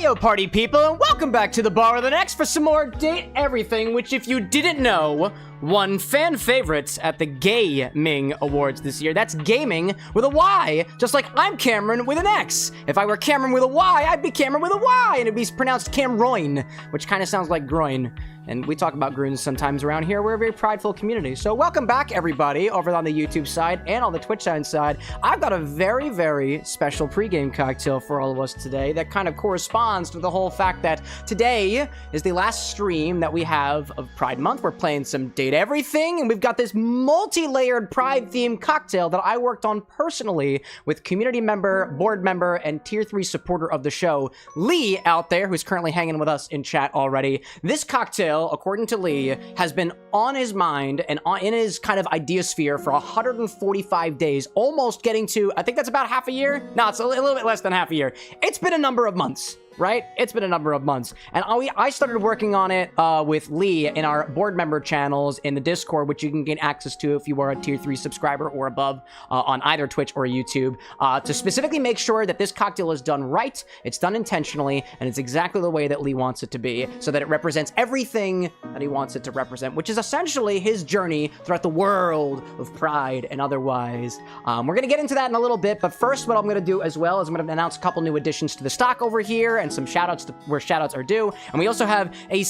Heyo party people, and welcome back to the Bar with an X for some more Date Everything, which if you didn't know, won fan favorites at the Gayming Awards this year. That's gaming with a Y, just like I'm Cameron with an X. If I were Cameron with a Y, I'd be Cameron with a Y, and it'd be pronounced Camroin, which kind of sounds like groin. And we talk about Grunes sometimes around here. We're a very prideful community. So welcome back, everybody, over on the YouTube side and on the Twitch side. I've got a very, very special pregame cocktail for all of us today that kind of corresponds to the whole fact that today is the last stream that we have of Pride Month. We're playing some Date Everything, and we've got this multi-layered Pride-themed cocktail that I worked on personally with community member, board member, and Tier 3 supporter of the show, Lee, out there, who's currently hanging with us in chat already. This cocktail, according to Lee, has been on his mind and in his kind of idea sphere for 145 days, almost getting to, I think that's about half a year? No, it's a little bit less than half a year. It's been a number of months. Right? It's been a number of months. And I started working on it with Lee in our board member channels in the Discord, which you can gain access to if you are a Tier 3 subscriber or above on either Twitch or YouTube, to specifically make sure that this cocktail is done right, it's done intentionally, and it's exactly the way that Lee wants it to be, so that it represents everything that he wants it to represent, which is essentially his journey throughout the world of Pride and otherwise. We're going to get into that in a little bit, but first what I'm going to do as well is I'm going to announce a couple new additions to the stock over here, and some shout-outs to where shout-outs are due. And we also have a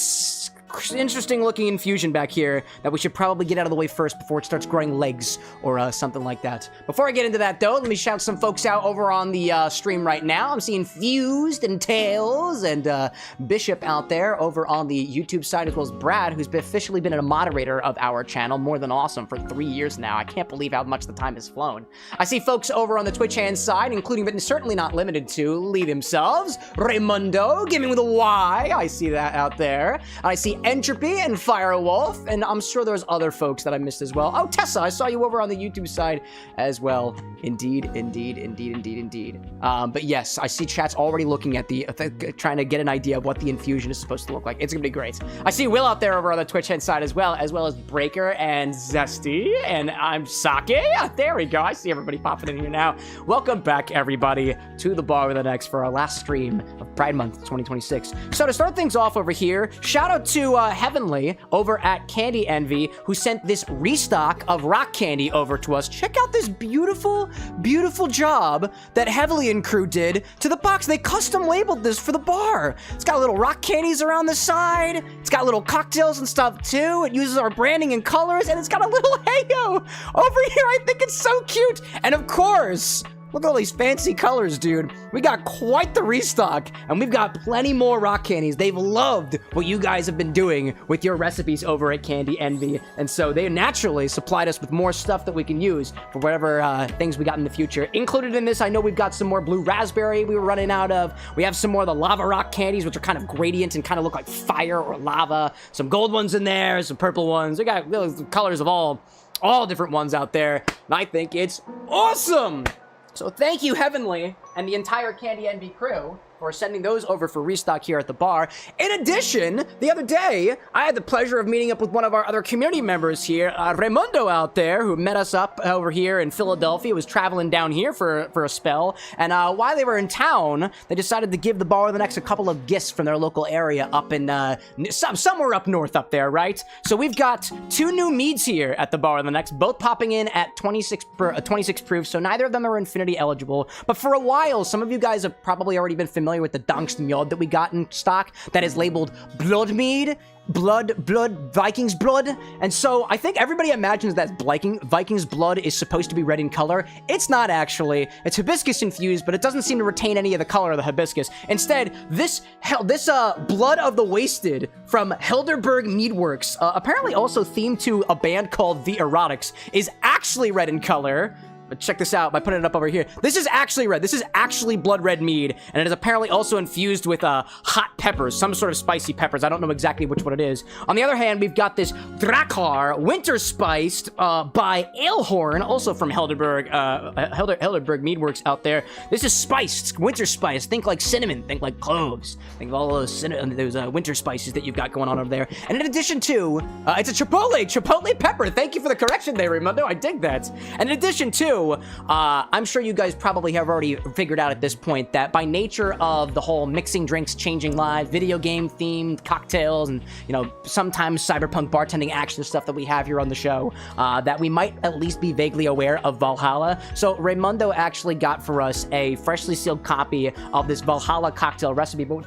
interesting looking infusion back here that we should probably get out of the way first before it starts growing legs or something like that. Before I get into that though, let me shout some folks out over on the stream right now. I'm seeing Fused and Tails and Bishop out there over on the YouTube side, as well as Brad, who's officially been a moderator of our channel. More than awesome for 3 years now. I can't believe how much the time has flown. I see folks over on the Twitch hand side, including but certainly not limited to Lee themselves, Raimundo, Gaming with a Y. I see that out there. I see Entropy and Firewolf, and I'm sure there's other folks that I missed as well. Oh, Tessa, I saw you over on the YouTube side as well. Indeed. But yes, I see chat's already looking at trying to get an idea of what the infusion is supposed to look like. It's gonna be great. I see Will out there over on the Twitch head side as well as Breaker and Zesty, and I'm Sake. There we go. I see everybody popping in here now. Welcome back, everybody, to the Bar with an X for our last stream of Pride Month 2026. So to start things off over here, shout out to Heavenly over at Candy Envy, who sent this restock of rock candy over to us. Check out this beautiful job that Heavenly and crew did to the box. They custom labeled this for the bar. It's got little rock candies around the side. It's got little cocktails and stuff too. It uses our branding and colors, and it's got a little Heyo over here. I think it's so cute. And of course, look at all these fancy colors, dude. We got quite the restock, and we've got plenty more rock candies. They've loved what you guys have been doing with your recipes over at Candy Envy, and so they naturally supplied us with more stuff that we can use for whatever things we got in the future. Included in this, I know we've got some more blue raspberry we were running out of. We have some more of the lava rock candies, which are kind of gradient and kind of look like fire or lava. Some gold ones in there, some purple ones. We got colors of all different ones out there, and I think it's awesome! So thank you, Heavenly, and the entire Candy Envy crew for sending those over for restock here at the bar. In addition, the other day, I had the pleasure of meeting up with one of our other community members here, Raimundo out there, who met us up over here in Philadelphia, was traveling down here for a spell, and while they were in town, they decided to give the Bar with an X a couple of gifts from their local area up in, somewhere up north up there, right? So we've got 2 new meads here at the Bar with an X, both popping in at 26 proof, so neither of them are Infinity eligible, but for a while, some of you guys have probably already been familiar with the Dankstmjod that we got in stock that is labeled Blood Mead, Viking's Blood, and so I think everybody imagines that Viking's Blood is supposed to be red in color. It's not actually. It's hibiscus infused, but it doesn't seem to retain any of the color of the hibiscus. Instead, this Blood of the Wasted from Helderberg Meadworks, apparently also themed to a band called The Erotics, is actually red in color. But check this out by putting it up over here. This is actually red. This is actually blood red mead, and it is apparently also infused with hot peppers, some sort of spicy peppers. I don't know exactly which one it is. On the other hand, we've got this Drakar winter spiced by Alehorn, also from Helderberg Meadworks out there. This is spiced, winter spice. Think like cinnamon, think like cloves, think of all those winter spices that you've got going on over there. And in addition to, it's a chipotle pepper. Thank you for the correction there, Raimundo. I dig that. And in addition to, 2, I'm sure you guys probably have already figured out at this point that by nature of the whole mixing drinks, changing lives, video game themed cocktails, and, you know, sometimes cyberpunk bartending action stuff that we have here on the show, that we might at least be vaguely aware of Valhalla. So Raymundo actually got for us a freshly sealed copy of this Valhalla cocktail recipe book,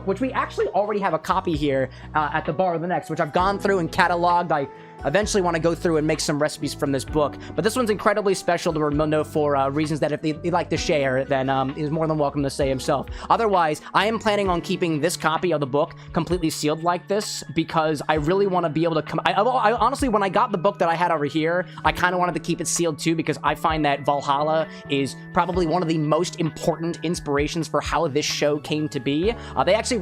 which we actually already have a copy here at the Bar of the Next, which I've gone through and cataloged. I eventually want to go through and make some recipes from this book, but this one's incredibly special to Raymundo for reasons that if he'd like to share, then he's more than welcome to say himself. Otherwise, I am planning on keeping this copy of the book completely sealed like this because I really want to be able to come. I honestly, when I got the book that I had over here, I kind of wanted to keep it sealed too because I find that Valhalla is probably one of the most important inspirations for how this show came to be. They actually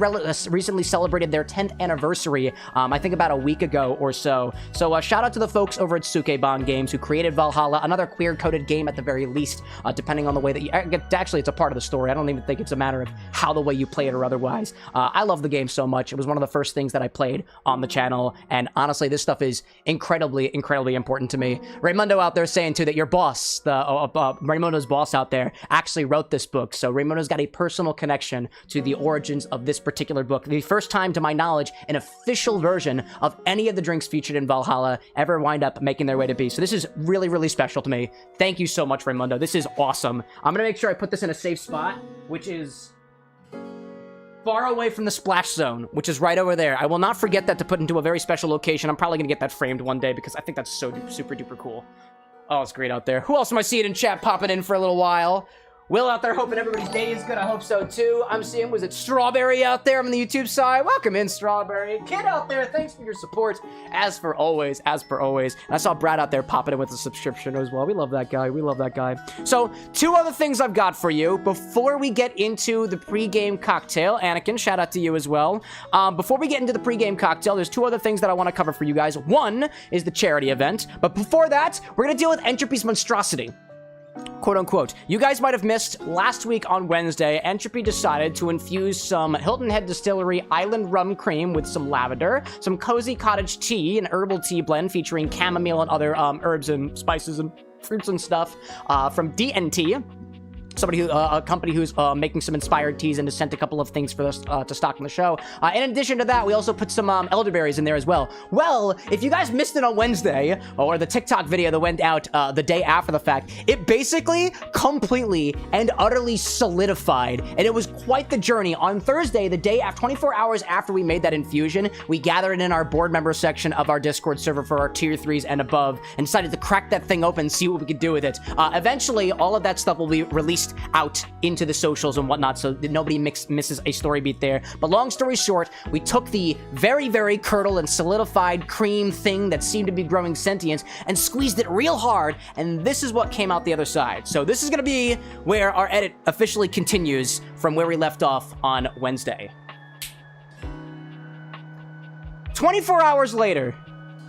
recently celebrated their 10th anniversary, I think about a week ago or so. So shout out to the folks over at Sukeban Games who created Valhalla, another queer-coded game at the very least, depending on the way that you... Actually, it's a part of the story. I don't even think it's a matter of how the way you play it or otherwise. I love the game so much. It was one of the first things that I played on the channel, and honestly, this stuff is incredibly, incredibly important to me. Raymundo out there saying, too, that your boss, Raymundo's boss out there, actually wrote this book, so Raymundo's got a personal connection to the origins of this particular book. The first time, to my knowledge, an official version of any of the drinks featured in Valhalla ever wind up making their way to be. So this is really, really special to me. Thank you so much, Raymundo. This is awesome. I'm gonna make sure I put this in a safe spot, which is far away from the splash zone, which is right over there. I will not forget that to put into a very special location. I'm probably gonna get that framed one day because I think that's so super duper cool. Oh, it's great out there. Who else am I seeing in chat popping in for a little while? Will out there hoping everybody's day is good. I hope so too. I'm seeing, was it Strawberry out there on the YouTube side? Welcome in, Strawberry. Kid out there, thanks for your support. As per always. And I saw Brad out there popping in with a subscription as well. We love that guy. We love that guy. So, 2 other things I've got for you before we get into the pregame cocktail. Anakin, shout out to you as well. Before we get into the pregame cocktail, there's 2 other things that I want to cover for you guys. One is the charity event, but before that, we're going to deal with Entropy's monstrosity. Quote unquote. You guys might have missed last week on Wednesday, Entropy decided to infuse some Hilton Head Distillery Island Rum Cream with some lavender, some Cozy Cottage Tea, an herbal tea blend featuring chamomile and other herbs and spices and fruits and stuff from DNT. A company who's making some inspired teas and has sent a couple of things for us to stock in the show. In addition to that, we also put some elderberries in there as well. Well, if you guys missed it on Wednesday, or the TikTok video that went out the day after the fact, it basically completely and utterly solidified, and it was quite the journey. On Thursday, the day after, 24 hours after we made that infusion, we gathered in our board member section of our Discord server for our tier 3s and above, and decided to crack that thing open and see what we could do with it. Eventually, all of that stuff will be released out into the socials and whatnot, so that nobody misses a story beat there. But long story short, we took the very, very curdled and solidified cream thing that seemed to be growing sentience and squeezed it real hard, and this is what came out the other side. So this is gonna be where our edit officially continues from where we left off on Wednesday. 24 hours later,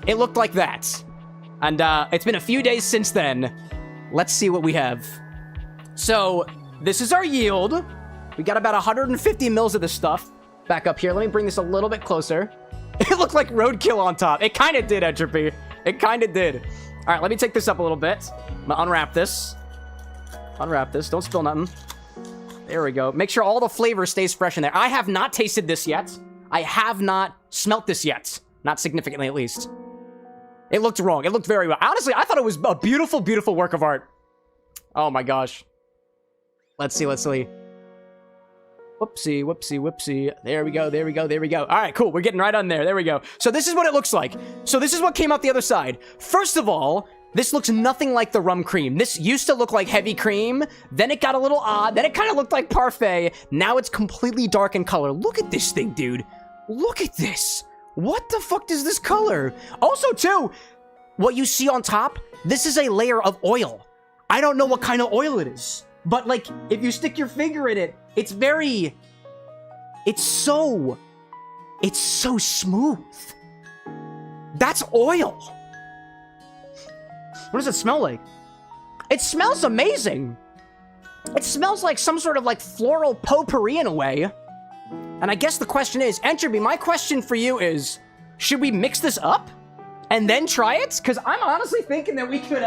it looked like that. And it's been a few days since then. Let's see what we have. So, this is our yield. We got about 150 mils of this stuff. Back up here. Let me bring this a little bit closer. It looked like roadkill on top. It kind of did, Entropy. It kind of did. All right, let me take this up a little bit. I'm gonna unwrap this. Unwrap this. Don't spill nothing. There we go. Make sure all the flavor stays fresh in there. I have not tasted this yet. I have not smelt this yet. Not significantly, at least. It looked wrong. It looked very well. Honestly, I thought it was a beautiful, beautiful work of art. Oh my gosh. Let's see, let's see. Whoopsie, whoopsie, whoopsie. There we go, there we go, there we go. All right, cool. We're getting right on there. There we go. So this is what it looks like. So this is what came out the other side. First of all, this looks nothing like the rum cream. This used to look like heavy cream. Then it got a little odd. Then it kind of looked like parfait. Now it's completely dark in color. Look at this thing, dude. Look at this. What the fuck is this color? Also, too, what you see on top, this is a layer of oil. I don't know what kind of oil it is. But, like, if you stick your finger in it, it's very... It's so smooth. That's oil. What does it smell like? It smells amazing. It smells like some sort of, like, floral potpourri in a way. And I guess the question is, Entropy, my question for you is, should we mix this up and then try it? Because I'm honestly thinking that we could,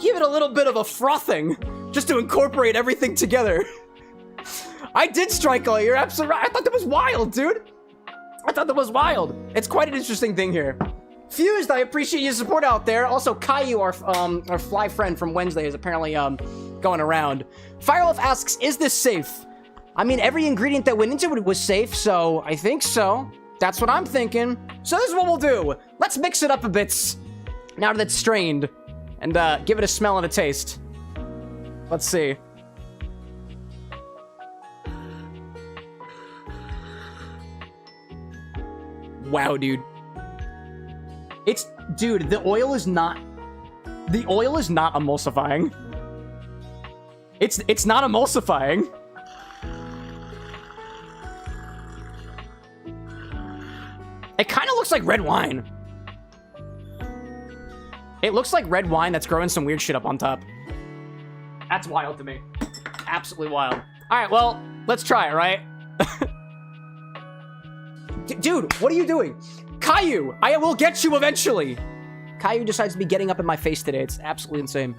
give it a little bit of a frothing, just to incorporate everything together. I did strike all. You're absolutely right. I thought that was wild, dude. I thought that was wild. It's quite an interesting thing here. Fused, I appreciate your support out there. Also, Caillou, our fly friend from Wednesday, is apparently going around. Firewolf asks, is this safe? I mean, every ingredient that went into it was safe, so I think so. That's what I'm thinking. So this is what we'll do. Let's mix it up a bit now that it's strained and give it a smell and a taste. Let's see. Wow, dude. Dude, the oil is not emulsifying. It's not emulsifying. It kind of looks like red wine. It looks like red wine that's growing some weird shit up on top. That's wild to me. Absolutely wild. All right, well, let's try it, right? Dude, what are you doing? Caillou, I will get you eventually. Caillou decides to be getting up in my face today. It's absolutely insane.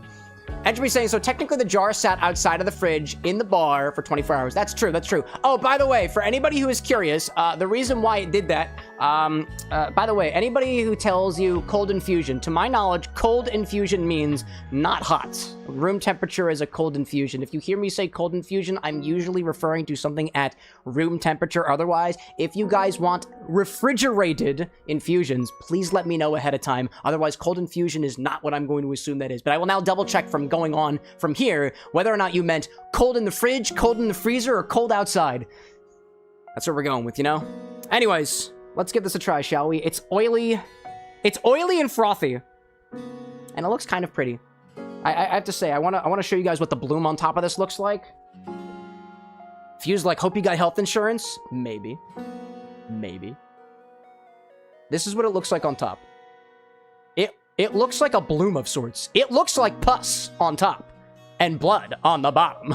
Entropy saying, so technically the jar sat outside of the fridge in the bar for 24 hours. That's true, that's true. Oh, by the way, for anybody who is curious, the reason why it did that, by the way, anybody who tells you cold infusion, to my knowledge, cold infusion means not hot. Room temperature is a cold infusion. If you hear me say cold infusion, I'm usually referring to something at room temperature. Otherwise, if you guys want refrigerated infusions, please let me know ahead of time. Otherwise, cold infusion is not what I'm going to assume that is. But I will now double check from going on from here whether or not you meant cold in the fridge, cold in the freezer, or cold outside. That's what we're going with, you know? Anyways, let's give this a try, shall we? It's oily and frothy, and it looks kind of pretty. I have to say, I want to show you guys what the bloom on top of this looks like. Fuse like, hope you got health insurance. Maybe. This is what it looks like on top. It looks like a bloom of sorts. It looks like pus on top and blood on the bottom.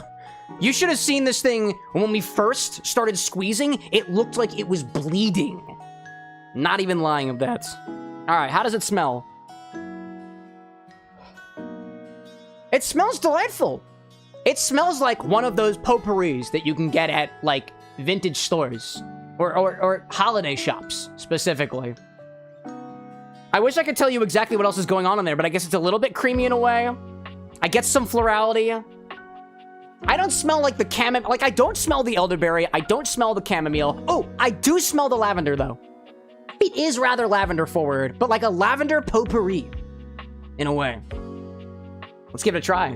You should have seen this thing when we first started squeezing. It looked like it was bleeding. Not even lying of that. All right, how does it smell? It smells delightful. It smells like one of those potpourris that you can get at, like, vintage stores or holiday shops, specifically. I wish I could tell you exactly what else is going on in there, but I guess it's a little bit creamy in a way. I get some florality. I don't smell like the chamomile. Like, I don't smell the elderberry. I don't smell the chamomile. Oh, I do smell the lavender, though. It is rather lavender forward, but like a lavender potpourri, in a way. Let's give it a try.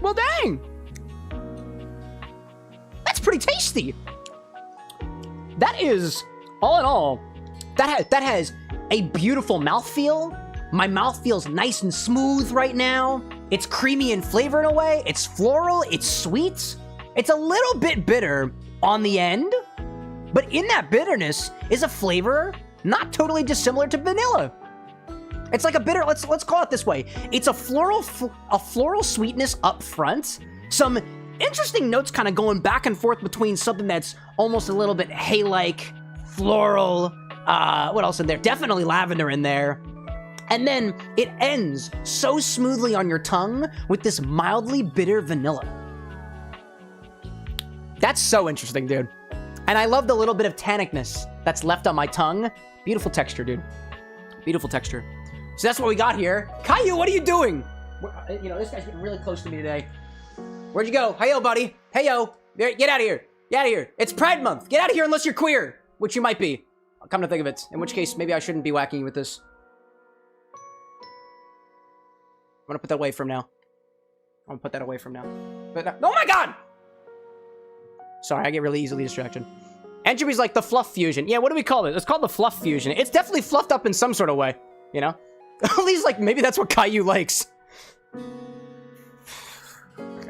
Well, dang! That's pretty tasty. That is, all in all, that has a beautiful mouthfeel. My mouth feels nice and smooth right now. It's creamy in flavor in a way. It's floral. It's sweet. It's a little bit bitter on the end, but in that bitterness is a flavor not totally dissimilar to vanilla. It's like a bitter, let's call it this way. It's a floral sweetness up front. Some interesting notes kind of going back and forth between something that's almost a little bit hay-like, floral, what else in there? Definitely lavender in there. And then it ends so smoothly on your tongue with this mildly bitter vanilla. That's so interesting, dude. And I love the little bit of tannicness that's left on my tongue. Beautiful texture, dude. Beautiful texture. So that's what we got here. Caillou, what are you doing? You know, this guy's getting really close to me today. Where'd you go? Hey-yo, buddy. Hey-yo. Get out of here. Get out of here. It's Pride Month. Get out of here unless you're queer, which you might be. I'll come to think of it. In which case, maybe I shouldn't be whacking you with this. I'm gonna put that away from now. I'm gonna put that away from now. Oh my god! Sorry, I get really easily distracted. Entropy's like the fluff fusion. Yeah, what do we call it? It's called the fluff fusion. It's definitely fluffed up in some sort of way, you know? At least, like, maybe that's what Caillou likes.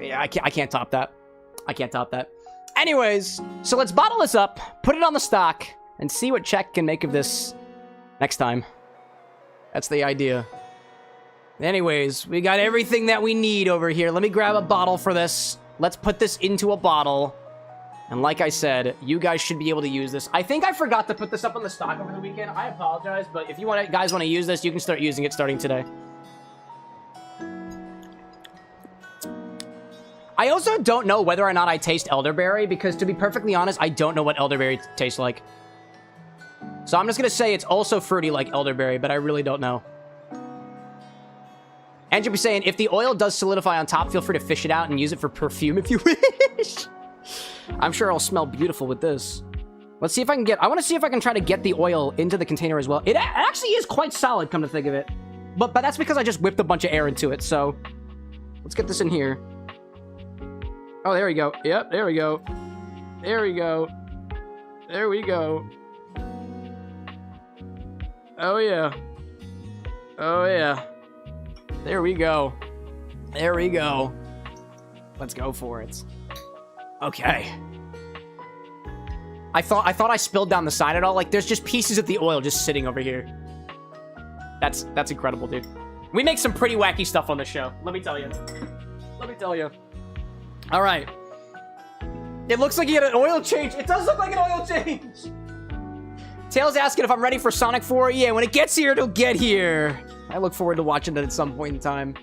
Yeah, I can't top that. I can't top that. Anyways, so let's bottle this up, put it on the stock, and see what Czech can make of this next time. That's the idea. Anyways, we got everything that we need over here. Let me grab a bottle for this. let's put this into a bottle. And like I said, you guys should be able to use this. I think I forgot to put this up on the stock over the weekend. I apologize, but if you guys want to use this, you can start using it starting today. I also don't know whether or not I taste elderberry, because to be perfectly honest, I don't know what elderberry tastes like. So I'm just going to say it's also fruity like elderberry, but I really don't know. Andrew be saying, if the oil does solidify on top, feel free to fish it out and use it for perfume if you wish. I'm sure it'll smell beautiful with this. Let's see if I can I want to see if I can try to get the oil into the container as well. It actually is quite solid, come to think of it. But that's because I just whipped a bunch of air into it, so... Let's get this in here. Oh, there we go. Yep, there we go. There we go. There we go. Oh, yeah. Oh, yeah. There we go. There we go. Let's go for it. Okay. I thought I spilled down the side at all. Like, there's just pieces of the oil just sitting over here. That's incredible, dude. We make some pretty wacky stuff on the show. Let me tell you. Let me tell you. All right. It looks like he had an oil change. It does look like an oil change. Tails asking if I'm ready for Sonic 4. Yeah, when it gets here, it'll get here. I look forward to watching it at some point in time.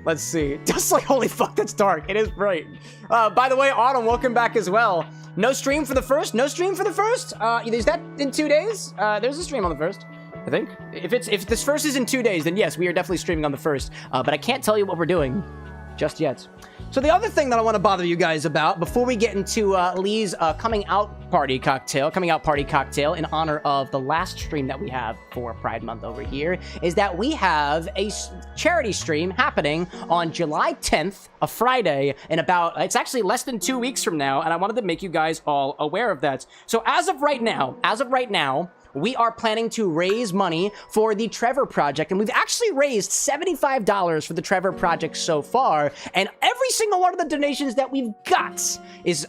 Let's see. Just like, holy fuck, that's dark. It is bright. By the way, Autumn, welcome back as well. No stream for the first? No stream for the first? Is that in 2 days? There's a stream on the first, I think. If this first is in 2 days, then yes, we are definitely streaming on the first. But I can't tell you what we're doing just yet. So the other thing that I want to bother you guys about before we get into Lee's coming out party cocktail in honor of the last stream that we have for Pride Month over here, is that we have a charity stream happening on July 10th, a Friday, in it's actually less than 2 weeks from now, and I wanted to make you guys all aware of that. So as of right now, we are planning to raise money for the Trevor Project, and we've actually raised $75 for the Trevor Project so far, and every single one of the donations that we've got is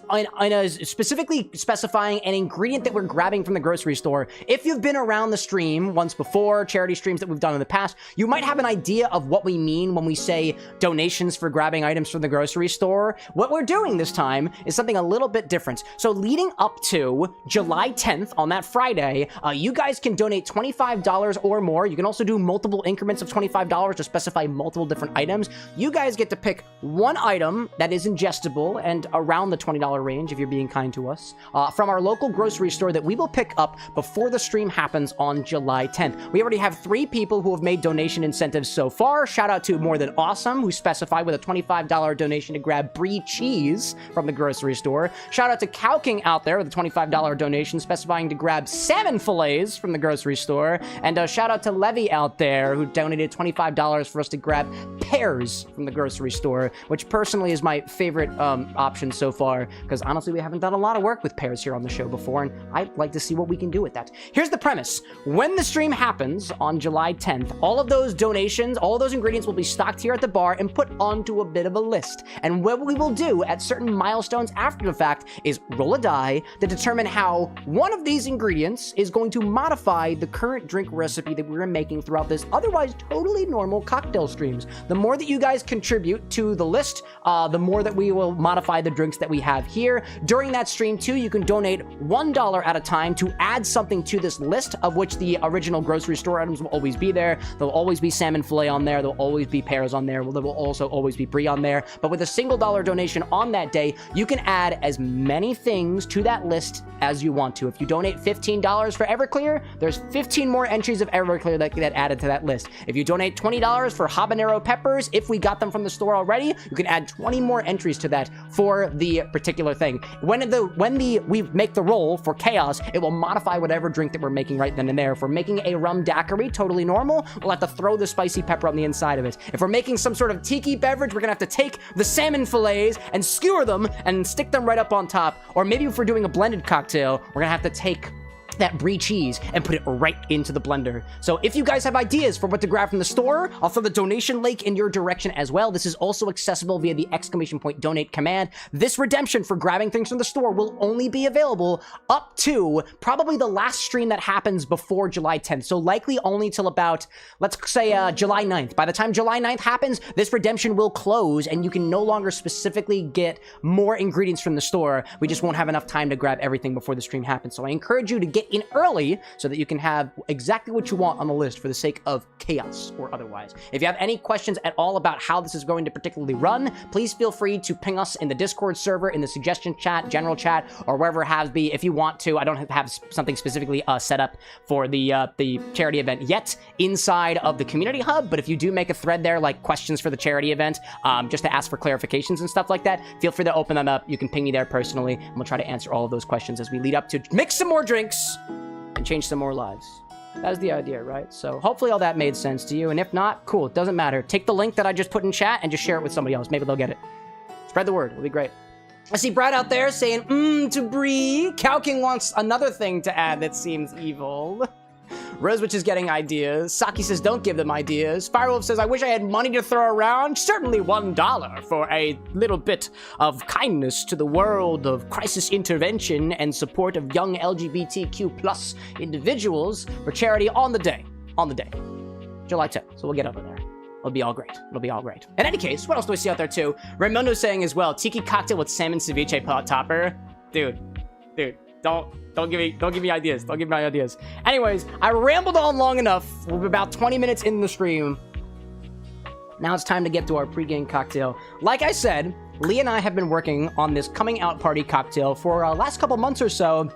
specifically specifying an ingredient that we're grabbing from the grocery store. If you've been around the stream once before, charity streams that we've done in the past, you might have an idea of what we mean when we say donations for grabbing items from the grocery store. What we're doing this time is something a little bit different. So leading up to July 10th, on that Friday, you guys can donate $25 or more. You can also do multiple increments of $25 to specify multiple different items. You guys get to pick one item that is ingestible and around the $20 range, if you're being kind to us, from our local grocery store that we will pick up before the stream happens on July 10th. We already have 3 people who have made donation incentives so far. Shout out to More Than Awesome, who specified with a $25 donation to grab brie cheese from the grocery store. Shout out to Cow King out there with a $25 donation specifying to grab salmon fillets from the grocery store. And shout out to Levy out there, who donated $25 for us to grab pears from the grocery store, which personally is my favorite option so far, because honestly we haven't done a lot of work with pears here on the show before, and I'd like to see what we can do with that. Here's the premise. When the stream happens on July 10th, all of those donations, all of those ingredients will be stocked here at the bar and put onto a bit of a list. And what we will do at certain milestones after the fact is roll a die to determine how one of these ingredients is going to modify the current drink recipe that we're making throughout this otherwise totally normal cocktail streams. The more that you guys contribute to the list, the more that we will modify the drinks that we have here. During that stream too, you can donate $1 at a time to add something to this list, of which the original grocery store items will always be there. There'll always be salmon fillet on there. There'll always be pears on there. There will also always be brie on there. But with a single $1 donation on that day, you can add as many things to that list as you want to. If you donate $15 for Everclear, there's 15 more entries of Everclear that get added to that list. If you donate $20 for habanero peppers, if we got them from the store already, you can add 20 more entries to that for the particular thing. When we make the roll for chaos, it will modify whatever drink that we're making right then and there. If we're making a rum daiquiri, totally normal, we'll have to throw the spicy pepper on the inside of it. If we're making some sort of tiki beverage, we're gonna have to take the salmon fillets and skewer them and stick them right up on top. Or maybe if we're doing a blended cocktail, we're gonna have to take that brie cheese and put it right into the blender. So if you guys have ideas for what to grab from the store, I'll throw the donation link in your direction as well. This is also accessible via the !donate command. This redemption for grabbing things from the store will only be available up to probably the last stream that happens before July 10th. So likely only till about, let's say, July 9th. By the time July 9th happens, this redemption will close and you can no longer specifically get more ingredients from the store. We just won't have enough time to grab everything before the stream happens. So I encourage you to get in early so that you can have exactly what you want on the list for the sake of chaos or otherwise. If you have any questions at all about how this is going to particularly run, please feel free to ping us in the Discord server, in the suggestion chat, general chat, or wherever it has be if you want to. I don't have something specifically set up for the charity event yet inside of the community hub, but if you do make a thread there like questions for the charity event, just to ask for clarifications and stuff like that, feel free to open that up. You can ping me there personally, and we'll try to answer all of those questions as we lead up to mix some more drinks and change some more lives. That's the idea, right? So hopefully all that made sense to you, and if not, cool, it doesn't matter. Take the link that I just put in chat and just share it with somebody else. Maybe they'll get it. Spread the word. It'll be great. I see Brad out there saying, to Bree. Cow King wants another thing to add that seems evil. Rosewitch is getting ideas. Saki says, don't give them ideas. Firewolf says, I wish I had money to throw around. Certainly $1 for a little bit of kindness to the world of crisis intervention and support of young LGBTQ plus individuals for charity on the day. On the day. July 10th. So we'll get over there. It'll be all great. It'll be all great. In any case, what else do I see out there too? Raimundo's saying as well, tiki cocktail with salmon ceviche pot topper. Dude. Don't give me ideas. Don't give me ideas. Anyways, I rambled on long enough. We're about 20 minutes in the stream. Now it's time to get to our pregame cocktail. Like I said, Lee and I have been working on this coming out party cocktail for last couple months or so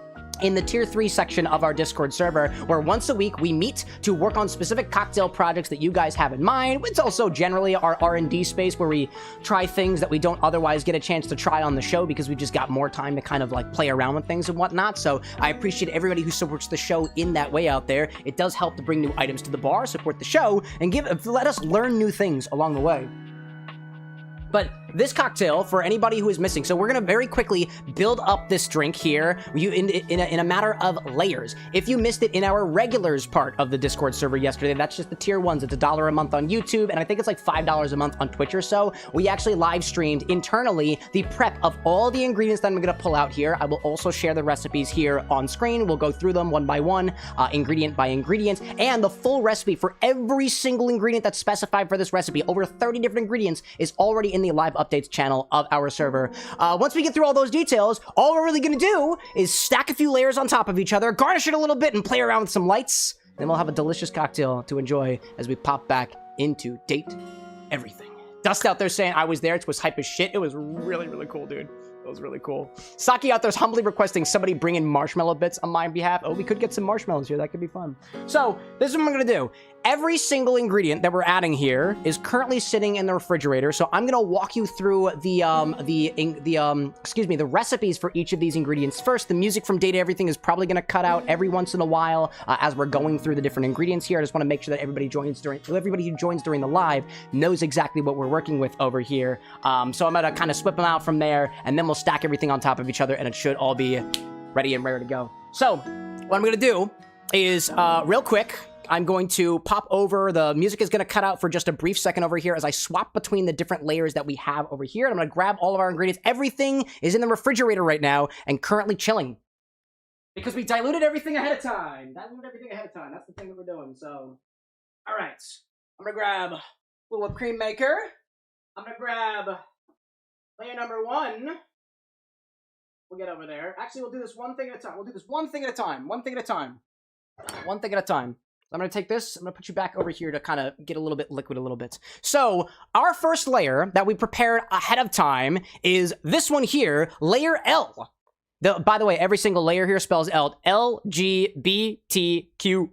in the tier 3 section of our Discord server, where once a week we meet to work on specific cocktail projects that you guys have in mind. It's also generally our R&D space where we try things that we don't otherwise get a chance to try on the show because we just got more time to kind of like play around with things and whatnot. So I appreciate everybody who supports the show in that way out there. It does help to bring new items to the bar, support the show, and let us learn new things along the way. But this cocktail, for anybody who is missing, so we're going to very quickly build up this drink here in a matter of layers. If you missed it in our regulars part of the Discord server yesterday, that's just the tier 1s. It's $1 a month on YouTube, and I think it's like $5 a month on Twitch or so. We actually live streamed internally the prep of all the ingredients that I'm going to pull out here. I will also share the recipes here on screen. We'll go through them one by one, ingredient by ingredient, and the full recipe for every single ingredient that's specified for this recipe. Over 30 different ingredients is already in the live updates channel of our server. Once we get through all those details, all we're really gonna do is stack a few layers on top of each other, garnish it a little bit, and play around with some lights. Then we'll have a delicious cocktail to enjoy as we pop back into Date Everything. Dust out there saying I was there. It was hype as shit. It was really, really cool, dude. It was really cool. Saki out there's humbly requesting somebody bring in marshmallow bits on my behalf. Oh, we could get some marshmallows here. That could be fun. So this is what I'm gonna do. Every single ingredient that we're adding here is currently sitting in the refrigerator. So I'm gonna walk you through the recipes for each of these ingredients first. The music from Data Everything is probably gonna cut out every once in a while as we're going through the different ingredients here. I just want to make sure that everybody who joins during the live knows exactly what we're working with over here. So I'm gonna kind of swip them out from there, and then we'll stack everything on top of each other, and it should all be ready and rare to go. So what I'm gonna do is real quick, I'm going to pop over. The music is going to cut out for just a brief second over here as I swap between the different layers that we have over here. And I'm going to grab all of our ingredients. Everything is in the refrigerator right now and currently chilling because we diluted everything ahead of time. That's the thing that we're doing. So, all right. I'm going to grab a little whipped cream maker. I'm going to grab layer number 1. We'll get over there. Actually, we'll do this one thing at a time. One thing at a time. I'm going to take this, I'm going to put you back over here to kind of get a little bit liquid a little bit. So our first layer that we prepared ahead of time is this one here, layer L. By the way, every single layer here spells L, LGBTQ+.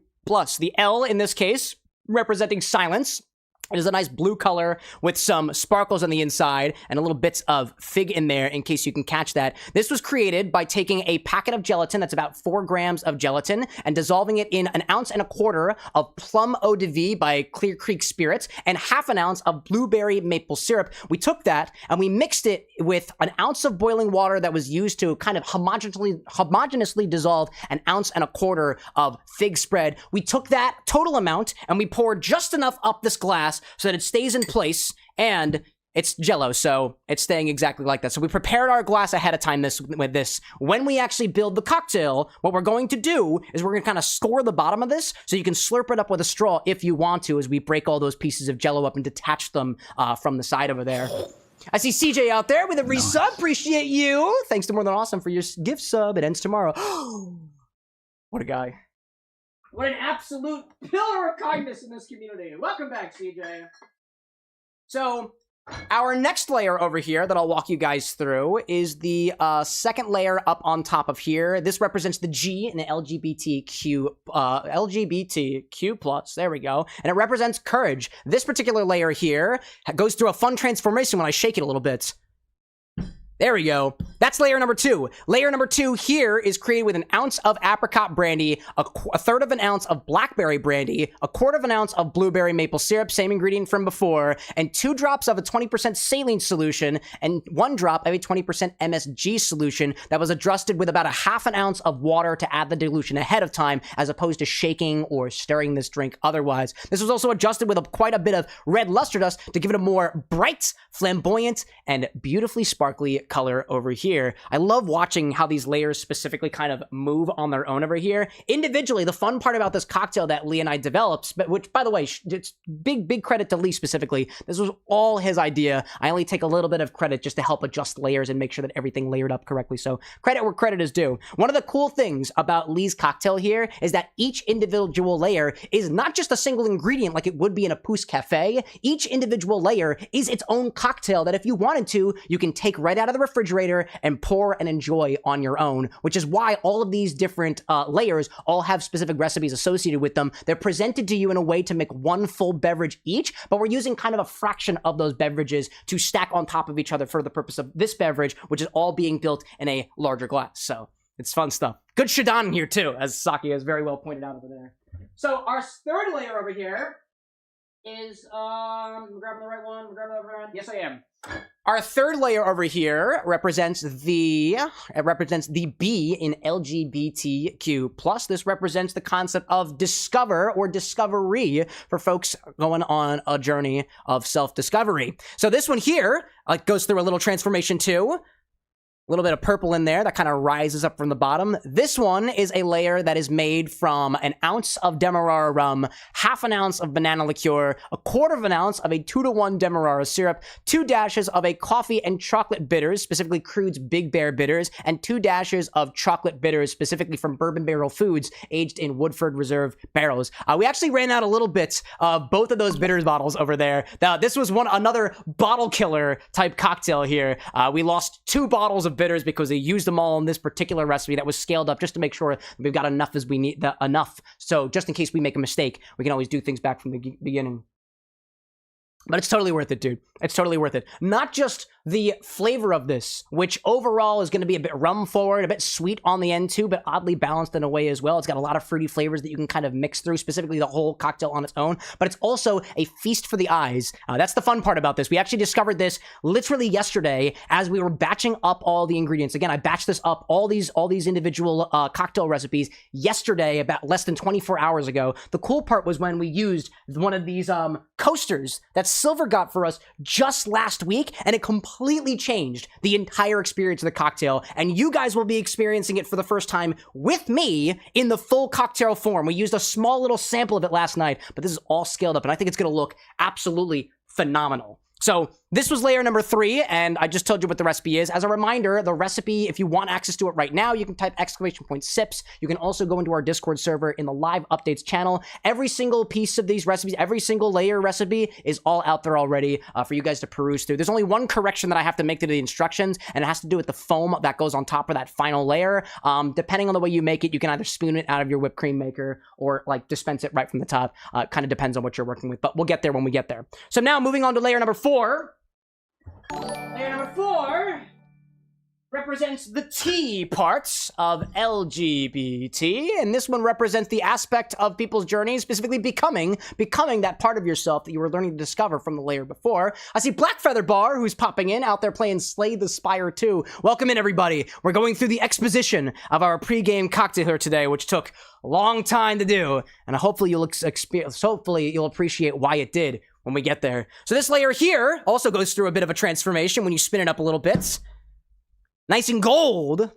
The L in this case representing silence. It is a nice blue color with some sparkles on the inside and a little bits of fig in there in case you can catch that. This was created by taking a packet of gelatin, that's about 4 grams of gelatin, and dissolving it in 1.25 ounces of Plum Eau-de-Vie by Clear Creek Spirits and 1/2 ounce of blueberry maple syrup. We took that and we mixed it with 1 ounce of boiling water that was used to kind of homogeneously dissolve 1.25 ounces of fig spread. We took that total amount and we poured just enough up this glass so that it stays in place, and it's Jello, so it's staying exactly like that. So we prepared our glass ahead of time with this. When we actually build the cocktail, what we're going to do is we're going to kind of score the bottom of this so you can slurp it up with a straw if you want to, as we break all those pieces of Jello up and detach them from the side over there. I see CJ out there with a resub. Appreciate you. Thanks to More Than Awesome for your gift sub. It ends tomorrow. What a guy. What an absolute pillar of kindness in this community. Welcome back, CJ. So, our next layer over here that I'll walk you guys through is the second layer up on top of here. This represents the G in the LGBTQ+. There we go. And it represents courage. This particular layer here goes through a fun transformation when I shake it a little bit. There we go. That's layer number 2. Layer number 2 here is created with 1 ounce of apricot brandy, a 1/3 of an ounce of blackberry brandy, a 1/4 of an ounce of blueberry maple syrup, same ingredient from before, and 2 drops of a 20% saline solution, and 1 drop of a 20% MSG solution that was adjusted with about 1/2 ounce of water to add the dilution ahead of time, as opposed to shaking or stirring this drink otherwise. This was also adjusted with quite a bit of red luster dust to give it a more bright, flamboyant, and beautifully sparkly color over here. I love watching how these layers specifically kind of move on their own over here. Individually, the fun part about this cocktail that Lee and I developed, but which, by the way, it's big credit to Lee specifically. This was all his idea. I only take a little bit of credit just to help adjust layers and make sure that everything layered up correctly. So credit where credit is due. One of the cool things about Lee's cocktail here is that each individual layer is not just a single ingredient like it would be in a Pousse Cafe. Each individual layer is its own cocktail that if you wanted to, you can take right out of the refrigerator and pour and enjoy on your own, which is why all of these different layers all have specific recipes associated with them. They're presented to you in a way to make one full beverage each, but we're using kind of a fraction of those beverages to stack on top of each other for the purpose of this beverage, which is all being built in a larger glass. So it's fun stuff. Good Shadon here too, as Saki has very well pointed out over there. So our third layer over here is, I'm grabbing the right one, I'm grabbing the right one. Yes, I am. Our third layer over here represents the B in LGBTQ+. This represents the concept of discover or discovery for folks going on a journey of self-discovery. So this one here goes through a little transformation too. A little bit of purple in there that kind of rises up from the bottom. This one is a layer that is made from 1 ounce of Demerara rum, 1/2 ounce of banana liqueur, 1/4 ounce of a 2-to-1 Demerara syrup, 2 dashes of a coffee and chocolate bitters, specifically Crude's Big Bear bitters, and 2 dashes of chocolate bitters, specifically from Bourbon Barrel Foods, aged in Woodford Reserve barrels. We actually ran out a little bit of both of those bitters bottles over there. Now, this was another bottle killer type cocktail here. We lost 2 bottles of bitters because they used them all in this particular recipe that was scaled up just to make sure we've got enough as we need enough. So just in case we make a mistake, we can always do things back from the beginning. But it's totally worth it, dude. It's totally worth it. Not just the flavor of this, which overall is going to be a bit rum forward, a bit sweet on the end too, but oddly balanced in a way as well. It's got a lot of fruity flavors that you can kind of mix through, specifically the whole cocktail on its own, but it's also a feast for the eyes. That's the fun part about this. We actually discovered this literally yesterday as we were batching up all the ingredients. Again, I batched this up, all these individual cocktail recipes yesterday, about less than 24 hours ago. The cool part was when we used one of these coasters that Silver got for us just last week, and it completely changed the entire experience of the cocktail, and you guys will be experiencing it for the first time with me in the full cocktail form. We used a small little sample of it last night, but this is all scaled up, and I think it's going to look absolutely phenomenal. So This was layer number 3, and I just told you what the recipe is. As a reminder, the recipe, if you want access to it right now, you can type !sips. You can also go into our Discord server in the live updates channel. Every single piece of these recipes, every single layer recipe is all out there already for you guys to peruse through. There's only one correction that I have to make to the instructions, and it has to do with the foam that goes on top of that final layer. Depending on the way you make it, you can either spoon it out of your whipped cream maker or like dispense it right from the top. Kind of depends on what you're working with, but we'll get there when we get there. So now moving on to layer number 4. Layer number 4 represents the T parts of LGBT, and this one represents the aspect of people's journeys, specifically becoming that part of yourself that you were learning to discover from the layer before. I see Blackfeather Bar, who's popping in, out there playing Slay the Spire 2. Welcome in, everybody. We're going through the exposition of our pregame cocktail here today, which took a long time to do, and hopefully you'll appreciate why it did when we get there. So this layer here also goes through a bit of a transformation when you spin it up a little bit. Nice and gold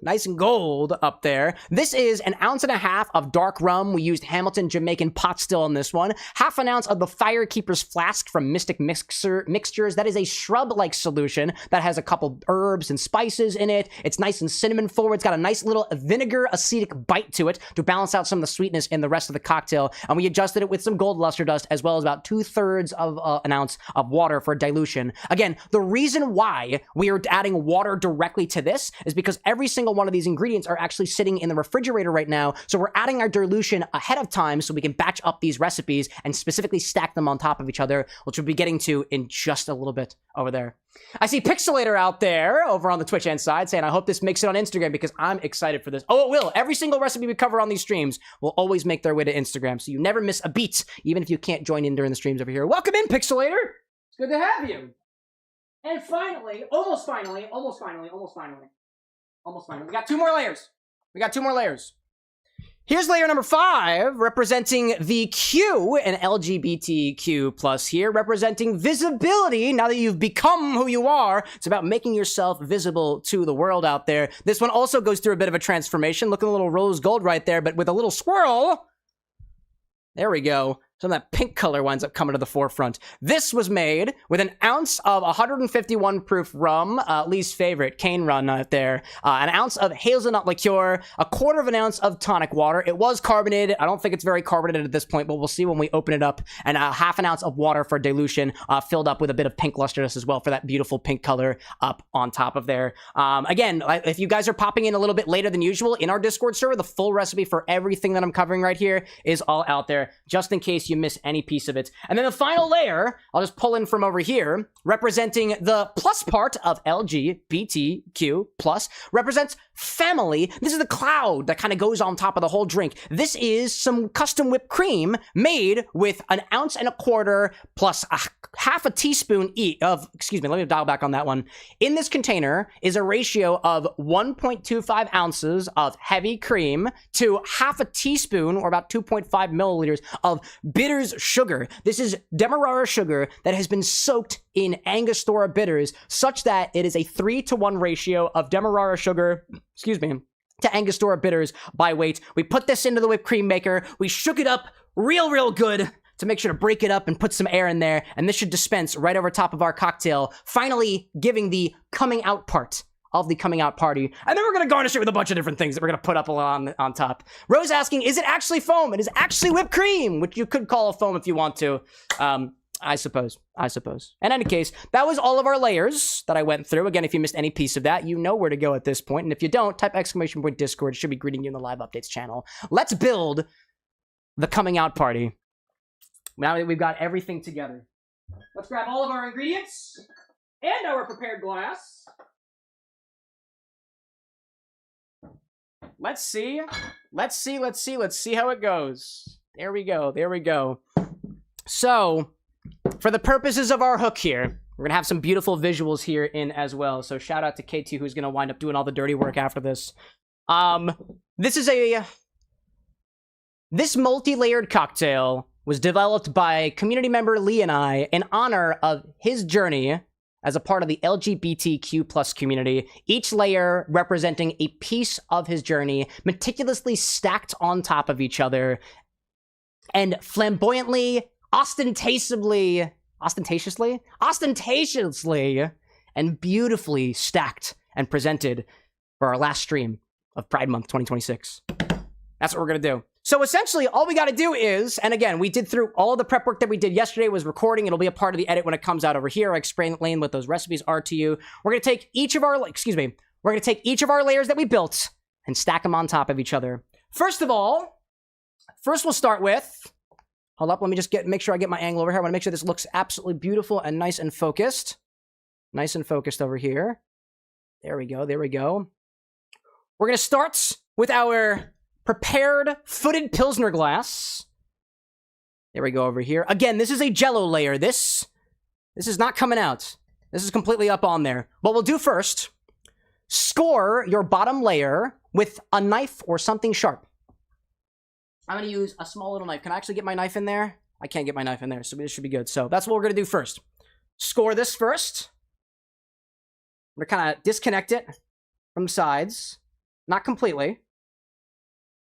up there. This is 1.5 ounces of dark rum. We used Hamilton Jamaican pot still on this one. 1/2 ounce of the Firekeeper's Flask from Mystic Mixtures. That is a shrub-like solution that has a couple herbs and spices in it. It's nice and cinnamon forward. It's got a nice little vinegar acetic bite to it to balance out some of the sweetness in the rest of the cocktail. And we adjusted it with some gold luster dust as well as about 2/3 of an ounce of water for dilution. Again, the reason why we are adding water directly to this is because every single one of these ingredients are actually sitting in the refrigerator right now. So we're adding our dilution ahead of time so we can batch up these recipes and specifically stack them on top of each other, which we'll be getting to in just a little bit over there. I see Pixelator out there over on the Twitch end side saying, I hope this makes it on Instagram because I'm excited for this. Oh, it will. Every single recipe we cover on these streams will always make their way to Instagram. So you never miss a beat, even if you can't join in during the streams over here. Welcome in, Pixelator. It's good to have you. And finally, almost finally, we got 2 more layers. Here's layer number 5, representing the Q and LGBTQ+ here, representing visibility. Now that you've become who you are, it's about making yourself visible to the world out there. This one also goes through a bit of a transformation. Looking a little rose gold right there, but with a little swirl. There we go. Some of that pink color winds up coming to the forefront. This was made with 1 ounce of 151 proof rum, Lee's favorite, cane rum out there, 1 ounce of hazelnut liqueur, 1/4 ounce of tonic water. It was carbonated. I don't think it's very carbonated at this point, but we'll see when we open it up, and 1/2 ounce of water for dilution, filled up with a bit of pink lusterness as well for that beautiful pink color up on top of there. Again, if you guys are popping in a little bit later than usual, in our Discord server, the full recipe for everything that I'm covering right here is all out there, just in case you miss any piece of it. And then the final layer, I'll just pull in from over here, representing the plus part of LGBTQ+, represents family. This is the cloud that kind of goes on top of the whole drink. This is some custom whipped cream made with 1.25 ounces plus 1/2 teaspoon of, excuse me, let me dial back on that one. In this container is a ratio of 1.25 ounces of heavy cream to 1/2 teaspoon, or about 2.5 milliliters, of bitters sugar. This is Demerara sugar that has been soaked in Angostura bitters, such that it is a 3-to-1 ratio of Demerara sugar, excuse me, to Angostura bitters by weight. We put this into the whipped cream maker. We shook it up real good to make sure to break it up and put some air in there, and this should dispense right over top of our cocktail, finally giving the coming out part of the coming out party. And then we're going to garnish it with a bunch of different things that we're going to put up on top. Rose asking, is it actually foam? It is actually whipped cream, which you could call a foam if you want to. I suppose. In any case, that was all of our layers that I went through. Again, if you missed any piece of that, you know where to go at this point. And if you don't, type !Discord. It should be greeting you in the live updates channel. Let's build the coming out party. Now that we've got everything together. Let's grab all of our ingredients and our prepared glass. Let's see how it goes. There we go. So, for the purposes of our hook here, we're going to have some beautiful visuals here in as well. So shout out to KT, who's going to wind up doing all the dirty work after this. This multi-layered cocktail was developed by community member Lee and I in honor of his journey as a part of the LGBTQ+ community, each layer representing a piece of his journey, meticulously stacked on top of each other, and flamboyantly, ostentatiously ostentatiously, and beautifully stacked and presented for our last stream of Pride Month 2026. That's what we're going to do. So essentially, all we got to do is, and again, we did through all the prep work that we did yesterday was recording. It'll be a part of the edit when it comes out over here. I explain what those recipes are to you. We're going to take each of our, we're going to take each of our layers that we built and stack them on top of each other. First of all, we'll start with, hold up, let me just make sure I get my angle over here. I want to make sure this looks absolutely beautiful and nice and focused. Nice and focused over here. There we go, there we go. We're going to start with our prepared footed Pilsner glass. There we go over here. Again, this is a Jello layer. This is not coming out. This is completely up on there. What we'll do first, score your bottom layer with a knife or something sharp. I'm going to use a small little knife. Can I actually get my knife in there? I can't get my knife in there, so this should be good. So that's what we're going to do first. Score this first. We're going to kind of disconnect it from the sides. Not completely.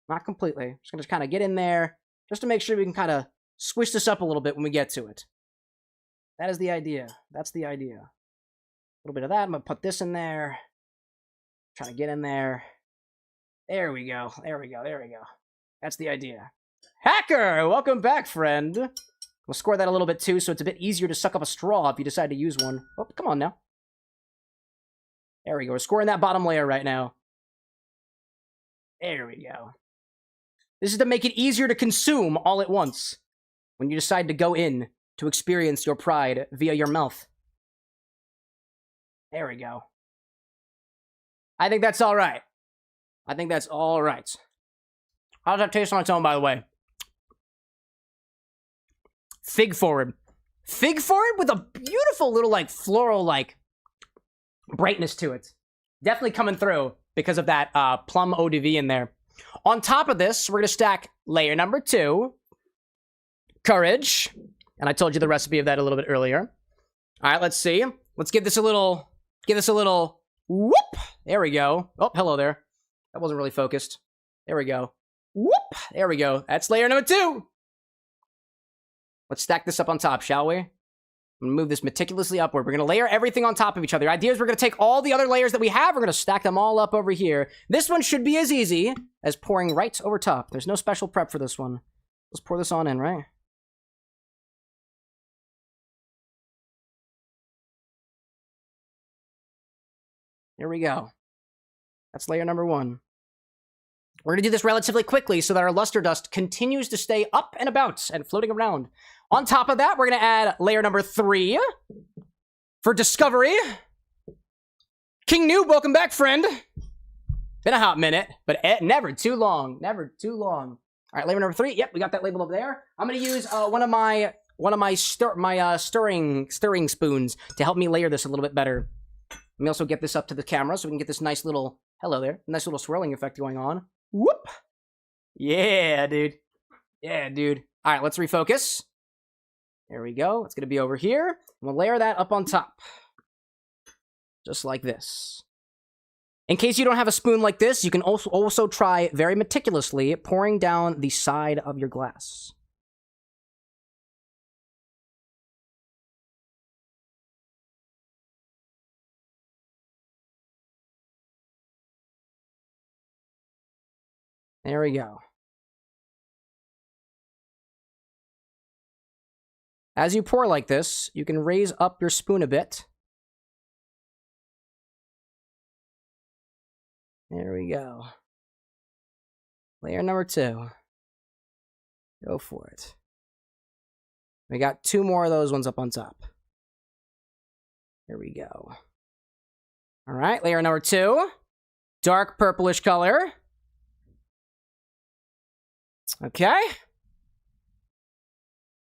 Not completely. Just going to kind of get in there just to make sure we can kind of squish this up a little bit when we get to it. That is the idea. That's the idea. A little bit of that. I'm going to put this in there. Trying to get in there. There we go. There we go. There we go. That's the idea. Hacker! Welcome back, friend. We'll score that a little bit too, so it's a bit easier to suck up a straw if you decide to use one. Oh, come on now. There we go. We're scoring that bottom layer right now. There we go. This is to make it easier to consume all at once when you decide to go in to experience your pride via your mouth. There we go. I think that's all right. I think that's all right. How does that taste on its own, by the way? Fig forward. Fig forward with a beautiful little, like, floral, like, brightness to it. Definitely coming through because of that Plum Eau-de-Vie in there. On top of this, we're going to stack layer number 2. Courage. And I told you the recipe of that a little bit earlier. All right, let's see. Let's give this a little whoop. There we go. Oh, hello there. That wasn't really focused. There we go. Whoop. There we go. That's layer number 2. Let's stack this up on top, shall we? I'm going to move this meticulously upward. We're going to layer everything on top of each other. The idea is we're going to take all the other layers that we have. We're going to stack them all up over here. This one should be as easy as pouring right over top. There's no special prep for this one. Let's pour this on in, right? Here we go. That's layer number 1. We're going to do this relatively quickly so that our luster dust continues to stay up and about and floating around. On top of that, we're going to add layer number 3 for discovery. King Noob, welcome back, friend. Been a hot minute, but never too long. Never too long. All right, layer number 3. Yep, we got that label over there. I'm going to use one of my stirring spoons to help me layer this a little bit better. Let me also get this up to the camera so we can get this nice little, hello there, nice little swirling effect going on. Whoop! Yeah, dude. Yeah, dude. All right, let's refocus. There we go. It's going to be over here. And we'll layer that up on top. Just like this. In case you don't have a spoon like this, you can also try very meticulously pouring down the side of your glass. There we go. As you pour like this, you can raise up your spoon a bit. There we go. Layer number 2. Go for it. We got 2 more of those ones up on top. There we go. All right, layer number 2. Dark purplish color. Okay.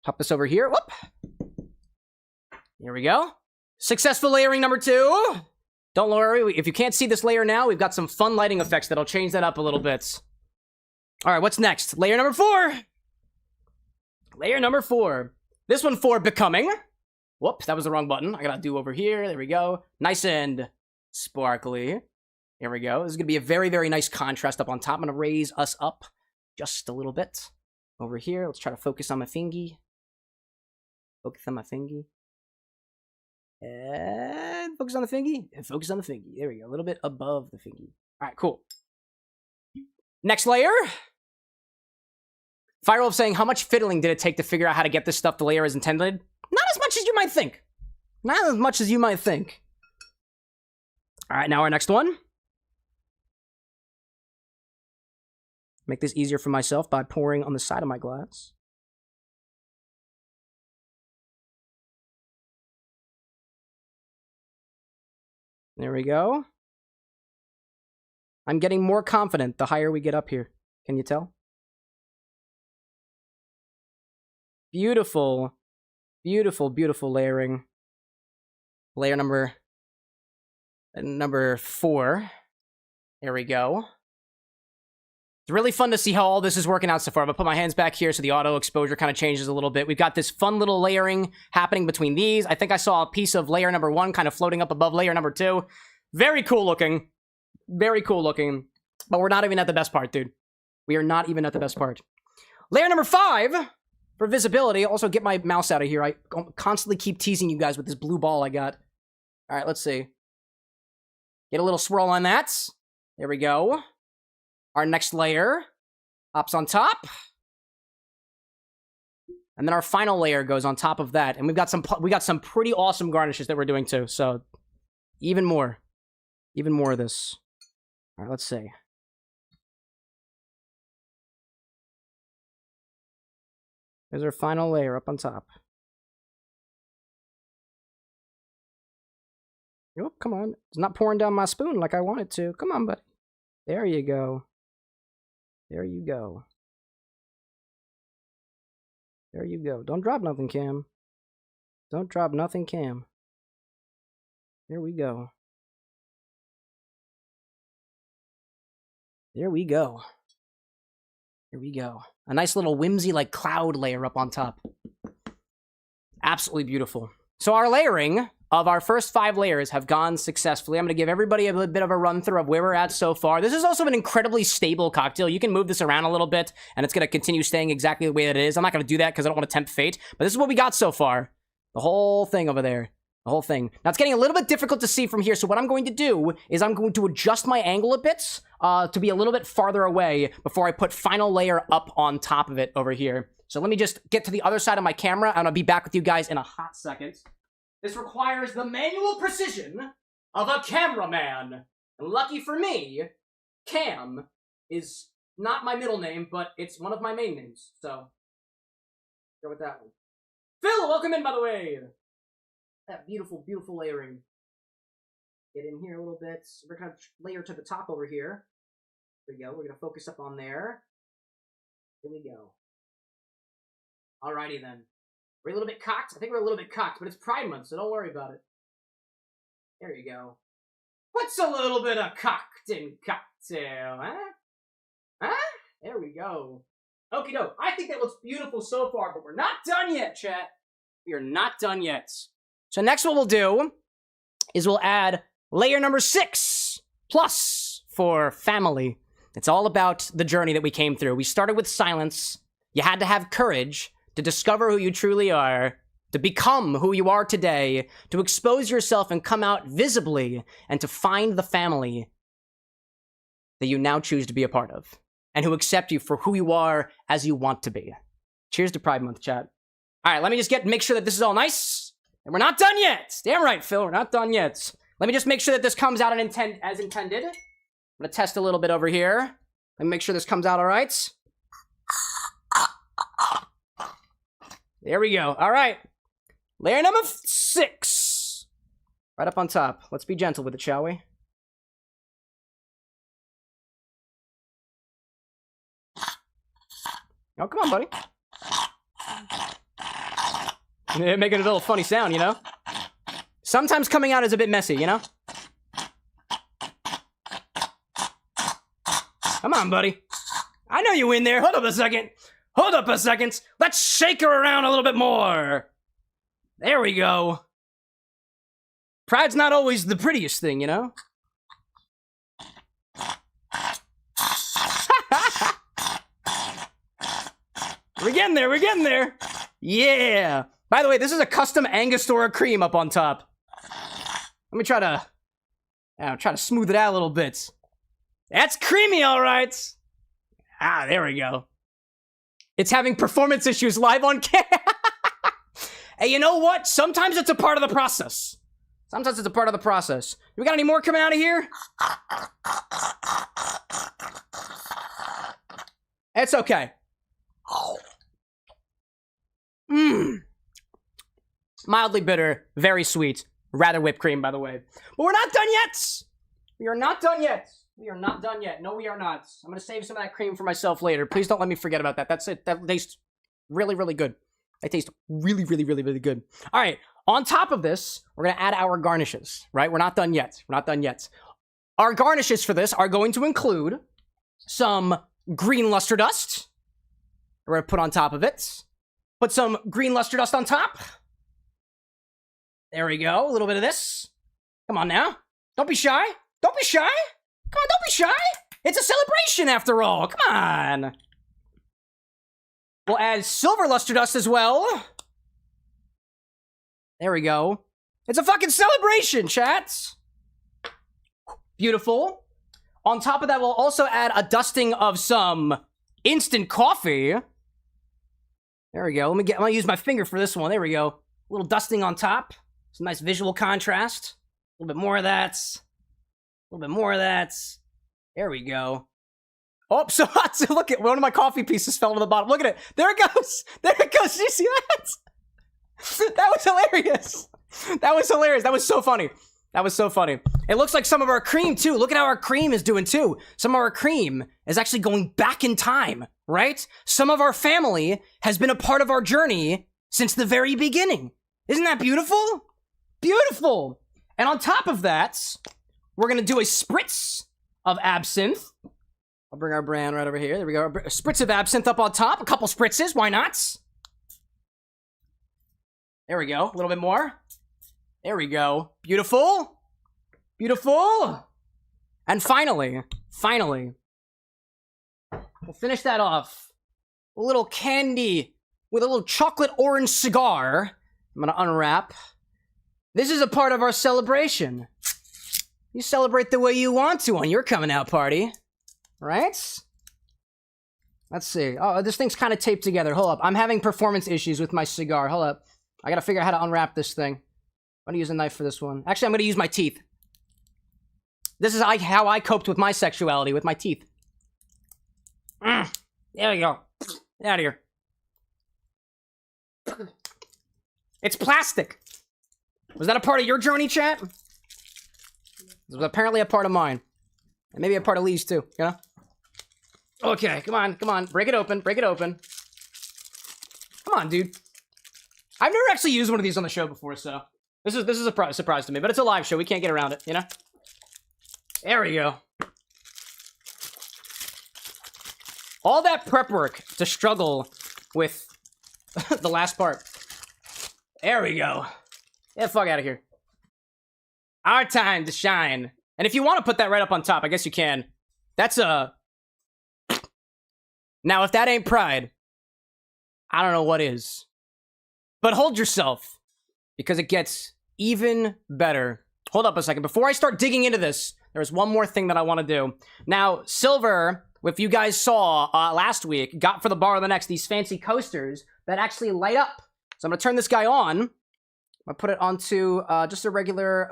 Pop this over here. Whoop. Here we go. Successful layering number 2. Don't worry, if you can't see this layer now, we've got some fun lighting effects that'll change that up a little bit. All right, what's next? Layer number 4. Layer number 4. This one for becoming. Whoops, that was the wrong button. I gotta do over here. There we go. Nice and sparkly. Here we go. This is gonna be a very, very nice contrast up on top. I'm gonna raise us up just a little bit over here. Let's try to focus on my fingy. Focus on my fingy. And focus on the fingy. And focus on the fingy. There we go. A little bit above the fingy. All right, cool. Next layer. Firewolf saying, how much fiddling did it take to figure out how to get this stuff to layer as intended? Not as much as you might think. Not as much as you might think. All right, now our next one. Make this easier for myself by pouring on the side of my glass. There we go. I'm getting more confident the higher we get up here. Can you tell? Beautiful, beautiful, beautiful layering. Layer number 4. There we go. It's really fun to see how all this is working out so far. I'm gonna put my hands back here so the auto exposure kind of changes a little bit. We've got this fun little layering happening between these. I think I saw a piece of layer number 1 kind of floating up above layer number 2. Very cool looking. Very cool looking. But we're not even at the best part, dude. We are not even at the best part. Layer number 5, for visibility. Also, get my mouse out of here. I constantly keep teasing you guys with this blue ball I got. All right, let's see. Get a little swirl on that. There we go. Our next layer hops on top. And then our final layer goes on top of that. And we got some pretty awesome garnishes that we're doing too. So even more of this. All right, let's see. Here's our final layer up on top. Oh, come on. It's not pouring down my spoon like I want it to. Come on, buddy. There you go. There you go. There you go. Don't drop nothing, Cam. Don't drop nothing, Cam. There we go. There we go. Here we go. A nice little whimsy like cloud layer up on top. Absolutely beautiful. So our layering of our first 5 layers have gone successfully. I'm going to give everybody a bit of a run through of where we're at so far. This is also an incredibly stable cocktail. You can move this around a little bit, and it's going to continue staying exactly the way that it is. I'm not going to do that because I don't want to tempt fate, but this is what we got so far. The whole thing over there. The whole thing. Now, it's getting a little bit difficult to see from here, so what I'm going to do is I'm going to adjust my angle a bit to be a little bit farther away before I put final layer up on top of it over here. So let me just get to the other side of my camera, and I'll be back with you guys in a hot second. This requires the manual precision of a cameraman. And lucky for me, Cam is not my middle name, but it's one of my main names. So, go with that one. Phil, welcome in, by the way. That beautiful, beautiful layering. Get in here a little bit. We're going to layer to the top over here. There we go. We're going to focus up on there. Here we go. Alrighty then. We're a little bit cocked. I think we're a little bit cocked, but it's Pride Month, so don't worry about it. There you go. What's a little bit of cocked in cocktail, huh? Huh? There we go. Okie doke. I think that looks beautiful so far, but we're not done yet, chat. We are not done yet. So next what we'll do is we'll add layer number 6 plus for family. It's all about the journey that we came through. We started with silence. You had to have courage to discover who you truly are, to become who you are today, to expose yourself and come out visibly, and to find the family that you now choose to be a part of, and who accept you for who you are as you want to be. Cheers to Pride Month, chat. All right, let me just make sure that this is all nice, and we're not done yet. Damn right, Phil, we're not done yet. Let me just make sure that this comes out as intended. I'm gonna test a little bit over here. Let me make sure this comes out all right. There we go. All right. Layer number 6. Right up on top. Let's be gentle with it, shall we? Oh, come on, buddy. Yeah, making a little funny sound, you know? Sometimes coming out is a bit messy, you know? Come on, buddy. I know you in there. Hold up a second. Hold up a second. Let's shake her around a little bit more. There we go. Pride's not always the prettiest thing, you know? We're getting there. We're getting there. Yeah. By the way, this is a custom Angostura cream up on top. Let me try to smooth it out a little bit. That's creamy, all right. Ah, there we go. It's having performance issues live on camera. Hey, you know what? Sometimes it's a part of the process. Sometimes it's a part of the process. We got any more coming out of here? It's okay. Mmm. Mildly bitter, very sweet. Rather whipped cream, by the way. But we're not done yet! We are not done yet. We are not done yet. No, we are not. I'm gonna save some of that cream for myself later. Please don't let me forget about that. That's it. That tastes really, really good. That tastes really, really, really, really good. All right. On top of this, we're gonna add our garnishes, right? We're not done yet. We're not done yet. Our garnishes for this are going to include some green luster dust. We're gonna put on top of it. Put some green luster dust on top. There we go. A little bit of this. Come on now. Don't be shy. Don't be shy. Come on, don't be shy. It's a celebration after all. Come on. We'll add silver luster dust as well. There we go. It's a fucking celebration, chats. Beautiful. On top of that, we'll also add a dusting of some instant coffee. There we go. I'm gonna use my finger for this one. There we go. A little dusting on top. Some nice visual contrast. A little bit more of that. A little bit more of that. There we go. Oh, so hot. Look at one of my coffee pieces fell to the bottom. Look at it. There it goes. There it goes. Did you see that? That was hilarious. That was hilarious. That was so funny. That was so funny. It looks like some of our cream, too. Look at how our cream is doing, too. Some of our cream is actually going back in time, right? Some of our family has been a part of our journey since the very beginning. Isn't that beautiful? Beautiful. And on top of that, we're going to do a spritz of absinthe. I'll bring our brand right over here. There we go. A spritz of absinthe up on top. A couple spritzes. Why not? There we go. A little bit more. There we go. Beautiful. Beautiful. And finally, we'll finish that off. A little candy with a little chocolate orange cigar. I'm going to unwrap. This is a part of our celebration. You celebrate the way you want to on your coming out party. Right? Let's see. Oh, this thing's kind of taped together. Hold up. I'm having performance issues with my cigar. Hold up. I gotta figure out how to unwrap this thing. I'm gonna use a knife for this one. Actually, I'm gonna use my teeth. This is how I coped with my sexuality, with my teeth. There we go. Get out of here. It's plastic. Was that a part of your journey, chat? It was apparently a part of mine. And maybe a part of Lee's, too, you know? Okay, come on, come on. Break it open, break it open. Come on, dude. I've never actually used one of these on the show before, so... This is a surprise to me, but it's a live show. We can't get around it, you know? There we go. All that prep work to struggle with the last part. There we go. Get the fuck out of here. Our time to shine. And if you want to put that right up on top, I guess you can. That's a... Now, if that ain't pride, I don't know what is. But hold yourself, because it gets even better. Hold up a second. Before I start digging into this, there's one more thing that I want to do. Now, Silver, if you guys saw last week, got for the Bar of the Next these fancy coasters that actually light up. So I'm going to turn this guy on. I'm going to put it onto just a regular,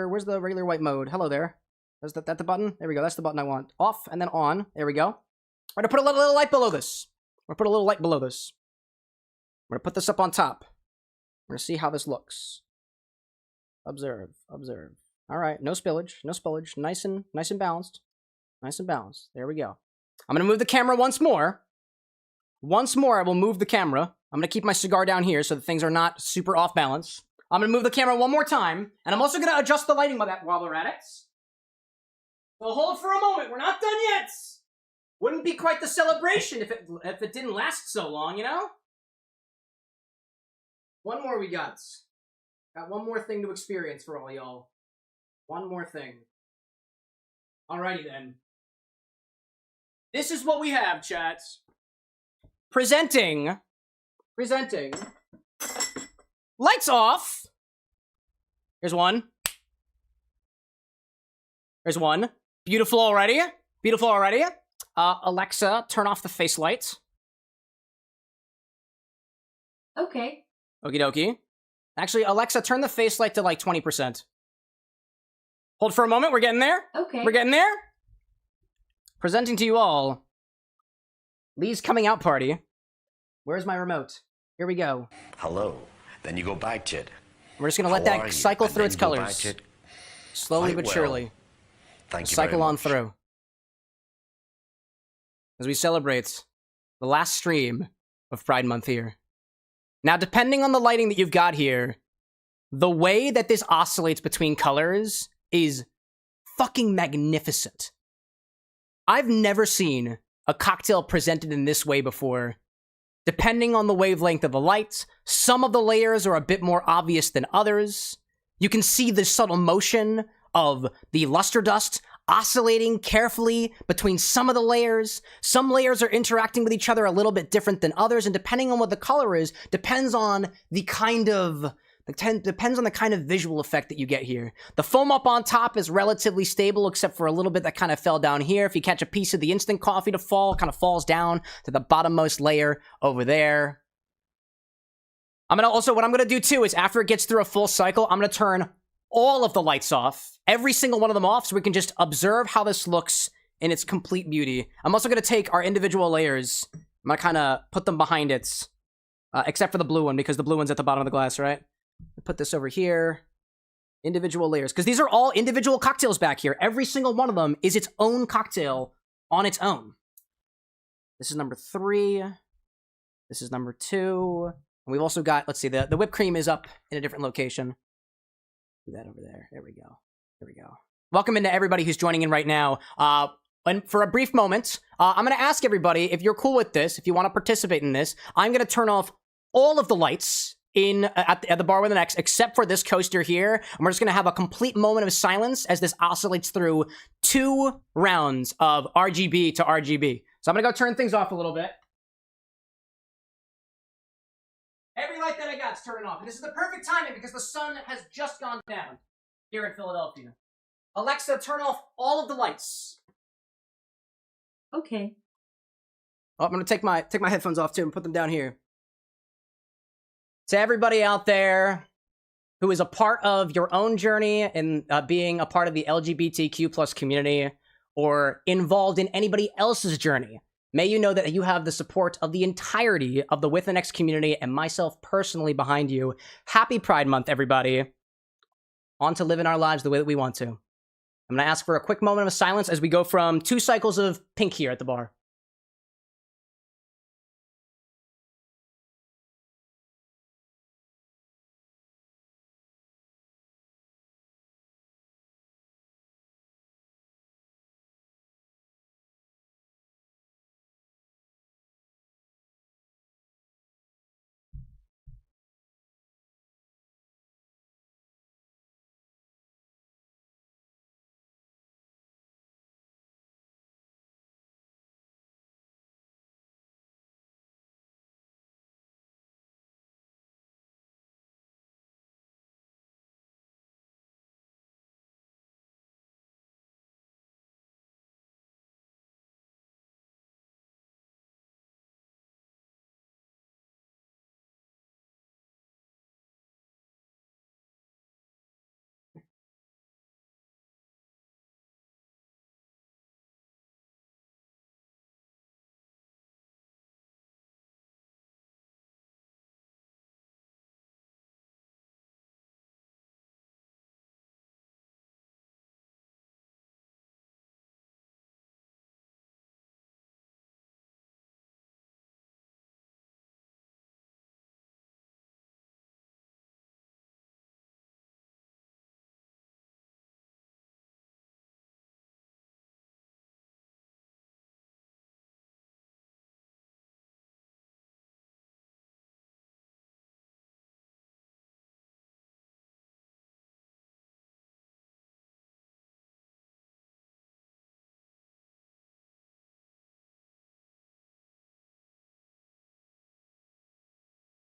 where's the regular white mode? Hello there. Is that the button? There we go. That's the button I want. Off and then on. There we go. I'm going to put a little light below this. I'm going to put a little light below this. I'm going to put this up on top. We're going to see how this looks. Observe, observe. All right, no spillage, no spillage. Nice and balanced. Nice and balanced. There we go. I'm going to move the camera once more. Once more, I will move the camera. I'm going to keep my cigar down here so that things are not super off balance. I'm going to move the camera one more time, and I'm also going to adjust the lighting while we're at it. So hold for a moment. We're not done yet. Wouldn't be quite the celebration if it didn't last so long, you know? One more we got. Got one more thing to experience for all y'all. One more thing. Alrighty then. This is what we have, chats. Presenting Lights off. Here's one. There's one. Beautiful already. Beautiful already. Alexa, turn off the face lights. Okay. Okie dokie. Actually, Alexa, turn the face light to like 20%. Hold for a moment. We're getting there. Okay. We're getting there. Presenting to you all, Lee's coming out party. Where's my remote? Here we go. Hello. Then you go back to it. We're just gonna let that cycle through its colors. Slowly but surely. Thank you. Cycle on through. As we celebrate the last stream of Pride Month here. Now, depending on the lighting that you've got here, the way that this oscillates between colors is fucking magnificent. I've never seen a cocktail presented in this way before. Depending on the wavelength of the lights, some of the layers are a bit more obvious than others. You can see the subtle motion of the luster dust oscillating carefully between some of the layers. Some layers are interacting with each other a little bit different than others, and depending on what the color is, depends on the kind of visual effect that you get here. The foam up on top is relatively stable, except for a little bit that kind of fell down here. If you catch a piece of the instant coffee to fall, it kind of falls down to the bottommost layer over there. What I'm gonna do too is after it gets through a full cycle, I'm gonna turn all of the lights off, every single one of them off, so we can just observe how this looks in its complete beauty. I'm also gonna take our individual layers, I'm gonna kind of put them behind it, except for the blue one, because the blue one's at the bottom of the glass, right? Put this over here. Individual layers. Because these are all individual cocktails back here. Every single one of them is its own cocktail on its own. This is number 3. This is number 2. And we've also got, let's see, the whipped cream is up in a different location. Do that over there. There we go. There we go. Welcome into everybody who's joining in right now. And for a brief moment, I'm going to ask everybody, if you're cool with this, if you want to participate in this, I'm going to turn off all of the lights at the bar with an X, except for this coaster here. And we're just going to have a complete moment of silence as this oscillates through 2 rounds of RGB to RGB. So I'm going to go turn things off a little bit. Every light that I got's turning off. And this is the perfect timing because the sun has just gone down here in Philadelphia. Alexa, turn off all of the lights. Okay. Oh, I'm going to take my headphones off too and put them down here. To everybody out there who is a part of your own journey and being a part of the LGBTQ plus community or involved in anybody else's journey, may you know that you have the support of the entirety of the With an X community and myself personally behind you. Happy Pride Month, everybody. On to living our lives the way that we want to. I'm going to ask for a quick moment of silence as we go from 2 cycles of pink here at the bar.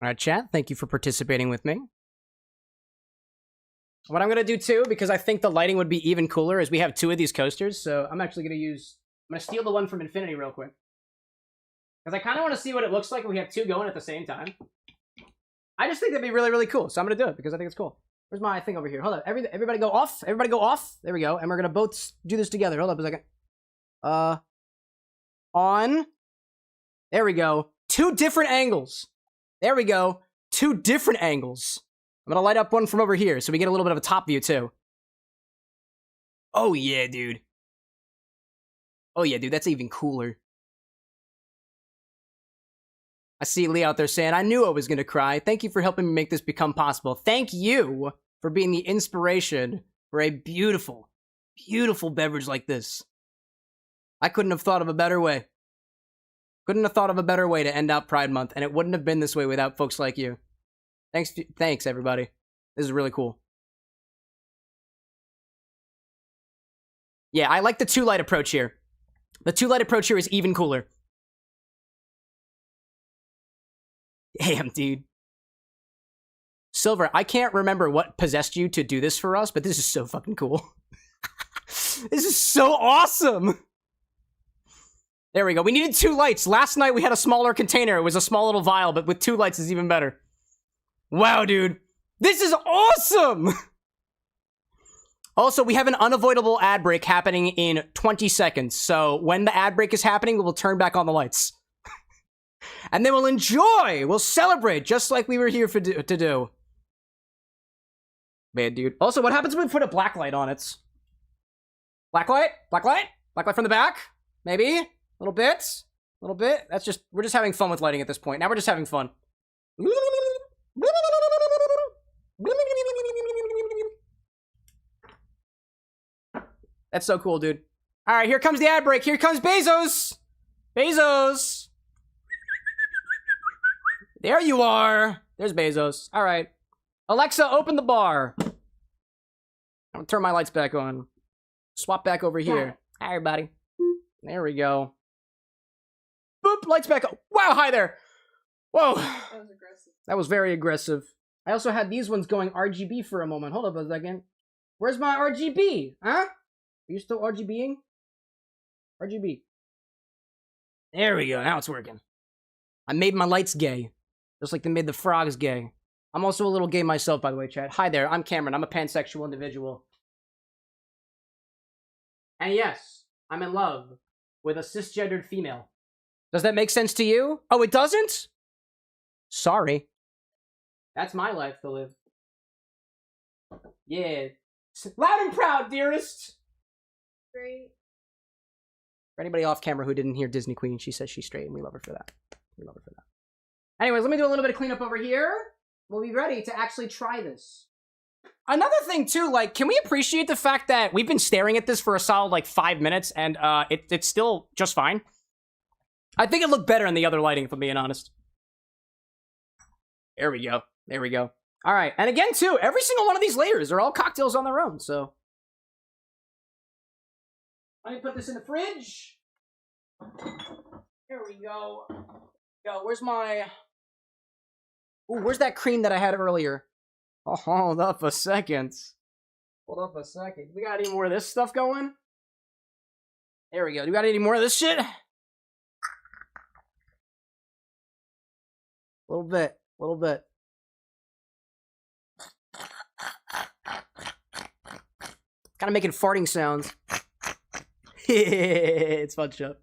All right, chat, thank you for participating with me. What I'm going to do, too, because I think the lighting would be even cooler, is we have 2 of these coasters, so I'm actually going to use... I'm going to steal the one from Infinity real quick. Because I kind of want to see what it looks like when we have 2 going at the same time. I just think that'd be really, really cool, so I'm going to do it, because I think it's cool. Where's my thing over here? Hold up. Everybody go off. Everybody go off. There we go. And we're going to both do this together. Hold up a second. On. There we go. 2 different angles. There we go. 2 different angles. I'm gonna light up one from over here so we get a little bit of a top view too. Oh yeah, dude. Oh yeah, dude, that's even cooler. I see Lee out there saying, I knew I was gonna cry. Thank you for helping me make this become possible. Thank you for being the inspiration for a beautiful, beautiful beverage like this. I couldn't have thought of a better way. Couldn't have thought of a better way to end out Pride Month, and it wouldn't have been this way without folks like you. Thanks, everybody. This is really cool. Yeah, I like the 2-light approach here. The 2-light approach here is even cooler. Damn, dude. Silver, I can't remember what possessed you to do this for us, but this is so fucking cool. This is so awesome! There we go. We needed 2 lights. Last night we had a smaller container. It was a small little vial, but with 2 lights is even better. Wow, dude. This is awesome! Also, we have an unavoidable ad break happening in 20 seconds. So when the ad break is happening, we will turn back on the lights. And then we'll enjoy! We'll celebrate, just like we were here to do. Man, dude. Also, what happens when we put a black light on it? Black light? Black light? Black light from the back? Maybe? A little bit? A little bit? That's just... We're just having fun with lighting at this point. Now we're just having fun. That's so cool, dude. All right, here comes the ad break. Here comes Bezos. Bezos. There you are. There's Bezos. All right. Alexa, open the bar. I'll turn my lights back on. Swap back over here. Hi, everybody. There we go. Boop, lights back on. Wow, hi there. Whoa. That was aggressive. That was very aggressive. I also had these ones going RGB for a moment. Hold up a second. Where's my RGB? Huh? Are you still RGBing? RGB. There we go. Now it's working. I made my lights gay. Just like they made the frogs gay. I'm also a little gay myself, by the way, chat. Hi there. I'm Cameron. I'm a pansexual individual. And yes, I'm in love with a cisgendered female. Does that make sense to you? Oh, it doesn't? Sorry. That's my life to live. Yeah. Loud and proud, dearest! Great. For anybody off camera who didn't hear Disney Queen, she says she's straight, and we love her for that. We love her for that. Anyways, let me do a little bit of cleanup over here. We'll be ready to actually try this. Another thing, too, like, can we appreciate the fact that we've been staring at this for a solid, like, 5 minutes, and it's still just fine? I think it looked better in the other lighting, if I'm being honest. There we go. There we go. All right, and again, too, every single one of these layers are all cocktails on their own, so... Let me put this in the fridge. There we go. Yo, where's my... Ooh, where's that cream that I had earlier? Oh, hold up a second. Hold up a second. We got any more of this stuff going? There we go. Do we got any more of this shit? A little bit. A little bit. Kind of making farting sounds. It's fun stuff.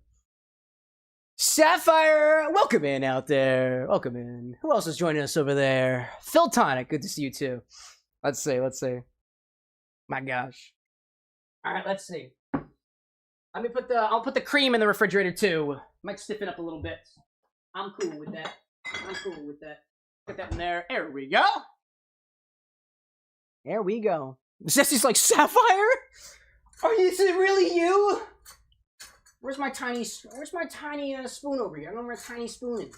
Sapphire, welcome in out there. Welcome in. Who else is joining us over there? Phil Tonic, good to see you too. Let's see. My gosh. All right, let's see. Let me put I'll put the cream in the refrigerator too. Might stiffen up a little bit. I'm cool with that. Put that in there. There we go. There we go. Jesse's like, Sapphire? Is it really you? Where's my tiny spoon over here? I don't know where a tiny spoon is.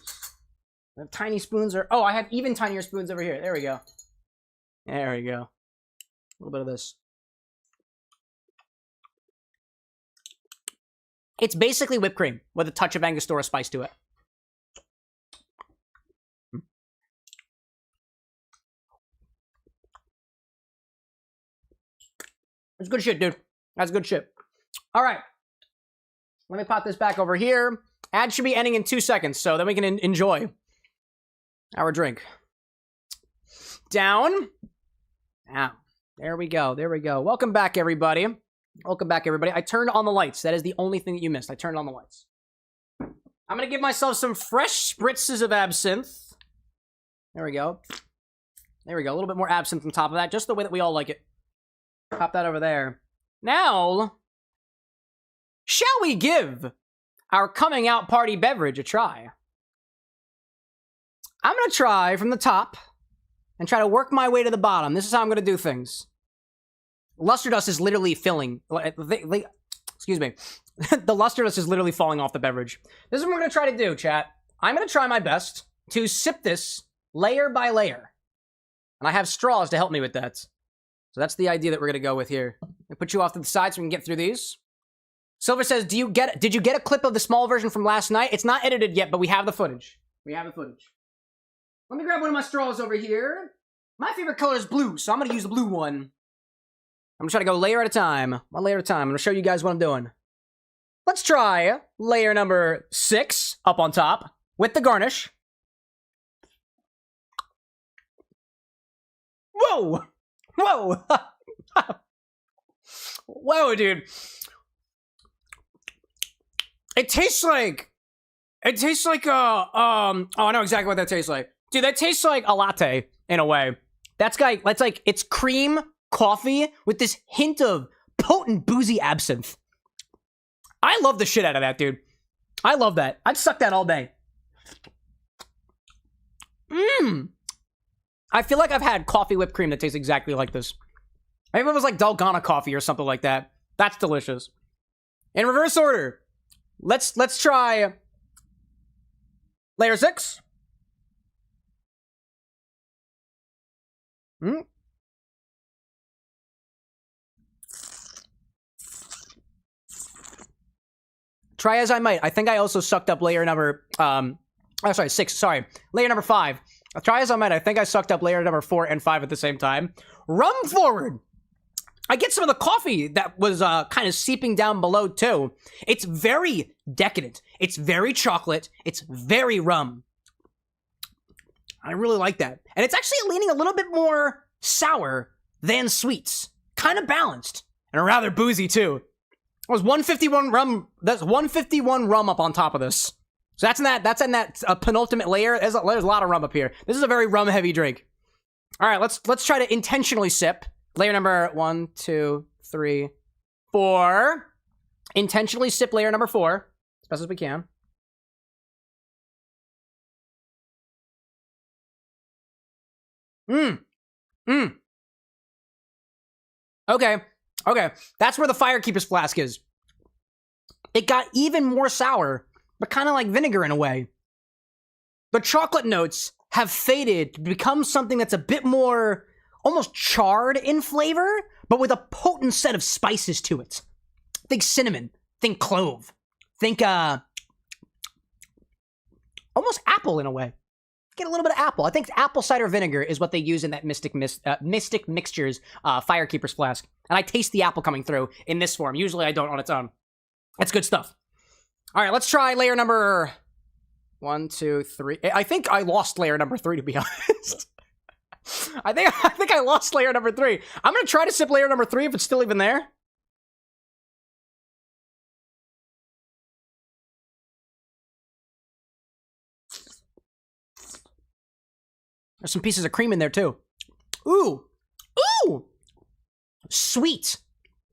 The tiny spoons are... Oh, I have even tinier spoons over here. There we go. There we go. A little bit of this. It's basically whipped cream with a touch of Angostura spice to it. That's good shit, dude. That's good shit. All right. Let me pop this back over here. Ad should be ending in 2 seconds, so then we can enjoy our drink. Down. Now. There we go. There we go. Welcome back, everybody. Welcome back, everybody. I turned on the lights. That is the only thing that you missed. I turned on the lights. I'm going to give myself some fresh spritzes of absinthe. There we go. There we go. A little bit more absinthe on top of that, just the way that we all like it. Pop that over there. Now, shall we give our coming out party beverage a try? I'm going to try from the top and try to work my way to the bottom. This is how I'm going to do things. Luster dust is literally filling. Excuse me. The luster dust is literally falling off the beverage. This is what we're going to try to do, chat. I'm going to try my best to sip this layer by layer. And I have straws to help me with that. So that's the idea that we're going to go with here. I put you off to the side so we can get through these. Silver says, did you get a clip of the small version from last night? It's not edited yet, but we have the footage. We have the footage. Let me grab one of my straws over here. My favorite color is blue, so I'm going to use the blue one. I'm just trying to go layer at a time. One layer at a time. I'm going to show you guys what I'm doing. Let's try layer number 6 up on top with the garnish. Whoa! Whoa! Whoa, dude. It tastes like, oh, I know exactly what that tastes like. Dude, that tastes like a latte in a way. That's like, it's cream coffee with this hint of potent boozy absinthe. I love the shit out of that, dude. I love that. I'd suck that all day. I feel like I've had coffee whipped cream that tastes exactly like this. Maybe it was like Dalgona coffee or something like that. That's delicious. In reverse order, let's try layer 6. Try as I might. I think I also sucked up layer number, 6, sorry. Layer number 5. Try as I might. I think I sucked up layer number 4 and 5 at the same time. Rum forward. I get some of the coffee that was kind of seeping down below too. It's very decadent. It's very chocolate. It's very rum. I really like that. And it's actually leaning a little bit more sour than sweets. Kind of balanced. And rather boozy too. It was 151 rum. That's 151 rum up on top of this. So that's in that penultimate layer. There's a lot of rum up here. This is a very rum heavy drink. All right, let's try to intentionally sip. Layer number 1, 2, 3, 4. Intentionally sip layer number 4 as best as we can. Okay. That's where the Firekeeper's flask is. It got even more sour, but kind of like vinegar in a way. The chocolate notes have faded to become something that's a bit more almost charred in flavor, but with a potent set of spices to it. Think cinnamon, think clove, think almost apple in a way. Get a little bit of apple. I think apple cider vinegar is what they use in that Mystic Mixtures Firekeeper's flask. And I taste the apple coming through in this form. Usually I don't on its own. That's good stuff. All right, let's try layer number 1, 2, 3. I think I lost layer number 3, to be honest. I think I lost layer number 3. I'm going to try to sip layer number 3 if it's still even there. There's some pieces of cream in there, too. Ooh. Ooh. Sweet.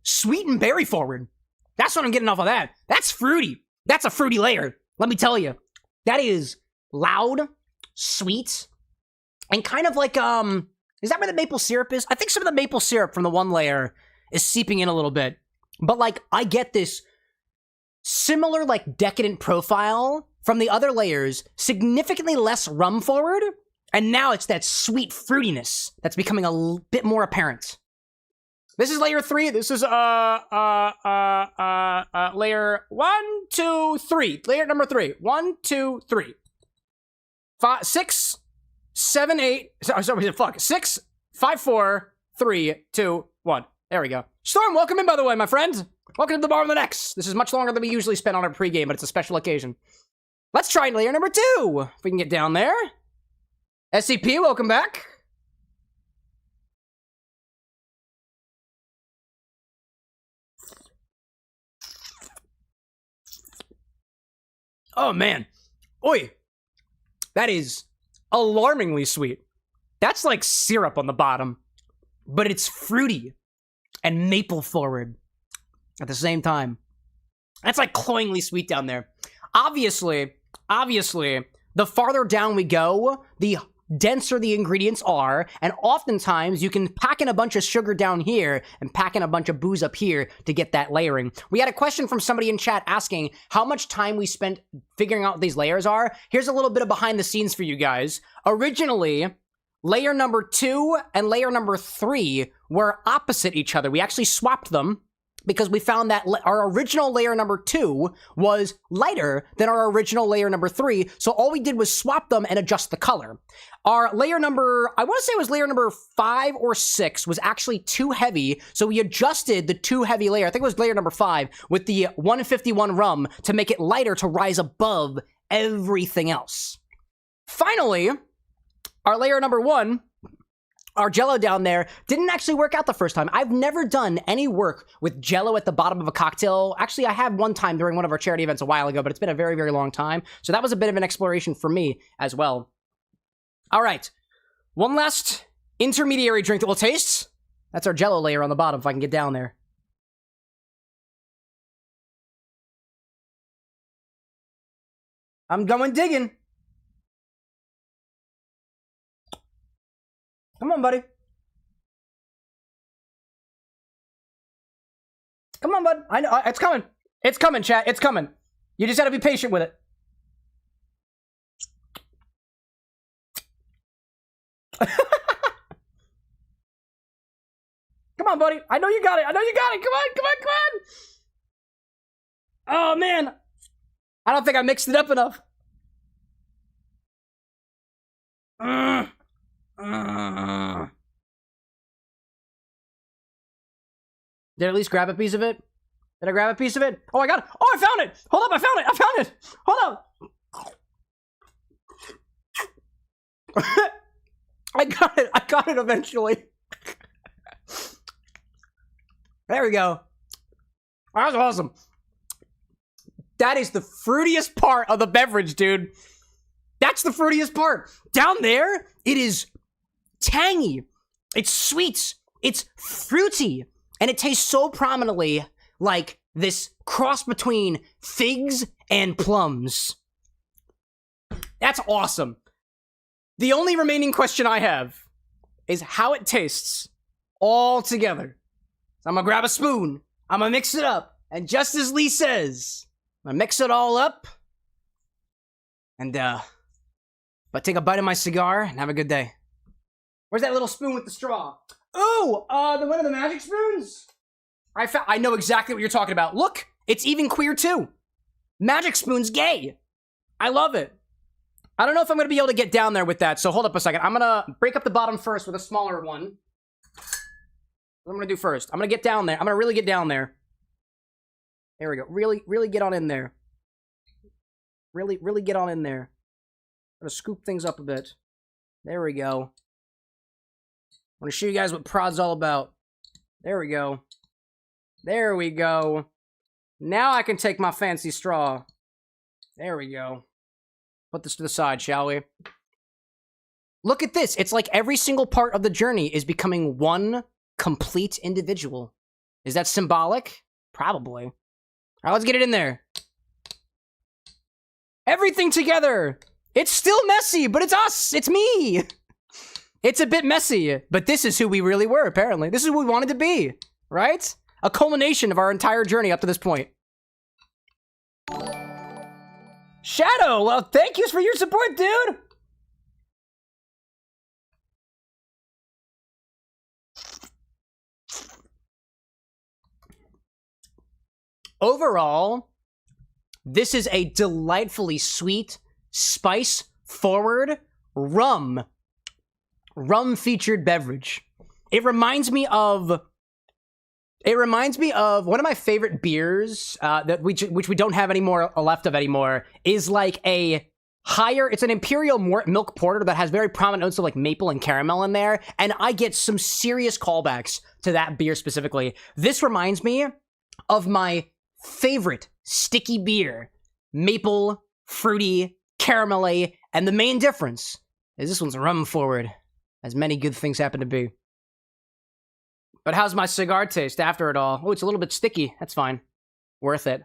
Sweet and berry forward. That's what I'm getting off of that. That's fruity. That's a fruity layer. Let me tell you. That is loud, sweet, and kind of like, is that where the maple syrup is? I think some of the maple syrup from the one layer is seeping in a little bit. But, like, I get this similar, like, decadent profile from the other layers, significantly less rum forward, and now it's that sweet fruitiness that's becoming a bit more apparent. This is layer 3. This is, layer 1, 2, 3. Layer number 3. 1, 2, 3. 5, 6, 7, 8. Sorry, fuck. 6, 5, 4, 3, 2, 1. There we go. Storm, welcome in, by the way, my friend. Welcome to the Bar with an X. This is much longer than we usually spend on our pregame, but it's a special occasion. Let's try layer number 2. If we can get down there. SCP, welcome back. Oh, man. Oi. That is alarmingly sweet. That's like syrup on the bottom, but it's fruity and maple forward at the same time. That's like cloyingly sweet down there. Obviously, the farther down we go, the denser the ingredients are, and oftentimes you can pack in a bunch of sugar down here and pack in a bunch of booze up here to get that layering. We had a question from somebody in chat asking how much time we spent figuring out what these layers are. Here's a little bit of behind the scenes for you guys. Originally, layer number 2 and layer number 3 were opposite each other. We actually swapped them because we found that our original layer number 2 was lighter than our original layer number 3, so all we did was swap them and adjust the color. Our layer number, I want to say it was layer number 5 or 6, was actually too heavy, so we adjusted the too heavy layer, I think it was layer number 5, with the 151 rum to make it lighter to rise above everything else. Finally, our layer number 1, our Jello down there, didn't actually work out the first time. I've never done any work with Jello at the bottom of a cocktail. Actually, I had one time during one of our charity events a while ago, but it's been a very, very long time. So that was a bit of an exploration for me as well. All right. One last intermediary drink that we'll taste. That's our Jello layer on the bottom, if I can get down there. I'm going digging. Come on, buddy. Come on, bud. I know. It's coming. It's coming, chat. It's coming. You just gotta be patient with it. Come on, buddy. I know you got it. I know you got it. Come on, come on, come on. Oh, man. I don't think I mixed it up enough. Did I at least grab a piece of it? Did I grab a piece of it? Oh, I got it. Oh, I found it. Hold up. I found it. I found it. Hold up. I got it. I got it eventually. There we go. That was awesome. That is the fruitiest part of the beverage, dude. That's the fruitiest part. Down there, it is tangy. It's sweet. It's fruity. And it tastes so prominently like this cross between figs and plums. That's awesome. The only remaining question I have is how it tastes all together. So I'm gonna grab a spoon. I'm gonna mix it up. And just as Lee says, I'm gonna mix it all up. And, but take a bite of my cigar and have a good day. Where's that little spoon with the straw? Ooh, one of the magic spoons? I know exactly what you're talking about. Look, it's even queer too. Magic spoon's gay. I love it. I don't know if I'm gonna be able to get down there with that, so hold up a second. I'm gonna break up the bottom first with a smaller one. What I'm gonna do first, I'm gonna get down there. I'm gonna really get down there. There we go. Really get on in there. Really get on in there. I'm gonna scoop things up a bit. There we go. I'm gonna show you guys what prod's all about. There we go. There we go. Now I can take my fancy straw. There we go. Put this to the side, shall we? Look at this. It's like every single part of the journey is becoming one complete individual. Is that symbolic? Probably. All right, let's get it in there. Everything together. It's still messy, but it's us. It's me. It's a bit messy, but this is who we really were, apparently. This is who we wanted to be, right? A culmination of our entire journey up to this point. Shadow, well, thank you for your support, dude. Overall, this is a delightfully sweet, spice-forward, rum-featured beverage. It reminds me of It reminds me of one of my favorite beers which we don't have anymore left of anymore, is like a higher, it's an imperial milk porter that has very prominent notes of like maple and caramel in there, and I get some serious callbacks to that beer specifically. This reminds me of my favorite sticky beer, maple, fruity, caramelly, and the main difference is this one's rum forward, as many good things happen to be. But how's my cigar taste after it all? Oh, it's a little bit sticky. That's fine. Worth it.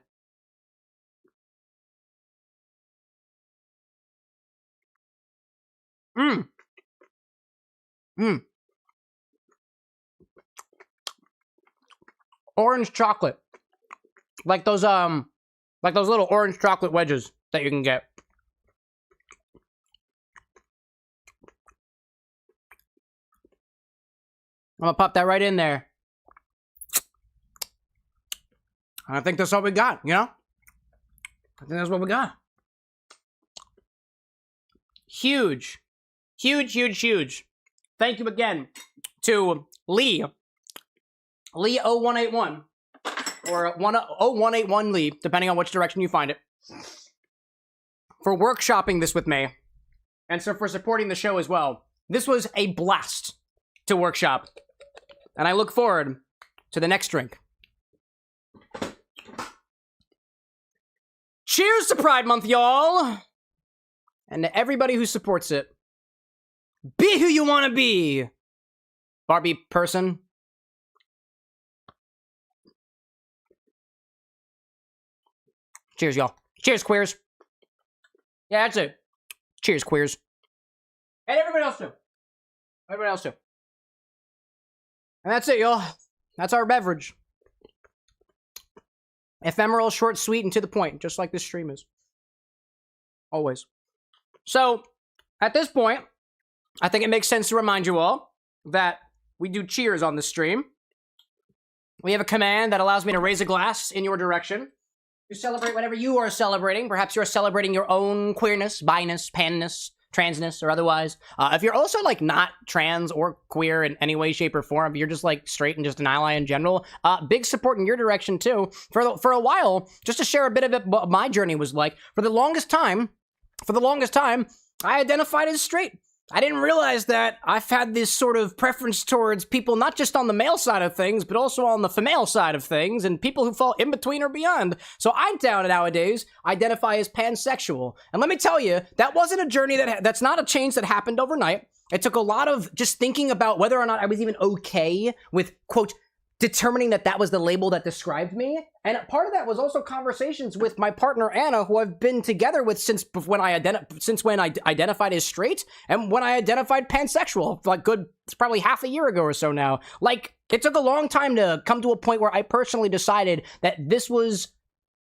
Orange chocolate. Like those little orange chocolate wedges that you can get. I'm gonna pop that right in there. I think that's what we got, you know? I think that's what we got. Huge. Huge, huge, huge. Thank you again to Lee 0181, or 0181 Lee, depending on which direction you find it, for workshopping this with me, and so for supporting the show as well. This was a blast to workshop, and I look forward to the next drink. Cheers to Pride Month, y'all! And to everybody who supports it. Be who you want to be, Barbie person. Cheers, y'all. Cheers, queers. Yeah, that's it. Cheers, queers. And everybody else too. Everybody else too. And that's it, y'all. That's our beverage. Ephemeral, short, sweet, and to the point, just like this stream is. Always. So, at this point, I think it makes sense to remind you all that we do cheers on the stream. We have a command that allows me to raise a glass in your direction to celebrate whatever you are celebrating. Perhaps you're celebrating your own queerness, bi-ness, pan-ness, transness, or otherwise. If you're also like not trans or queer in any way, shape, or form, you're just like straight and just an ally in general, big support in your direction too. For a while, just to share a bit of it, what my journey was like, for the longest time, I identified as straight. I didn't realize that I've had this sort of preference towards people not just on the male side of things, but also on the female side of things, and people who fall in between or beyond. So I nowadays identify as pansexual. And let me tell you, that wasn't a journey that's not a change that happened overnight. It took a lot of just thinking about whether or not I was even okay with, quote, determining that was the label that described me. And part of that was also conversations with my partner Anna, who I've been together with since when I identified as straight, and when I identified pansexual, like it's probably half a year ago or so now. Like, it took a long time to come to a point where I personally decided that this was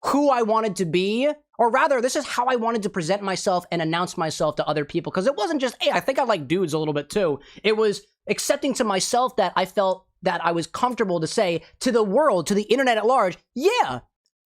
who I wanted to be, or rather, this is how I wanted to present myself and announce myself to other people. Because it wasn't just, hey, I think I like dudes a little bit too. It was accepting to myself that I felt that I was comfortable to say to the world, to the internet at large, yeah,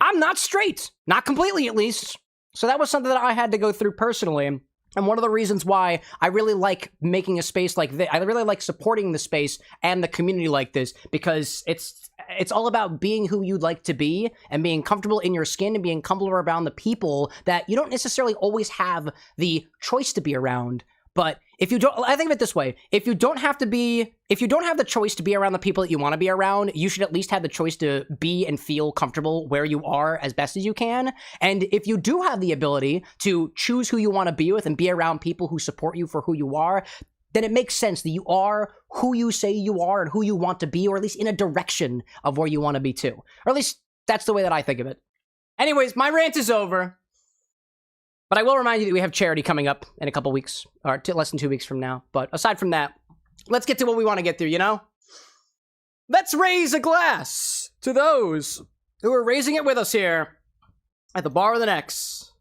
I'm not straight. Not completely, at least. So that was something that I had to go through personally. And one of the reasons why I really like making a space like this, I really like supporting the space and the community like this, because it's all about being who you'd like to be and being comfortable in your skin and being comfortable around the people that you don't necessarily always have the choice to be around. But if you don't, I think of it this way, if you don't have the choice to be around the people that you want to be around, you should at least have the choice to be and feel comfortable where you are as best as you can. And if you do have the ability to choose who you want to be with and be around people who support you for who you are, then it makes sense that you are who you say you are and who you want to be, or at least in a direction of where you want to be too. Or at least that's the way that I think of it. Anyways, my rant is over. But I will remind you that we have charity coming up in a couple weeks, or less than 2 weeks from now. But aside from that, let's get to what we want to get through, you know? Let's raise a glass to those who are raising it with us here at the Bar with an X,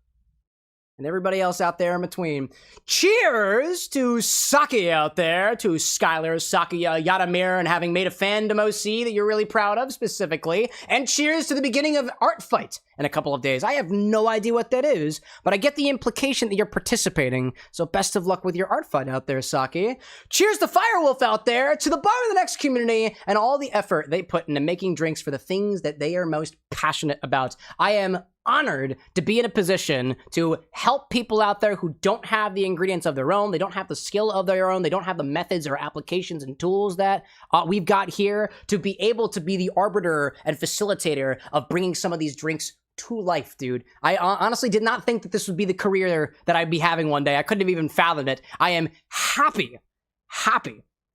and everybody else out there in between. Cheers to Saki out there, to Skylar, Saki, Yadamir, and having made a fandom OC that you're really proud of, specifically. And cheers to the beginning of Art Fight in a couple of days. I have no idea what that is, but I get the implication that you're participating. So best of luck with your art fight out there, Saki. Cheers to Firewolf out there, to the Bar of the Next community, and all the effort they put into making drinks for the things that they are most passionate about. I am honored to be in a position to help people out there who don't have the ingredients of their own, they don't have the skill of their own, they don't have the methods or applications and tools that we've got here, to be able to be the arbiter and facilitator of bringing some of these drinks to life, dude. I honestly did not think that this would be the career that I'd be having one day. I couldn't have even fathomed it. I am happy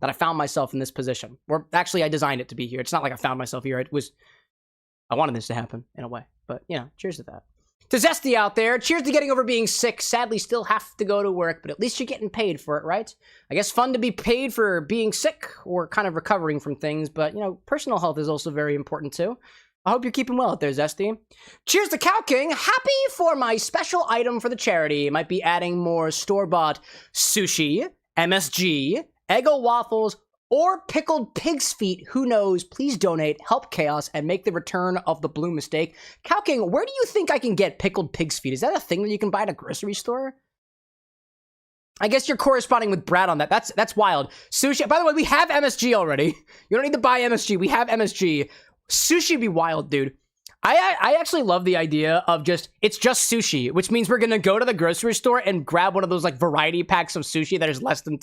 that I found myself in this position. Or actually, I designed it to be here. It's not like I found myself here. I wanted this to happen in a way. But, you know, cheers to that. To Zesty out there, cheers to getting over being sick. Sadly, still have to go to work, but at least you're getting paid for it, right? I guess fun to be paid for being sick or kind of recovering from things, but, you know, personal health is also very important too. I hope you're keeping well out there, Zesty. Cheers to Cow King. Happy for my special item for the charity. Might be adding more store-bought sushi, MSG, Eggo waffles, or pickled pig's feet. Who knows? Please donate, help chaos, and make the return of the blue mistake. Cow King, where do you think I can get pickled pig's feet? Is that a thing that you can buy at a grocery store? I guess you're corresponding with Brad on that. That's wild. Sushi. By the way, we have MSG already. You don't need to buy MSG. We have MSG. Sushi would be wild, dude. I actually love the idea of it's just sushi, which means we're gonna go to the grocery store and grab one of those like variety packs of sushi that is less than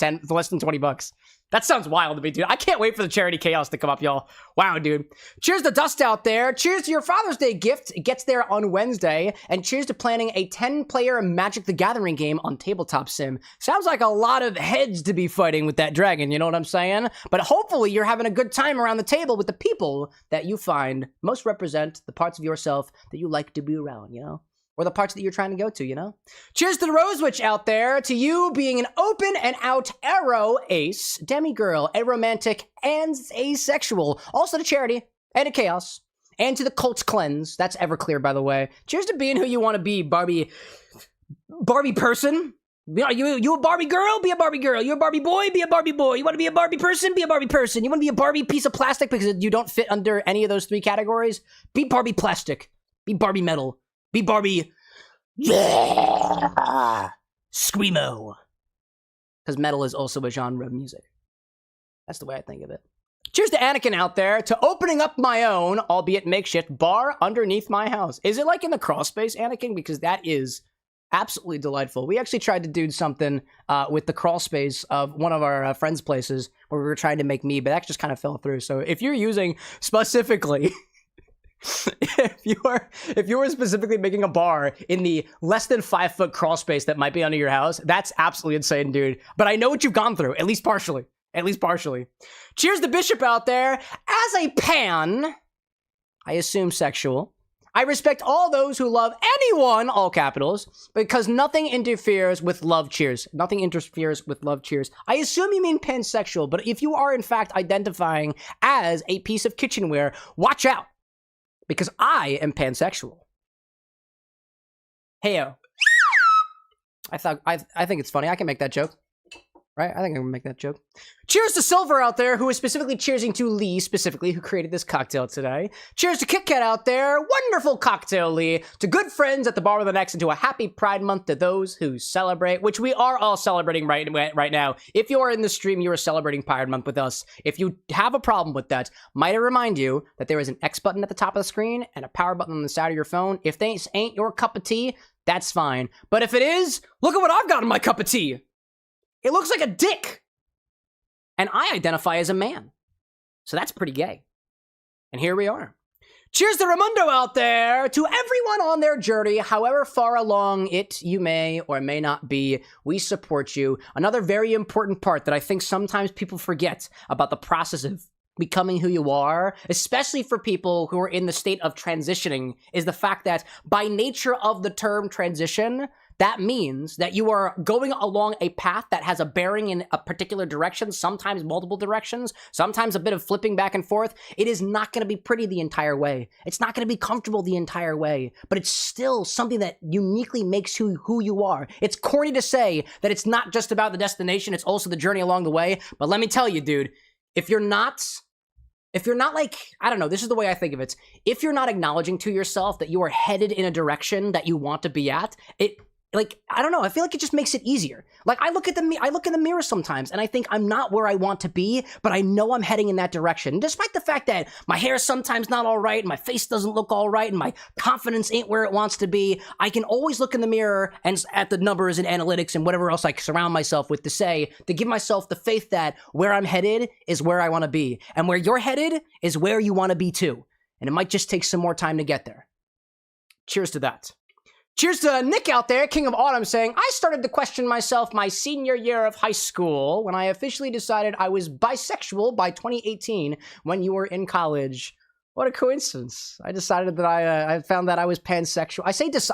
20 bucks. That sounds wild to me, dude. I can't wait for the charity chaos to come up, y'all. Wow, dude. Cheers to Dust out there. Cheers to your Father's Day gift. It gets there on Wednesday. And cheers to planning a 10-player Magic the Gathering game on Tabletop Sim. Sounds like a lot of heads to be fighting with that dragon, you know what I'm saying? But hopefully you're having a good time around the table with the people that you find most represent the parts of yourself that you like to be around, you know? Or the parts that you're trying to go to, you know? Cheers to the Rose Witch out there, to you being an open and out aro ace, demigirl, aromantic, and asexual. Also to Charity, and to Chaos, and to the Cult's Cleanse. That's Everclear, by the way. Cheers to being who you want to be, Barbie person. You a Barbie girl? Be a Barbie girl. You a Barbie boy? Be a Barbie boy. You want to be a Barbie person? Be a Barbie person. You want to be a Barbie piece of plastic because you don't fit under any of those three categories? Be Barbie plastic. Be Barbie metal. Be Barbie, yeah, screamo. Because metal is also a genre of music. That's the way I think of it. Cheers to Anakin out there, to opening up my own, albeit makeshift, bar underneath my house. Is it like in the crawl space, Anakin? Because that is absolutely delightful. We actually tried to do something with the crawl space of one of our friends' places where we were trying to make mead, but that just kind of fell through. So if you're using specifically... if you were specifically making a bar in the less than 5 foot crawl space that might be under your house, that's absolutely insane, dude. But I know what you've gone through, at least partially. Cheers to Bishop out there. As a pan, I assume sexual, I respect all those who love anyone, all capitals, because nothing interferes with love. Cheers. Nothing interferes with love. Cheers. I assume you mean pansexual, but if you are in fact identifying as a piece of kitchenware, watch out. Because I am pansexual. Heyo. I think it's funny. I can make that joke. Right? I think I can make that joke. Cheers to Silver out there, who is specifically cheersing to Lee, specifically, who created this cocktail today. Cheers to Kit Kat out there. Wonderful cocktail, Lee. To good friends at the Bar of the Next, and to a happy Pride Month to those who celebrate, which we are all celebrating right now. If you are in the stream, you are celebrating Pride Month with us. If you have a problem with that, might I remind you that there is an X button at the top of the screen and a power button on the side of your phone. If this ain't your cup of tea, that's fine. But if it is, look at what I've got in my cup of tea. It looks like a dick. And I identify as a man. So that's pretty gay. And here we are. Cheers to Raimundo out there. To everyone on their journey, however far along it you may or may not be, we support you. Another very important part that I think sometimes people forget about the process of becoming who you are, especially for people who are in the state of transitioning, is the fact that by nature of the term transition, that means that you are going along a path that has a bearing in a particular direction, sometimes multiple directions, sometimes a bit of flipping back and forth. It is not going to be pretty the entire way. It's not going to be comfortable the entire way, but it's still something that uniquely makes who you are. It's corny to say that it's not just about the destination, it's also the journey along the way. But let me tell you, dude, if you're not if you're not like, I don't know, this is the way I think of it. If you're not acknowledging to yourself that you are headed in a direction that you want to be at, it, like, I don't know, I feel like it just makes it easier. Like, I look in the mirror sometimes and I think I'm not where I want to be, but I know I'm heading in that direction. And despite the fact that my hair is sometimes not all right, and my face doesn't look all right, and my confidence ain't where it wants to be, I can always look in the mirror and at the numbers and analytics and whatever else I surround myself with to give myself the faith that where I'm headed is where I want to be. And where you're headed is where you want to be too. And it might just take some more time to get there. Cheers to that. Cheers to Nick out there, King of Autumn, saying, I started to question myself my senior year of high school when I officially decided I was bisexual by 2018 when you were in college. What a coincidence. I decided that I found that I was pansexual.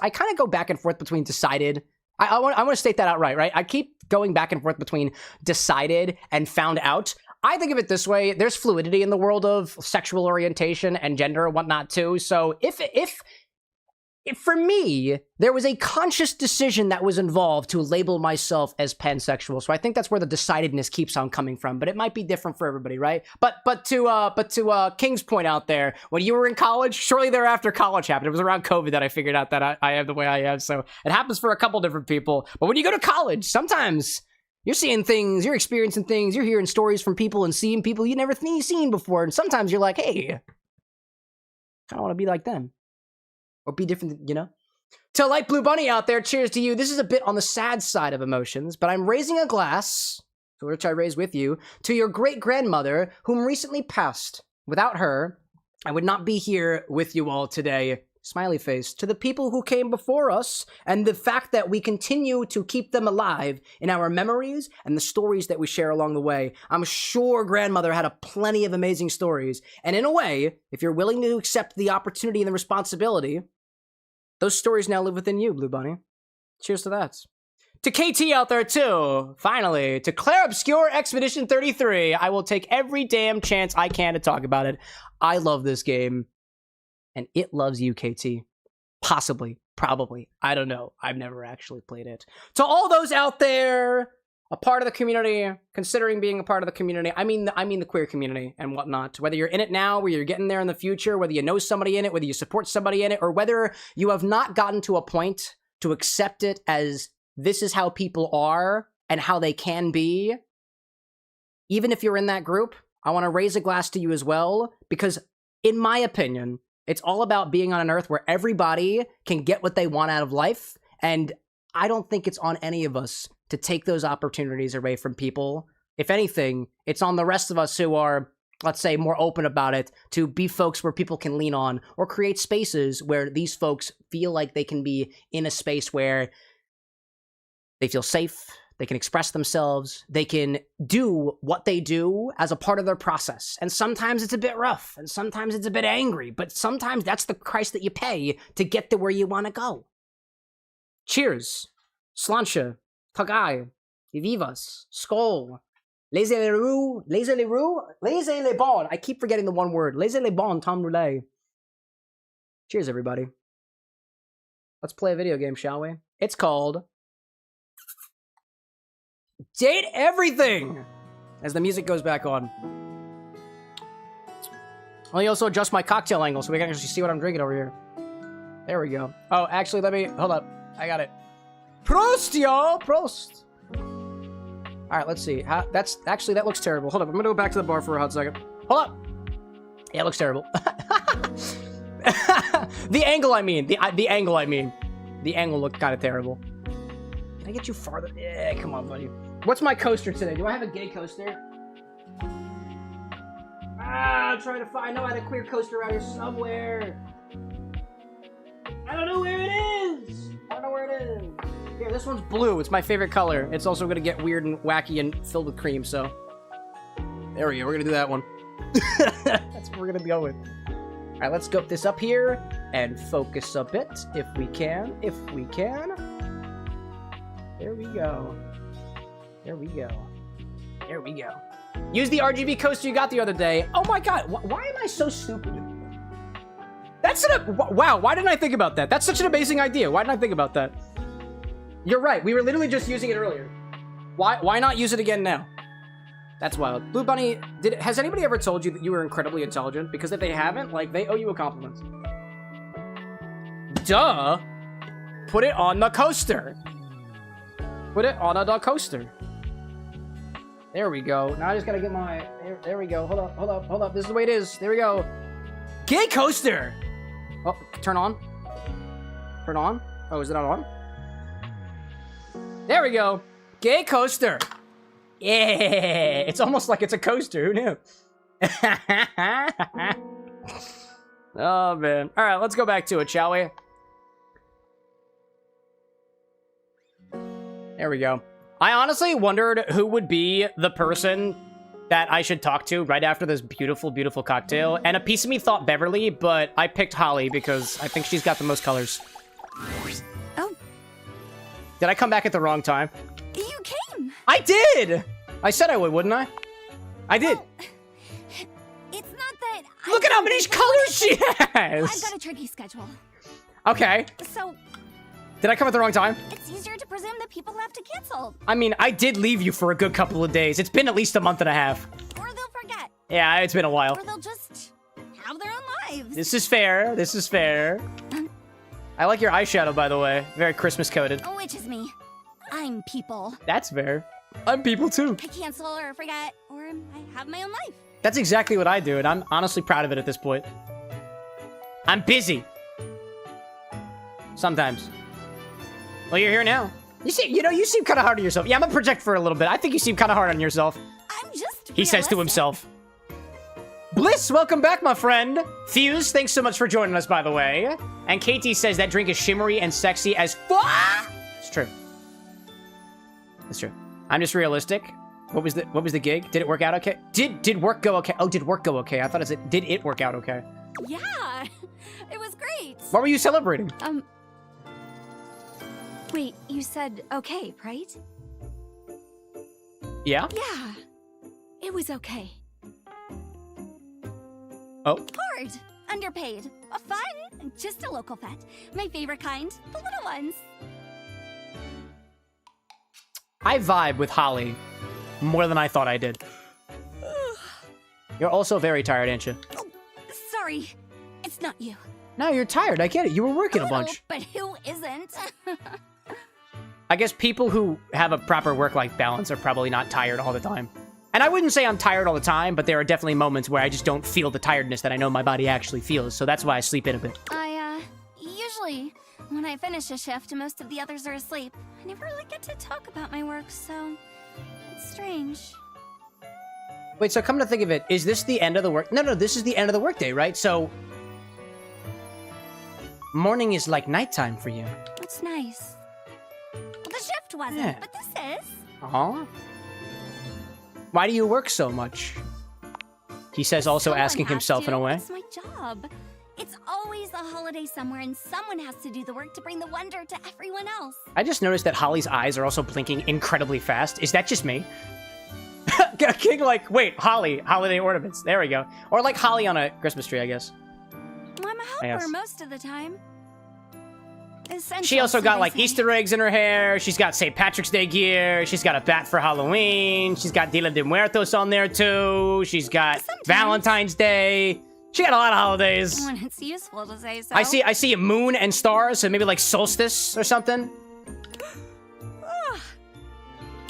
I kind of go back and forth between decided. I want to state that out right? I keep going back and forth between decided and found out. I think of it this way. There's fluidity in the world of sexual orientation and gender and whatnot too. So if for me, there was a conscious decision that was involved to label myself as pansexual. So I think that's where the decidedness keeps on coming from, but it might be different for everybody, right? But to King's point out there, when you were in college, shortly thereafter college happened. It was around COVID that I figured out that I am the way I am. So it happens for a couple different people. But when you go to college, sometimes you're seeing things, you're experiencing things, you're hearing stories from people and seeing people you never seen before. And sometimes you're like, hey, I kind of want to be like them. Or be different, you know? To Light Blue Bunny out there, cheers to you. This is a bit on the sad side of emotions, but I'm raising a glass, which I raise with you, to your great-grandmother, whom recently passed. Without her, I would not be here with you all today. Smiley face. To the people who came before us, and the fact that we continue to keep them alive in our memories and the stories that we share along the way. I'm sure grandmother had plenty of amazing stories. And in a way, if you're willing to accept the opportunity and the responsibility, those stories now live within you, Blue Bunny. Cheers to that. To KT out there, too. Finally, to Claire Obscure Expedition 33. I will take every damn chance I can to talk about it. I love this game. And it loves you, KT. Possibly. Probably. I don't know. I've never actually played it. To all those out there, a part of the community, considering being a part of the community, I mean the queer community and whatnot. Whether you're in it now, whether you're getting there in the future, whether you know somebody in it, whether you support somebody in it, or whether you have not gotten to a point to accept it as this is how people are and how they can be. Even if you're in that group, I want to raise a glass to you as well, because in my opinion, it's all about being on an earth where everybody can get what they want out of life, and I don't think it's on any of us to take those opportunities away from people. If anything, it's on the rest of us who are, let's say, more open about it, to be folks where people can lean on, or create spaces where these folks feel like they can be in a space where they feel safe, they can express themselves, they can do what they do as a part of their process. And sometimes it's a bit rough, and sometimes it's a bit angry, but sometimes that's the price that you pay to get to where you want to go. Cheers. Slancha. Pagay. Vivas. Skol. Laissez-les-roux. Laissez-les-roux. Laissez-les-bon. I keep forgetting the one word. Laissez-les-bon. Tom Roulette. Cheers, everybody. Let's play a video game, shall we? It's called Date Everything! As the music goes back on. Let me also adjust my cocktail angle so we can actually see what I'm drinking over here. There we go. Oh, actually, hold up. I got it. Prost, y'all! Prost! Alright, let's see. That looks terrible. Hold up, I'm gonna go back to the bar for a hot second. Hold up! Yeah, it looks terrible. The angle, I mean. The angle, I mean. The angle looked kind of terrible. Can I get you farther? Yeah, come on, buddy. What's my coaster today? Do I have a gay coaster? I'm trying to find. I know I had a queer coaster out here somewhere. I don't know where it is. I don't know where it is. Here, this one's blue. It's my favorite color. It's also gonna get weird and wacky and filled with cream, so. There we go. We're gonna do that one. That's what we're gonna go with. All right, let's scope this up here and focus a bit, if we can. If we can. There we go. There we go. There we go. Use the RGB coaster you got the other day. Oh my god, why am I so stupid? Wow, why didn't I think about that? That's such an amazing idea. Why didn't I think about that? You're right, we were literally just using it earlier. Why not use it again now? That's wild. Blue Bunny, has anybody ever told you that you were incredibly intelligent? Because if they haven't, like, they owe you a compliment. Duh! Put it on the coaster. Put it on the coaster. There we go. Now I just gotta get my... There we go. Hold up. This is the way it is. There we go. Gay coaster! Oh, turn on. Turn on. Oh, is it not on? There we go. Gay coaster. Yeah! It's almost like it's a coaster. Who knew? Oh, man. All right, let's go back to it, shall we? There we go. I honestly wondered who would be the person that I should talk to right after this beautiful, beautiful cocktail. And a piece of me thought Beverly, but I picked Holly because I think she's got the most colors. Oh. Did I come back at the wrong time? You came! I did! I said I would, wouldn't I? I did. Well, it's not that Look at how many colors she has! I've got a tricky schedule. Okay. So, Did I come at the wrong time? it's easier to presume that people have to cancel. I mean, I did leave you for a good couple of days. It's been at least a month and a half. Or they'll forget. Yeah, it's been a while. Or they'll just have their own lives. This is fair. This is fair. I like your eyeshadow, by the way. Very Christmas coded. Which is me. I'm people. That's fair. I'm people too. I cancel or forget, or I have my own life. That's exactly what I do, and I'm honestly proud of it at this point. I'm busy. Sometimes. Well, you're here now. You seem kind of hard on yourself. Yeah, I'm gonna project for a little bit. I think you seem kind of hard on yourself. I'm just He says to realistic. himself. Bliss, welcome back, my friend. Fuse, thanks so much for joining us, by the way. And Katie says that drink is shimmery and sexy as fuck. It's true. It's true. I'm just realistic. What was the gig? Did it work out okay? Did work go okay? Oh, did work go okay? I thought it said, did it work out okay? Yeah, it was great. What were you celebrating? Wait, you said okay, right? Yeah? Yeah, it was okay. Oh. Hard, underpaid, fun, just a local pet. My favorite kind, the little ones. I vibe with Holly more than I thought I did. You're also very tired, ain't you? Oh, sorry, it's not you. No, you're tired. I get it. You were working a bunch. But who isn't? I guess people who have a proper work-life balance are probably not tired all the time. And I wouldn't say I'm tired all the time, but there are definitely moments where I just don't feel the tiredness that I know my body actually feels, so that's why I sleep in a bit. Usually, when I finish a shift, most of the others are asleep. I never really get to talk about my work, so it's strange. Wait, so come to think of it, is this the end of the work? No, this is the end of the workday, right? So, morning is like nighttime for you. It's nice. Well, the shift wasn't, Yeah. but this is. Aw. Why do you work so much? He says, also Someone asking has himself to. in a way. It's my job. It's always a holiday somewhere, and someone has to do the work to bring the wonder to everyone else. I just noticed that Holly's eyes are also blinking incredibly fast. Is that just me? King like, wait, Holly, holiday ornaments. There we go. Or like Holly on a Christmas tree, I guess. Well, I'm a helper Yes. most of the time. Essential, She also so got they like say. Easter eggs in her hair. She's got St. Patrick's Day gear. She's got a bat for Halloween. She's got Dia de Muertos on there too. She's got Sometimes. Valentine's Day. She got a lot of holidays. When it's useful to say so. I see a moon and stars, so maybe like solstice or something.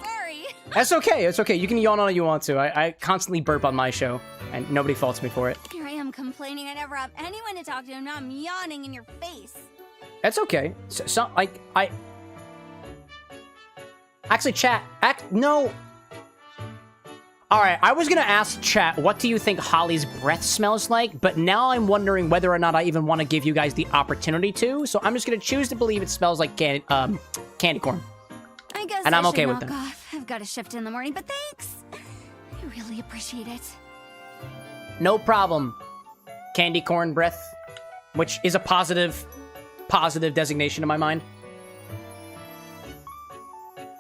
Sorry. That's okay. It's okay. You can yawn all you want to. I constantly burp on my show, and nobody faults me for it. Here I am complaining I never have anyone to talk to, and now I'm yawning in your face. That's okay. So I actually, chat. No. All right, I was gonna ask chat, what do you think Holly's breath smells like? But now I'm wondering whether or not I even want to give you guys the opportunity to. So I'm just gonna choose to believe it smells like candy corn. I guess And I I'm okay should with knock that. off. I've got a shift in the morning, but thanks. I really appreciate it. No problem. Candy corn breath, which is a positive designation in my mind.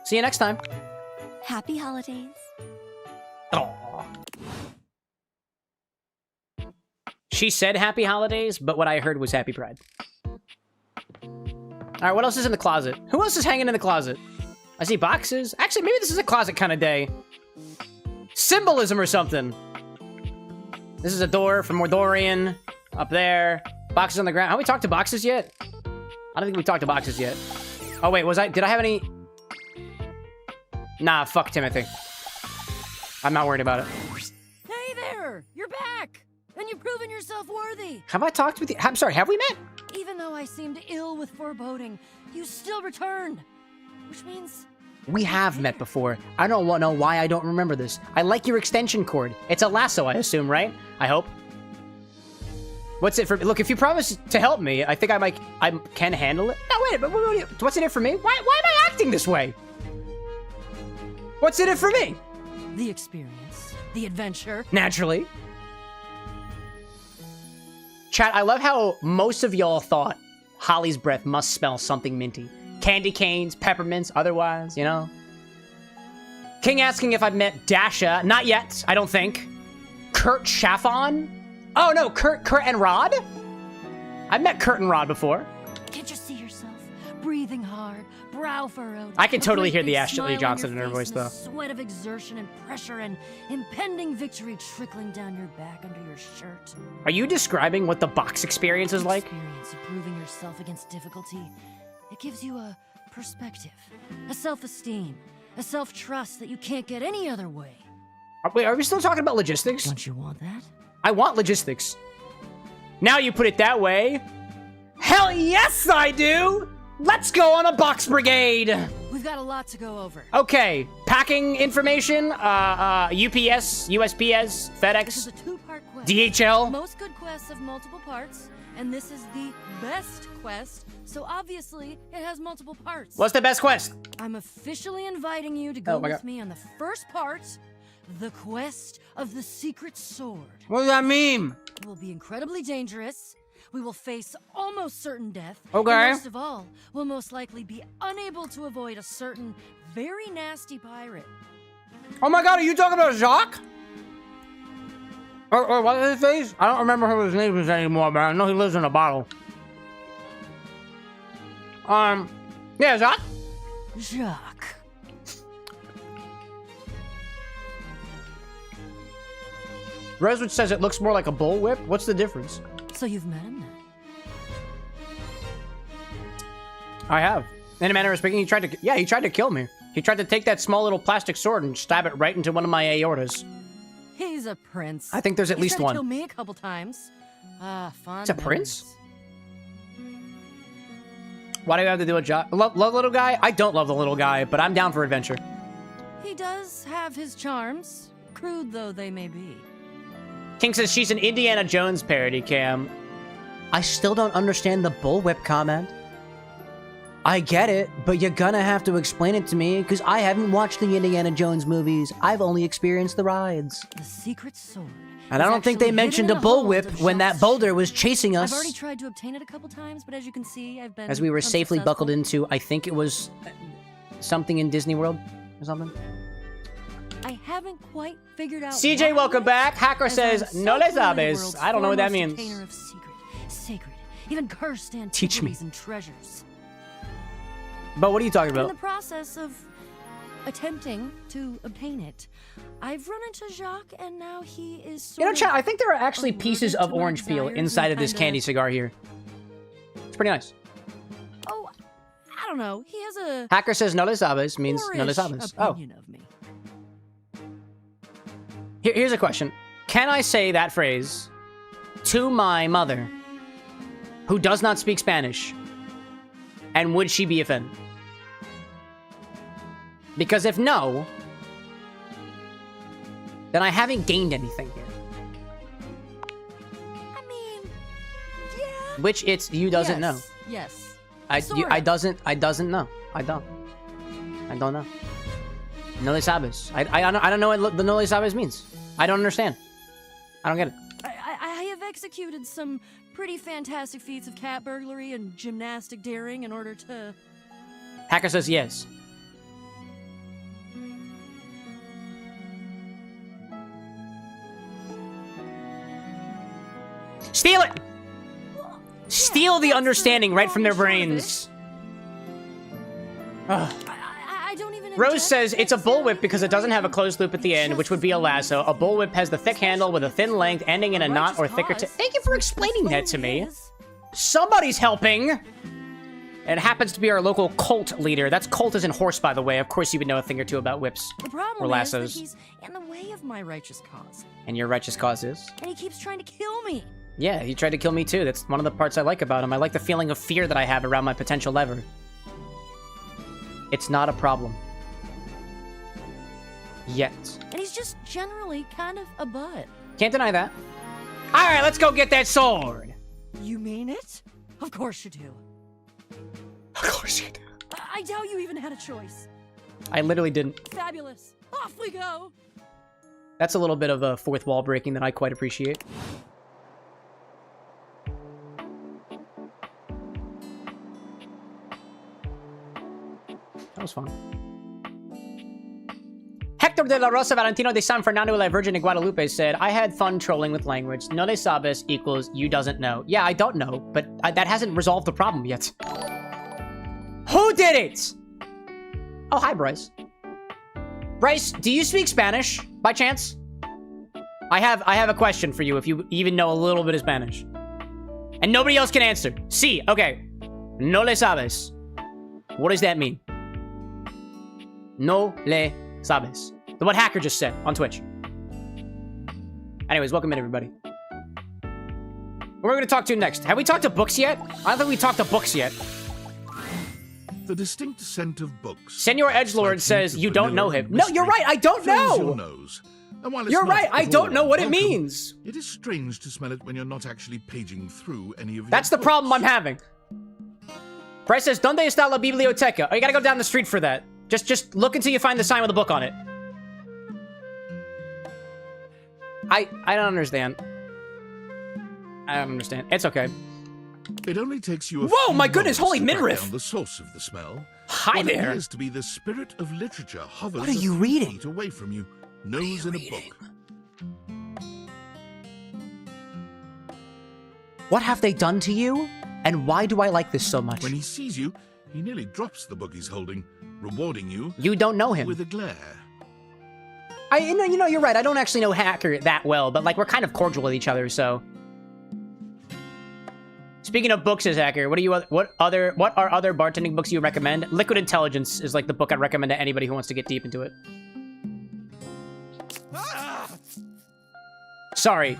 See you next time. Happy holidays. Aw. She said happy holidays, but what I heard was happy pride. Alright, what else is in the closet? Who else is hanging in the closet? I see boxes. Actually, maybe this is a closet kind of day. symbolism or something. This is a door from Mordorian. Up there. Boxes on the ground. Have we talked to boxes yet? I don't think we talked to boxes yet. Oh, wait. Did I have any? Nah, fuck Timothy. I'm not worried about it. Hey there! You're back! And you've proven yourself worthy! Have I talked with you? I'm sorry, have we met? Even though I seemed ill with foreboding, you still returned. Which means... We have met before. I don't know why I don't remember this. I like your extension cord. It's a lasso, I assume, right? I hope. What's it for? Look, if you promise to help me, I think I can handle it. No, wait, but what's in it for me? Why am I acting this way? What's in it for me? The experience. The adventure. Naturally. Chat, I love how most of y'all thought Holly's breath must smell something minty. Candy canes, peppermints, otherwise, you know? King asking if I've met Dasha. Not yet, I don't think. Kurt Chaffon? Oh, no, Kurt and Rod? I've met Kurt and Rod before. Can't you see yourself? Breathing hard, brow furrowed. I can totally hear a the big Ashley smile on Johnson your in her face voice, and a though. Sweat of exertion and pressure and impending victory trickling down your back under your shirt. Are you describing what the box experience is like? Experience of proving yourself against difficulty. It gives you a perspective, a self-esteem, a self-trust that you can't get any other way. Wait, are we still talking about logistics? Don't you want that? I want logistics. Now you put it that way. Hell yes, I do! Let's go on a box brigade! We've got a lot to go over. Okay, packing information, UPS, USPS, This is FedEx, a two-part quest. DHL. Most good quests have multiple parts, and this is the best quest, so obviously it has multiple parts. What's the best quest? I'm officially inviting you to go Oh my with God. me on the first part, the quest of the secret sword. What does that mean? It will be incredibly dangerous. We will face almost certain death. Okay. And most of all, we'll most likely be unable to avoid a certain very nasty pirate. Oh my god, are you talking about Jacques? Or what is his face? I don't remember who his name is anymore, but I know he lives in a bottle. Yeah, Jacques? Jacques. Reswitch says it looks more like a bullwhip. What's the difference? So you've met him then? I have. In a manner of speaking, he tried to kill me. He tried to take that small little plastic sword and stab it right into one of my aortas. He's a prince. I think there's at He's least tried to one. kill me a couple times. Fun. It's a prince? memories. Why do you have to do a job? Love the little guy? I don't love the little guy, but I'm down for adventure. He does have his charms, crude though they may be. King says she's an Indiana Jones parody, Cam. I still don't understand the bullwhip comment. I get it, but you're gonna have to explain it to me, because I haven't watched the Indiana Jones movies. I've only experienced the rides. The secret sword. And I don't think they mentioned a bullwhip when that boulder was chasing I've already us. tried to obtain it a couple times, but as you can see, I've been As we were safely unsuccessful. buckled into, I think it was something in Disney World or something. I haven't quite figured out. CJ, why welcome yet, back. Hacker as says, I'm no so le clearly the sabes. world's I don't know what that foremost means. obtainer of sacred, even cursed Teach me. antiquities and treasures. But what are you talking In the about? process of attempting to obtain it, I've run into Jacques, and now he is sort You know, of chat, I think there are actually pieces allergic of to my orange peel desires inside and of this kinda- candy cigar here. It's pretty nice. Oh, I don't know. He has a Hacker says no le sabes means no le poorish sabes. Oh, opinion of me. here's a question. Can I say that phrase to my mother, who does not speak Spanish, and would she be offended? Because if no, then I haven't gained anything here. I mean, yeah. Which it's you doesn't know. Yes. I Sort of. doesn't know. I don't know. No le sabes. I don't know what the no le sabes means. I don't understand. I don't get it. I have executed some pretty fantastic feats of cat burglary and gymnastic daring in order to... Hacker says yes. Steal it! Steal the that's understanding right from their long and short of it. brains. Ugh. I don't even Rose says it's a bullwhip because it doesn't have a closed loop at the end, which would be a lasso. A bullwhip has the thick handle with a thin length ending in a knot or thicker tip. Thank you for explaining that to me. Somebody's helping. It happens to be our local cult leader. That's cult as in horse, by the way. Of course you would know a thing or two about whips. The problem or lassos. is that he's in the way of my righteous cause. And your righteous cause is? And he keeps trying to kill me. Yeah, he tried to kill me too. That's one of the parts I like about him. I like the feeling of fear that I have around my potential lever. It's not a problem. Yet. And he's just generally kind of a butt. Can't deny that. Alright, let's go get that sword. You mean it? Of course you do. Of course you do. I doubt you even had a choice. I literally didn't. Fabulous. Off we go. That's a little bit of a fourth wall breaking that I quite appreciate. That was fun. Hector de la Rosa Valentino de San Fernando de la Virgen de Guadalupe said, I had fun trolling with language. No le sabes equals you doesn't know. Yeah, I don't know, but that hasn't resolved the problem yet. Who did it? Oh, hi, Bryce. Bryce, do you speak Spanish by chance? I have a question for you if you even know a little bit of Spanish. And nobody else can answer. Sí, okay. No le sabes. What does that mean? No le sabes. What Hacker just said on Twitch. Anyways, welcome in, everybody. We're going to talk to next. Have we talked to books yet? I don't think we talked to books yet. The distinct scent of books. Senor Edgelord says you don't know him. No, you're right. I don't know. You're right. I don't know what it means. It is strange to smell it when you're not actually paging through any of. That's the problem I'm having. Bryce says, "Donde está la biblioteca?" Oh, you gotta go down the street for that. Just look until you find the sign with a book on it. I don't understand. I don't understand. It's okay. It only takes you a Whoa, few my goodness, holy moments to track midriff! down the source of the smell. Hi what there. appears to be the spirit of literature hovers What are you a few reading? feet away from you, nose in a book. What have they done to you? And why do I like this so much? When he sees you, he nearly drops the book he's holding, rewarding you. You don't know him. With a glare. You know, you're right. I don't actually know Hacker that well, but like we're kind of cordial with each other, so. Speaking of books, says Hacker, what are other bartending books you recommend? Liquid Intelligence is like the book I'd recommend to anybody who wants to get deep into it. Sorry.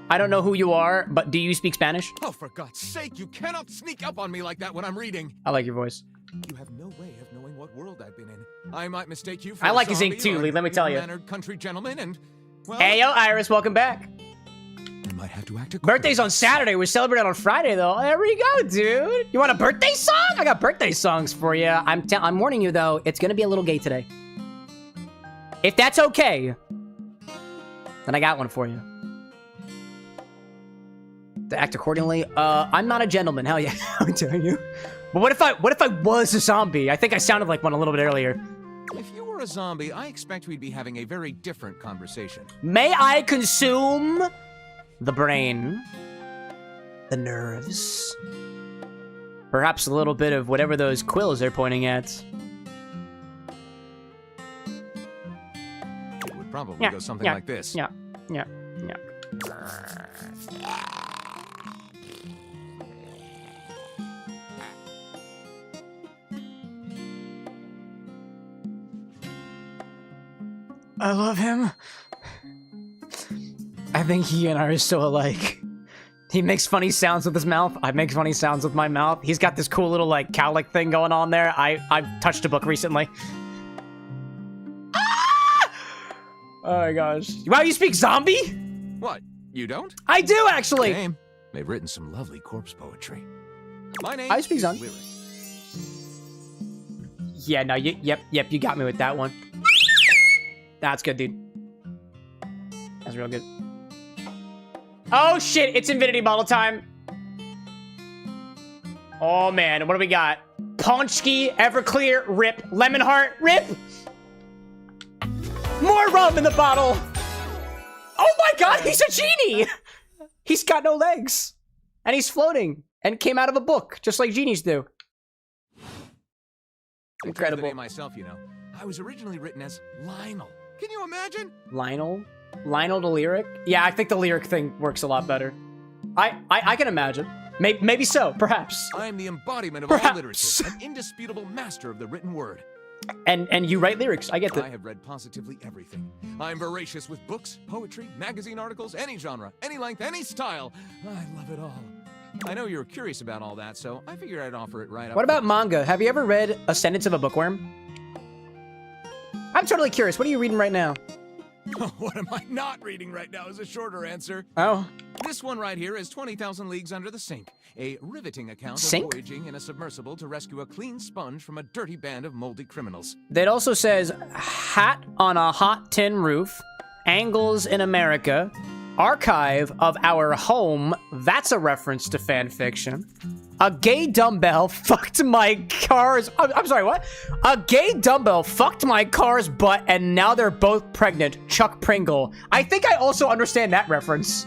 I don't know who you are, but do you speak Spanish? Oh, for God's sake, you cannot sneak up on me like that when I'm reading. I like your voice. You have no way of knowing what world I've been in. I might mistake you for I like a his ink zombie too, or Lee, let me tell you. ill-mannered country gentleman, and well, Hey, yo, Iris, welcome back. I might have to act accordingly. Birthday's on Saturday. We're celebrating on Friday, though. There we go, dude. You want a birthday song? I got birthday songs for you. I'm warning you, though. It's gonna be a little gay today. If that's okay, then I got one for you. To act accordingly. I'm not a gentleman. Hell yeah, how dare you? But what if I was a zombie? I think I sounded like one a little bit earlier. If you were a zombie, I expect we'd be having a very different conversation. May I consume the brain, the nerves, perhaps a little bit of whatever those quills are pointing at. It would probably go something like this. Yeah. I love him. I think he and I are so alike. He makes funny sounds with his mouth. I make funny sounds with my mouth. He's got this cool little like cowlick thing going on there. I've touched a book recently. Ah! Oh my gosh. Wow, you speak zombie? What? You don't? I do actually. Shame. They've written some lovely corpse poetry. My name I speak is zombie. Lyric. Yeah, no, yep, you got me with that one. That's good, dude. That's real good. Oh shit, it's Infinity Bottle time. Oh man, what do we got? Pawnchki, Everclear, rip. Lemon Heart, rip. More rum in the bottle. Oh my god, he's a genie. He's got no legs. And he's floating. And came out of a book, just like genies do. Incredible. I chose the name myself, you know. I was originally written as Lionel. Can you imagine? Lionel? Lionel the lyric? Yeah, I think the lyric thing works a lot better. I can imagine. Maybe so, perhaps. I am the embodiment of Perhaps. all literature, an indisputable master of the written word. And you write lyrics. I get I that. have read positively everything. I am voracious with books, poetry, magazine articles, any genre, any length, any style. I love it all. I know you're curious about all that, so I figured I'd offer it right up. What about manga? Have you ever read Ascendance of a Bookworm? I'm totally curious. What are you reading right now? What am I not reading right now is a shorter answer. Oh. This one right here is 20,000 Leagues Under the Sink, a riveting account Sink? of voyaging in a submersible to rescue a clean sponge from a dirty band of moldy criminals. That also says hat on a hot tin roof, angles in America, archive of our home. That's a reference to fan fiction. A gay dumbbell fucked my car's... I'm sorry, what? A gay dumbbell fucked my car's butt and now they're both pregnant. Chuck Pringle. I think I also understand that reference.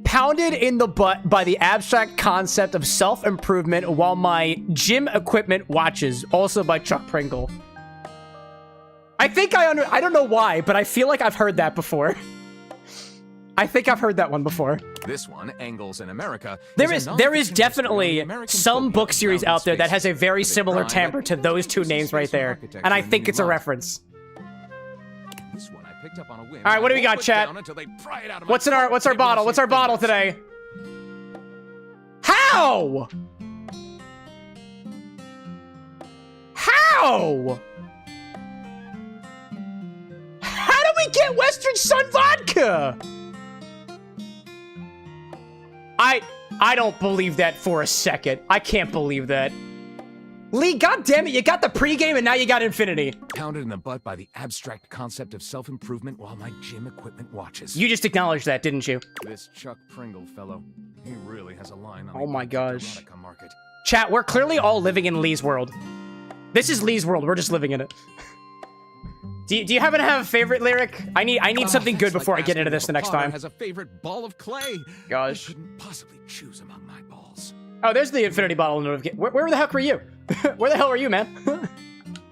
Pounded in the butt by the abstract concept of self-improvement while my gym equipment watches. Also by Chuck Pringle. I think I don't know why, but I feel like I've heard that before. I think I've heard that one before. This one, Angles in America, There is is a there nonfiction is history definitely of the American some folk book of series mountain out there that space, has a very with a similar crime timbre to that those two uses names right space for there. architecture And I and think it's a love. reference. This one I picked up on a whim. All right, what do we and I got, won't put chat? down until they pry it out of my What's our cold, bottle? What's our bottle fingers. today? How? How? How do we get Western Sun vodka? I don't believe that for a second. I can't believe that. Lee, goddammit, you got the pregame and now you got Infinity. Pounded in the butt by the abstract concept of self-improvement while my gym equipment watches. You just acknowledged that, didn't you? This Chuck Pringle fellow, he really has a line on Oh the my gosh. erotica market. Chat, we're clearly all living in Lee's world. This is Lee's world. We're just living in it. Do you happen to have a favorite lyric? I need something good That's before like I get into asking this if the a next father time. Has a favorite ball of clay. Gosh. I couldn't possibly choose among my balls. Oh, there's the Infinity Bottle notification. Where the heck were you? Where the hell were you, man?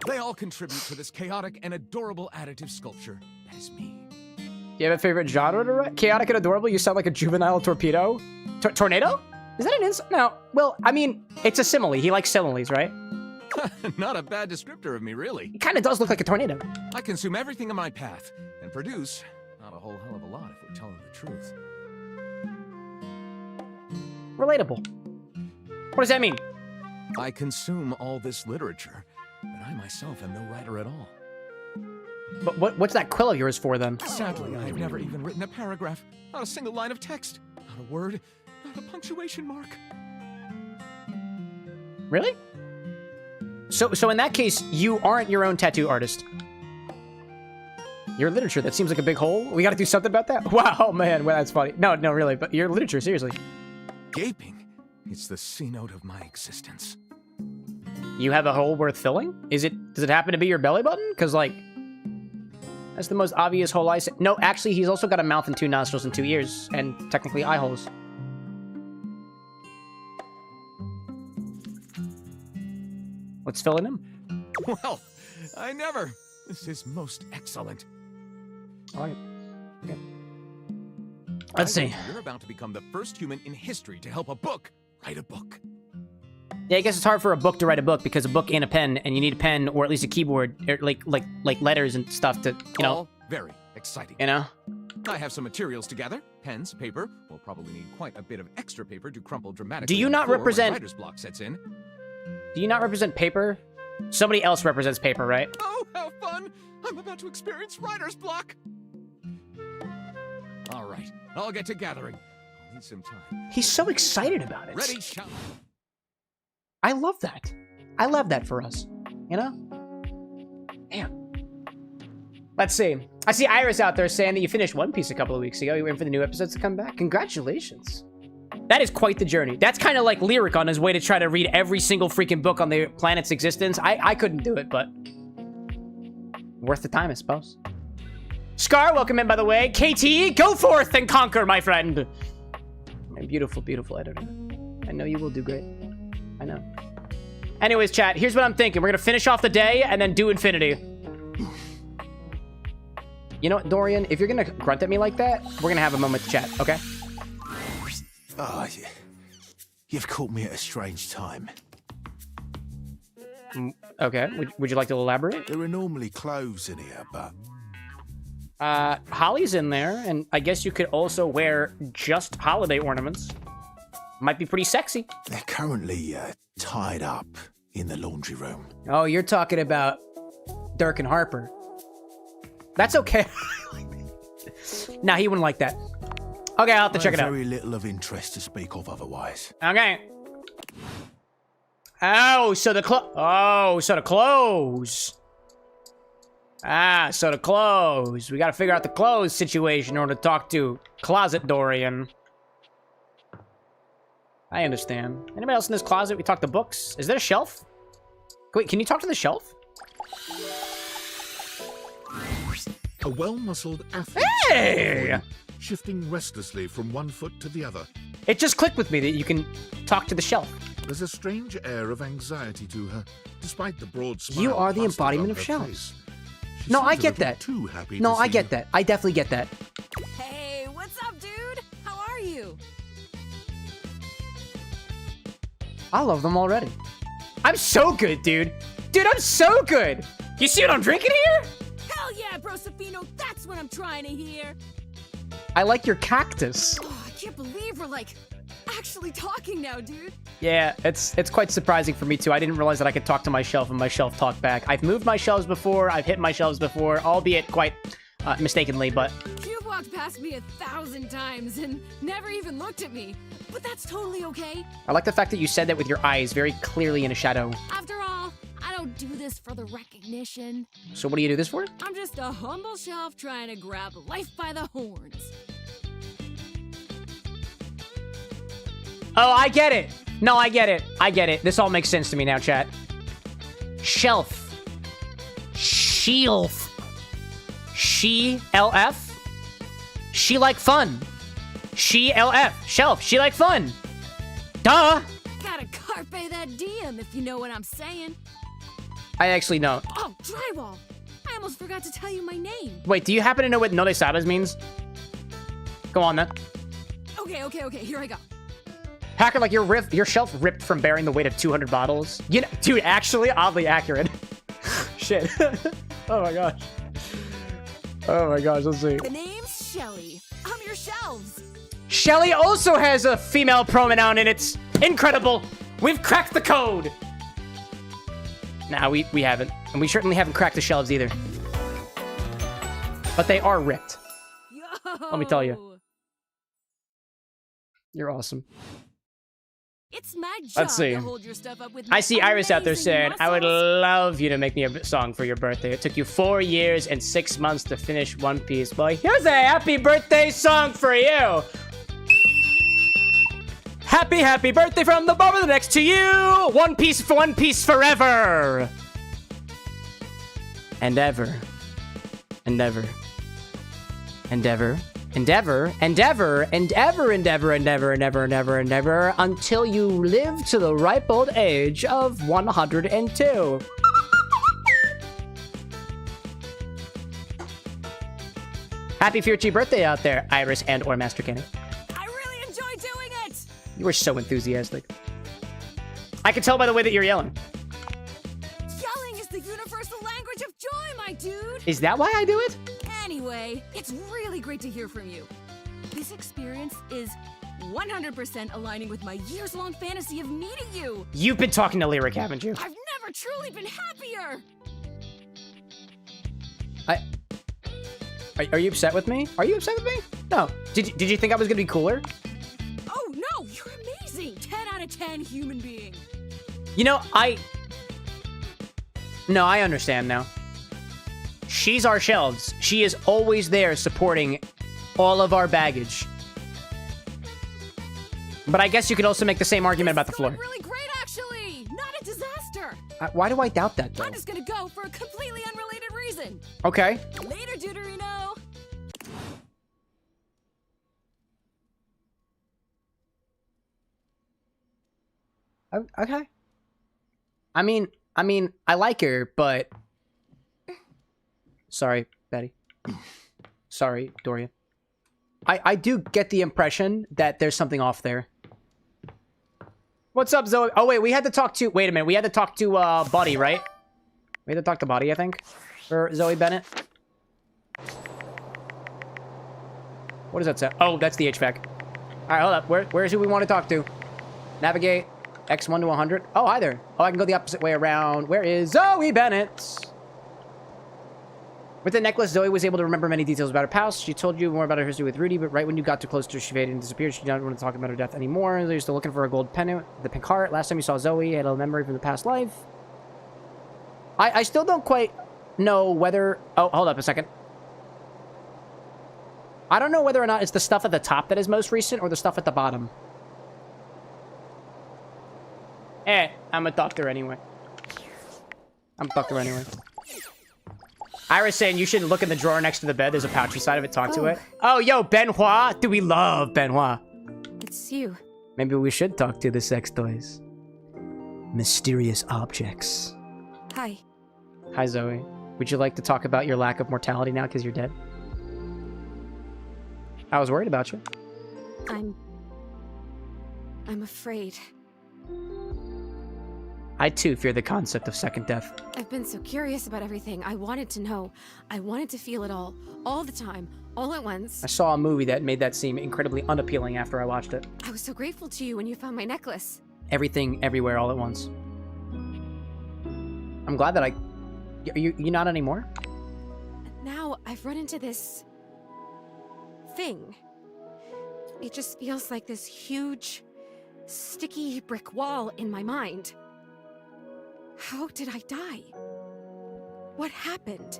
They all contribute to this chaotic and adorable additive sculpture. That is me. Do you have a favorite genre to write? Chaotic and adorable? You sound like a juvenile torpedo? Tornado? Is that an insult? No. Well, I mean, it's a simile. He likes similes, right? Not a bad descriptor of me, really. He kind of does look like a tornado. I consume everything in my path and produce not a whole hell of a lot if we're telling the truth. Relatable. What does that mean? I consume all this literature, but I myself am no writer at all. But what's that quill of yours for, then? Sadly, I have never even written a paragraph, not a single line of text, not a word, not a punctuation mark. Really? So in that case, you aren't your own tattoo artist. Your literature, that seems like a big hole. We gotta do something about that? Wow, man, well, that's funny. No, really, but your literature, seriously. Gaping, it's the C note of my existence. You have a hole worth filling? Does it happen to be your belly button? Because, like, that's the most obvious hole I see. No, actually, he's also got a mouth and 2 nostrils and 2 ears, and technically eye holes. What's filling him? Well, I never. This is most excellent. All right. Okay. Let's see. You're about to become the first human in history to help a book write a book. Yeah, I guess it's hard for a book to write a book because a book ain't a pen, and you need a pen or at least a keyboard, or like letters and stuff to, you know. All very exciting. You know. I have some materials to gather. Pens, paper. We'll probably need quite a bit of extra paper to crumple dramatically. Do you on the not floor when represent- writer's block sets in? Do you not represent paper? Somebody else represents paper, right? Oh, how fun! I'm about to experience writer's block. All right, I'll get to gathering. I'll need some time. He's so excited about it. Ready, shot. I love that. I love that for us. You know? Damn. Let's see. I see Iris out there saying that you finished One Piece a couple of weeks ago. You're waiting for the new episodes to come back. Congratulations. That is quite the journey. That's kind of like Lyric on his way to try to read every single freaking book on the planet's existence. I couldn't do it, but worth the time, I suppose. Scar, welcome in, by the way. KT, go forth and conquer, my friend. My beautiful, beautiful editor. I know you will do great. I know. Anyways, chat, here's what I'm thinking. We're gonna finish off the day and then do infinity. You know what, Dorian? If you're gonna grunt at me like that, we're gonna have a moment to chat, okay? Oh, you've caught me at a strange time. Okay, would you like to elaborate? There are normally clothes in here, but... Holly's in there, and I guess you could also wear just holiday ornaments. Might be pretty sexy. They're currently tied up in the laundry room. Oh, you're talking about Dirk and Harper. That's okay. Nah, he wouldn't like that. Okay, I'll have to check it out. Very little of interest to speak of otherwise. Okay. Oh, so the clothes. Ah, so the clothes. We gotta figure out the clothes situation in order to talk to Closet Dorian. I understand. Anybody else in this closet? We talked to books. Is there a shelf? Wait, can you talk to the shelf? A well-muscled athlete, Hey! shifting restlessly from one foot to the other. It just clicked with me that you can talk to the shelf. There's a strange air of anxiety to her, despite the broad smile. You are the plastered embodiment on of her shelves. face. She No, seems I a get little that. Too happy No, to I see get you. that. I definitely get that. Hey, what's up, dude? How are you? I love them already. I'm so good, dude. Dude, I'm so good. You see what I'm drinking here? Hell yeah, Brosafino, that's what I'm trying to hear. I like your cactus. Oh, I can't believe we're like actually talking now, dude. Yeah, it's quite surprising for me too. I didn't realize that I could talk to my shelf and my shelf talk back. I've moved my shelves before. I've hit my shelves before, albeit quite mistakenly, but... You've walked past me 1,000 times and never even looked at me. But that's totally okay. I like the fact that you said that with your eyes very clearly in a shadow. After all, I don't do this for the recognition. So what do you do this for? I'm just a humble shelf trying to grab life by the horns. Oh, I get it. No, I get it. I get it. This all makes sense to me now, chat. Shelf. Shelf. She, LF. She like fun. She, LF. Shelf. She like fun. Duh. Gotta carpe that diem, if you know what I'm saying. I actually don't. Oh, drywall. I almost forgot to tell you my name. Wait, do you happen to know what no le sabes means? Go on, then. Okay, here I go. Hacker, like your shelf ripped from bearing the weight of 200 bottles. You know, dude, actually, oddly accurate. Shit. Oh my gosh. Oh my gosh, let's see. The name's Shelly. I'm your shelves. Shelly also has a female pronoun and it's incredible. We've cracked the code. Nah, we haven't. And we certainly haven't cracked the shelves either. But they are ripped. Yo. Let me tell you. You're awesome. It's my job Let's see. to hold your stuff up with I see Iris out there amazing saying, I would muscles. love you to make me a song for your birthday. It took you 4 years and 6 months to finish One Piece. Well, here's a happy birthday song for you. Happy birthday from the barber the next to you. One Piece forever. And ever. And ever. And ever. And ever, and ever, and ever, and ever, and ever, and ever, and ever, and ever, until you live to the ripe old age of 102. Happy Fierchi birthday out there, Iris and or Master Kenny. I really enjoy doing it. You were so enthusiastic. I can tell by the way that you're yelling. Yelling is the universal language of joy, my dude. Is that why I do it? Anyway, it's really great to hear from you. This experience is 100% aligning with my years-long fantasy of meeting you. You've been talking to Lyric, haven't you? I've never truly been happier. Are you upset with me? Are you upset with me? No. Did you think I was gonna be cooler? Oh no, you're amazing. 10 out of 10 human being. You know, No, I understand now. She's our shelves. She is always there supporting all of our baggage. But I guess you could also make the same argument about the floor. Really great, actually. Not a disaster. Why do I doubt that, though? I'm just gonna go for a completely unrelated reason. Okay. Later, Deuterino. Okay. I mean, I like her, but... Sorry, Betty. Sorry, Dorian. I do get the impression that there's something off there. What's up, Zoe? Oh, wait, we had to talk to... Wait a minute, we had to talk to, Buddy, right? We had to talk to Buddy, I think, for Zoe Bennett. What does that say? Oh, that's the HVAC. All right, hold up. Where's who we want to talk to? Navigate X1 to 100. Oh, hi there. Oh, I can go the opposite way around. Where is Zoe Bennett? With the necklace, Zoe was able to remember many details about her past. She told you more about her history with Rudy, but right when you got too close to her, she faded and disappeared. She didn't want to talk about her death anymore. They're still looking for a gold pendant, the pink heart. Last time you saw Zoe, had a memory from the past life. I still don't quite know whether... Oh, hold up a second. I don't know whether or not it's the stuff at the top that is most recent or the stuff at the bottom. I'm a doctor anyway. Ira's saying you should look in the drawer next to the bed. There's a pouch beside of it. Talk to it. Oh, yo, Benoit. Do we love Benoit? It's you. Maybe we should talk to the sex toys. Mysterious objects. Hi. Hi, Zoe. Would you like to talk about your lack of mortality now because you're dead? I was worried about you. I'm afraid. I, too, fear the concept of second death. I've been so curious about everything. I wanted to know. I wanted to feel it all the time, all at once. I saw a movie that made that seem incredibly unappealing after I watched it. I was so grateful to you when you found my necklace. Everything, everywhere, all at once. I'm glad that you not anymore? Now I've run into this... thing. It just feels like this huge, sticky brick wall in my mind. How did I die? What happened?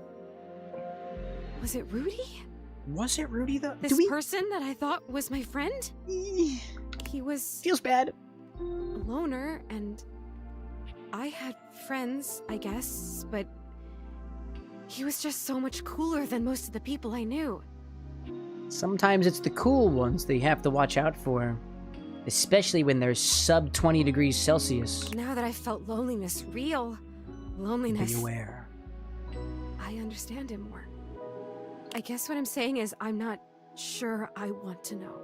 Was it Rudy? Was it Rudy, though? This person that I thought was my friend? He was... Feels bad. A loner, and I had friends, I guess, but he was just so much cooler than most of the people I knew. Sometimes it's the cool ones that you have to watch out for. Especially when they're sub 20 degrees Celsius. Now that I've felt loneliness, real loneliness, Be aware. I understand him more. I guess what I'm saying is I'm not sure I want to know.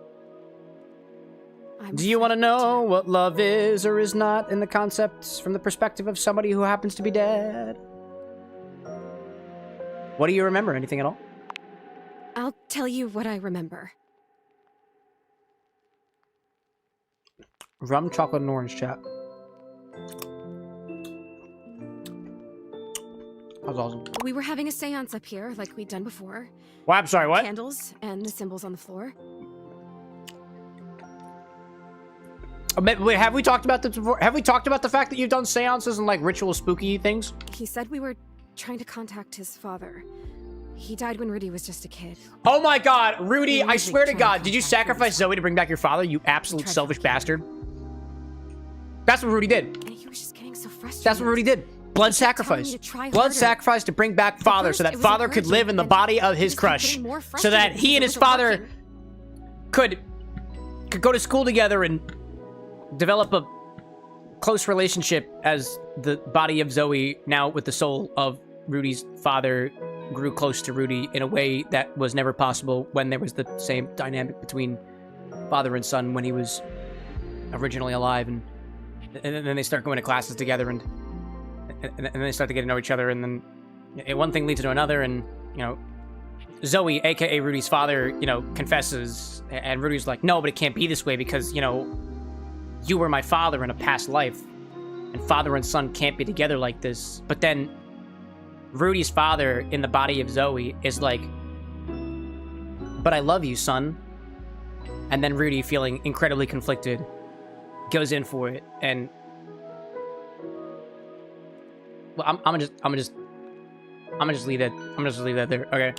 Do you want to know what love is or is not in the concepts from the perspective of somebody who happens to be dead? What do you remember? Anything at all? I'll tell you what I remember. Rum, chocolate, and orange, chat. That was awesome. We were having a seance up here, like we'd done before. Well, I'm sorry, what? Candles and the symbols on the floor. Wait, have we talked about this before? Have we talked about the fact that you've done seances and, like, ritual spooky things? He said we were trying to contact his father. He died when Rudy was just a kid. Oh my god, Rudy, I swear to God, did you sacrifice Zoe to bring back your father, you absolute selfish bastard? That's what Rudy did. And he was just getting so frustrated. That's what Rudy did. Blood sacrifice. Blood sacrifice to bring back father so that father could live in the body of his crush. So that he and his father could go to school together and develop a close relationship as the body of Zoe, now with the soul of Rudy's father, grew close to Rudy in a way that was never possible when there was the same dynamic between father and son when he was originally alive, and then they start going to classes together, and then they start to get to know each other, and then one thing leads to another, and, you know, Zoe, aka Rudy's father, you know, confesses, and Rudy's like, no, but it can't be this way because, you know, you were my father in a past life, and father and son can't be together like this. But then Rudy's father in the body of Zoe is like, but I love you, son. And then Rudy, feeling incredibly conflicted, goes in for it, and well, I'm gonna just leave that. I'm gonna just leave that there. Okay.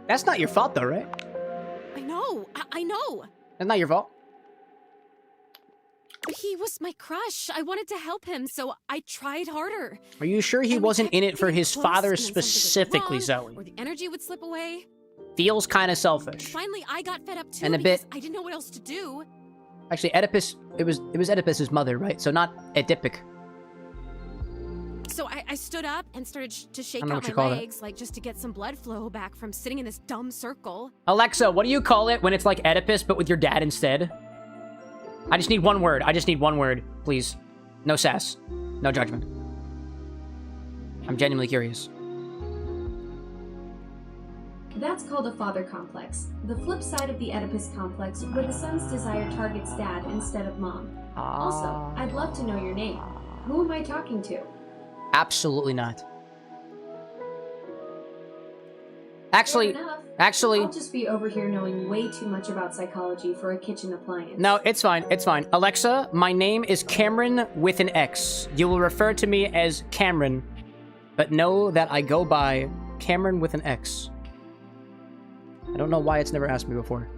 That's not your fault, though, right? I know. I know. That's not your fault. He was my crush. I wanted to help him, so I tried harder. Are you sure he wasn't in it for his father specifically, Zoe? Or the energy would slip away. Feels kind of selfish. Finally, I got fed up too, and a because bit. I didn't know what else to do. Actually, Oedipus, it was Oedipus's mother, right? So not Oedipic. So I stood up and started to shake I don't know out what you my call it. legs, like just to get some blood flow back from sitting in this dumb circle. Alexa, what do you call it when it's like Oedipus, but with your dad instead? I just need one word. I just need one word, please. No sass. No judgment. I'm genuinely curious. That's called a father complex. The flip side of the Oedipus complex, where the son's desire targets dad instead of mom. Also, I'd love to know your name. Who am I talking to? Absolutely not. Actually, Fair enough. actually, I'll just be over here knowing way too much about psychology for a kitchen appliance. no, it's fine. It's fine. Alexa, my name is Cameron with an X. You will refer to me as Cameron, but know that I go by Cameron with an X. I don't know why it's never asked me before.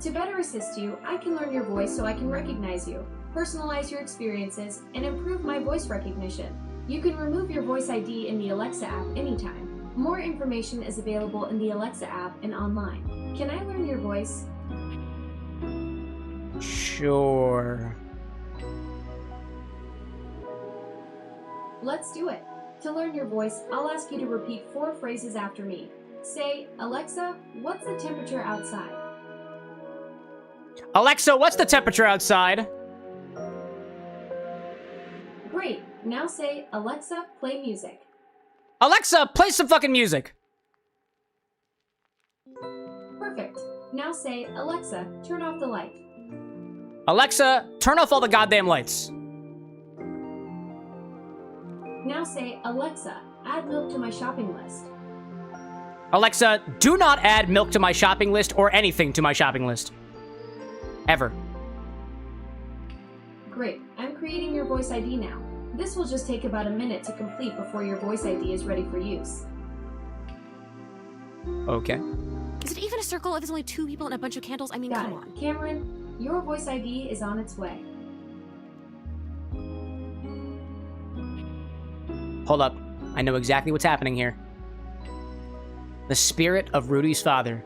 To better assist you, I can learn your voice so I can recognize you, personalize your experiences, and improve my voice recognition. You can remove your voice ID in the Alexa app anytime. More information is available in the Alexa app and online. Can I learn your voice? Sure. Let's do it. To learn your voice, I'll ask you to repeat 4 phrases after me. Say, Alexa, what's the temperature outside? Alexa, what's the temperature outside? Great. Now say, Alexa, play music. Alexa, play some fucking music. Perfect. Now say, Alexa, turn off the light. Alexa, turn off all the goddamn lights. Now say, Alexa, add milk to my shopping list. Alexa, do not add milk to my shopping list or anything to my shopping list. Ever. Great. I'm creating your voice ID now. This will just take about a minute to complete before your voice ID is ready for use. Okay. Is it even a circle if there's only 2 people and a bunch of candles? I mean, Got come it. on. Cameron, your voice ID is on its way. Hold up. I know exactly what's happening here. The spirit of Rudy's father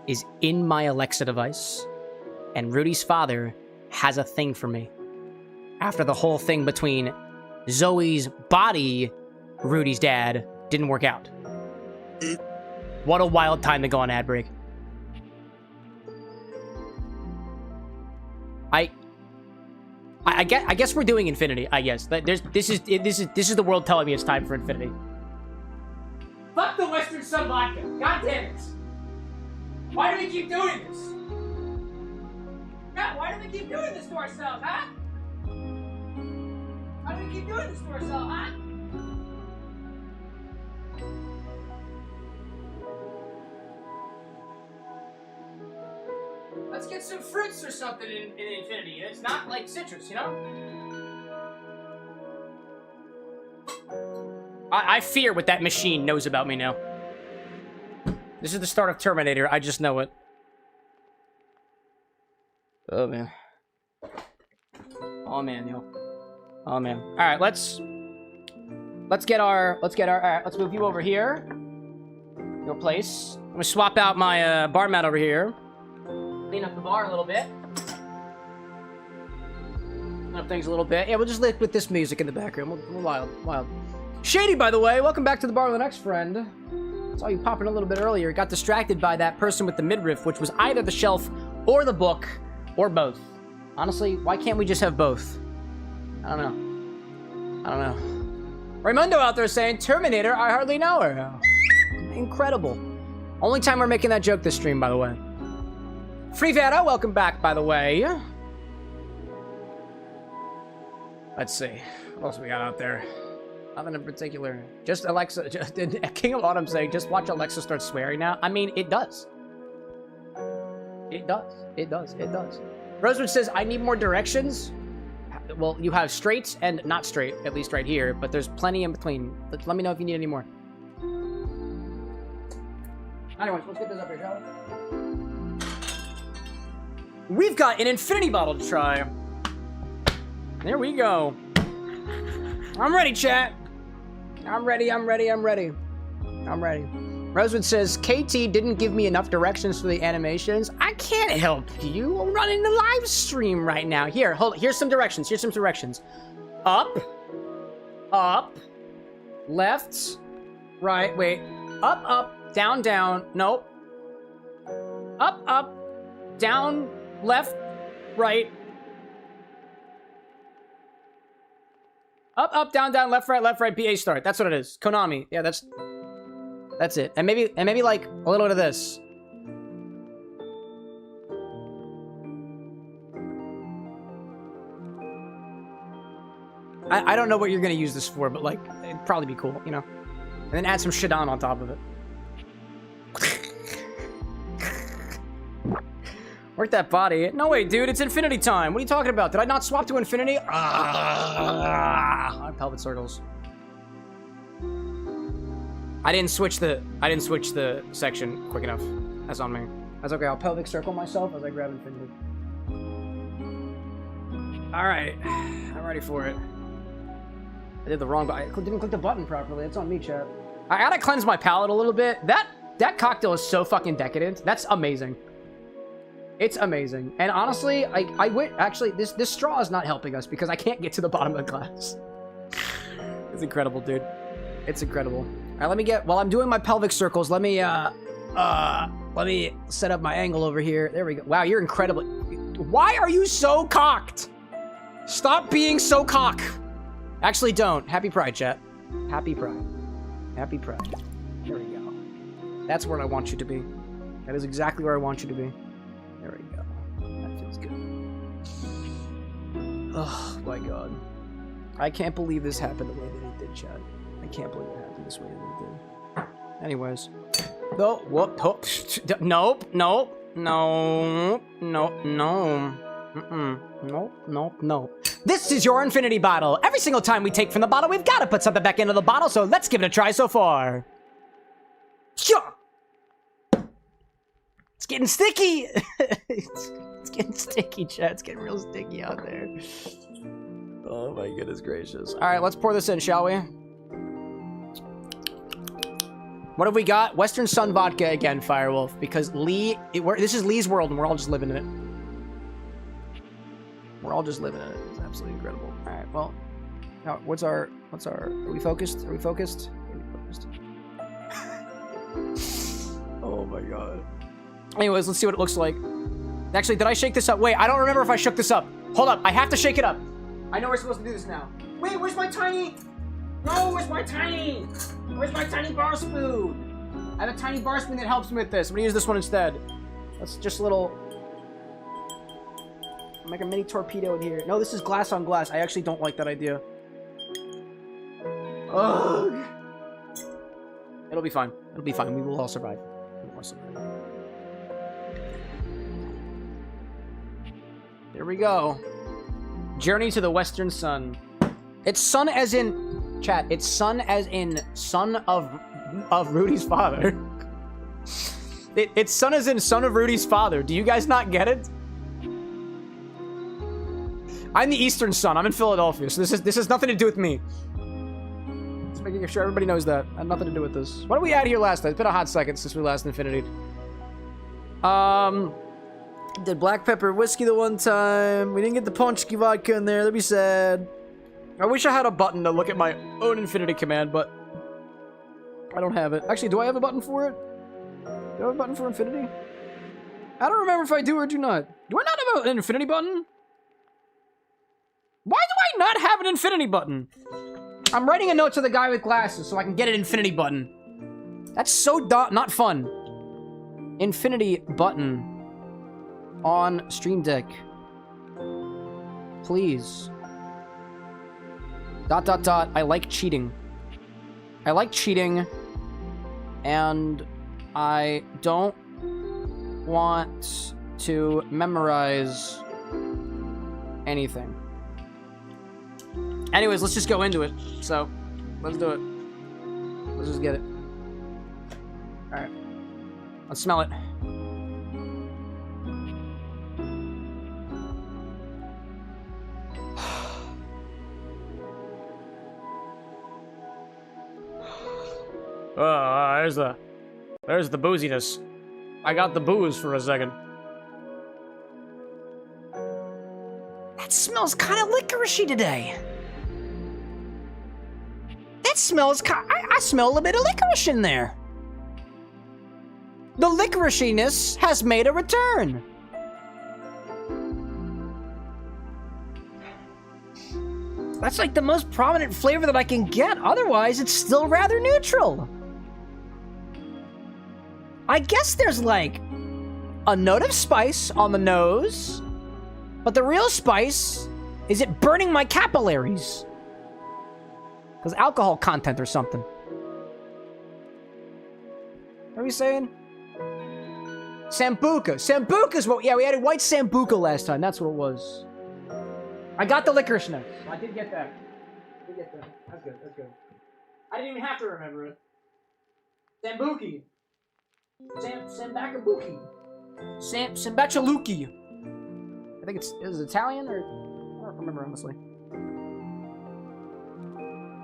is in my Alexa device, and Rudy's father has a thing for me. After the whole thing between Zoe's body, Rudy's dad, didn't work out. What a wild time to go on ad break. I guess we're doing Infinity. I guess this is the world telling me it's time for Infinity. Fuck the Western Sun vodka. God damn it. Why do we keep doing this? God, why do we keep doing this to ourselves, huh? Why do we keep doing this to ourselves, huh? Let's get some fruits or something in Infinity. It's not like citrus, you know? I fear what that machine knows about me now. This is the start of Terminator. I just know it. Oh, man. Oh, man, yo. Oh, man. All right, let's get our, all right, let's move you over here. Your place. I'm gonna swap out my bar mat over here. Clean up the bar a little bit. Clean up things a little bit. Yeah, we'll just live with this music in the background. We're wild. Shady, by the way, welcome back to the bar with the next friend. Saw you popping a little bit earlier. Got distracted by that person with the midriff, which was either the shelf or the book, or both. Honestly, why can't we just have both? I don't know. Raimundo out there saying, Terminator, I hardly know her. Incredible. Only time we're making that joke this stream, by the way. Free Vada, welcome back, by the way. Let's see. What else we got out there? Nothing in particular. Just Alexa, King of Autumn saying, just watch Alexa start swearing now. I mean, it does. It does. Rosewood says, I need more directions. Well, you have straight and not straight, at least right here, but there's plenty in between. Let me know if you need any more. Anyways, let's get this up here, shall we? We've got an infinity bottle to try. There we go. I'm ready, chat. I'm ready. Rosewood says, KT didn't give me enough directions for the animations. I can't help you. I'm running the live stream right now. Here, hold. Here's some directions. Here's some directions. Up. Up. Left. Right. Wait. Up, up. Down, down. Nope. Up, up. Down. Left. Right. Up, up, down, down. Left, right. BA start. That's what it is. Konami. Yeah, that's it. And maybe like a little bit of this. I don't know what you're gonna use this for, but like it'd probably be cool, you know. And then add some shit on top of it. Work that body. No wait, dude, it's infinity time. What are you talking about? Did I not swap to infinity? Pelvic circles. I didn't switch the section quick enough. That's on me. That's okay. I'll pelvic circle myself as I grab infinity. All right, I'm ready for it. I did the wrong button. I didn't click the button properly. It's on me, chat. I gotta cleanse my palate a little bit. That cocktail is so fucking decadent. That's amazing. It's amazing. And honestly, I would actually this straw is not helping us because I can't get to the bottom of the glass. It's incredible, dude. It's incredible. All right, let me get, while I'm doing my pelvic circles, let me set up my angle over here. There we go. Wow, you're incredible. Why are you so cocked? Stop being so cock. Actually, don't. Happy Pride, chat. Happy Pride. Happy Pride. There we go. That's where I want you to be. That is exactly where I want you to be. There we go. That feels good. Oh, my God. I can't believe this happened the way that it did, chat. I can't believe it happened this way that it did. Anyways. No, whoop, hope. Nope, nope, no, no, no. Nope. This is your infinity bottle. Every single time we take from the bottle, we've got to put something back into the bottle, so let's give it a try so far. Sure. It's getting sticky. It's getting sticky, chat. It's getting real sticky out there. Oh my goodness gracious. All right, let's pour this in, shall we? What have we got? Western Sun Vodka again, Firewolf, because this is Lee's world and we're all just living in it. We're all just living in it. It's absolutely incredible. All right, well, now are we focused? Are we focused? Oh my God. Anyways, let's see what it looks like. Actually, did I shake this up? Wait, I don't remember if I shook this up. Hold up, I have to shake it up. I know we're supposed to do this now. Wait, where's my tiny? No, where's my tiny bar spoon? I have a tiny bar spoon that helps me with this. I'm gonna use this one instead. That's just a little... make a mini torpedo in here. No, this is glass on glass. I actually don't like that idea. Ugh. It'll be fine. It'll be fine. We will all survive. We will all survive. Here we go. Journey to the Western Sun. It's sun as in... chat, it's son as in son of Rudy's father. It's son as in son of Rudy's father. Do you guys not get it? I'm the Eastern Sun. I'm in Philadelphia, so this has nothing to do with me. Just making sure everybody knows that. I had nothing to do with this. What did we add here last night? It's been a hot second since we last Infinitied. Did black pepper whiskey the one time. We didn't get the Ponchki vodka in there. That'd be sad. I wish I had a button to look at my own Infinity command, but I don't have it. Actually, do I have a button for it? Do I have a button for Infinity? I don't remember if I do or do not. Do I not have an Infinity button? Why do I not have an Infinity button? I'm writing a note to the guy with glasses so I can get an Infinity button. That's so not fun. Infinity button on Stream Deck. Please. ... I like cheating. I like cheating. And I don't want to memorize anything. Anyways, let's just go into it. So, let's do it. Let's just get it. Alright. Let's smell it. There's the There's the booziness. I got the booze for a second. That smells kind of licoricey today. That smells I smell a bit of licorice in there. The licoriciness has made a return. That's like the most prominent flavor that I can get. Otherwise, it's still rather neutral. I guess there's like a note of spice on the nose, but the real spice is it burning my capillaries. Because alcohol content or something. What are we saying? Sambuca. Sambuca's what... Yeah, we added white Sambuca last time. That's what it was. I got the licorice notes. I did get that. That's good. That's good. I didn't even have to remember it. Sambuki. Sambacabuki. Sambachaluki. I think is it Italian or... I don't remember, honestly.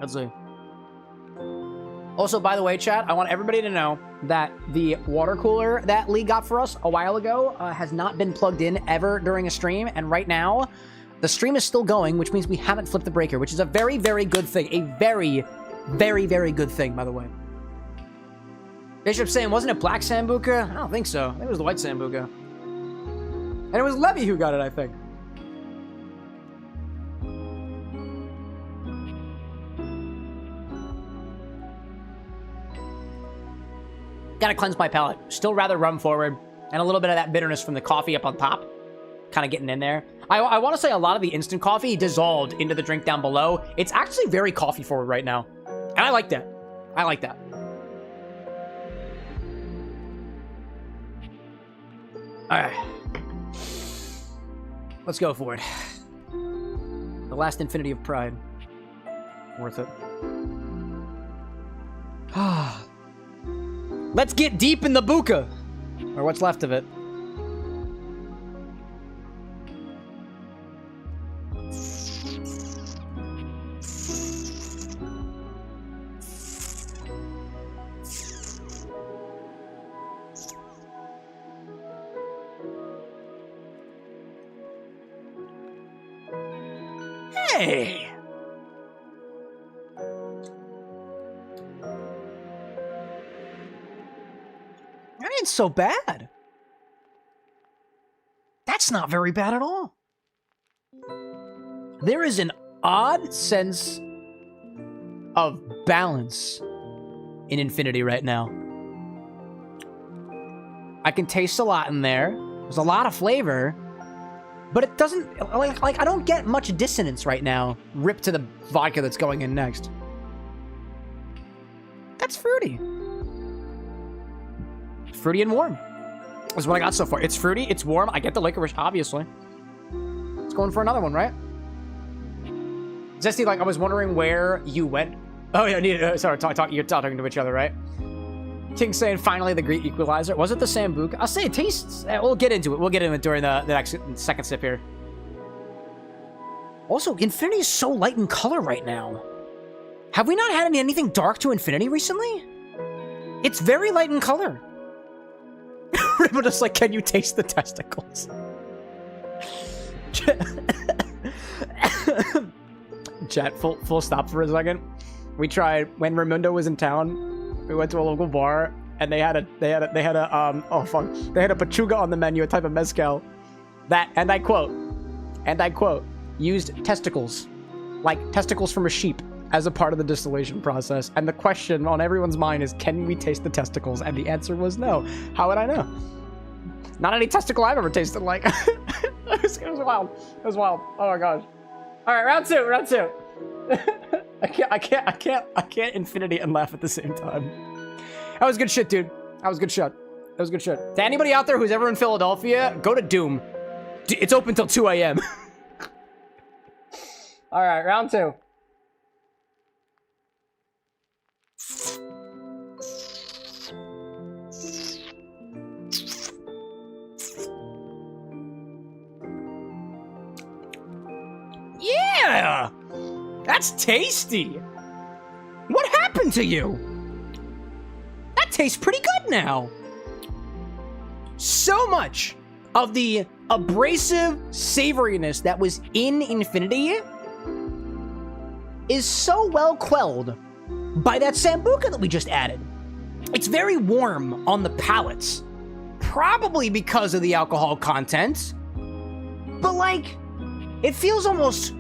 Let's see. Also, by the way, chat, I want everybody to know that the water cooler that Lee got for us a while ago has not been plugged in ever during a stream, and right now, the stream is still going, which means we haven't flipped the breaker, which is a very, very good thing. A very, very, very good thing, by the way. Bishop's saying, wasn't it black Sambuca? I don't think so. I think it was the white Sambuca. And it was Levy who got it, I think. Gotta cleanse my palate. Still rather rum forward. And a little bit of that bitterness from the coffee up on top. Kind of getting in there. I want to say a lot of the instant coffee dissolved into the drink down below. It's actually very coffee forward right now. And I like that. I like that. Alright. Let's go for it. The last infinity of pride. Worth it. Let's get deep in the buka. Or what's left of it. Hey! That ain't so bad. That's not very bad at all. There is an odd sense of balance in Infinity right now. I can taste a lot in there. There's a lot of flavor. But it doesn't, like I don't get much dissonance right now, ripped to the vodka that's going in next. That's fruity. Fruity and warm. That's what I got so far. It's fruity, it's warm, I get the licorice, obviously. It's going for another one, right? Zesty, like, I was wondering where you went. Oh, yeah, sorry, you're talking to each other, right? King saying, finally, the Greek equalizer. Was it the Sambuca? I'll say it tastes... We'll get into it. We'll get into it during the next second sip here. Also, Infinity is so light in color right now. Have we not had anything dark to Infinity recently? It's very light in color. Ribbon just like, can you taste the testicles? Chat, full stop for a second. We tried, when Raimundo was in town... We went to a local bar, and they had a pachuga on the menu, a type of mezcal, that, and I quote, used testicles, like testicles from a sheep, as a part of the distillation process. And the question on everyone's mind is, can we taste the testicles? And the answer was no. How would I know? Not any testicle I've ever tasted like. It was wild. It was wild. Oh my gosh. All right, round two. I can't Infinity and laugh at the same time. That was good shit, dude. That was good shit. To anybody out there who's ever in Philadelphia, go to Doom. It's open till 2 a.m. All right, round two. Yeah! That's tasty! What happened to you? That tastes pretty good now. So much of the abrasive savoriness that was in Infinity is so well quelled by that Sambuca that we just added. It's very warm on the palates, probably because of the alcohol content, but like, it feels almost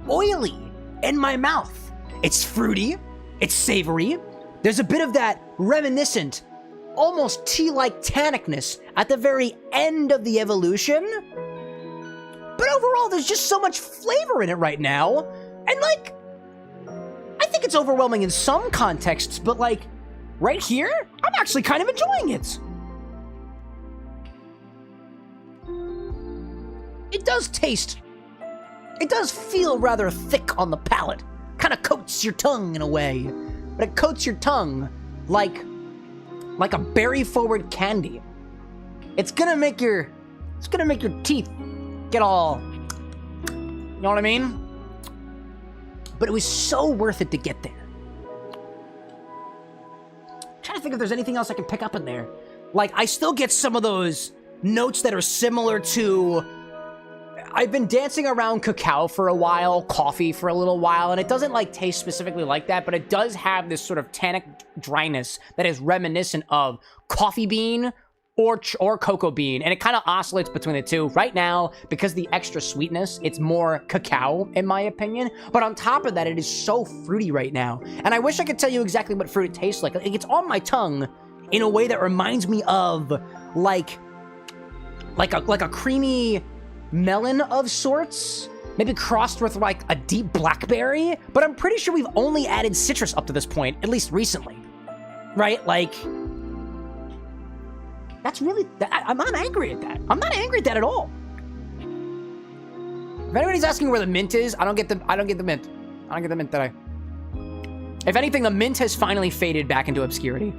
oily in my mouth. It's fruity, it's savory, there's a bit of that reminiscent, almost tea-like tannicness at the very end of the evolution. But overall, there's just so much flavor in it right now. And like, I think it's overwhelming in some contexts, but like, right here, I'm actually kind of enjoying it. It does feel rather thick on the palate. Kind of coats your tongue in a way. But it coats your tongue like a berry-forward candy. It's gonna make your teeth get all, you know what I mean? But it was so worth it to get there. I'm trying to think if there's anything else I can pick up in there. Like, I still get some of those notes that are similar to... I've been dancing around cacao for a while, coffee for a little while, and it doesn't like taste specifically like that, but it does have this sort of tannic dryness that is reminiscent of coffee bean or cocoa bean, and it kind of oscillates between the two. Right now, because of the extra sweetness, it's more cacao, in my opinion, but on top of that, it is so fruity right now, and I wish I could tell you exactly what fruit it tastes like. It's on my tongue in a way that reminds me of like a creamy melon of sorts, maybe crossed with like a deep blackberry, but I'm pretty sure we've only added citrus up to this point, at least recently, right? Like, that's really, I'm not angry at that. I'm not angry at that at all. If anybody's asking where the mint is, I don't get the mint. I don't get the mint today. If anything, the mint has finally faded back into obscurity.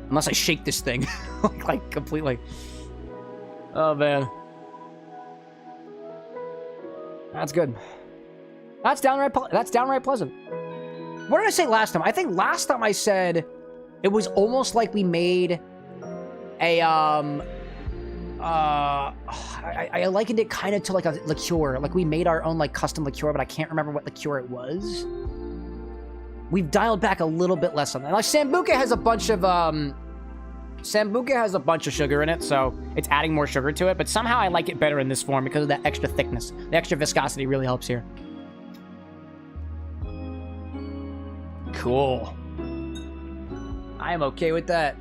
Unless I shake this thing, like completely. Oh man. That's good. That's downright pleasant. What did I say last time? I think last time I said it was almost like we made a I likened it kind of to like a liqueur. Like we made our own like custom liqueur, but I can't remember what liqueur it was. We've dialed back a little bit less on that. Like Sambuca has a bunch of sugar in it, so it's adding more sugar to it, but somehow I like it better in this form because of that extra thickness. The extra viscosity really helps here. Cool. I am okay with that.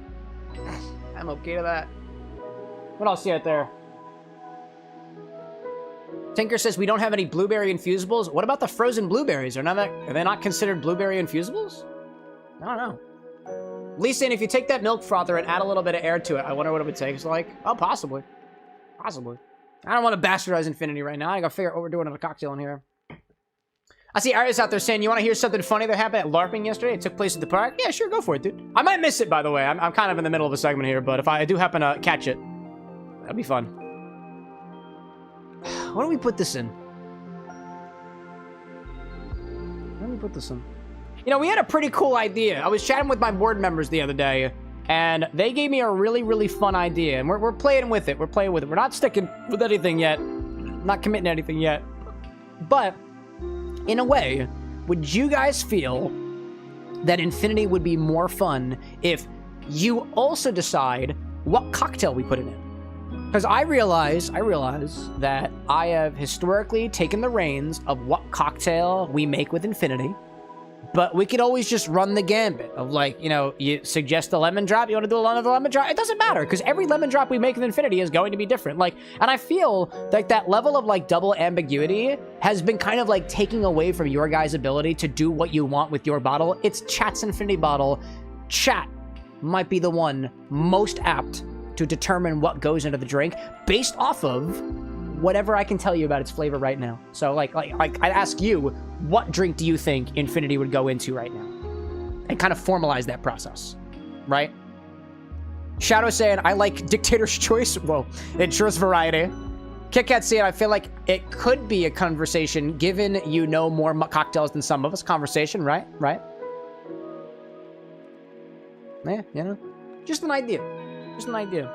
I'm okay with that. What else you got there? Tinker says we don't have any blueberry infusibles. What about the frozen blueberries? Are they not considered blueberry infusibles? I don't know. Lisa, if you take that milk frother and add a little bit of air to it, I wonder what it would taste like. Oh, possibly. Possibly. I don't want to bastardize Infinity right now. I gotta figure out what we're doing in a cocktail in here. I see Arias out there saying, you want to hear something funny that happened at LARPing yesterday? It took place at the park? Yeah, sure, go for it, dude. I might miss it, by the way. I'm kind of in the middle of a segment here, but if I do happen to catch it, that'll be fun. Why don't we put this in? Why don't we put this in? You know, we had a pretty cool idea. I was chatting with my board members the other day, and they gave me a really, really fun idea, and we're playing with it. We're playing with it. We're not sticking with anything yet. Not committing to anything yet. But, in a way, would you guys feel that Infinity would be more fun if you also decide what cocktail we put in it? Because I realize that I have historically taken the reins of what cocktail we make with Infinity. But we could always just run the gambit of like, you know, you suggest a lemon drop, you want to do another lemon drop? It doesn't matter, because every lemon drop we make with Infinity is going to be different. Like, and I feel like that level of like double ambiguity has been kind of like taking away from your guys' ability to do what you want with your bottle. It's Chat's Infinity bottle. Chat might be the one most apt to determine what goes into the drink based off of whatever I can tell you about its flavor right now. So like I'd ask you, what drink do you think Infinity would go into right now? And kind of formalize that process, right? Shadow saying, I like Dictator's Choice. Whoa, ensures variety. Kit Kat saying, I feel like it could be a conversation given you know more cocktails than some of us. Conversation, right? Right? Yeah, you know? Just an idea. Just an idea.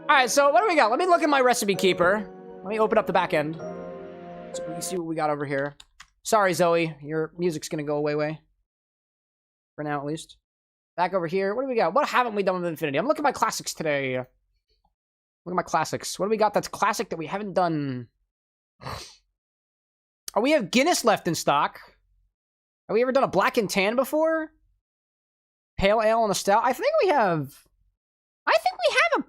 Alright, so what do we got? Let me look at my recipe keeper. Let me open up the back end. So we can see what we got over here. Sorry, Zoe. Your music's gonna go away. For now, at least. Back over here. What do we got? What haven't we done with Infinity? I'm looking at my classics today. Look at my classics. What do we got that's classic that we haven't done? Oh, we have Guinness left in stock. Have we ever done a black and tan before? Pale ale and a stout? I think we have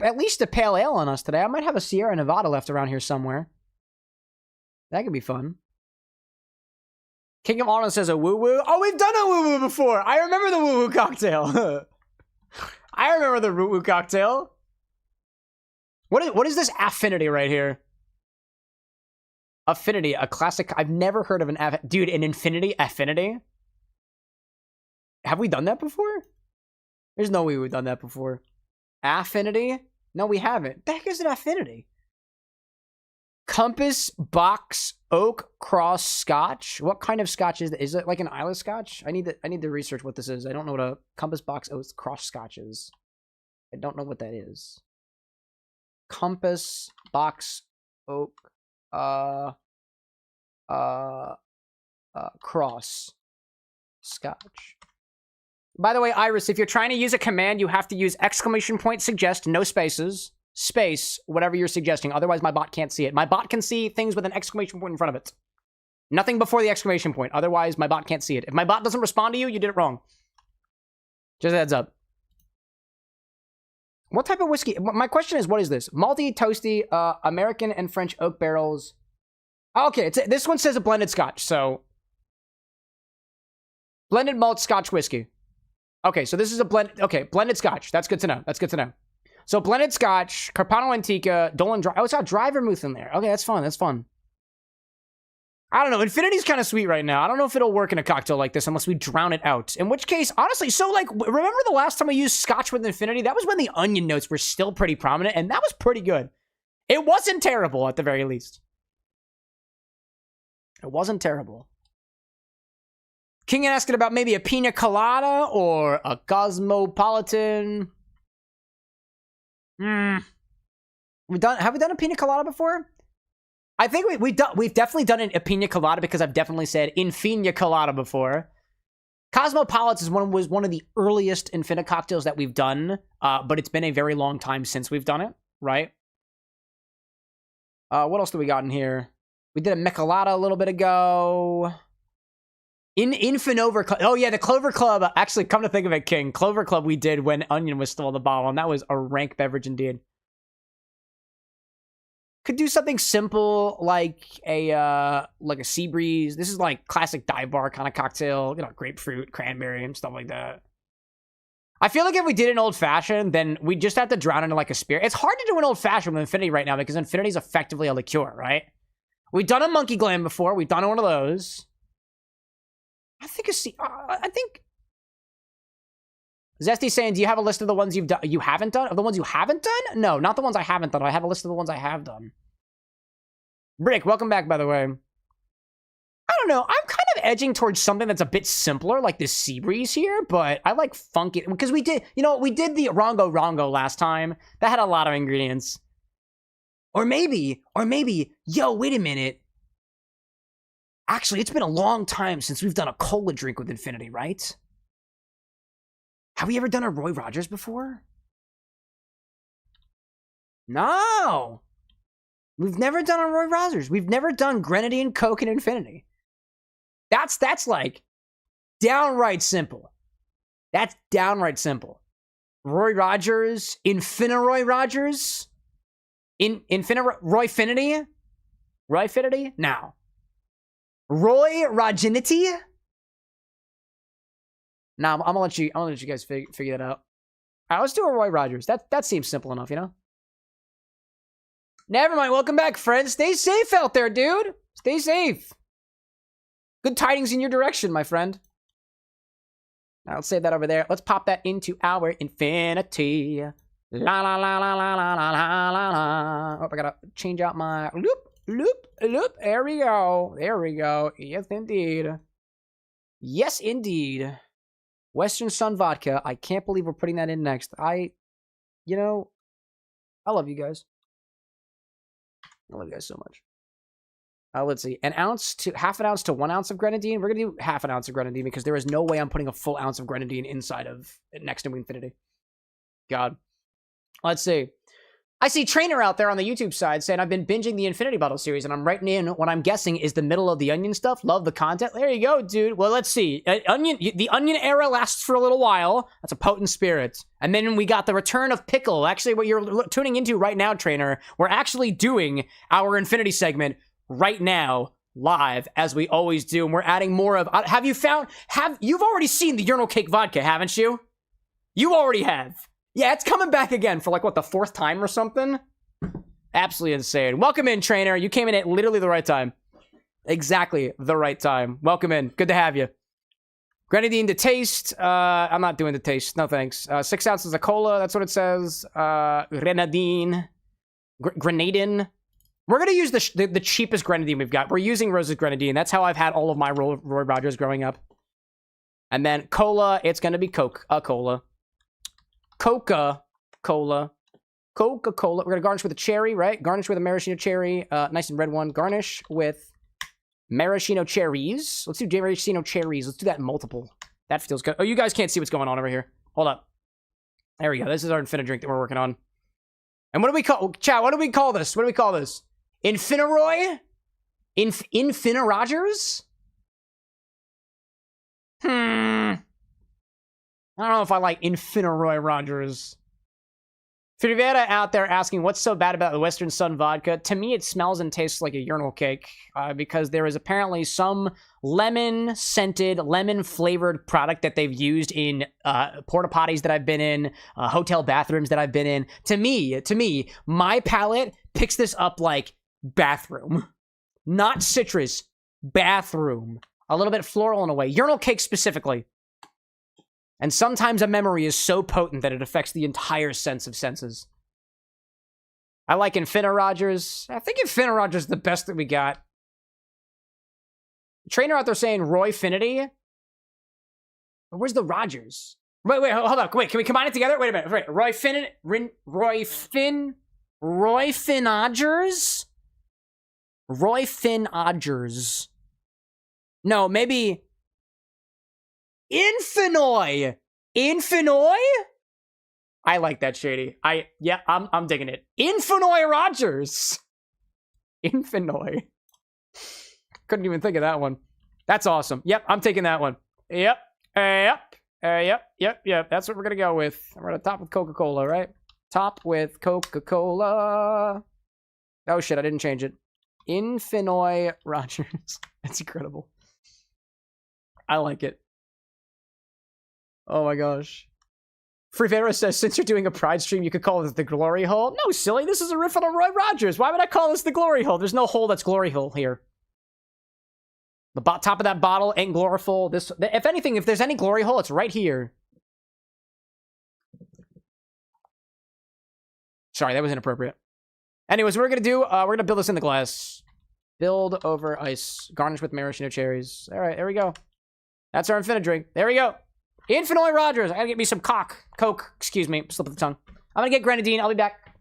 at least a pale ale on us today. I might have a Sierra Nevada left around here somewhere. That could be fun. King of Honor says a woo-woo. Oh, we've done a woo-woo before. I remember the woo-woo cocktail. I remember the woo-woo cocktail. What is this affinity right here? Affinity, a classic. I've never heard of an dude, an affinity? Have we done that before? There's no way we've done that before. Affinity? No, we haven't. The heck is an affinity? Compass Box Oak Cross Scotch. What kind of scotch is that? Is it like an Isla Scotch? I need to research what this is. I don't know what a Compass Box Oak Cross Scotch is. I don't know what that is. Compass Box Oak Cross Scotch. By the way, Iris, if you're trying to use a command, you have to use ! suggest, no spaces, space, whatever you're suggesting. Otherwise, my bot can't see it. My bot can see things with an ! In front of it. Nothing before the ! Otherwise, my bot can't see it. If my bot doesn't respond to you, you did it wrong. Just a heads up. What type of whiskey? My question is, what is this? Malty, toasty, American and French oak barrels. Okay, this one says a blended scotch, so... Blended malt scotch whiskey. Okay, so this is a blend. Okay, blended scotch. That's good to know. That's good to know. So blended scotch, Carpano Antica, Dolan Dry. Oh, it's got dry vermouth in there. Okay, that's fun. That's fun. I don't know. Infinity's kind of sweet right now. I don't know if it'll work in a cocktail like this unless we drown it out. In which case, honestly, so like, remember the last time we used scotch with Infinity? That was when the onion notes were still pretty prominent, and that was pretty good. It wasn't terrible, at the very least. It wasn't terrible. King asking about maybe a pina colada or a cosmopolitan. Have we done a pina colada before? I think we've definitely done a pina colada because I've definitely said infina colada before. Cosmopolitan was one of the earliest Infina cocktails that we've done, but it's been a very long time since we've done it, right? What else do we got in here? We did a Michelada a little bit ago. Infinover Club. Oh, yeah, the Clover Club. Actually, come to think of it, King. Clover Club we did when Onion was still in the bottle, and that was a rank beverage indeed. Could do something simple like a sea breeze. This is like classic dive bar kind of cocktail. You know, grapefruit, cranberry, and stuff like that. I feel like if we did an old-fashioned, then we just have to drown into like a spirit. It's hard to do an old-fashioned with Infinity right now because Infinity's effectively a liqueur, right? We've done a Monkey Glam before. We've done one of those. I think Zesty's saying, do you have a list of the ones you haven't done? Of the ones you haven't done? No, not the ones I haven't done. I have a list of the ones I have done. Brick, welcome back, by the way. I don't know. I'm kind of edging towards something that's a bit simpler, like this Sea Breeze here, but I like funky, because we did the Rongo last time. That had a lot of ingredients. Or maybe, yo, wait a minute. Actually, it's been a long time since we've done a cola drink with Infinity, right? Have we ever done a Roy Rogers before? No. We've never done a Roy Rogers. We've never done Grenadine, Coke, and Infinity. That's like downright simple. That's downright simple. Roy Rogers, Roy Rogers, Royfinity? Royfinity? No. Roy Roginity? Nah, I'm gonna let you guys figure that out. Alright, let's do a Roy Rogers. That seems simple enough, you know? Never mind. Welcome back, friends. Stay safe out there, dude. Stay safe. Good tidings in your direction, my friend. Now, let's save that over there. Let's pop that into our Infinity. La la la la la la la la la. Oh, I gotta change out my loop. There we go. There we go. Yes, indeed. Yes, indeed. Western Sun Vodka. I can't believe we're putting that in next. I love you guys. I love you guys so much. Let's see. Half an ounce to 1 ounce of grenadine. We're going to do half an ounce of grenadine because there is no way I'm putting a full ounce of grenadine inside of next to Infinity. God. Let's see. I see Trainer out there on the YouTube side saying I've been binging the Infinity Bottle series and I'm writing in what I'm guessing is the middle of the Onion stuff. Love the content. There you go, dude. Well, let's see. The Onion era lasts for a little while. That's a potent spirit. And then we got the return of Pickle. Actually, what you're tuning into right now, Trainer, we're actually doing our Infinity segment right now, live, as we always do. And we're adding more of... You've already seen the Urinal Cake Vodka, haven't you? You already have. Yeah, it's coming back again for like, what, the 4th time or something? Absolutely insane. Welcome in, Trainer. You came in at literally the right time. Exactly the right time. Welcome in. Good to have you. Grenadine to taste. I'm not doing the taste. No thanks. 6 ounces of cola. That's what it says. Grenadine. Grenadine. We're going to use the cheapest grenadine we've got. We're using Rose's grenadine. That's how I've had all of my Roy Rogers growing up. And then cola. It's going to be Coca-Cola. Coca-Cola. Coca-Cola. We're going to garnish with a cherry, right? Garnish with a maraschino cherry. Nice and red one. Garnish with maraschino cherries. Let's do maraschino cherries. Let's do that in multiple. That feels good. Oh, you guys can't see what's going on over here. Hold up. There we go. This is our Infinite drink that we're working on. And what do we call... Chat, what do we call this? What do we call this? Infiniroy? Infinirogers? I don't know if I like Infiniroy Rogers. Frivera out there asking, what's so bad about the Western Sun Vodka? To me, it smells and tastes like a urinal cake because there is apparently some lemon-scented, lemon-flavored product that they've used in porta potties that I've been in, hotel bathrooms that I've been in. To me, my palate picks this up like bathroom. Not citrus, bathroom. A little bit floral in a way. Urinal cake specifically. And sometimes a memory is so potent that it affects the entire sense of senses. I like Infinirogers. I think Infinirogers is the best that we got. Trainer out there saying Royfinity. Where's the Rogers? Wait, hold on. Wait, can we combine it together? Wait a minute. Wait, Royfinodgers? Royfinodgers. No, maybe... Infinoy! I like that, Shady. I'm digging it. Infinoy Rogers! Infinoy. Couldn't even think of that one. That's awesome. Yep, I'm taking that one. Yep. That's what we're gonna go with. We're gonna top with Coca-Cola, right? Top with Coca-Cola. Oh shit, I didn't change it. Infinoy Rogers. That's incredible. I like it. Oh my gosh. Frivera says, since you're doing a Pride stream, you could call it the Glory Hole. No, silly. This is a riff on a Roy Rogers. Why would I call this the Glory Hole? There's no hole that's Glory Hole here. The top of that bottle ain't gloriful. If anything, if there's any Glory Hole, it's right here. Sorry, that was inappropriate. Anyways, what we're going to do, we're going to build this in the glass. Build over ice. Garnish with maraschino cherries. All right, there we go. That's our Infinite drink. There we go. Infinoy Rogers. I gotta get me some Coke. Excuse me. Slip of the tongue. I'm gonna get grenadine. I'll be back.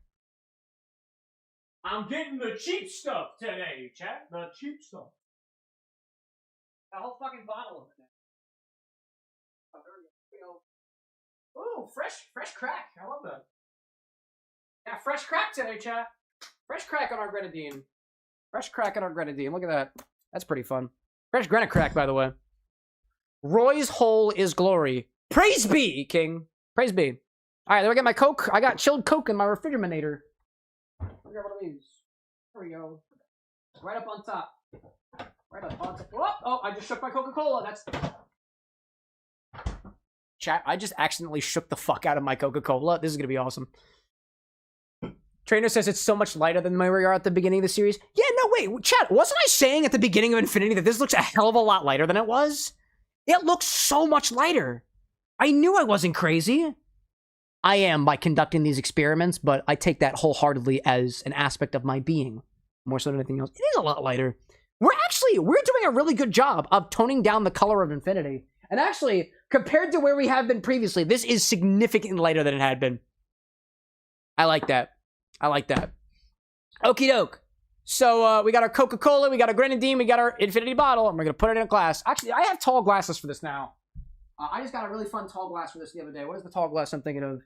I'm getting the cheap stuff today, chat. The cheap stuff. A whole fucking bottle of it. Oh, there we go. Ooh, fresh crack. I love that. Yeah, fresh crack today, chat. Fresh crack on our grenadine. Fresh crack on our grenadine. Look at that. That's pretty fun. Fresh grenade crack, by the way. Roy's hole is glory. Praise be, King. Praise be. All right, then we got my Coke. I got chilled Coke in my refrigerator. I'll grab one of these. There we go. Right up on top. Right up on top. Oh, I just shook my Coca-Cola. That's... Chat, I just accidentally shook the fuck out of my Coca-Cola. This is going to be awesome. Trainer says it's so much lighter than where we are at the beginning of the series. Yeah, no, wait. Chat, wasn't I saying at the beginning of Infinity that this looks a hell of a lot lighter than it was? It looks so much lighter. I knew I wasn't crazy. I am by conducting these experiments, but I take that wholeheartedly as an aspect of my being, more so than anything else. It is a lot lighter. We're doing a really good job of toning down the color of Infinity. And actually, compared to where we have been previously, this is significantly lighter than it had been. I like that. I like that. Okie doke. So, we got our Coca-Cola, we got our Grenadine, we got our Infinity bottle, and we're gonna put it in a glass. Actually, I have tall glasses for this now. I just got a really fun tall glass for this the other day. What is the tall glass I'm thinking of?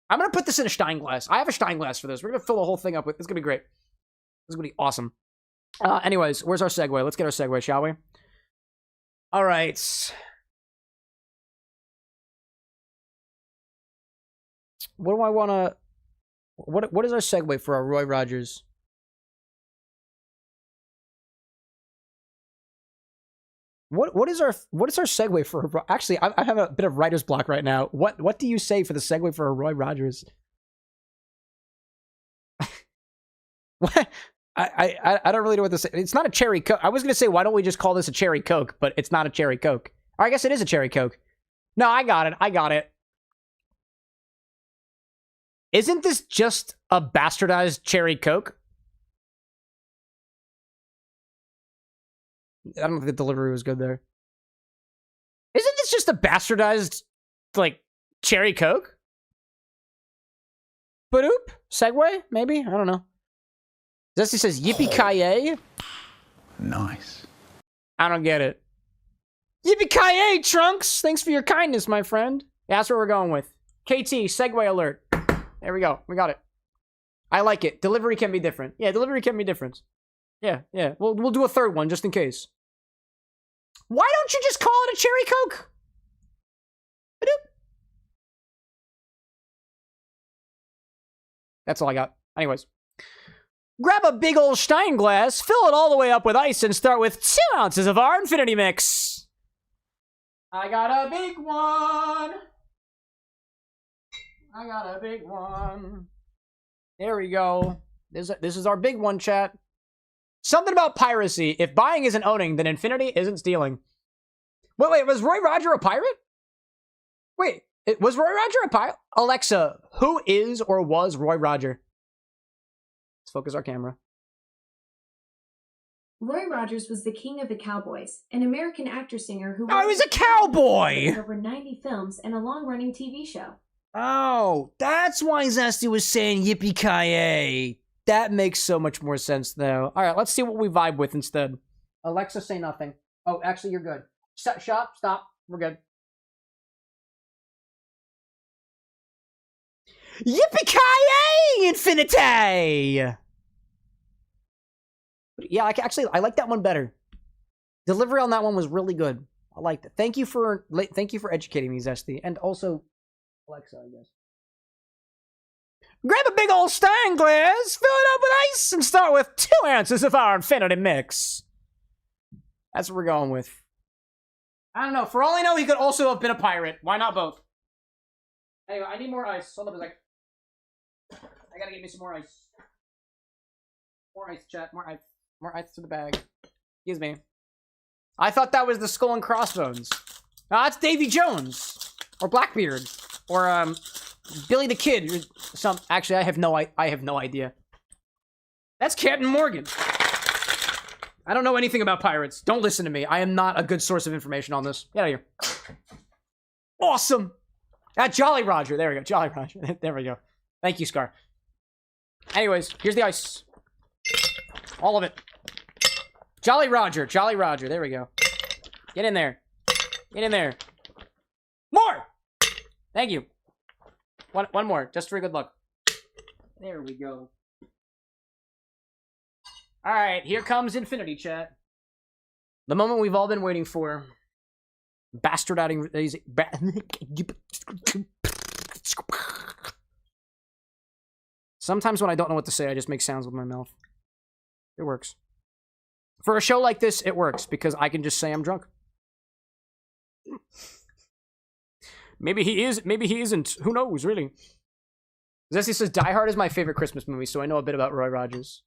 I'm gonna put this in a Stein glass. I have a Stein glass for this. We're gonna fill the whole thing up with. It's gonna be great. This is gonna be awesome. Anyways, where's our segue? Let's get our segue, shall we? All right. What do I want to... What is our segue for our Roy Rogers? What is our segue for... Actually, I have a bit of writer's block right now. What do you say for the segue for a Roy Rogers? What? I don't really know what to say. It's not a cherry Coke. I was going to say, why don't we just call this a cherry Coke? But it's not a cherry Coke. Or I guess it is a cherry Coke. No, I got it. I got it. Isn't this just a bastardized cherry Coke? I don't know if the delivery was good there. Isn't this just a bastardized, like, cherry Coke? Ba-doop? Segway? Maybe? I don't know. Zesty says, yippee-ki-yay? Nice. I don't get it. Yippee-ki-yay, Trunks! Thanks for your kindness, my friend. Yeah, that's what we're going with. KT, segue alert. There we go. We got it. I like it. Delivery can be different. Yeah, delivery can be different. Yeah. We'll do a third one just in case. Why don't you just call it a cherry Coke? Ba-doop. That's all I got. Anyways. Grab a big old Stein glass, fill it all the way up with ice, and start with 2 ounces of our Infinity Mix. I got a big one. I got a big one. There we go. This is our big one, chat. Something about piracy. If buying isn't owning, then Infinity isn't stealing. Wait, was Roy Roger a pirate? Wait, was Roy Roger a pirate? Alexa, who is or was Roy Roger? Let's focus our camera. Roy Rogers was the king of the cowboys, an American actor-singer who... Oh, he was a cowboy! ...over 90 films and a long-running TV show. Oh, that's why Zesty was saying yippee-ki-yay. That makes so much more sense, though. All right, let's see what we vibe with instead. Alexa, say nothing. Oh, actually, you're good. Stop. We're good. Yippee-ki-yay, Infinity! Yeah, I like that one better. Delivery on that one was really good. I liked it. Thank you for educating me, Zesty, and also Alexa, I guess. Grab a big old Stein glass, fill it up with ice, and start with 2 ounces of our Infinity Mix. That's what we're going with. I don't know. For all I know, he could also have been a pirate. Why not both? Anyway, I need more ice. Hold up a sec. I gotta get me some more ice. More ice, chat. More ice. More ice to the bag. Excuse me. I thought that was the Skull and Crossbones. No, that's Davy Jones. Or Blackbeard. Or, Billy the Kid. Or actually, I have no idea. That's Captain Morgan. I don't know anything about pirates. Don't listen to me. I am not a good source of information on this. Get out of here. Awesome. Jolly Roger. There we go. Jolly Roger. There we go. Thank you, Scar. Anyways, here's the ice. All of it. Jolly Roger. Jolly Roger. There we go. Get in there. Get in there. More! Thank you. One more, just for good luck. There we go. Alright, here comes Infinity, chat. The moment we've all been waiting for. Bastardizing these... Sometimes when I don't know what to say, I just make sounds with my mouth. It works. For a show like this, it works, because I can just say I'm drunk. Maybe he is, maybe he isn't. Who knows, really? Zesty says, Die Hard is my favorite Christmas movie, so I know a bit about Roy Rogers.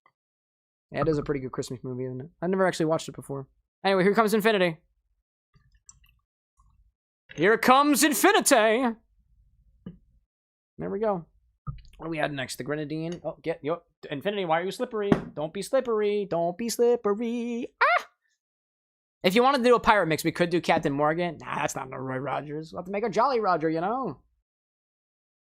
Yeah, it is a pretty good Christmas movie, isn't it? I've never actually watched it before. Anyway, here comes Infinity. Here comes Infinity! There we go. What do we add next? The Grenadine. Oh, Infinity, why are you slippery? Don't be slippery. Don't be slippery. Ah! If you wanted to do a pirate mix, we could do Captain Morgan. Nah, that's not no Roy Rogers. We'll have to make a Jolly Roger, you know?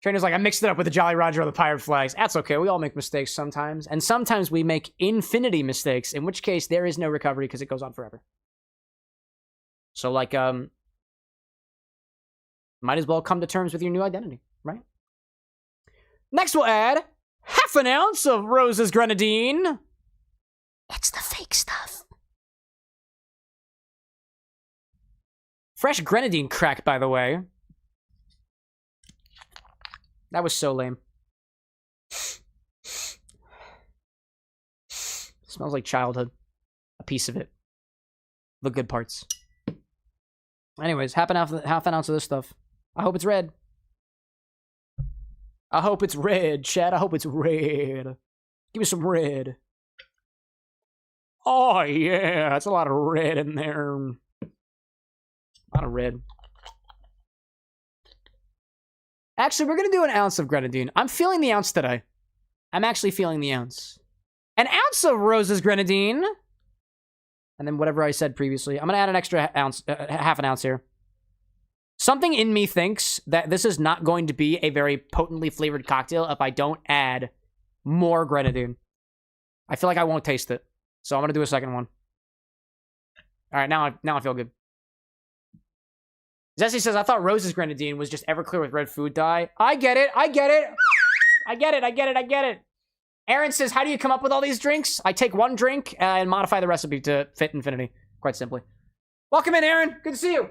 Trainer's like, I mixed it up with the Jolly Roger or the pirate flags. That's okay. We all make mistakes sometimes. And sometimes we make infinity mistakes, in which case there is no recovery because it goes on forever. So, like, might as well come to terms with your new identity, right? Next, we'll add half an ounce of Rose's Grenadine. It's the fake stuff. Fresh grenadine crack, by the way. That was so lame. Smells like childhood. A piece of it. The good parts. Anyways, half an ounce of this stuff. I hope it's red. I hope it's red, Chad. I hope it's red. Give me some red. Oh, yeah. That's a lot of red in there. A lot of red. Actually, we're going to do an ounce of grenadine. I'm feeling the ounce today. I'm actually feeling the ounce. An ounce of Rose's Grenadine. And then whatever I said previously. I'm going to add an extra ounce, half an ounce here. Something in me thinks that this is not going to be a very potently flavored cocktail if I don't add more grenadine. I feel like I won't taste it. So I'm going to do a second one. All right, now I feel good. Zessie says, I thought Rose's Grenadine was just Everclear with red food dye. I get it. I get it. I get it. I get it. I get it. Aaron says, how do you come up with all these drinks? I take one drink and modify the recipe to fit infinity. Quite simply. Welcome in, Aaron. Good to see you.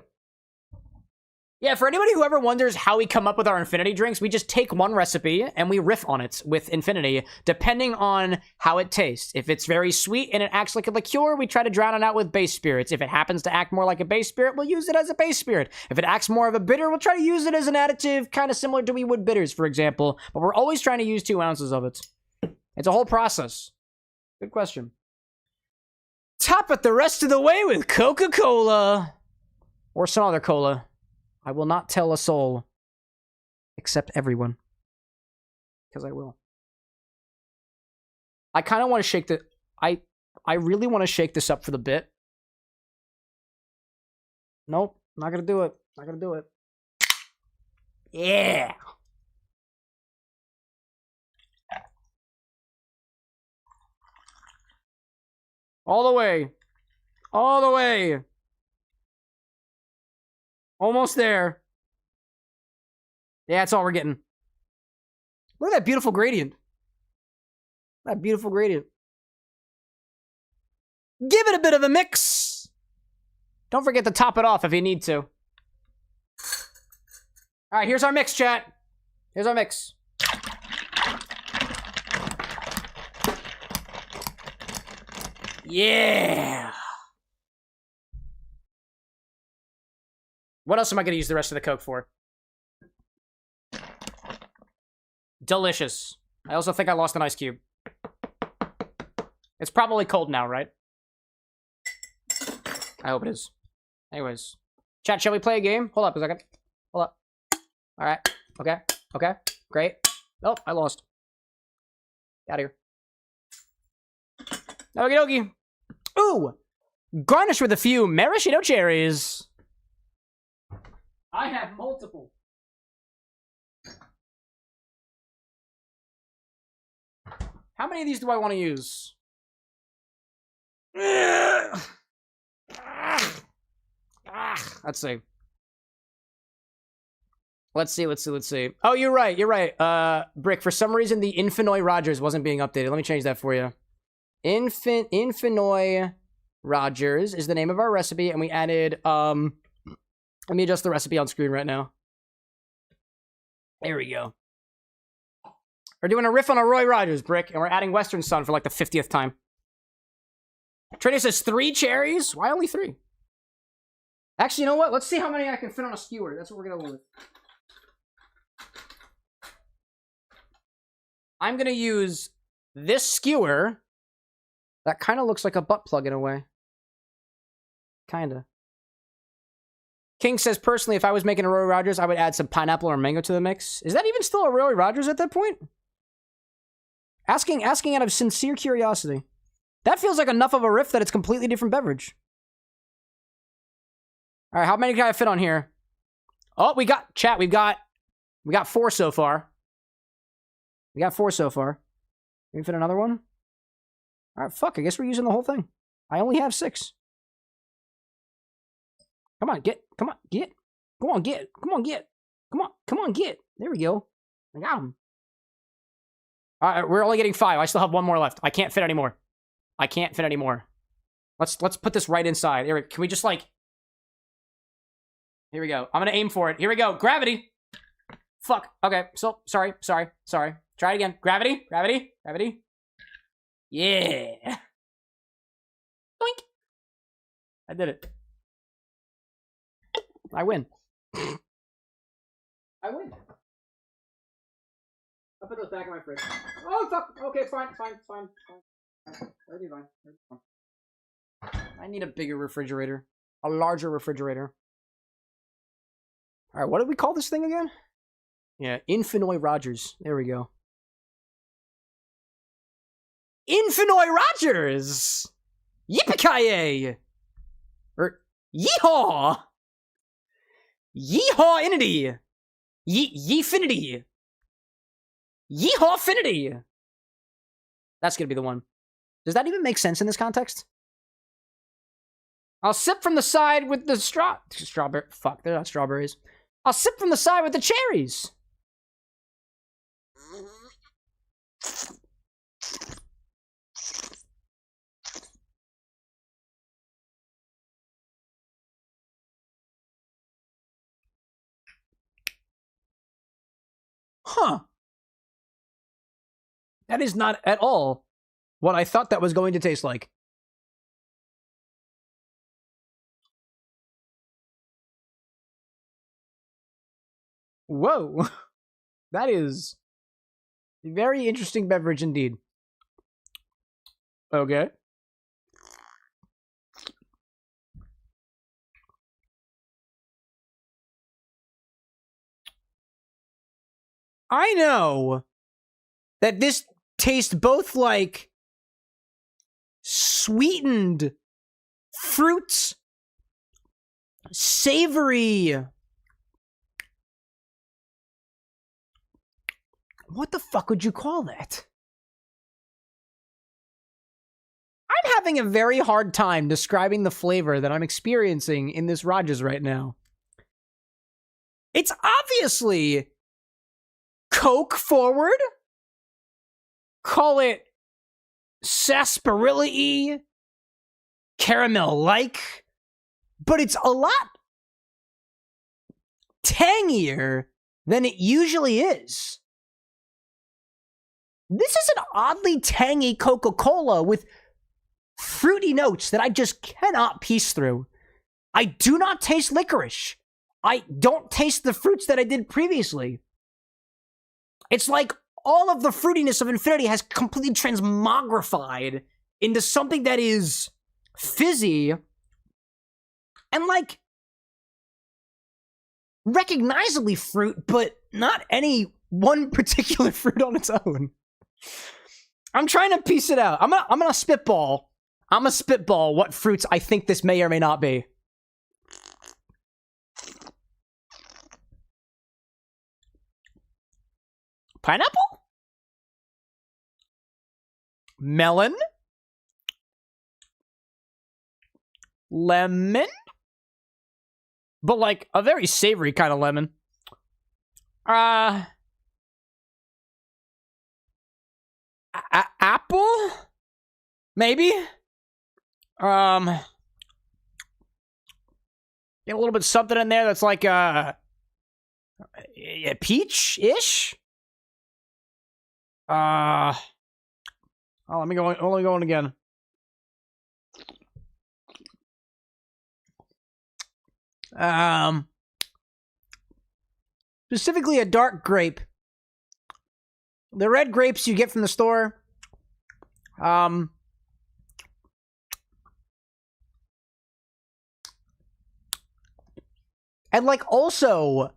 Yeah, for anybody who ever wonders how we come up with our infinity drinks, we just take one recipe and we riff on it with infinity, depending on how it tastes. If it's very sweet and it acts like a liqueur, we try to drown it out with base spirits. If it happens to act more like a base spirit, we'll use it as a base spirit. If it acts more of a bitter, we'll try to use it as an additive, kind of similar to we would bitters, for example. But we're always trying to use 2 ounces of it. It's a whole process. Good question. Top it the rest of the way with Coca-Cola. Or some other cola. I will not tell a soul. Except everyone. Because I will. I kind of want to shake the... I really want to shake this up for the bit. Nope. Not going to do it. Not going to do it. Yeah! All the way. All the way. Almost there. Yeah, that's all we're getting. Look at that beautiful gradient. That beautiful gradient. Give it a bit of a mix. Don't forget to top it off if you need to. All right, here's our mix, chat. Here's our mix. Yeah. What else am I going to use the rest of the Coke for? Delicious. I also think I lost an ice cube. It's probably cold now, right? I hope it is. Anyways. Chat, shall we play a game? Hold up a second. Hold up. Alright. Okay. Okay. Great. Oh, I lost. Get out of here. Okie dokie. Ooh! Garnish with a few maraschino cherries. I have multiple. How many of these do I want to use? Let's see. Let's see. Oh, you're right. Brick, for some reason, the Infinoy Rogers wasn't being updated. Let me change that for you. Infinoy Rogers is the name of our recipe, and we added, let me adjust the recipe on screen right now. There we go. We're doing a riff on a Roy Rogers, Brick, and we're adding Western Sun for like the 50th time. Trader says 3 cherries? Why only 3? Actually, you know what? Let's see how many I can fit on a skewer. That's what we're going to go with. I'm going to use this skewer. That kind of looks like a butt plug in a way. Kinda. King says, personally, if I was making a Roy Rogers, I would add some pineapple or mango to the mix. Is that even still a Roy Rogers at that point? Asking out of sincere curiosity. That feels like enough of a riff that it's a completely different beverage. All right, how many can I fit on here? Oh, we got, chat, we got 4 so far. We got 4 so far. Can we fit another one? All right, fuck, I guess we're using the whole thing. I only have 6. Come on, get. Come on, get. Come on, get. Come on, get. Come on, get. There we go. I got him. All right, we're only getting 5. I still have 1 more left. I can't fit anymore. I can't fit anymore. Let's put this right inside. Here, can we just like... Here we go. I'm gonna aim for it. Here we go. Gravity. Fuck. Okay. So, sorry. Try it again. Gravity. Yeah. Boink. I did it. I win. I win. I'll put those back in my fridge. Oh, fuck. Okay, it's fine. Everything's fine. I need a bigger refrigerator. A larger refrigerator. All right, what did we call this thing again? Yeah, Infinoi Rogers. There we go. Infinoi Rogers! Yippee-ki-yay! Or, yeehaw! Yeehaw-inity! Yeefinity! Yeehaw-finity! That's gonna be the one. Does that even make sense in this context? I'll sip from the side with the strawberry. Fuck, they're not strawberries. I'll sip from the side with the cherries. Huh. That is not at all what I thought that was going to taste like. Whoa. That is a very interesting beverage indeed. Okay. I know that this tastes both like sweetened fruits, savory. What the fuck would you call that? I'm having a very hard time describing the flavor that I'm experiencing in this Rogers right now. It's obviously Coke forward. Call it sarsaparilla-y, caramel-like, but it's a lot tangier than it usually is. This is an oddly tangy Coca-Cola with fruity notes that I just cannot piece through. I do not taste licorice. I don't taste the fruits that I did previously. It's like all of the fruitiness of Infinity has completely transmogrified into something that is fizzy and like recognizably fruit, but not any one particular fruit on its own. I'm trying to piece it out. I'm gonna spitball. I'm gonna spitball what fruits I think this may or may not be. Pineapple? Melon? Lemon? But like a very savory kind of lemon. Apple? Maybe? Get a little bit something in there that's like peach-ish? Oh, let me go in again. Specifically a dark grape. The red grapes you get from the store. And like also,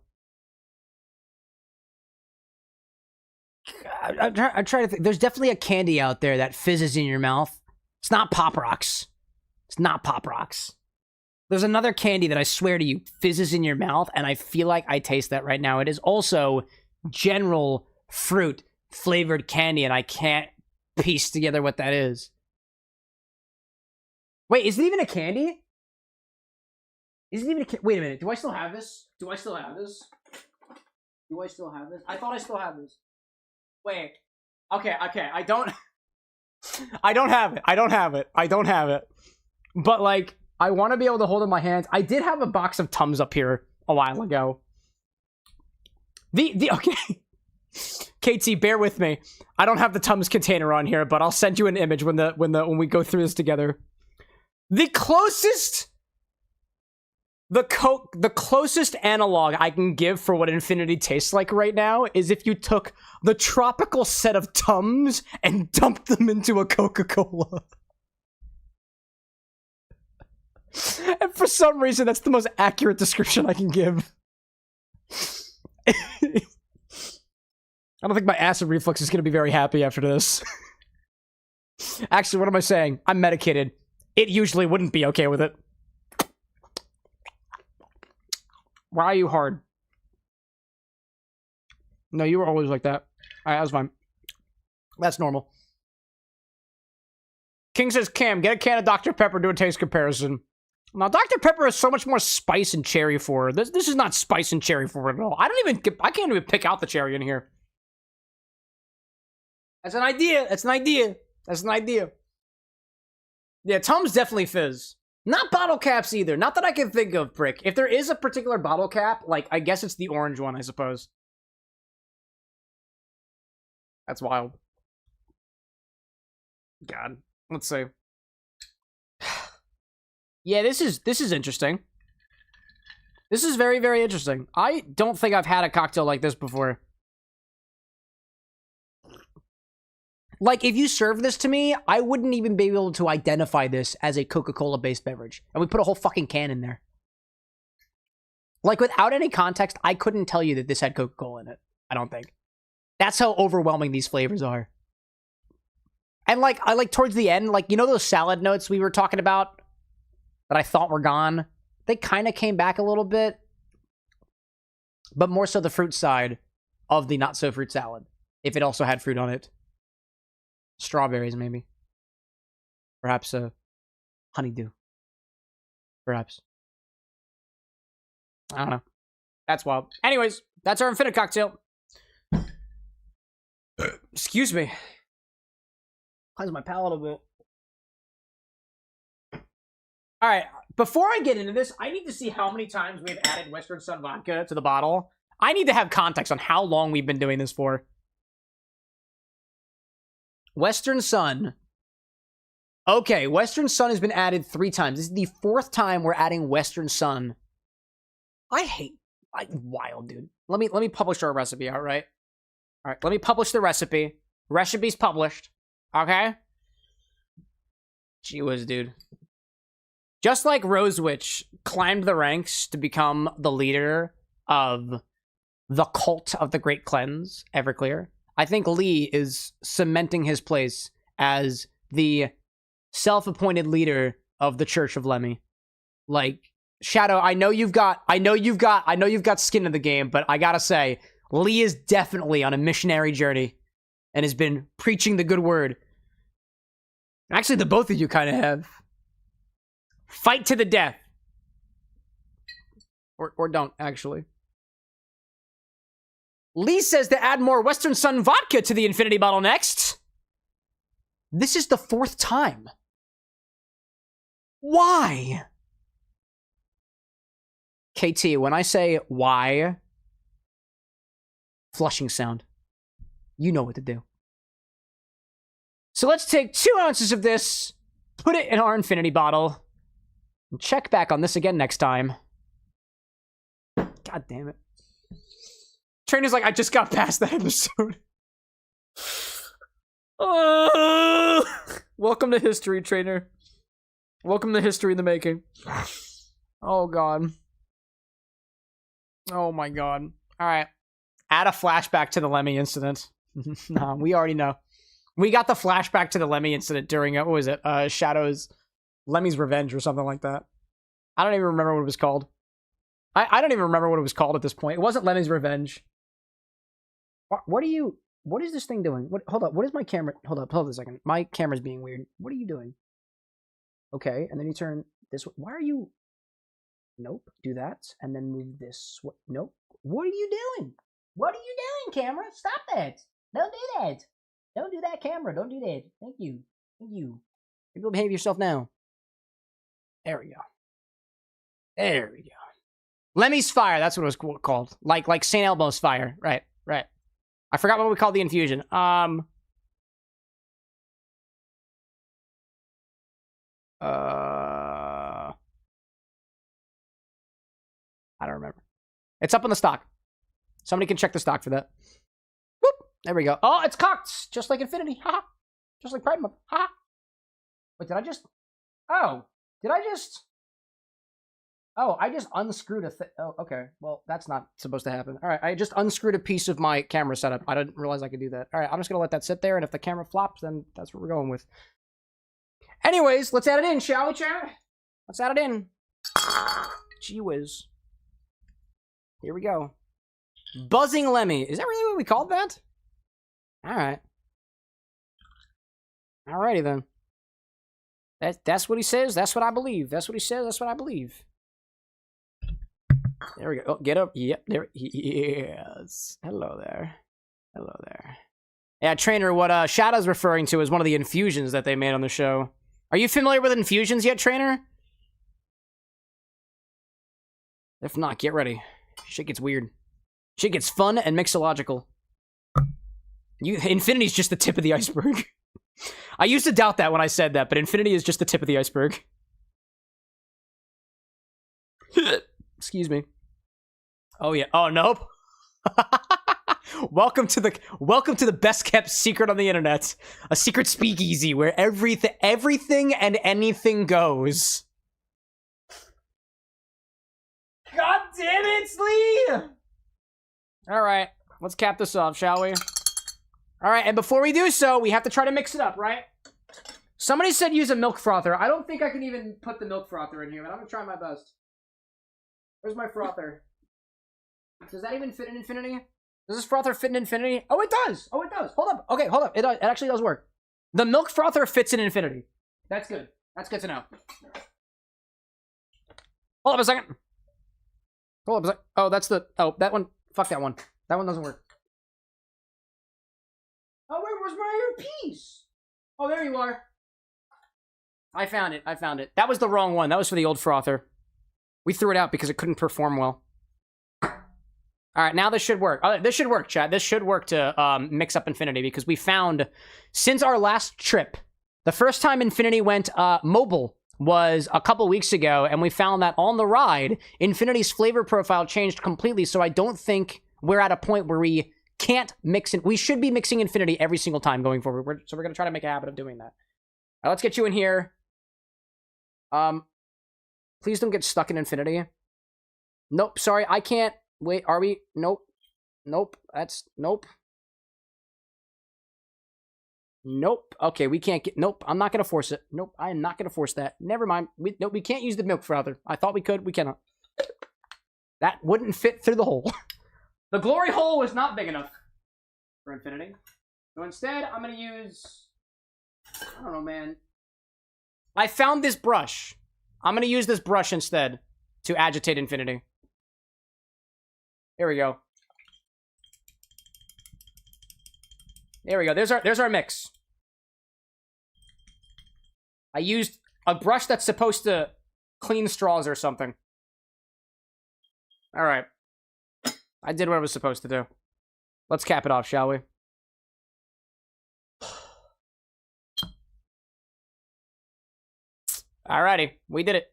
I'm trying to think. There's definitely a candy out there that fizzes in your mouth. It's not Pop Rocks. It's not Pop Rocks. There's another candy that I swear to you fizzes in your mouth, and I feel like I taste that right now. It is also general fruit flavored candy, and I can't piece together what that is. Wait, is it even a candy? Is it even a wait a minute, do I still have this? Do I still have this? Do I still have this? I thought I still have this. Wait. Okay, I don't... I don't have it. But, like, I want to be able to hold it in my hands. I did have a box of Tums up here a while ago. Okay. KT, bear with me. I don't have the Tums container on here, but I'll send you an image when we go through this together. The closest analog I can give for what infinity tastes like right now is if you took the tropical set of Tums and dumped them into a Coca-Cola. And for some reason, that's the most accurate description I can give. I don't think my acid reflux is going to be very happy after this. Actually, what am I saying? I'm medicated. It usually wouldn't be okay with it. Why are you hard? No, you were always like that. Alright, that was fine. That's normal. King says, Cam, get a can of Dr. Pepper, do a taste comparison. Now, Dr. Pepper has so much more spice and cherry for it. This is not spice and cherry for it at all. I can't even pick out the cherry in here. That's an idea. That's an idea. That's an idea. Yeah, Tums definitely fizz. Not bottle caps either. Not that I can think of, Brick. If there is a particular bottle cap, like, I guess it's the orange one, I suppose. That's wild. God. Let's see. Yeah, this is interesting. This is very, very interesting. I don't think I've had a cocktail like this before. Like, if you serve this to me, I wouldn't even be able to identify this as a Coca-Cola-based beverage. And we put a whole fucking can in there. Like, without any context, I couldn't tell you that this had Coca-Cola in it. I don't think. That's how overwhelming these flavors are. And, like, I like towards the end, like, you know those salad notes we were talking about that I thought were gone? They kind of came back a little bit. But more so the fruit side of the not-so-fruit salad. If it also had fruit on it. Strawberries, maybe. Perhaps honeydew. Perhaps. I don't know. That's wild. Anyways, that's our infinite cocktail. Excuse me. Cleanse my palate a bit. Alright, before I get into this, I need to see how many times we've added Western Sun vodka to the bottle. I need to have context on how long we've been doing this for. Western Sun. Okay, Western Sun has been added 3 times. This is the 4th time we're adding Western Sun. Wild, dude. Let me publish our recipe, alright? Alright, let me publish the recipe. Recipe's published. Okay? Gee whiz, dude. Just like Rose Witch climbed the ranks to become the leader of the cult of the Great Cleanse, Everclear, I think Lee is cementing his place as the self-appointed leader of the Church of Lemmy. Like, Shadow, I know you've got skin in the game, but I gotta say, Lee is definitely on a missionary journey and has been preaching the good word. Actually, the both of you kind of have. Fight to the death. Or don't, actually. Lee says to add more Western Sun vodka to the infinity bottle next. This is the 4th time. Why? KT, when I say why, flushing sound. You know what to do. So let's take 2 ounces of this, put it in our infinity bottle, and check back on this again next time. God damn it. Trainer's like, I just got past that episode. Welcome to history, Trainer. Welcome to history in the making. Oh, God. Oh, my God. All right. Add a flashback to the Lemmy incident. No, we already know. We got the flashback to the Lemmy incident during, what was it? Shadow's Lemmy's Revenge or something like that. I don't even remember what it was called. I don't even remember what it was called at this point. It wasn't Lemmy's Revenge. What is this thing doing? Hold up, what is my camera? Hold up a second. My camera's being weird. What are you doing? Okay, and then you turn this way. Why are you... Nope, do that, and then move this way. Nope. What are you doing? What are you doing, camera? Stop that. Don't do that. Don't do that, camera. Don't do that. Thank you. Thank you. You'll behave yourself now. There we go. There we go. Lemmy's Fire, that's what it was called. Like St. Elmo's Fire. Right. I forgot what we called the infusion. I don't remember. It's up on the stock. Somebody can check the stock for that. Whoop. There we go. Oh, it's cocked. Just like Infinity. Ha. Just like Pride Month. Ha. Wait, did I just... Oh. Did I just... Oh, I just unscrewed a thing. Oh, okay. Well, that's not supposed to happen. All right, I just unscrewed a piece of my camera setup. I didn't realize I could do that. All right, I'm just going to let that sit there, and if the camera flops, then that's what we're going with. Anyways, let's add it in, shall we, chat? Let's add it in. Gee whiz. Here we go. Buzzing Lemmy. Is that really what we called that? All right. Alrighty, then. That's what he says. That's what I believe. That's what he says. That's what I believe. There we go. Oh, get up. Yep, there he is. Hello there. Hello there. Yeah, Trainer, what Shadow's referring to is one of the infusions that they made on the show. Are you familiar with infusions yet, Trainer? If not, get ready. Shit gets weird. Shit gets fun and mixological. Infinity's just the tip of the iceberg. I used to doubt that when I said that, but Infinity is just the tip of the iceberg. Excuse me. Oh yeah. Oh nope. Welcome to the best kept secret on the internet. A secret speakeasy where everything and anything goes. God damn it, Slee! Alright, let's cap this off, shall we? Alright, and before we do so, we have to try to mix it up, right? Somebody said use a milk frother. I don't think I can even put the milk frother in here, but I'm gonna try my best. Where's my frother? Does that even fit in Infinity? Does this frother fit in Infinity? Oh, it does! Oh, it does! Hold up! Okay, hold up. It actually does work. The milk frother fits in Infinity. That's good. That's good to know. Hold up a second. Hold up a second. Oh, that's the... Oh, that one... Fuck that one. That one doesn't work. Oh, wait, where's my earpiece? Oh, there you are. I found it. I found it. That was the wrong one. That was for the old frother. We threw it out because it couldn't perform well. Alright, now this should work. Oh, this should work, chat. This should work to mix up Infinity because we found, since our last trip, the first time Infinity went mobile was a couple weeks ago, and we found that on the ride, Infinity's flavor profile changed completely, so I don't think we're at a point where we can't mix it. We should be mixing Infinity every single time going forward. So we're going to try to make a habit of doing that. Alright, let's get you in here. Please don't get stuck in Infinity. Nope, sorry, I can't. Wait, are we? Nope. Nope, that's... Nope. Nope. Okay, we can't get... Nope, I'm not going to force it. Nope, I am not going to force that. Never mind. Nope, we can't use the milk frother. I thought we could. We cannot. That wouldn't fit through the hole. The glory hole was not big enough for Infinity. So instead, I'm going to use... I don't know, man. I found this brush. I'm going to use this brush instead to agitate Infinity. Here we go. There we go. There's our mix. I used a brush that's supposed to clean straws or something. All right. I did what I was supposed to do. Let's cap it off, shall we? Alrighty, we did it.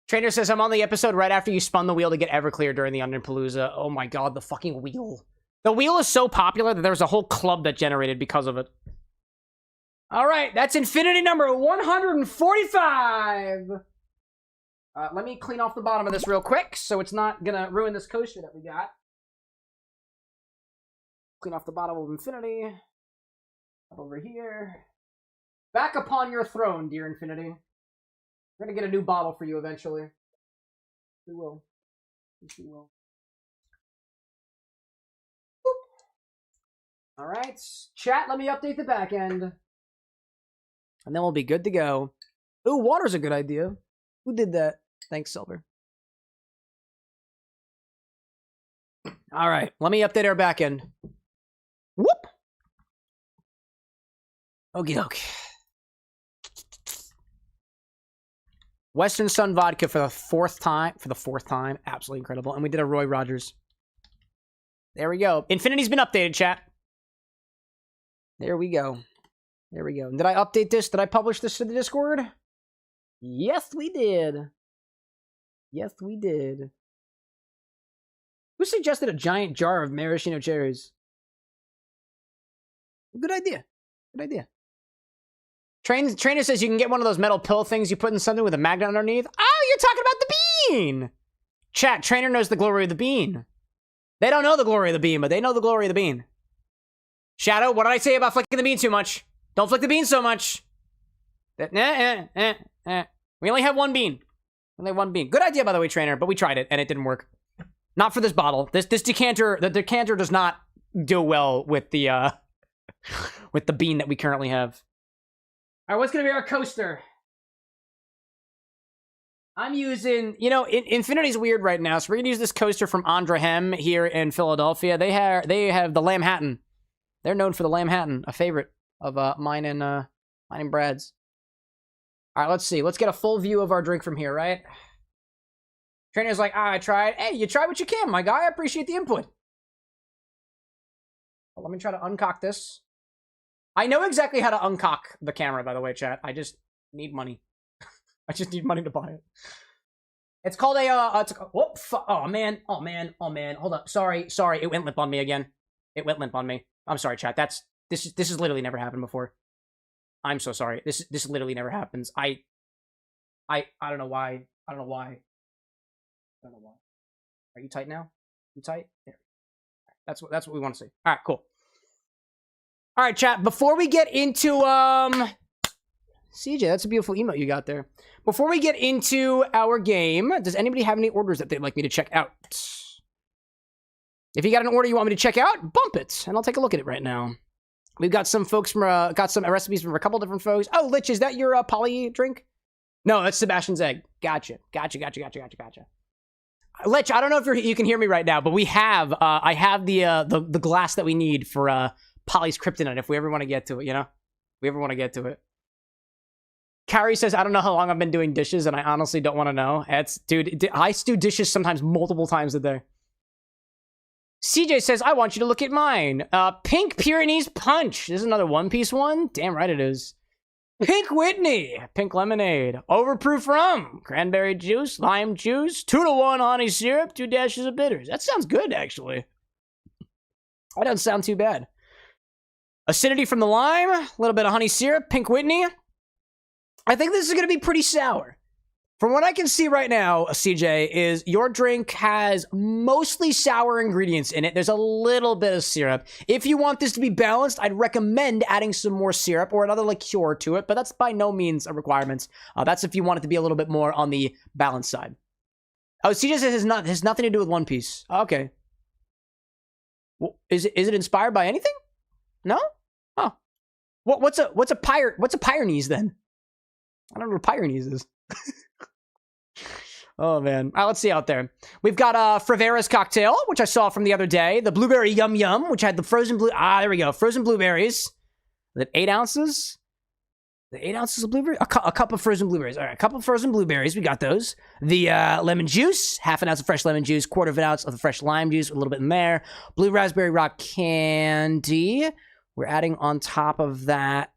Trainer says, I'm on the episode right after you spun the wheel to get Everclear during the Underpalooza. Oh my god, the fucking wheel. The wheel is so popular that there's a whole club that generated because of it. Alright, that's Infinity number 145. Let me clean off the bottom of this real quick so it's not gonna ruin this coaster that we got. Clean off the bottom of Infinity. Over here. Back upon your throne, dear Infinity. We're gonna get a new bottle for you eventually. We will. Yes, we will. All right, chat. Let me update the back end, and then we'll be good to go. Ooh, water's a good idea. Who did that? Thanks, Silver. All right, let me update our back end. Whoop. Okie doke. Western Sun vodka for the fourth time. Absolutely incredible. And we did a Roy Rogers. There we go. Infinity's been updated, chat. There we go. There we go. Did I update this? Did I publish this to the Discord? Yes, we did. Yes, we did. Who suggested a giant jar of maraschino cherries? Good idea. Good idea. Trainer says you can get one of those metal pill things you put in something with a magnet underneath. Oh, you're talking about the bean! Chat, Trainer knows the glory of the bean. They don't know the glory of the bean, but they know the glory of the bean. Shadow, what did I say about flicking the bean too much? Don't flick the bean so much. We only have one bean. Only one bean. Good idea, by the way, Trainer, but we tried it, and it didn't work. Not for this bottle. This decanter, the decanter does not do well with the bean that we currently have. All right, what's going to be our coaster? I'm using, you know, Infinity's weird right now, so we're going to use this coaster from Andrahem here in Philadelphia. They have the Lamb Hatton. They're known for the Lamb Hatton, a favorite of mine and Brad's. All right, let's see. Let's get a full view of our drink from here, right? Trainer's like, I tried. Hey, you try what you can, my guy. I appreciate the input. Well, let me try to uncock this. I know exactly how to uncock the camera, by the way, chat. I just need money. I just need money to buy it. It's called a, oh man. Hold up. Sorry. It went limp on me again. It went limp on me. I'm sorry, chat. This has literally never happened before. I'm so sorry. This literally never happens. I don't know why. I don't know why. Are you tight now? You tight? There. That's what we want to see. All right, cool. All right, chat. Before we get into CJ, that's a beautiful emote you got there. Before we get into our game, does anybody have any orders that they'd like me to check out? If you got an order you want me to check out, bump it, and I'll take a look at it right now. We've got some folks from got some recipes from a couple different folks. Oh, Lich, is that your poly drink? No, that's Sebastian's egg. Gotcha. Lich, I don't know if you can hear me right now, but we have I have the glass that we need for Polly's Kryptonite if we ever want to get to it, you know? If we ever want to get to it. Carrie says, I don't know how long I've been doing dishes, and I honestly don't want to know. Dude, I do dishes sometimes multiple times a day. CJ says, I want you to look at mine. Pink Pyrenees Punch. This is another One Piece one? Damn right it is. Pink Whitney. Pink Lemonade. Overproof Rum. Cranberry Juice. Lime Juice. 2-to-1 honey syrup. 2 dashes of bitters. That sounds good, actually. That doesn't sound too bad. Acidity from the lime. A little bit of honey syrup. Pink Whitney. I think this is going to be pretty sour. From what I can see right now, CJ, is your drink has mostly sour ingredients in it. There's a little bit of syrup. If you want this to be balanced, I'd recommend adding some more syrup or another liqueur to it, but that's by no means a requirement. That's if you want it to be a little bit more on the balanced side. Oh, CJ says it has nothing to do with One Piece. Okay. Well, is it inspired by anything? No? Oh. What's a Pyrenees then? I don't know what Pyrenees is. Oh, man. All right, let's see out there. We've got Frevera's cocktail, which I saw from the other day. The blueberry yum yum, which had the frozen blue... there we go. Frozen blueberries. Is it 8 ounces? The 8 ounces of blueberry? A cup of frozen blueberries. All right, a cup of frozen blueberries. We got those. The lemon juice. Half an ounce of fresh lemon juice. 1/4 ounce of the fresh lime juice. A little bit in there. Blue raspberry rock candy. We're adding on top of that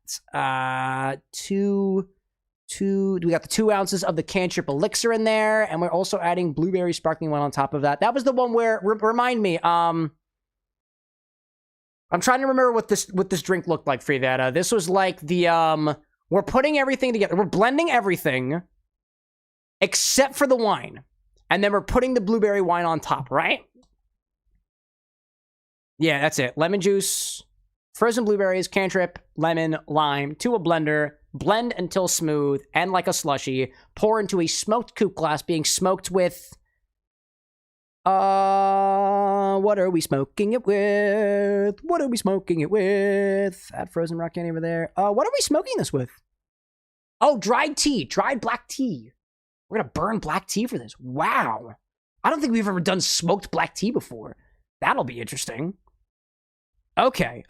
we got the 2 ounces of the cantrip elixir in there, and we're also adding blueberry sparkling wine on top of that. That was the one where, remind me, I'm trying to remember what this drink looked like, Frivetta. This was like the, we're putting everything together. We're blending everything except for the wine, and then we're putting the blueberry wine on top, right? Yeah, that's it. Lemon juice, frozen blueberries, cantrip, lemon, lime, to a blender, blend until smooth and like a slushy, pour into a smoked coupe glass being smoked with... what are we smoking it with? What are we smoking it with? Add frozen rock candy over there. What are we smoking this with? Oh, dried tea. Dried black tea. We're gonna burn black tea for this. Wow. I don't think we've ever done smoked black tea before. That'll be interesting. Okay.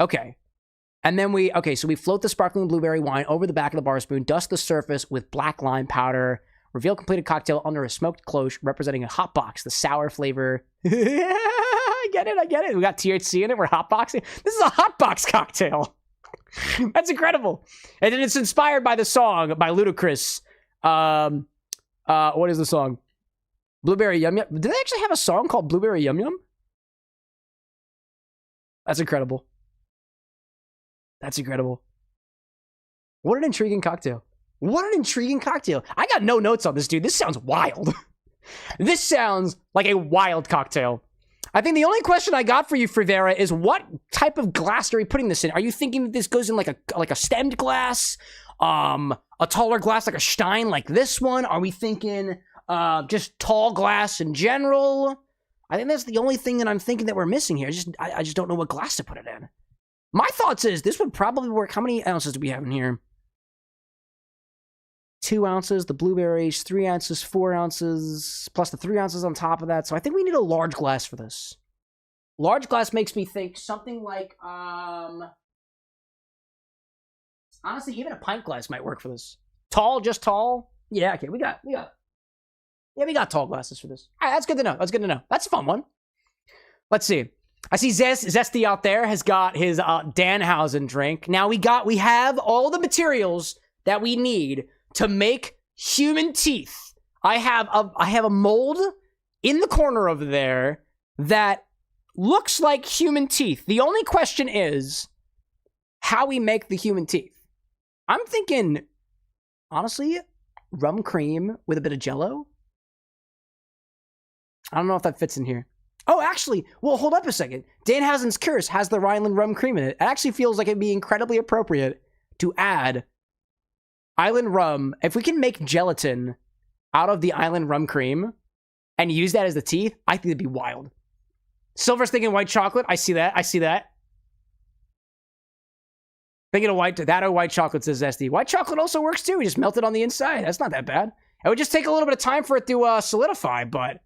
And then so we float the sparkling blueberry wine over the back of the bar spoon, dust the surface with black lime powder, reveal completed cocktail under a smoked cloche representing a hot box, the sour flavor. I get it. We got THC in it. We're hotboxing. This is a hotbox cocktail. That's incredible. And then it's inspired by the song by Ludacris. What is the song? Blueberry Yum Yum. Do they actually have a song called Blueberry Yum Yum? That's incredible. What an intriguing cocktail. I got no notes on this, dude. This sounds wild. This sounds like a wild cocktail. I think the only question I got for you, Frivera, is what type of glass are we putting this in? Are you thinking that this goes in like a stemmed glass? A taller glass like a Stein like this one? Are we thinking just tall glass in general? I think that's the only thing that I'm thinking that we're missing here. I just don't know what glass to put it in. My thoughts is this would probably work. How many ounces do we have in here? 2 ounces, the blueberries, 3 ounces, 4 ounces, plus the 3 ounces on top of that. So I think we need a large glass for this. Large glass makes me think something like, honestly, even a pint glass might work for this. Tall, just tall. Yeah, okay, we got tall glasses for this. All right, that's good to know. That's a fun one. Let's see. I see Zesty out there has got his Danhausen drink. Now we have all the materials that we need to make human teeth. I have a mold in the corner over there that looks like human teeth. The only question is how we make the human teeth. I'm thinking, honestly, rum cream with a bit of Jell-O. I don't know if that fits in here. Oh, actually, well, hold up a second. Danhausen's Curse has the Rhineland rum cream in it. It actually feels like it'd be incredibly appropriate to add island rum. If we can make gelatin out of the island rum cream and use that as the teeth, I think it'd be wild. Silver's thinking white chocolate. I see that. Thinking of white chocolate, says Zesty. White chocolate also works too. We just melt it on the inside. That's not that bad. It would just take a little bit of time for it to solidify, but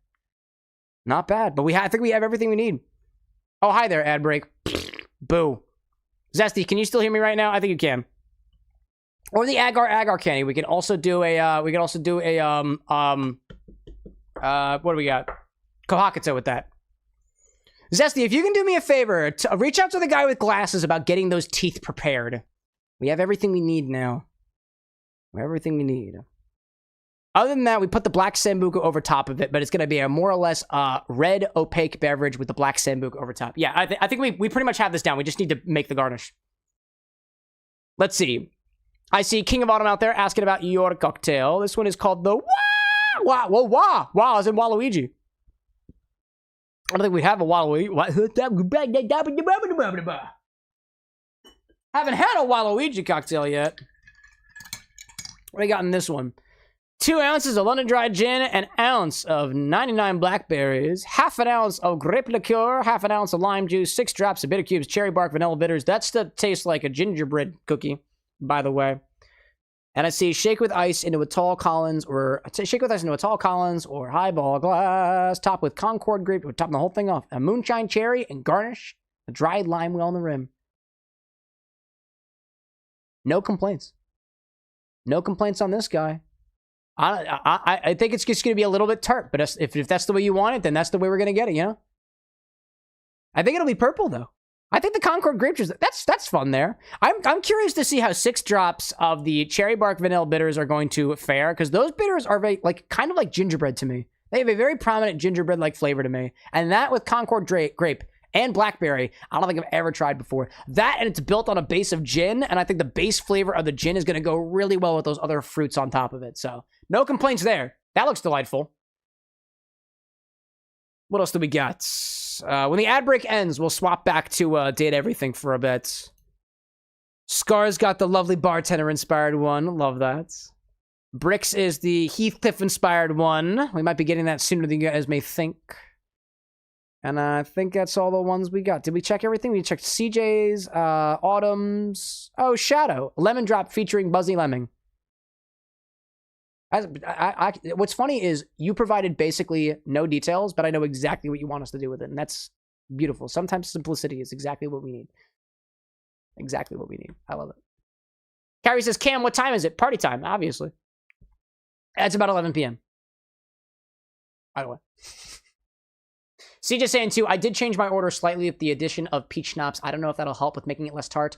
not bad. But I think we have everything we need. Oh, hi there, ad break. Boo. Zesty, can you still hear me right now? I think you can. Or the agar candy. We can also do what do we got? Kohakuto with that. Zesty, if you can do me a favor, reach out to the guy with glasses about getting those teeth prepared. We have everything we need now. Other than that, we put the black Sambuca over top of it, but it's going to be a more or less red opaque beverage with the black Sambuca over top. Yeah, I think we pretty much have this down. We just need to make the garnish. Let's see. I see King of Autumn out there asking about your cocktail. This one is called the Wah, as in Waluigi. I don't think we have a Waluigi. Haven't had a Waluigi cocktail yet. What do we got in this one? 2 ounces of London Dry Gin, an ounce of 99 blackberries, half an ounce of grape liqueur, half an ounce of lime juice, 6 drops of bitter cubes, cherry bark, vanilla bitters. That stuff tastes like a gingerbread cookie, by the way. And I see shake with ice into a tall Collins or highball glass, top with Concord grape, or top the whole thing off. A moonshine cherry and garnish, a dried lime wheel on the rim. No complaints. No complaints on this guy. I think it's just going to be a little bit tart, but if that's the way you want it, then that's the way we're going to get it, you know? I think it'll be purple, though. I think the Concord grape juice, that's fun there. I'm curious to see how 6 drops of the cherry bark vanilla bitters are going to fare, because those bitters are very, kind of like gingerbread to me. They have a very prominent gingerbread-like flavor to me. And that with Concord grape and blackberry, I don't think I've ever tried before. That, and it's built on a base of gin, and I think the base flavor of the gin is going to go really well with those other fruits on top of it. So, no complaints there. That looks delightful. What else do we got? When the ad break ends, we'll swap back to date everything for a bit. Scar's got the lovely bartender-inspired one. Love that. Bricks is the Heathcliff-inspired one. We might be getting that sooner than you guys may think. And I think that's all the ones we got. Did we check everything? We checked CJ's, Autumn's. Oh, Shadow. Lemon Drop featuring Buzzy Lemming. What's funny is you provided basically no details, but I know exactly what you want us to do with it. And that's beautiful. Sometimes simplicity is exactly what we need. Exactly what we need. I love it. Carrie says, Cam, what time is it? Party time, obviously. It's about 11 p.m. By the way. CJ saying too, I did change my order slightly with the addition of peach schnapps. I don't know if that'll help with making it less tart.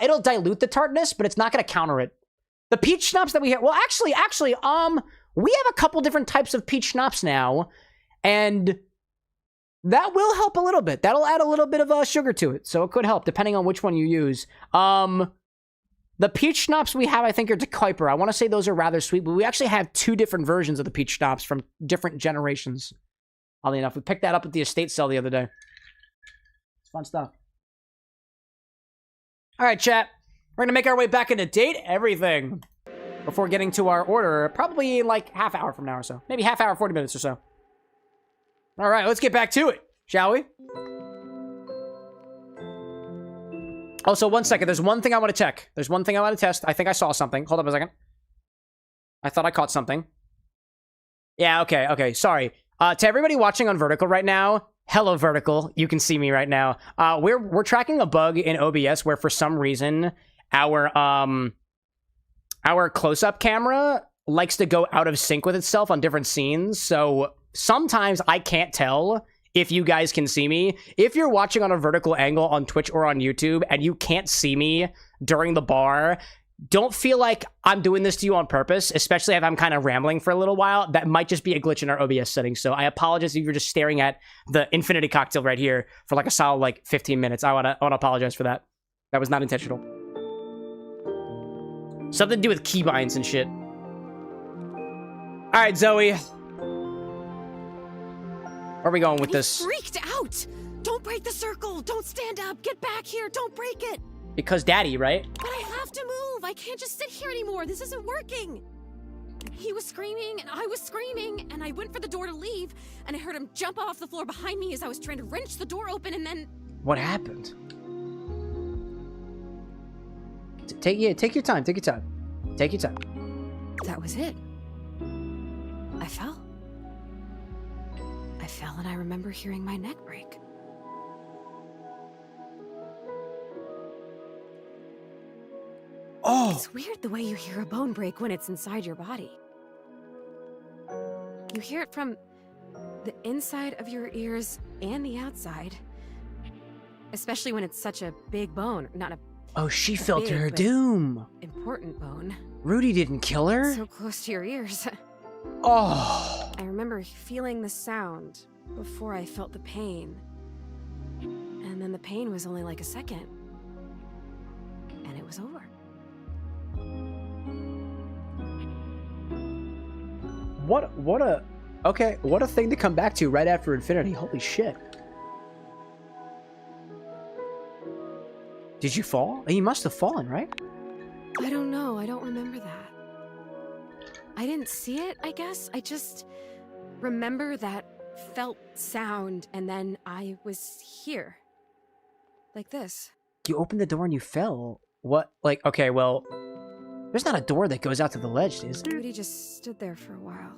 It'll dilute the tartness, but it's not going to counter it. The peach schnapps that we have, well, actually, we have a couple different types of peach schnapps now, and that will help a little bit. That'll add a little bit of sugar to it, so it could help depending on which one you use. The peach schnapps we have, I think, are De Kuiper. I want to say those are rather sweet, but we actually have 2 different versions of the peach schnapps from different generations. Oddly enough, we picked that up at the estate sale the other day. It's fun stuff. All right, chat. We're going to make our way back into Date Everything before getting to our order, probably like half hour from now or so. Maybe half hour, 40 minutes or so. All right, let's get back to it, shall we? Also, 1 second. There's one thing I want to check. There's one thing I want to test. I think I saw something. Hold up a second. I thought I caught something. Yeah, okay. Sorry. To everybody watching on Vertical right now, hello Vertical, you can see me right now. We're tracking a bug in OBS where for some reason our close-up camera likes to go out of sync with itself on different scenes. So sometimes I can't tell if you guys can see me. If you're watching on a vertical angle on Twitch or on YouTube and you can't see me during the bar, don't feel like I'm doing this to you on purpose, especially if I'm kind of rambling for a little while. That might just be a glitch in our OBS settings. So I apologize if you're just staring at the infinity cocktail right here for like a solid like 15 minutes. I want to apologize for that. That was not intentional. Something to do with keybinds and shit. All right, Zoe. Where are we going with this? Freaked out! Don't break the circle! Don't stand up! Get back here! Don't break it! Because daddy, right? But I have to move! I can't just sit here anymore! This isn't working! He was screaming, and I was screaming, and I went for the door to leave, and I heard him jump off the floor behind me as I was trying to wrench the door open, and then... What happened? Take your time. Take your time. That was it. I fell, and I remember hearing my neck break. Oh! It's weird the way you hear a bone break when it's inside your body. You hear it from the inside of your ears and the outside. Especially when it's such a big bone. Not a Oh, she felt big, her but doom. important bone. Rudy didn't kill her? So close to your ears. Oh! I remember feeling the sound before I felt the pain. And then the pain was only like a second. And it was over. What a thing to come back to right after Infinity. Holy shit. Did you fall? You must have fallen, right? I don't know. I don't remember that. I didn't see it, I guess. I just remember that felt sound, and then I was here. Like this. You opened the door and you fell. What? Like, okay, well, there's not a door that goes out to the ledge, is there? Rudy just stood there for a while.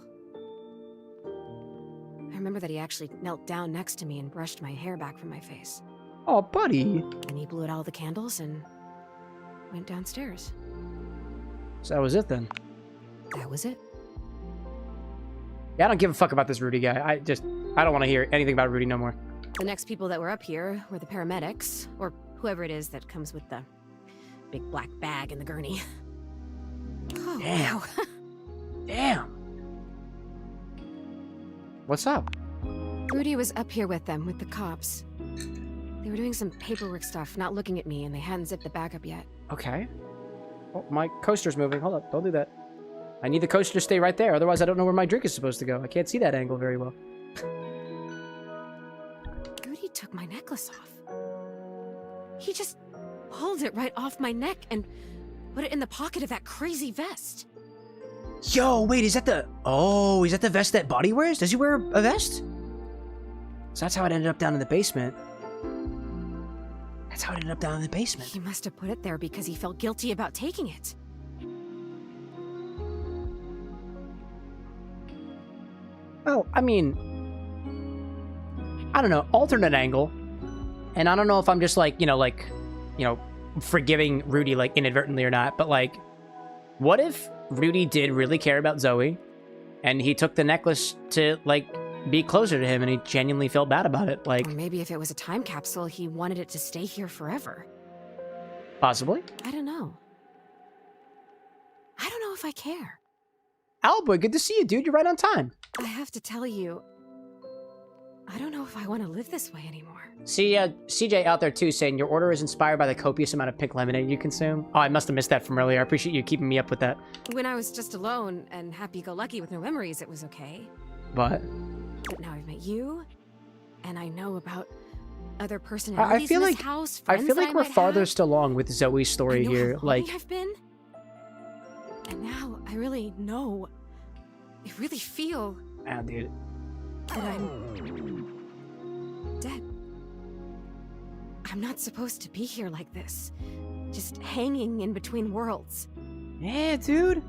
I remember that he actually knelt down next to me and brushed my hair back from my face. Oh, buddy. And he blew out all the candles and went downstairs. So that was it then. That was it. Yeah, I don't give a fuck about this Rudy guy. I don't want to hear anything about Rudy no more. The next people that were up here were the paramedics, or whoever it is that comes with the big black bag and the gurney. Oh, damn. wow. Damn. What's up? Rudy was up here with them, with the cops. They were doing some paperwork stuff, not looking at me, and they hadn't zipped the bag up yet. Okay. Oh, my coaster's moving. Hold up. Don't do that. I need the coaster to stay right there. Otherwise, I don't know where my drink is supposed to go. I can't see that angle very well. Rudy took my necklace off. He just pulled it right off my neck and put it in the pocket of that crazy vest. Yo, wait, is that the... Oh, is that the vest that Buddy wears? Does he wear a vest? So that's how it ended up down in the basement. That's how it ended up down in the basement. He must have put it there because he felt guilty about taking it. Well, I mean... I don't know, alternate angle. And I don't know if I'm just like, forgiving Rudy, like, inadvertently or not, but, like, what if Rudy did really care about Zoe, and he took the necklace to, like, be closer to him, and he genuinely felt bad about it, like... Or maybe if it was a time capsule, he wanted it to stay here forever. Possibly. I don't know. I don't know if I care. Owlboy, good to see you, dude. You're right on time. I have to tell you, I don't know if I want to live this way anymore. See, CJ out there, too, saying your order is inspired by the copious amount of pink lemonade you consume. Oh, I must have missed that from earlier. I appreciate you keeping me up with that. When I was just alone and happy-go-lucky with no memories, it was okay. But now I've met you, and I know about other personalities I feel in like this house, I friends feel that like we're might farthest have. along with Zoe's story I know here. how Like, lonely I've been, and now I really know. I really feel dude. that I'm dead. I'm not supposed to be here like this, just hanging in between worlds. Yeah, dude.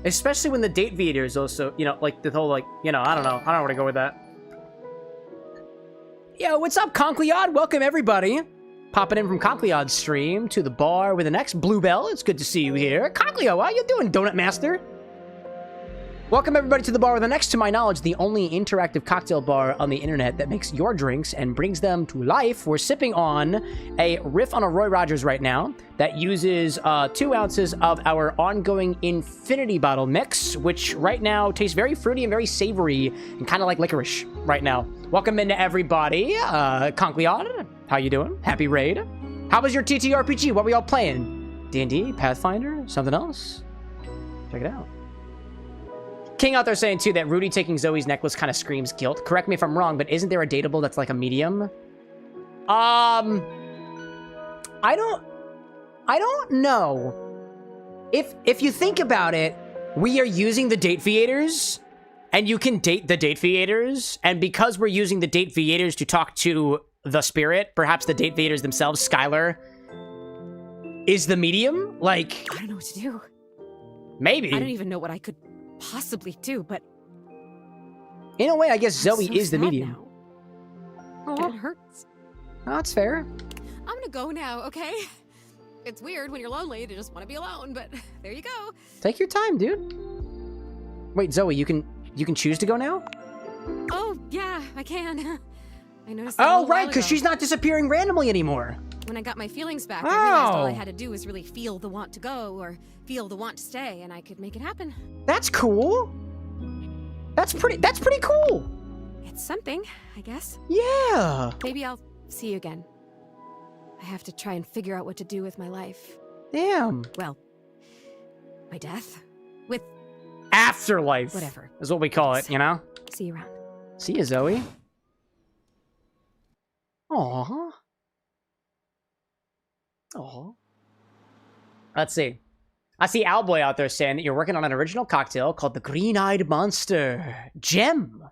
Especially when the date theater is also, like the whole, like, I don't know where to go with that. Yo, what's up, Concleod? Welcome, everybody. Popping in from Concleod's stream to the bar with an X. Bluebell, it's good to see you here. Concleo, how you doing, Donut Master? Welcome, everybody, to the bar with an X. To my knowledge, the only interactive cocktail bar on the internet that makes your drinks and brings them to life. We're sipping on a riff on a Roy Rogers right now that uses 2 ounces of our ongoing Infinity Bottle mix, which right now tastes very fruity and very savory and kind of like licorice right now. Welcome into everybody. Concleon, how you doing? Happy raid. How was your TTRPG? What were y'all playing? D&D? Pathfinder? Something else? Check it out. King out there saying, too, that Rudy taking Zoe's necklace kind of screams guilt. Correct me if I'm wrong, but isn't there a dateable that's like a medium? I don't know. If you think about it, we are using the date theaters, and you can date the date theaters, and because we're using the date theaters to talk to the spirit, perhaps the date theaters themselves, Skylar, is the medium? Like... I don't know what to do. Maybe. I don't even know what I could possibly do, but in a way, I guess Zoe so is the sad medium. Now. Oh, It hurts. that's fair. I'm gonna go now, okay? It's weird when you're lonely to just want to be alone, but there you go. Take your time, dude. Wait, Zoe, you can choose to go now? Oh, yeah, I can. I noticed that a Oh, little right, while because ago. she's not disappearing randomly anymore. When I got my feelings back, I realized all I Oh. had to do was really feel the want to go or feel the want to stay, and I could make it happen. That's cool. That's pretty cool. It's something, I guess. Yeah. Maybe I'll see you again. I have to try and figure out what to do with my life. Damn. Well, my death. With Afterlife. whatever. Is what we call it, you know? See you around. See ya, Zoe. Aww. Aww. Let's see. I see Owlboy out there saying that you're working on an original cocktail called the Green-Eyed Monster Gem.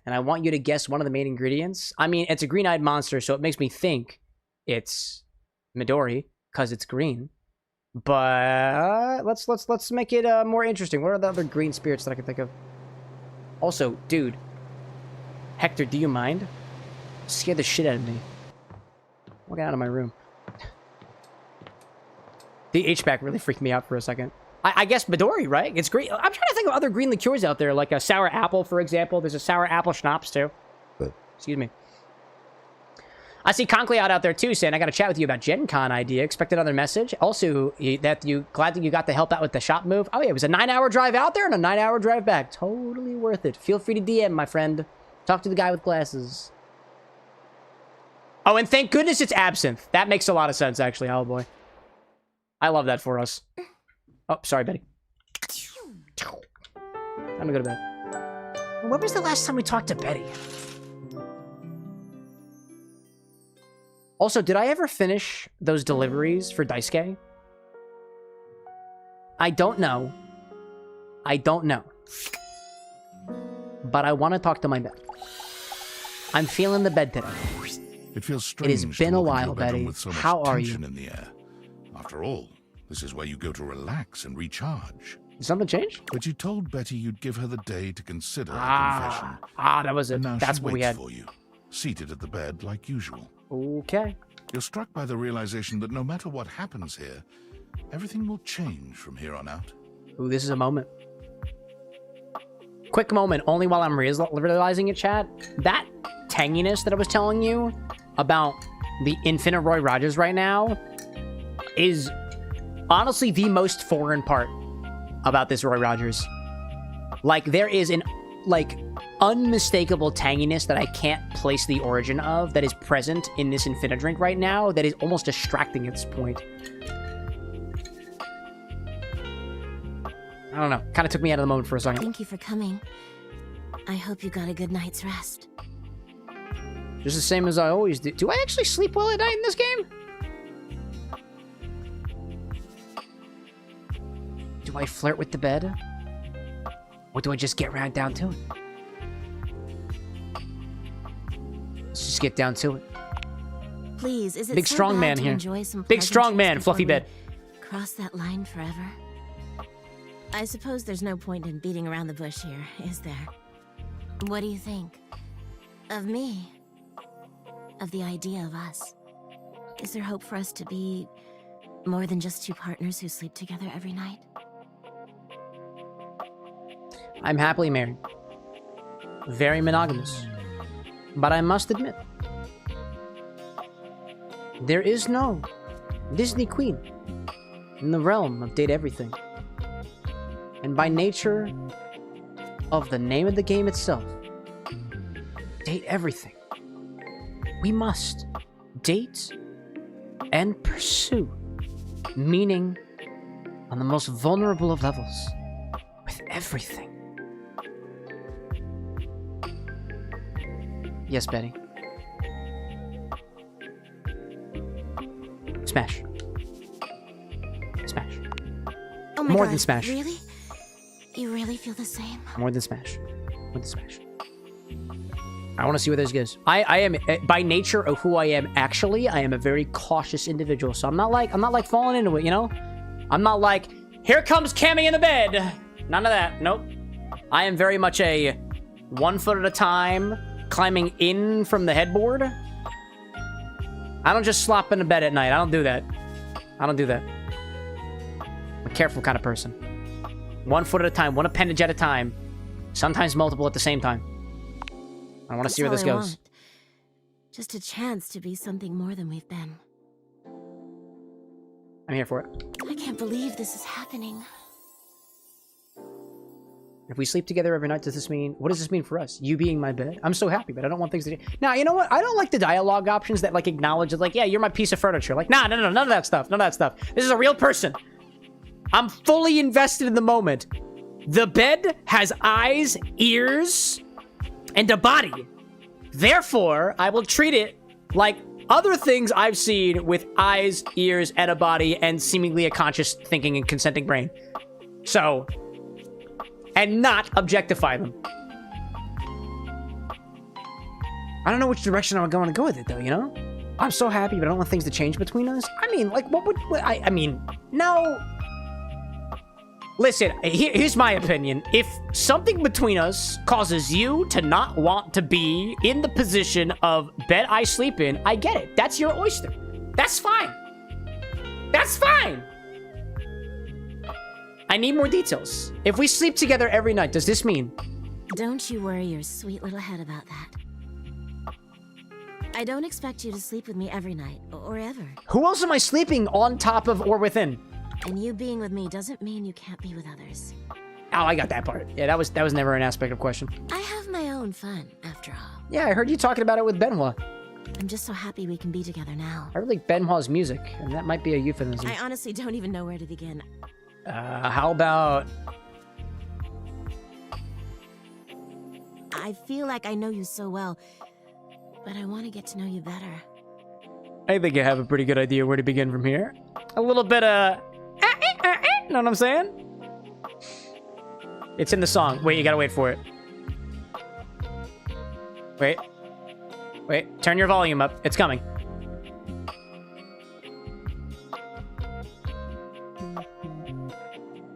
And I want you to guess one of the main ingredients. I mean, it's a green-eyed monster, so it makes me think it's Midori, because it's green. But let's make it more interesting. What are the other green spirits that I can think of? Also, dude. Hector, do you mind? Scared the shit out of me. Get out of my room. The HVAC really freaked me out for a second. I guess Midori, right? It's great. I'm trying to think of other green liqueurs out there, like a sour apple, for example. There's a sour apple schnapps, too. Excuse me. I see Concleod out there, too, saying, I got to chat with you about Gen Con idea. Expect another message. Also, glad that you got to help out with the shop move. Oh, yeah, it was a 9-hour drive out there and a 9-hour drive back. Totally worth it. Feel free to DM, my friend. Talk to the guy with glasses. Oh, and thank goodness it's Absinthe. That makes a lot of sense, actually, Owlboy. I love that for us. Oh, sorry, Betty. Time to go to bed. When was the last time we talked to Betty? Also, did I ever finish those deliveries for Daisuke? I don't know. I don't know. But I want to talk to my bed. I'm feeling the bed today. It feels strange. It has been a to walk into while, your bedroom Betty. with so much How are you? tension in the air. After all, this is where you go to relax and recharge. Did something change? But you told Betty you'd give her the day to consider a confession. That was it. And now That's she what we waits had. for you, seated at the bed like usual. Okay. You're struck by the realization that no matter what happens here, everything will change from here on out. Ooh, this is a moment. Quick moment, only while I'm realizing it, chat. That tanginess that I was telling you about the infinite Roy Rogers right now is honestly the most foreign part about this Roy Rogers. Like, there is an, like, unmistakable tanginess that I can't place the origin of that is present in this infinite drink right now that is almost distracting at this point. I don't know. Kind of took me out of the moment for a second. Thank you for coming. I hope you got a good night's rest. Just the same as I always do. Do I actually sleep well at night in this game? Do I flirt with the bed? Or do I just get right down to it? Let's just get down to it. Please, is it Big so strong bad man to here. enjoy some Big strong man, pleasantries fluffy before bed. we cross that line forever? I suppose there's no point in beating around the bush here, is there? What do you think? Of me? Of the idea of us? Is there hope for us to be more than just two partners who sleep together every night? I'm happily married. Very monogamous. But I must admit, there is no Disney queen in the realm of date everything. And by nature of the name of the game itself, date everything, we must date and pursue meaning on the most vulnerable of levels with everything. Yes, Betty. Smash. Smash. Oh my More God, than smash. Really? You really feel the same? More than smash. More than smash. I want to see where this goes. I am, by nature of who I am, actually, I am a very cautious individual. So I'm not like falling into it, you know? I'm not like, here comes Cammy in the bed. None of that. Nope. I am very much a 1 foot at a time, climbing in from the headboard. I don't just slop into bed at night. I don't do that. I don't do that. I'm a careful kind of person. 1 foot at a time, one appendage at a time. Sometimes multiple at the same time. I want to see where this all I goes. want. Just a chance to be something more than we've been. I'm here for it. I can't believe this is happening. If we sleep together every night, does this mean... What does this mean for us? You being my bed? I'm so happy, but I don't want things to... Now, you know what? I don't like the dialogue options that, like, acknowledge it. Like, yeah, you're my piece of furniture. Like, nah, no, none of that stuff. None of that stuff. This is a real person. I'm fully invested in the moment. The bed has eyes, ears, and a body. Therefore, I will treat it like other things I've seen with eyes, ears, and a body, and seemingly a conscious thinking and consenting brain. So... and not objectify them. I don't know which direction I'm going to go with it, though, you know? I'm so happy, but I don't want things to change between us. I mean, like, I mean, no. Listen, here's my opinion. If something between us causes you to not want to be in the position of bed I sleep in, I get it. That's your oyster. That's fine. That's fine. I need more details. If we sleep together every night, does this mean... Don't you worry your sweet little head about that. I don't expect you to sleep with me every night, or ever. Who else am I sleeping on top of or within? And you being with me doesn't mean you can't be with others. Oh, I got that part. Yeah, that was never an aspect of question. I have my own fun, after all. Yeah, I heard you talking about it with Benoit. I'm just so happy we can be together now. I really like Benoit's music, and that might be a euphemism. I honestly don't even know where to begin. How about... I feel like I know you so well, but I want to get to know you better. I think I have a pretty good idea where to begin from here. A little bit of... know what I'm saying? It's in the song. Wait, you gotta wait for it. Wait. Wait, turn your volume up. It's coming.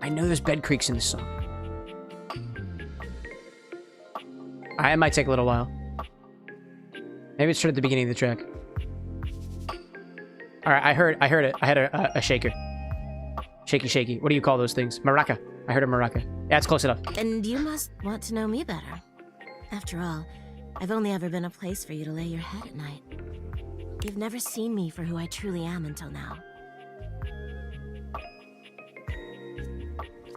I know there's bed creaks in this song. It might take a little while. Maybe it's at the beginning of the track. All right, I heard it. I had a shaker. Shaky, shaky. What do you call those things? Maraca. I heard a maraca. Yeah, it's close enough. And you must want to know me better. After all, I've only ever been a place for you to lay your head at night. You've never seen me for who I truly am until now.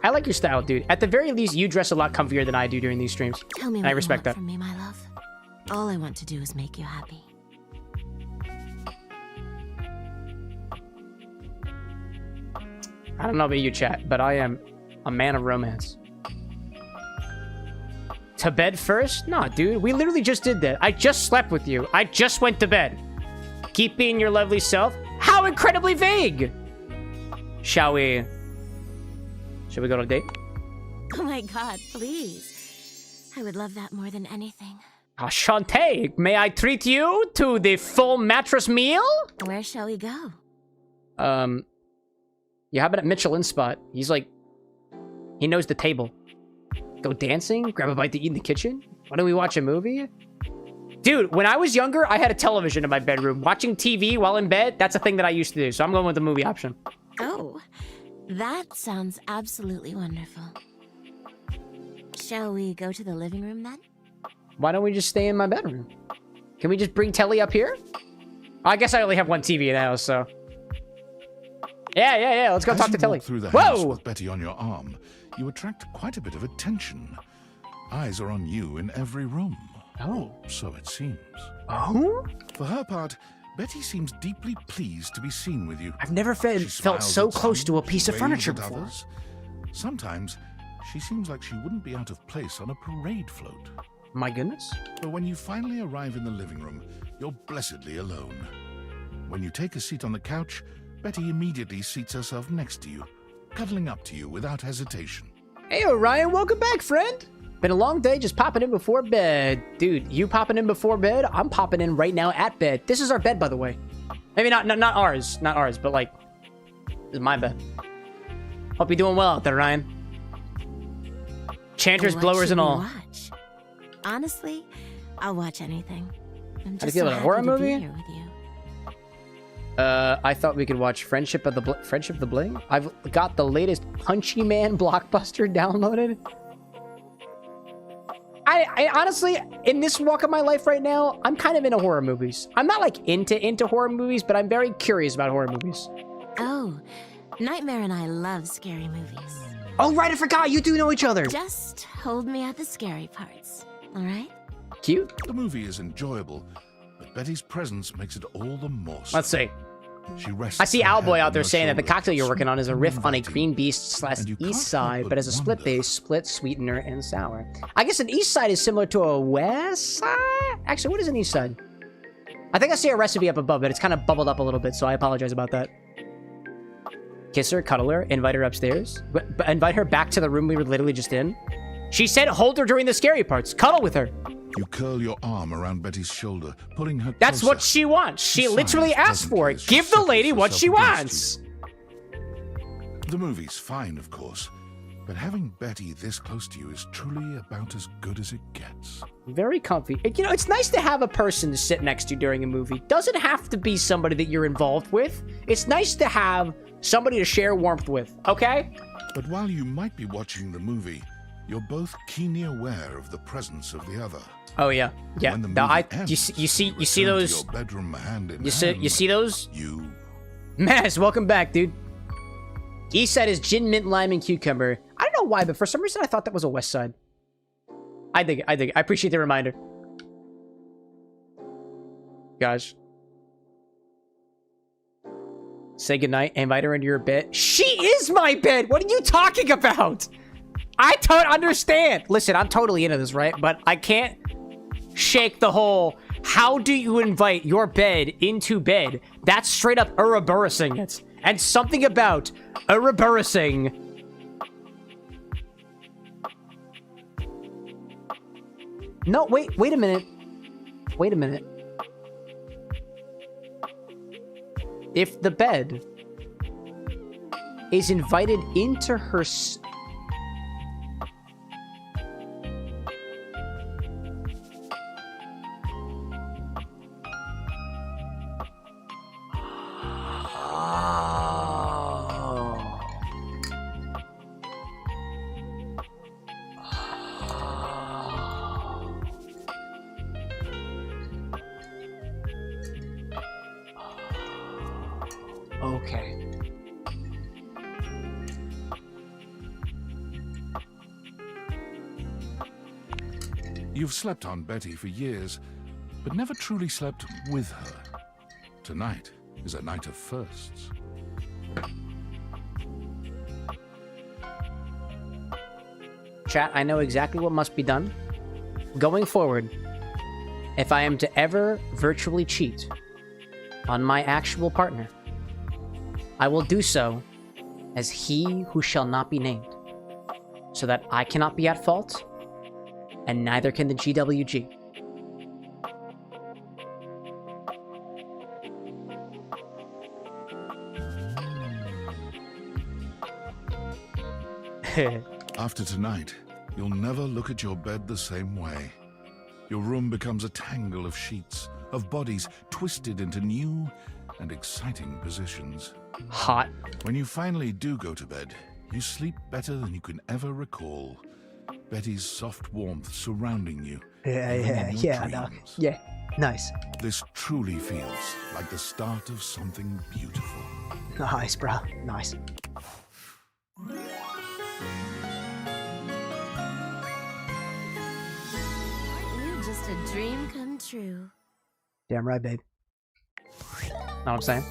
I like your style, dude. At the very least, you dress a lot comfier than I do during these streams. Tell me and what I respect you want that. from me, my love. All I want to do is make you happy. I don't know about you, chat, but I am a man of romance. To bed first? Nah, dude. We literally just did that. I just slept with you. I just went to bed. Keep being your lovely self? How incredibly vague! Shall we go on a date? Oh my god, please. I would love that more than anything. Shantae, may I treat you to the full mattress meal? Where shall we go? Yeah, how about at Michelin's spot? He's like, he knows the table. Go dancing? Grab a bite to eat in the kitchen? Why don't we watch a movie? Dude, when I was younger, I had a television in my bedroom. Watching TV while in bed, that's a thing that I used to do. So I'm going with the movie option. Oh, that sounds absolutely wonderful. Shall we go to the living room then? Why don't we just stay in my bedroom? Can we just bring Telly up here? I guess I only have one TV in the house, so... Yeah. Let's go talk to Telly. Through the Whoa! house with Betty on your arm, you attract quite a bit of attention. Eyes are on you in every room. Oh. So it seems. Oh? For her part, Betty seems deeply pleased to be seen with you. I've never She felt smiles so at close some, to a piece of waves furniture at before. others. Sometimes, she seems like she wouldn't be out of place on a parade float. My goodness. But when you finally arrive in the living room, you're blessedly alone. When you take a seat on the couch, Betty immediately seats herself next to you, cuddling up to you without hesitation. Hey, Orion, welcome back, friend. Been a long day, just popping in before bed. Dude, you popping in before bed? I'm popping in right now at bed. This is our bed, by the way. Maybe not ours, but like, this is my bed. Hope you're doing well out there, Ryan. Chanters, What blowers, should and we all. Watch? Honestly, I'll watch anything. I'm How do you just feel so about a happy horror to movie? be here with you. I thought we could watch Friendship of the Bling. I've got the latest Punchy Man blockbuster downloaded. I honestly, in this walk of my life right now, I'm kind of into horror movies. I'm not like into horror movies, but I'm very curious about horror movies. Oh, Nightmare and I love scary movies. Oh, right, I forgot. You do know each other. Just hold me at the scary parts, all right? Cute. The movie is enjoyable, but Betty's presence makes it all the more so. Let's see. She rests I see her Owlboy head out on there your saying that the shoulder, cocktail you're working on is a riff on a inviting. Green Beast And you / can't East Side, help but as a split wonder. base, split sweetener and sour. I guess an East Side is similar to a West Side? Actually, what is an East Side? I think I see a recipe up above, but it's kind of bubbled up a little bit, so I apologize about that. Kiss her, cuddle her, invite her upstairs. But invite her back to the room we were literally just in. She said hold her during the scary parts. Cuddle with her. You curl your arm around Betty's shoulder, pulling her That's closer. what she wants. She She literally sighs asked for it. pleasantly as she Give the lady settles what she herself against wants. The movie's fine, of course, but having Betty this close to you is truly about as good as it gets. Very comfy. You know, it's nice to have a person to sit next to during a movie. Doesn't have to be somebody that you're involved with. It's nice to have somebody to share warmth with, okay? But while you might be watching the movie, you're both keenly aware of the presence of the other. Oh yeah, yeah. When the No, movie you ends, see return to those? your bedroom hand in You see those? You Maz, welcome back, dude. East Side is gin, mint, lime, and cucumber. I don't know why, but for some reason I thought that was a West Side. I dig it. I appreciate the reminder. Gosh. Say goodnight. Invite her into your bed. She is my bed. What are you talking about? I don't understand. Listen, I'm totally into this, right? But I can't shake the whole How do you invite your bed into bed? That's straight up Ouroboros-ing it. And something about Ouroboros-ing. No, wait a minute. Wait a minute. If the bed is invited into her... Okay. You've slept on Betty for years, but never truly slept with her. Tonight is a night of firsts. Chat, I know exactly what must be done. Going forward, if I am to ever virtually cheat on my actual partner, I will do so as he who shall not be named, so that I cannot be at fault, and neither can the GWG. After tonight, you'll never look at your bed the same way. Your room becomes a tangle of sheets, of bodies twisted into new and exciting positions. Hot. When you finally do go to bed, you sleep better than you can ever recall. Betty's soft warmth surrounding you. Yeah, nice. This truly feels like the start of something beautiful. Nice, bro. Nice. You just a dream come true. Damn right, babe. Know what I'm saying?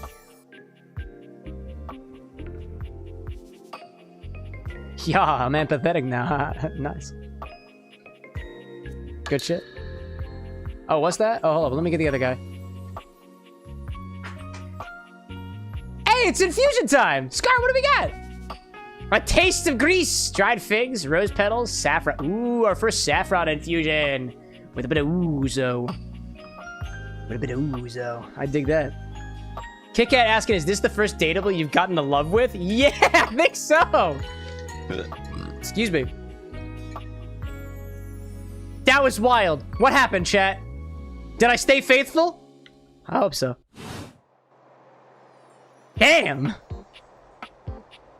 Yeah, I'm empathetic now. Nice. Good shit. Oh, what's that? Oh, hold on. Let me get the other guy. Hey, it's infusion time! Scar, what do we got? A taste of grease, dried figs, rose petals, saffron. Ooh, our first saffron infusion. With a bit of ouzo. With a bit of ouzo. I dig that. Kit Kat asking, is this the first dateable you've gotten to love with? Yeah, I think so! Excuse me. That was wild. What happened, chat? Did I stay faithful? I hope so. Damn!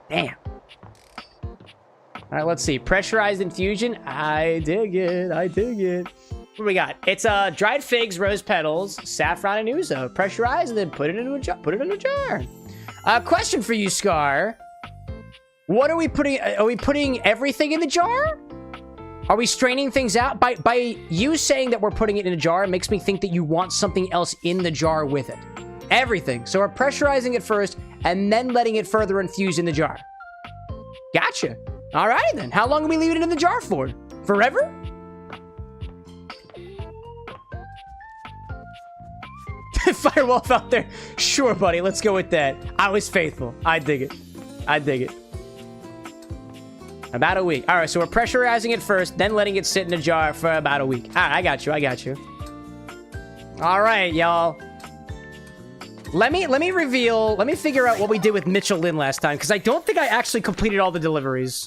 Damn. Alright, let's see. Pressurized infusion. I dig it. I dig it. What do we got? It's dried figs, rose petals, saffron, and ouzo. Pressurized and then put it into a jar. Put it in a jar. Question for you, Scar. What are we putting? Are we putting everything in the jar? Are we straining things out? By you saying that we're putting it in a jar, it makes me think that you want something else in the jar with it. Everything. So we're pressurizing it first and then letting it further infuse in the jar. Gotcha. All right, then. How long are we leaving it in the jar for? Forever? Firewolf out there. Sure, buddy. Let's go with that. I was faithful. I dig it. I dig it. About a week. All right, so we're pressurizing it first, then letting it sit in a jar for about a week. All right, I got you. I got you. All right, y'all. Let me reveal. Let me figure out what we did with Mitchell Lynn last time, because I don't think I actually completed all the deliveries.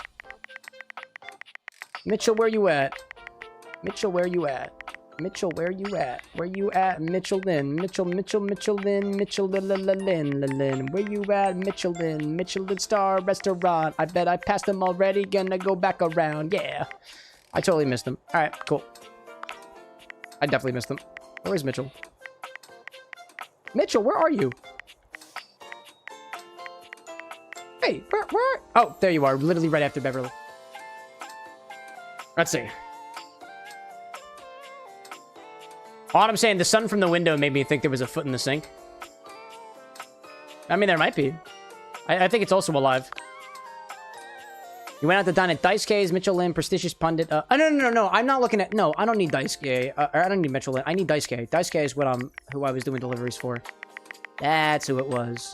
Mitchell, where you at? Mitchell, where you at? Mitchell, where you at? Where you at? Mitchell Lynn. Mitchell Lynn. Mitchell Lynn. Where you at? Mitchell Lynn. Michelin Star Restaurant. I bet I passed him already. Gonna go back around. Yeah. I totally missed him. All right, cool. I definitely missed him. Where's Mitchell? Mitchell, where are you? Hey, where? Oh, there you are. Literally right after Beverly. Let's see. All I'm saying, the sun from the window made me think there was a foot in the sink. I mean, there might be. I think it's also alive. You went out to dine at Daisuke's, Mitchell Lin, prestigious pundit. Oh, no. I'm not looking at... No, I don't need Daisuke. I don't need Mitchell Lin. I need Daisuke. Daisuke is who I was doing deliveries for. That's who it was.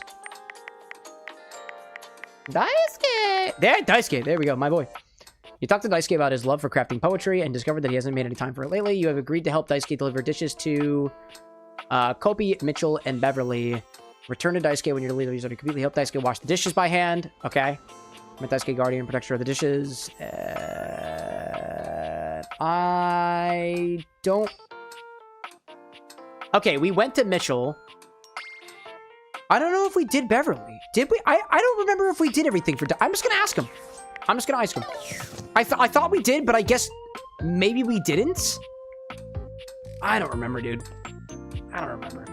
Daisuke! Daisuke. There we go, my boy. You talked to Daisuke about his love for crafting poetry and discovered that he hasn't made any time for it lately. You have agreed to help Daisuke deliver dishes to Kobe, Mitchell, and Beverly. Return to Daisuke when you're leaving. You completely help Daisuke wash the dishes by hand. Okay. Met Daisuke, guardian, protector of the dishes. I don't... Okay, we went to Mitchell. I don't know if we did Beverly. Did we? I don't remember if we did everything for... I'm just gonna ask him. I thought we did, but I guess maybe we didn't? I don't remember, dude. I don't remember.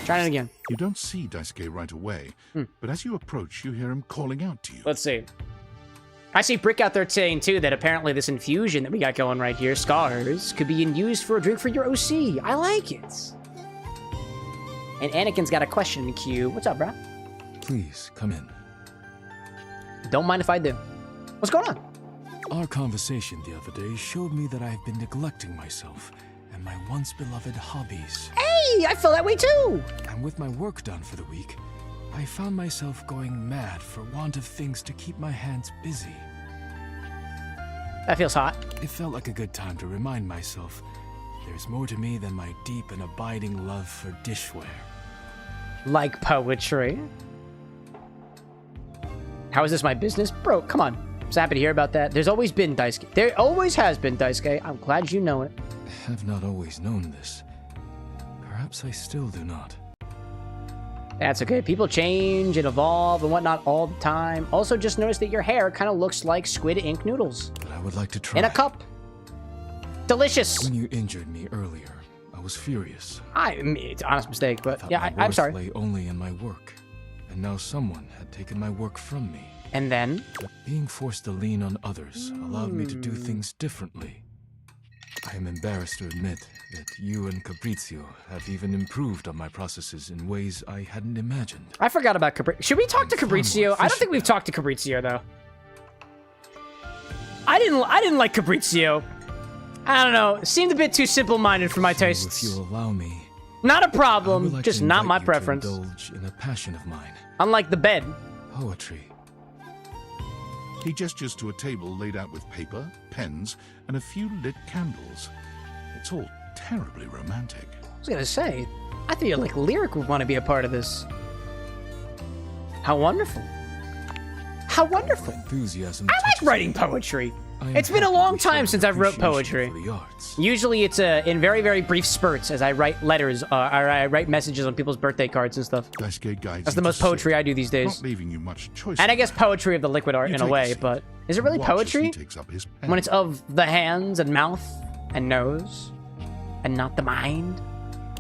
Try it again. You don't see Daisuke right away, but as you approach, you hear him calling out to you. Let's see. I see Brick out there saying, too, that apparently this infusion that we got going right here, Scars, could be used for a drink for your OC. I like it. And Anakin's got a question in queue. What's up, bro? Please, come in. Don't mind if I do. What's going on? Our conversation the other day showed me that I have been neglecting myself and my once beloved hobbies. Hey, I feel that way too! And with my work done for the week, I found myself going mad for want of things to keep my hands busy. That feels hot. It felt like a good time to remind myself there's more to me than my deep and abiding love for dishware. Like poetry. How is this my business? Bro, come on. I'm so happy to hear about that. There's always been Daisuke. There always has been Daisuke. I'm glad you know it. I have not always known this. Perhaps I still do not. That's okay. People change and evolve and whatnot all the time. Also, just notice that your hair kind of looks like squid ink noodles. But I would like to try. In a cup. Delicious. When you injured me earlier, I was furious. It's an honest mistake, but yeah, my I'm worth sorry. lay only in my work, and now someone had taken my work from me. And then? Being forced to lean on others allowed me to do things differently. I am embarrassed to admit that you and Fabrizio have even improved on my processes in ways I hadn't imagined. I forgot about Fabrizio. Should we talk to Fabrizio? I don't think we've talked to Fabrizio though. I didn't like Fabrizio. I don't know. It seemed a bit too simple-minded for my tastes. If you'll allow me, not a problem, like just not my you preference. To indulge in a passion of mine. Unlike the bed. Poetry. He gestures to a table laid out with paper, pens, and a few lit candles. It's all terribly romantic. I was gonna say, I feel like Lyric would want to be a part of this. How wonderful. How wonderful. Enthusiasm I like writing poetry. It's been a long time since I've wrote poetry. Usually it's in very, very brief spurts as I write letters, or I write messages on people's birthday cards and stuff. That's the most poetry I do these days. Not leaving you much choice. And I guess poetry of the liquid art in a way, but is it really poetry? When it's of the hands and mouth and nose and not the mind?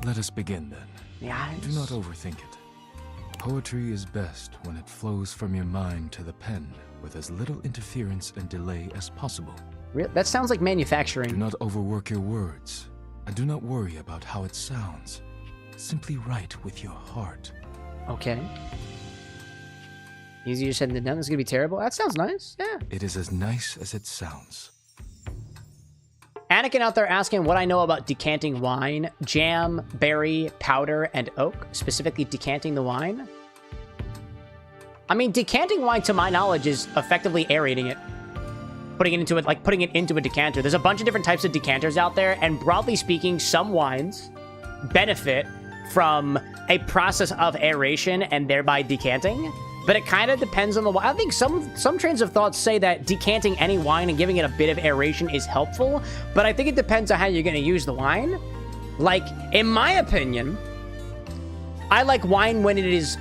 Let us begin then. The eyes. Do not overthink it. Poetry is best when it flows from your mind to the pen with as little interference and delay as possible. That sounds like manufacturing. Do not overwork your words, and do not worry about how it sounds. Simply write with your heart. Okay. Easier said than done. This is gonna be terrible. That sounds nice. Yeah. It is as nice as it sounds. Anakin out there asking what I know about decanting wine, jam, berry, powder, and oak. Specifically decanting the wine. I mean, decanting wine, to my knowledge, is effectively aerating it. Putting it into it, like putting it into a decanter. There's a bunch of different types of decanters out there, and broadly speaking, some wines benefit from a process of aeration and thereby decanting. But it kind of depends on the wine. I think some trains of thought say that decanting any wine and giving it a bit of aeration is helpful, but I think it depends on how you're going to use the wine. Like, in my opinion, I like wine when it is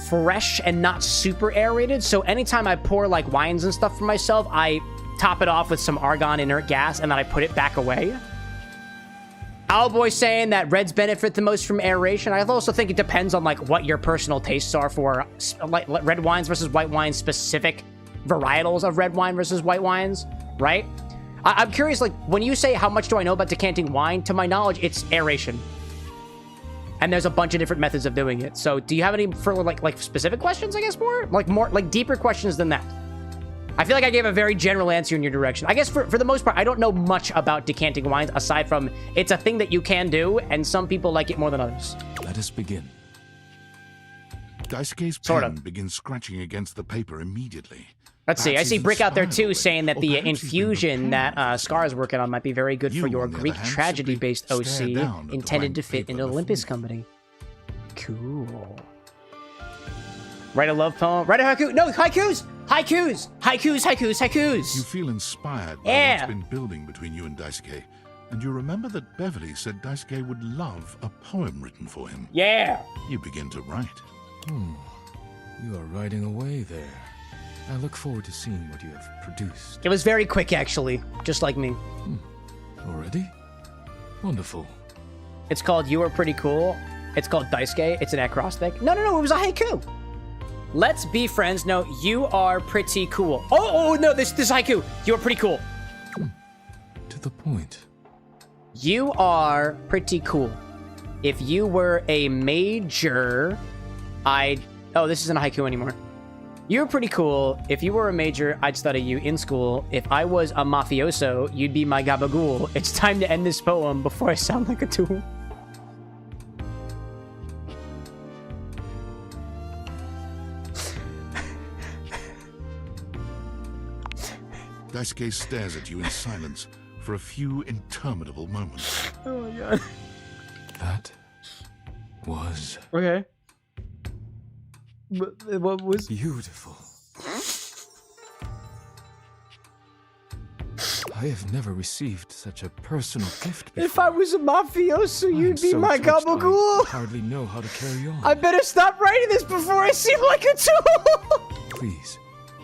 fresh and not super aerated, so anytime I pour like wines and stuff for myself, I top it off with some argon inert gas and then I put it back away. Owlboy saying that reds benefit the most from aeration. I also think it depends on like what your personal tastes are for like red wines versus white wines, specific varietals of red wine versus white wines, right? I'm curious, like when you say how much do I know about decanting wine, to my knowledge it's aeration. And there's a bunch of different methods of doing it. So do you have any further like specific questions, I guess, more deeper questions than that? I feel like I gave a very general answer in your direction. I guess for the most part, I don't know much about decanting wines aside from it's a thing that you can do, and some people like it more than others. Let us begin. Daisuke's pen begins scratching against the paper immediately. Let's see. I see Brick out there too saying that the infusion that Scar is working on might be very good for your Greek tragedy-based OC intended to fit into the Olympus Company. Cool. Write a love poem. Write a haiku. No, haikus! Haikus! Haikus, haikus, haikus! You feel inspired by what's been building between you and Daisuke, and you remember that Beverly said Daisuke would love a poem written for him. Yeah! You begin to write. You are writing away there. I look forward to seeing what you have produced. It was very quick, actually. Just like me. Already? Wonderful. It's called You Are Pretty Cool. It's called Daisuke. It's an acrostic. No, it was a haiku. Let's be friends. No, you are pretty cool. Oh, no, this haiku. You are pretty cool. To the point. You are pretty cool. If you were a major, Oh, this isn't a haiku anymore. You're pretty cool. If you were a major, I'd study you in school. If I was a mafioso, you'd be my gabagool. It's time to end this poem before I sound like a tool. Daisuke stares at you in silence for a few interminable moments. Oh my god. That was... Okay. What was... Beautiful. I have never received such a personal gift before. If I was a mafioso, you'd be my gabagool. I hardly know how to carry on. I better stop writing this before I seem like a tool. Please,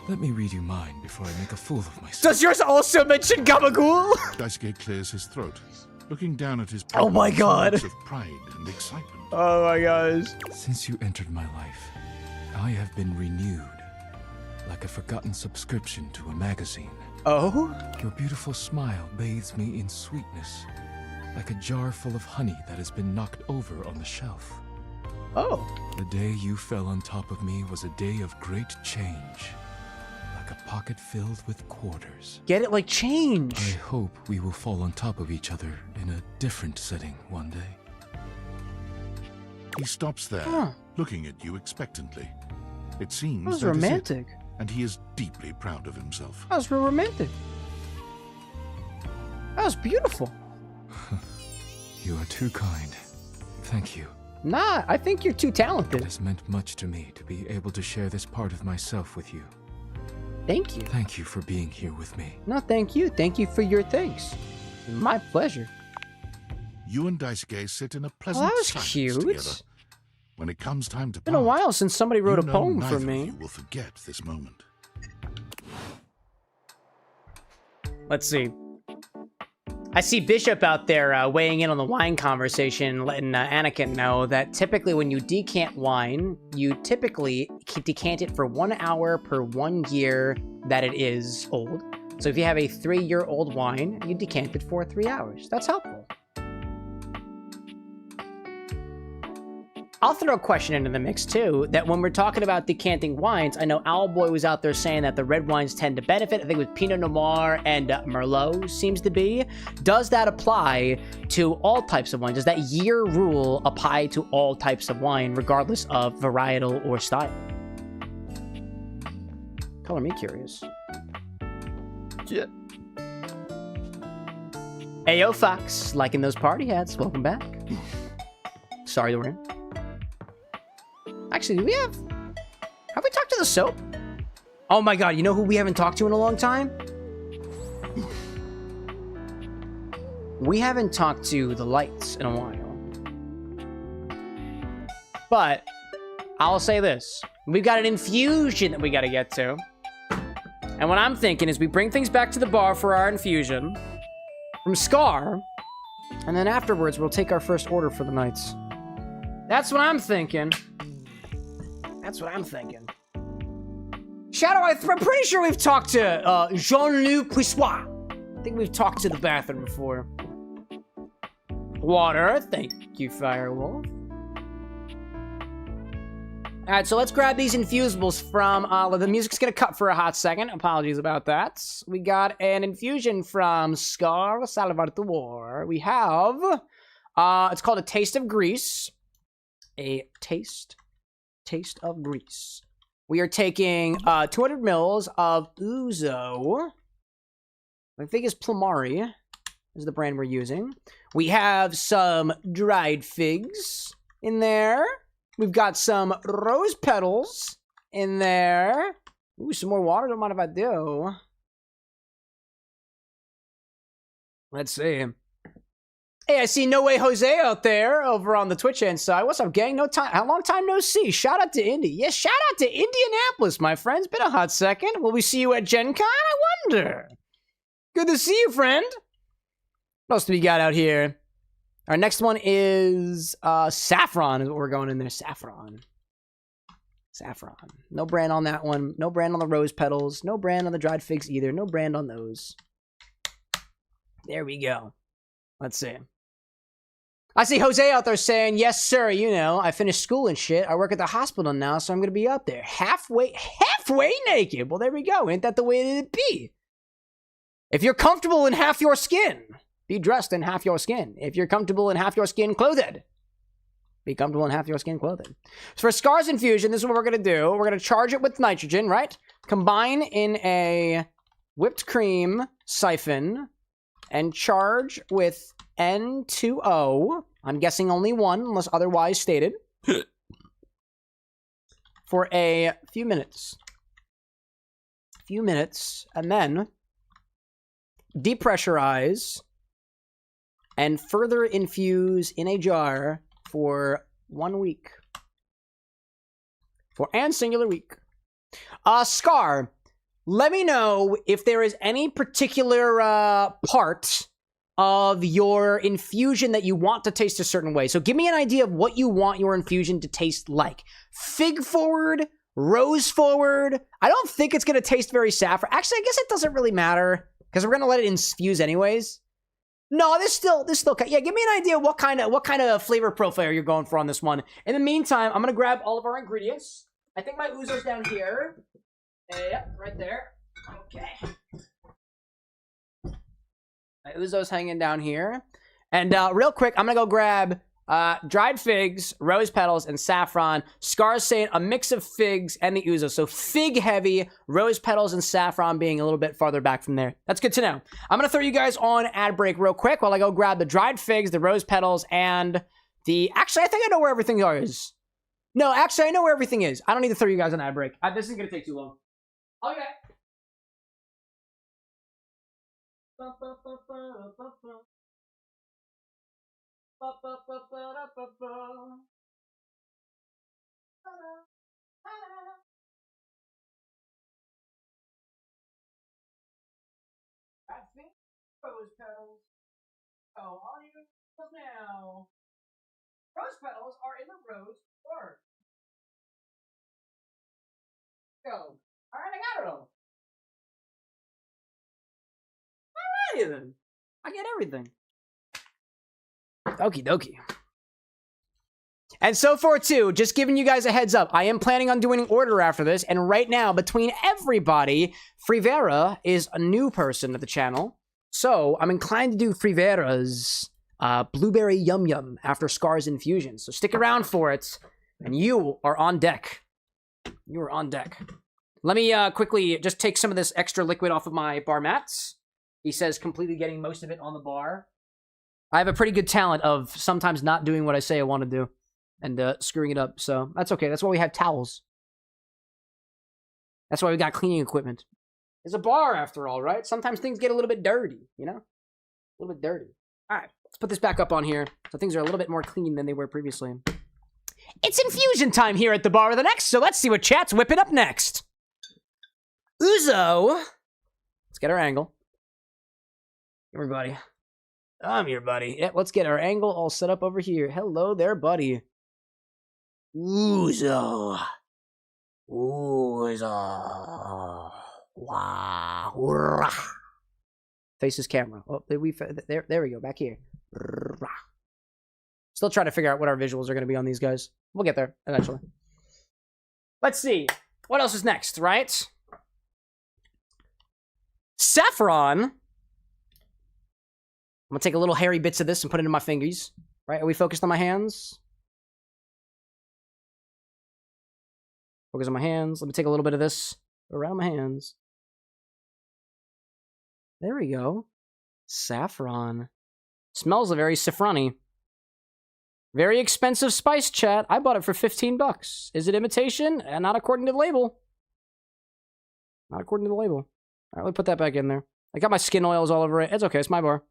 let me read you mine before I make a fool of myself. Does yours also mention gabagool? Daisuke clears his throat, looking down at his Oh my god. of pride and excitement. Oh my gosh. Since you entered my life, I have been renewed, like a forgotten subscription to a magazine. Oh? Your beautiful smile bathes me in sweetness, like a jar full of honey that has been knocked over on the shelf. Oh. The day you fell on top of me was a day of great change, like a pocket filled with quarters. Get it like change. I hope we will fall on top of each other in a different setting one day. He stops there, looking at you expectantly. It seems that was that romantic. is it, and he is deeply proud of himself. That was real romantic. That was beautiful. You are too kind. Thank you. Nah, I think you're too talented. It has meant much to me to be able to share this part of myself with you. Thank you. Thank you for being here with me. No, thank you. Thank you for your thanks. My pleasure. You and Daisuke sit in a pleasant that was silence cute. together. When it comes time to It's been a while since somebody wrote a poem for me. You will forget this moment. Let's see. I see Bishop out there weighing in on the wine conversation, letting Anakin know that typically when you decant wine, you typically decant it for 1 hour per 1 year that it is old. So if you have a 3-year-old wine, you decant it for 3 hours. That's helpful. I'll throw a question into the mix too, that when we're talking about decanting wines, I know Owlboy was out there saying that the red wines tend to benefit. I think with Pinot Noir and Merlot seems to be. Does that apply to all types of wine? Does that year rule apply to all types of wine, regardless of varietal or style? Color me curious. Yeah. Ayo Fox, liking those party hats. Welcome back. Sorry, Dorian. Actually, do we have we talked to the soap? Oh my god, you know who we haven't talked to in a long time? We haven't talked to the lights in a while. But I'll say this. We've got an infusion that we gotta get to. And what I'm thinking is we bring things back to the bar for our infusion from Scar, and then afterwards we'll take our first order for the nights. That's what I'm thinking. That's what I'm thinking. Shadow, I'm pretty sure we've talked to Jean-Luc Puissois. I think we've talked to the bathroom before. Water, thank you, Firewolf. All right, so let's grab these infusibles from, the music's gonna cut for a hot second. Apologies about that. We got an infusion from Scar Salvatore. We have, it's called a Taste of Grease. A taste of grease. We are taking 200 mils of Ouzo. I think it's Plumari is the brand we're using. We have some dried figs in there. We've got some rose petals in there. Ooh, some more water. Don't mind if I do. Let's see. Hey, I see No Way Jose out there over on the Twitch end side. What's up, gang? How long time no see? Shout out to Indy. Yes, shout out to Indianapolis, my friends. Been a hot second. Will we see you at Gen Con? I wonder. Good to see you, friend. What else do we got out here? Our next one is Saffron is what we're going in there. Saffron. No brand on that one. No brand on the rose petals. No brand on the dried figs either. No brand on those. There we go. Let's see. I see Jose out there saying, yes, sir, you know, I finished school and shit. I work at the hospital now, so I'm going to be up there. Halfway naked. Well, there we go. Ain't that the way it'd be? If you're comfortable in half your skin, be dressed in half your skin. If you're comfortable in half your skin, clothed. Be comfortable in half your skin, clothed. So for Scar's infusion, this is what we're going to do. We're going to charge it with nitrogen, right? Combine in a whipped cream siphon and charge with N2O. I'm guessing only one, unless otherwise stated. For a few minutes. And then depressurize and further infuse in a jar for 1 week. For an singular week. Scar, let me know if there is any particular part of your infusion that you want to taste a certain way. So give me an idea of what you want your infusion to taste like. Fig forward, rose forward. I don't think it's going to taste very saffron. Actually, I guess it doesn't really matter because we're going to let it infuse anyways. No, this still, yeah, give me an idea of what kind of flavor profile you're going for on this one. In the meantime, I'm going to grab all of our ingredients. I think my ouzo's down here. Yep, right there. Okay. My ouzo's hanging down here. And real quick, I'm going to go grab dried figs, rose petals, and saffron. Scar's saying a mix of figs and the ouzo. So fig heavy, rose petals, and saffron being a little bit farther back from there. That's good to know. I'm going to throw you guys on ad break real quick while I go grab the dried figs, the rose petals, and the... Actually, I think I know where everything is. No, actually, I know where everything is. I don't need to throw you guys on ad break. This isn't going to take too long. Okay. I think rose petals. Oh, all you now. Rose petals are in the rose bar. Go. All right, I got it all. All right, then. I get everything. Okie dokie. And so far, too, just giving you guys a heads up, I am planning on doing an order after this, and right now, between everybody, Frivera is a new person at the channel, so I'm inclined to do Frivera's Blueberry Yum Yum after Scar's infusion, so stick around for it, and you are on deck. You are on deck. Let me quickly just take some of this extra liquid off of my bar mats. He says completely getting most of it on the bar. I have a pretty good talent of sometimes not doing what I say I want to do and screwing it up, so that's okay. That's why we have towels. That's why we got cleaning equipment. It's a bar, after all, right? Sometimes things get a little bit dirty, you know? A little bit dirty. All right, let's put this back up on here so things are a little bit more clean than they were previously. It's infusion time here at the Bar with an X, so let's see what chat's whipping up next. Ouzo. Let's get our angle. Here, buddy. I'm here, buddy. Yeah, let's get our angle all set up over here. Hello there, buddy. Ouzo. Ouzo. Wow. Face his camera. Oh, there we go. Back here. Still trying to figure out what our visuals are going to be on these guys. We'll get there eventually. Let's see. What else is next, right? Saffron. I'm gonna take a little hairy bits of this and put it in my fingers. Right? Are we focused on my hands? Focus on my hands. Let me take a little bit of this around my hands. There we go. Saffron. Smells very saffron-y. Very expensive spice, chat. I bought it for 15 bucks. Is it imitation? And not according to the label. Not according to the label. All right, let me put that back in there. I got my skin oils all over it. It's okay. It's my bar.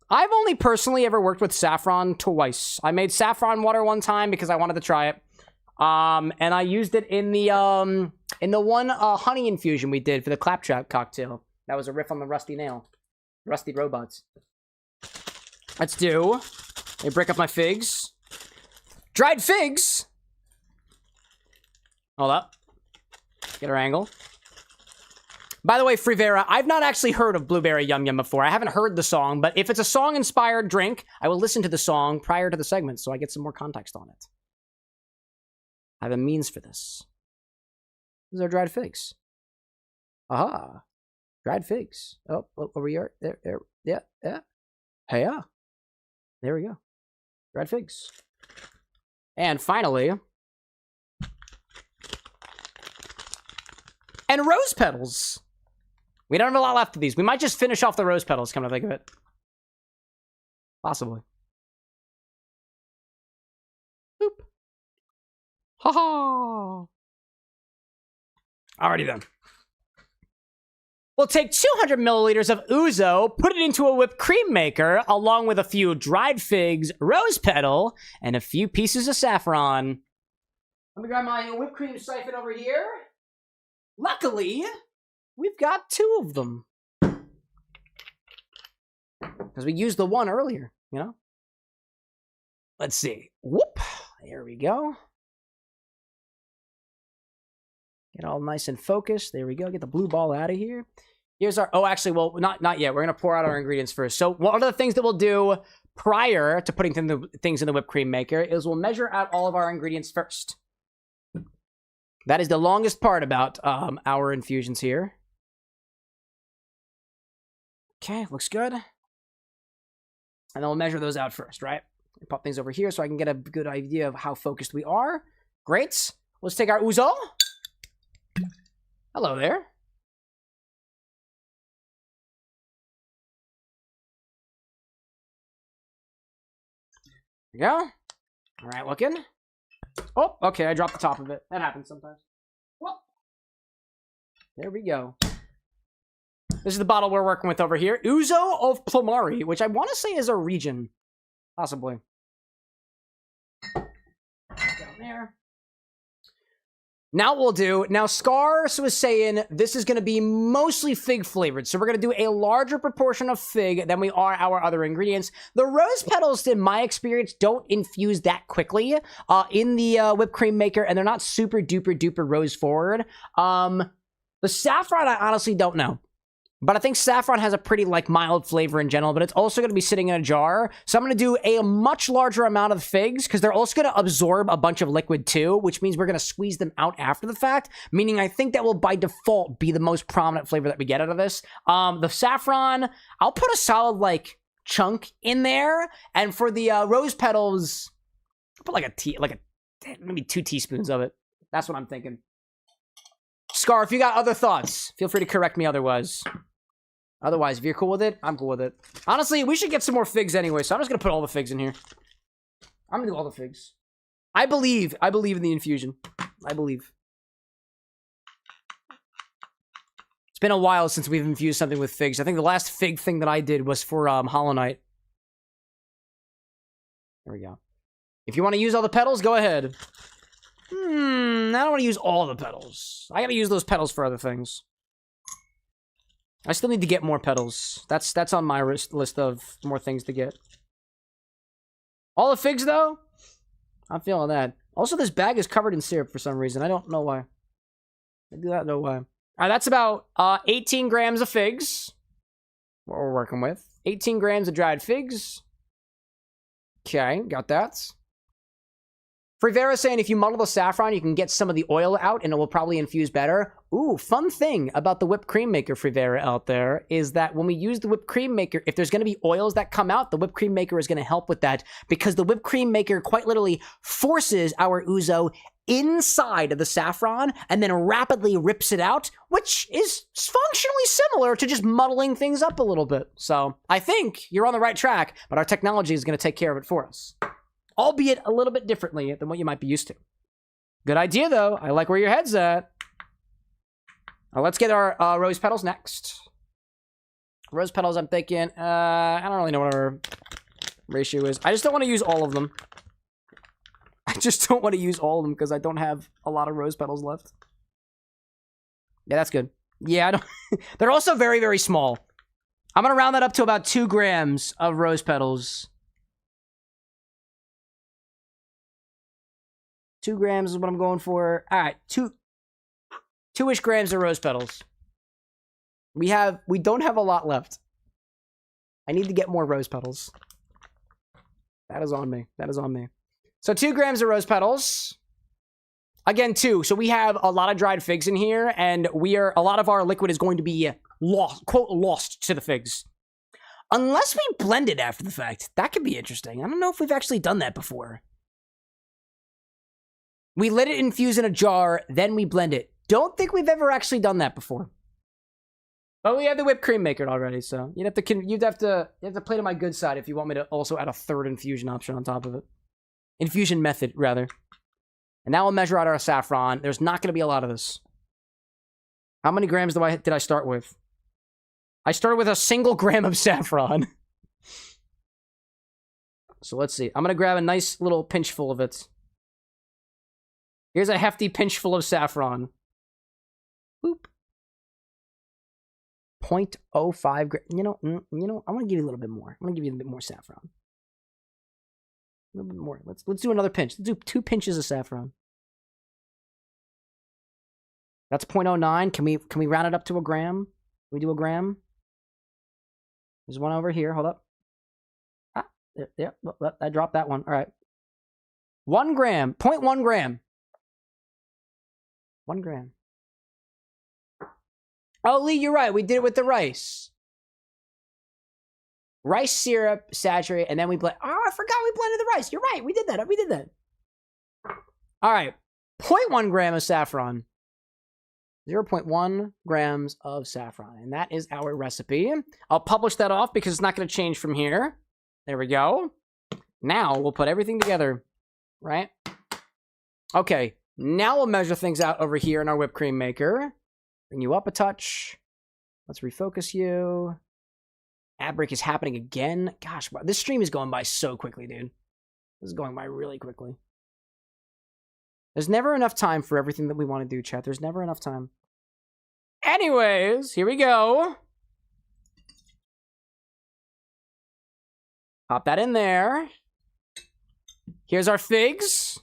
I've only personally ever worked with saffron twice. I made saffron water one time because I wanted to try it. And I used it in the one honey infusion we did for the claptrap cocktail. That was a riff on the rusty nail. Rusty robots. Let's do. Let me break up my figs. Dried figs. Hold up. Get our angle. By the way, Frivera, I've not actually heard of Blueberry Yum Yum before. I haven't heard the song, but if it's a song-inspired drink, I will listen to the song prior to the segment so I get some more context on it. I have a means for this. These are dried figs. Aha. Dried figs. Oh, over here. There. Yeah. Hey, yeah. There we go. Dried figs. And finally... and rose petals. We don't have a lot left of these. We might just finish off the rose petals, come to think of it. Possibly. Boop. Ha ha. Alrighty then. We'll take 200 milliliters of ouzo, put it into a whipped cream maker, along with a few dried figs, rose petal, and a few pieces of saffron. Let me grab my whipped cream siphon over here. Luckily, we've got two of them. Because we used the one earlier, you know? Let's see. Whoop. There we go. Get all nice and focused. There we go. Get the blue ball out of here. Here's our... oh, actually, well, not yet. We're going to pour out our ingredients first. So one of the things that we'll do prior to putting things in the whipped cream maker is we'll measure out all of our ingredients first. That is the longest part about our infusions here. Okay, looks good. And then we'll measure those out first, right? Pop things over here so I can get a good idea of how focused we are. Great. Let's take our ouzo. Hello there. There we go. All right, looking. Oh, okay, I dropped the top of it. That happens sometimes. Whoop. There we go. This is the bottle we're working with over here. Ouzo of Plumari, which I want to say is a region. Possibly. Down there. Now what we'll do, now Scar was saying this is going to be mostly fig flavored. So we're going to do a larger proportion of fig than we are our other ingredients. The rose petals, in my experience, don't infuse that quickly in the whipped cream maker. And they're not super duper duper rose forward. The saffron, I honestly don't know. But I think saffron has a pretty, like, mild flavor in general, but it's also going to be sitting in a jar. So I'm going to do a much larger amount of figs, because they're also going to absorb a bunch of liquid, too, which means we're going to squeeze them out after the fact, meaning I think that will, by default, be the most prominent flavor that we get out of this. The saffron, I'll put a solid, like, chunk in there, and for the rose petals, I'll put, maybe 2 teaspoons of it. That's what I'm thinking. Scar, if you got other thoughts, feel free to correct me otherwise. Otherwise, if you're cool with it, I'm cool with it. Honestly, we should get some more figs anyway, so I'm just going to put all the figs in here. I'm going to do all the figs. I believe in the infusion. I believe. It's been a while since we've infused something with figs. I think the last fig thing that I did was for Hollow Knight. There we go. If you want to use all the petals, go ahead. I don't want to use all the petals. I got to use those petals for other things. I still need to get more petals. That's on my list of more things to get. All the figs, though? I'm feeling that. Also, this bag is covered in syrup for some reason. I don't know why. I do not know why. All right, that's about 18 grams of figs. What we're working with. 18 grams of dried figs. Okay, got that. Frivera saying if you muddle the saffron, you can get some of the oil out and it will probably infuse better. Ooh, fun thing about the whipped cream maker, Frivera, out there, is that when we use the whipped cream maker, if there's going to be oils that come out, the whipped cream maker is going to help with that because the whipped cream maker quite literally forces our ouzo inside of the saffron and then rapidly rips it out, which is functionally similar to just muddling things up a little bit. So I think you're on the right track, but our technology is going to take care of it for us. Albeit a little bit differently than what you might be used to. Good idea, though. I like where your head's at. Let's get our rose petals next. Rose petals, I'm thinking, I don't really know what our ratio is. I just don't want to use all of them. I just don't want to use all of them because I don't have a lot of rose petals left. Yeah, that's good. Yeah, I don't. They're also very, very small. I'm going to round that up to about 2 grams of rose petals. 2 grams is what I'm going for. All right, 2-ish grams of rose petals. We don't have a lot left. I need to get more rose petals. That is on me. That is on me. So 2 grams of rose petals. Again, 2. So we have a lot of dried figs in here, and a lot of our liquid is going to be lost, quote, lost to the figs. Unless we blend it after the fact. That could be interesting. I don't know if we've actually done that before. We let it infuse in a jar, then we blend it. Don't think we've ever actually done that before. But we have the whipped cream maker already, so you'd have to play to my good side if you want me to also add a 3rd infusion option on top of it. Infusion method, rather. And now we'll measure out our saffron. There's not going to be a lot of this. How many grams did I start with? I started with a single gram of saffron. So let's see. I'm going to grab a nice little pinch full of it. Here's a hefty pinch full of saffron. Boop. 0.05 gram. You know, I'm going to give you a little bit more. I'm going to give you a bit more saffron. A little bit more. Let's do another pinch. Let's do 2 pinches of saffron. That's 0.09. Can we round it up to a gram? Can we do a gram? There's one over here. Hold up. Ah, there. I dropped that one. All right. 1 gram. 0.1 gram. 1 gram. Oh, Lee, you're right. We did it with the rice. Rice syrup, saturate, and then we blend. Oh, I forgot we blended the rice. You're right. We did that. We did that. All right. 0.1 gram of saffron. 0.1 grams of saffron. And that is our recipe. I'll publish that off because it's not going to change from here. There we go. Now we'll put everything together. Right? Okay. Now we'll measure things out over here in our whipped cream maker. Bring you up a touch. Let's refocus you. Ad break is happening again. Gosh, this stream is going by so quickly, dude. This is going by really quickly. There's never enough time for everything that we want to do, chat. There's never enough time. Anyways, here we go. Pop that in there. Here's our figs.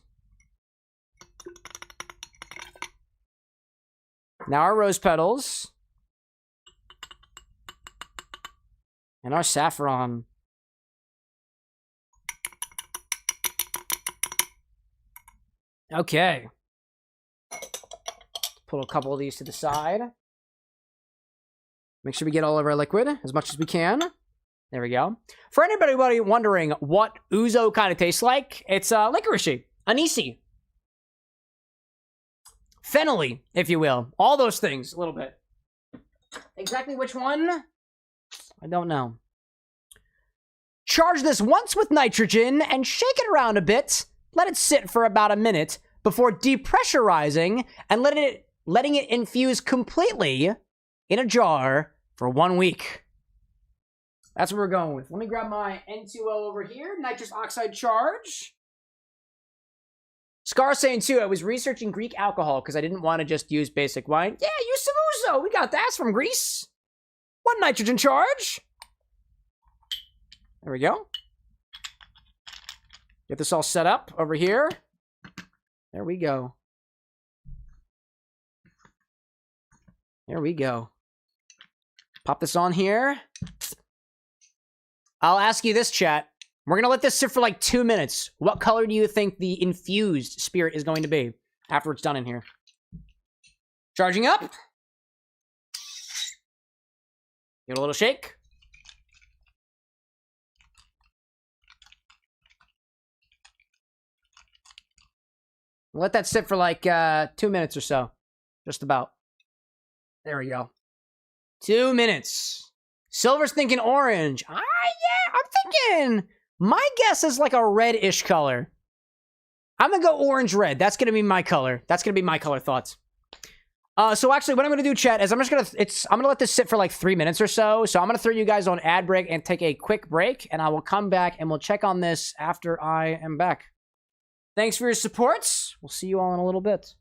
Now our rose petals. And our saffron. Okay. Put a couple of these to the side. Make sure we get all of our liquid as much as we can. There we go. For anybody wondering what ouzo kind of tastes like, it's licoricey, anise, fennel-y, if you will. All those things, a little bit. Exactly which one? I don't know. Charge this once with nitrogen and shake it around a bit. Let it sit for about a minute before depressurizing and letting it infuse completely in a jar for 1 week. That's what we're going with. Let me grab my N2O over here. Nitrous oxide charge. Scar saying too, I was researching Greek alcohol because I didn't want to just use basic wine. Yeah, use some ouzo. We got that. It's from Greece. 1 nitrogen charge. There we go. Get this all set up over here. There we go. There we go. Pop this on here. I'll ask you this, chat. We're gonna let this sit for like 2 minutes. What color do you think the infused spirit is going to be after it's done in here? Charging up. Give it a little shake. Let that sit for like 2 minutes or so. Just about. There we go. 2 minutes. Silver's thinking orange. Yeah, I'm thinking... My guess is like a reddish color. I'm gonna go orange-red. That's gonna be my color. That's gonna be my color thoughts. So actually, what I'm gonna do, chat, is I'm gonna let this sit for like 3 minutes or so. So I'm gonna throw you guys on ad break and take a quick break, and I will come back and we'll check on this after I am back. Thanks for your support. We'll see you all in a little bit.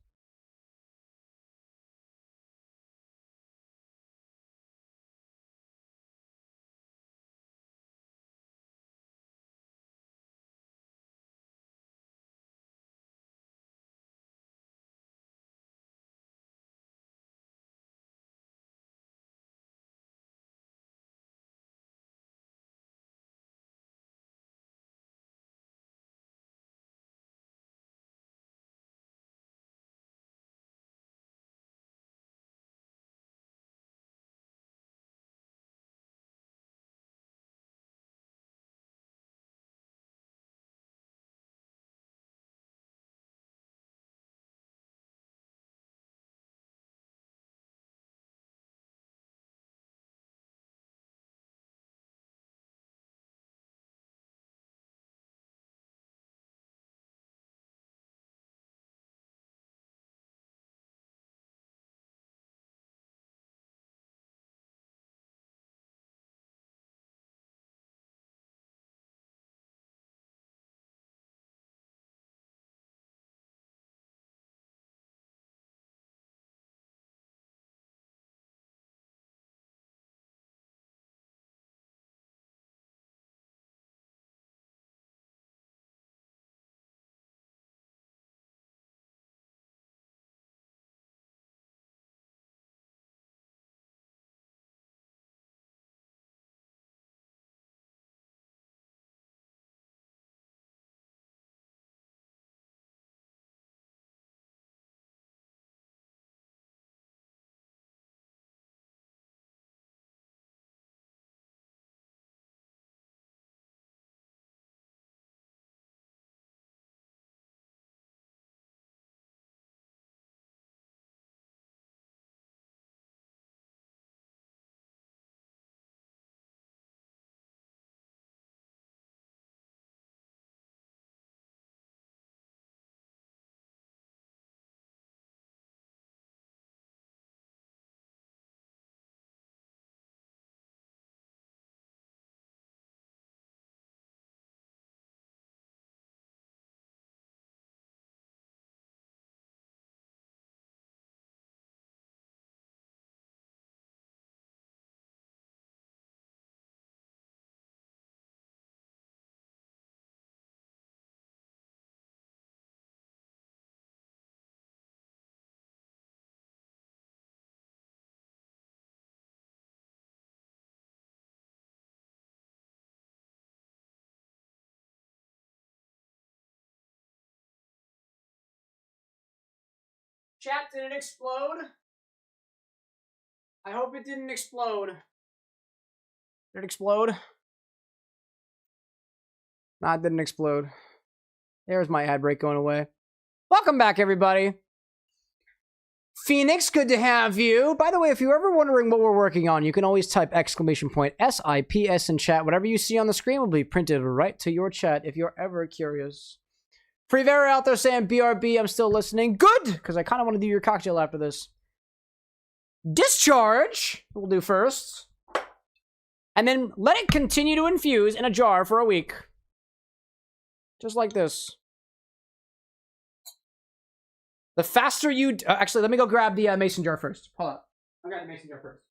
Chat, did it explode? I hope it didn't explode. Did it explode? Nah, it didn't explode. There's my ad break going away. Welcome back, everybody. Phoenix, good to have you. By the way, if you're ever wondering what we're working on, you can always type !SIPS in chat. Whatever you see on the screen will be printed right to your chat if you're ever curious. Prevera out there saying, BRB, I'm still listening. Good, because I kind of want to do your cocktail after this. Discharge, we'll do first. And then let it continue to infuse in a jar for a week. Just like this. The faster you... actually, let me go grab the mason jar first. Hold on. I'll grab the mason jar first.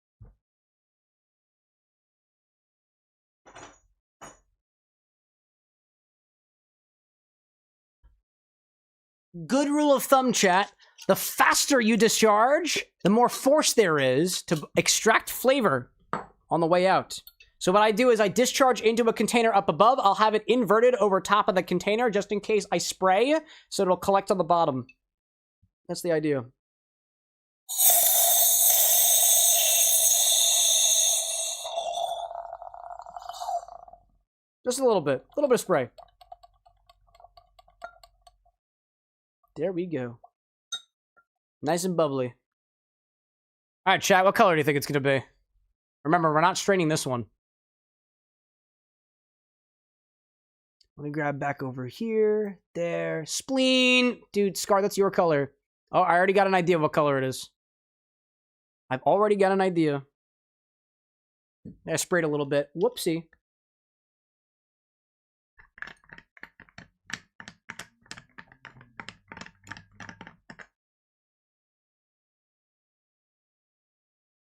Good rule of thumb, chat. The faster you discharge, the more force there is to extract flavor on the way out. So what I do is I discharge into a container up above. I'll have it inverted over top of the container just in case I spray, so it'll collect on the bottom. That's the idea. Just a little bit of spray. There we go. Nice and bubbly. All right, chat, what color do you think it's going to be? Remember, we're not straining this one. Let me grab back over here. There. Spleen. Dude, Scar, that's your color. Oh, I already got an idea of what color it is. I've already got an idea. I sprayed a little bit. Whoopsie.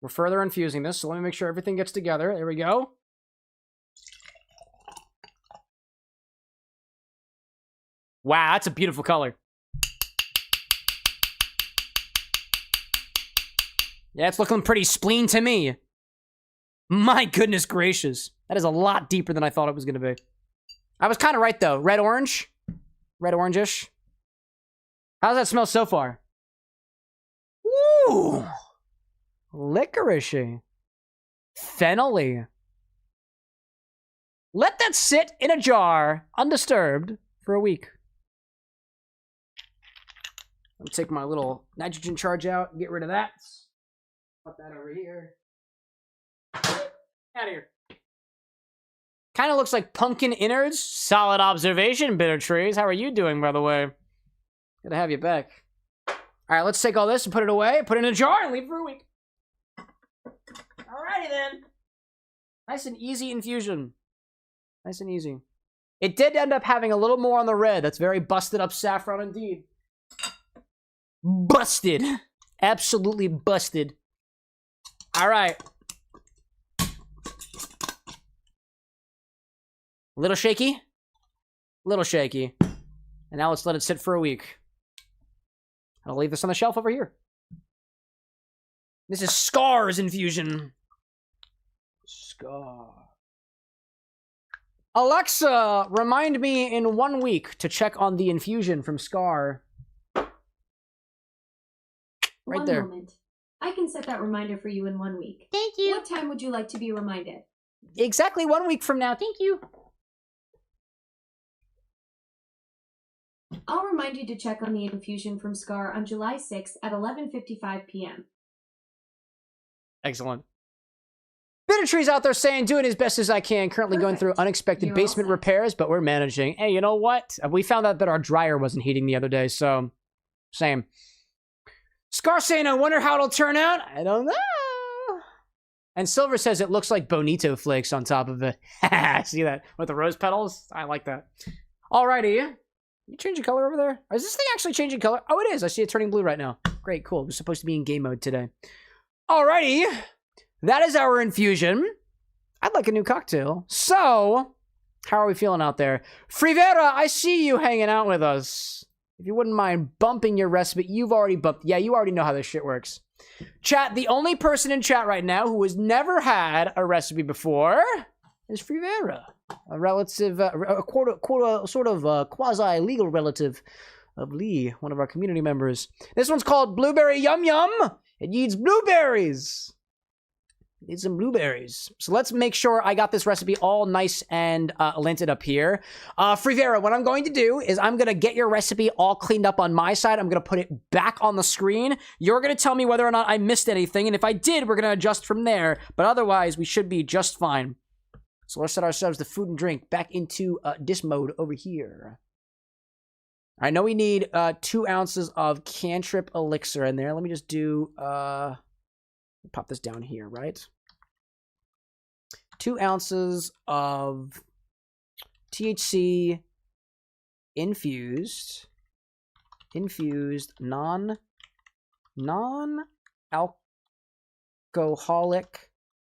We're further infusing this, so let me make sure everything gets together. There we go. Wow, that's a beautiful color. Yeah, it's looking pretty spleen to me. My goodness gracious. That is a lot deeper than I thought it was going to be. I was kind of right, though. Red-orange. Red-orange-ish. How's that smell so far? Woo! Licoricey. Fennel-y. Let that sit in a jar, undisturbed, for a week. Let me take my little nitrogen charge out and get rid of that. Put that over here. Out of here. Kind of looks like pumpkin innards. Solid observation, Bitter Trees. How are you doing, by the way? Good to have you back. All right, let's take all this and put it away. Put it in a jar and leave it for a week. Alrighty then. Nice and easy infusion. Nice and easy. It did end up having a little more on the red. That's very busted up saffron indeed. Busted. Absolutely busted. Alright. A little shaky. Little shaky. And now let's let it sit for a week. I'll leave this on the shelf over here. This is Scar's infusion. Scar. Alexa, remind me in 1 week to check on the infusion from Scar. Right there. 1 moment. I can set that reminder for you in 1 week. Thank you. What time would you like to be reminded? Exactly 1 week from now. Thank you. I'll remind you to check on the infusion from Scar on July 6th at 11:55 p.m. Excellent. Bitter Tree's out there saying, doing as best as I can. Currently going through unexpected You're basement all set. repairs, but we're managing. Hey, you know what? We found out that our dryer wasn't heating the other day, so same. Scar saying, I wonder how it'll turn out. I don't know. And Silver says it looks like bonito flakes on top of it. See that? With the rose petals? I like that. Alrighty. You changing color over there? Is this thing actually changing color? Oh, it is. I see it turning blue right now. Great, cool. We're supposed to be in game mode today. Alrighty. That is our infusion. I'd like a new cocktail. So, how are we feeling out there? Frivera, I see you hanging out with us. If you wouldn't mind bumping your recipe, you've already bumped. Yeah, you already know how this shit works. Chat, the only person in chat right now who has never had a recipe before is Frivera. A relative, sort of quasi-legal relative of Lee, one of our community members. This one's called Blueberry Yum Yum. It needs blueberries. Need some blueberries. So let's make sure I got this recipe all nice and linted up here. Frivera, what I'm going to do is I'm going to get your recipe all cleaned up on my side. I'm going to put it back on the screen. You're going to tell me whether or not I missed anything. And if I did, we're going to adjust from there. But otherwise, we should be just fine. So let's set ourselves the food and drink back into dis mode over here. I know we need 2 ounces of cantrip elixir in there. Let me just do... pop this down here, right? 2 ounces of THC infused non-alcoholic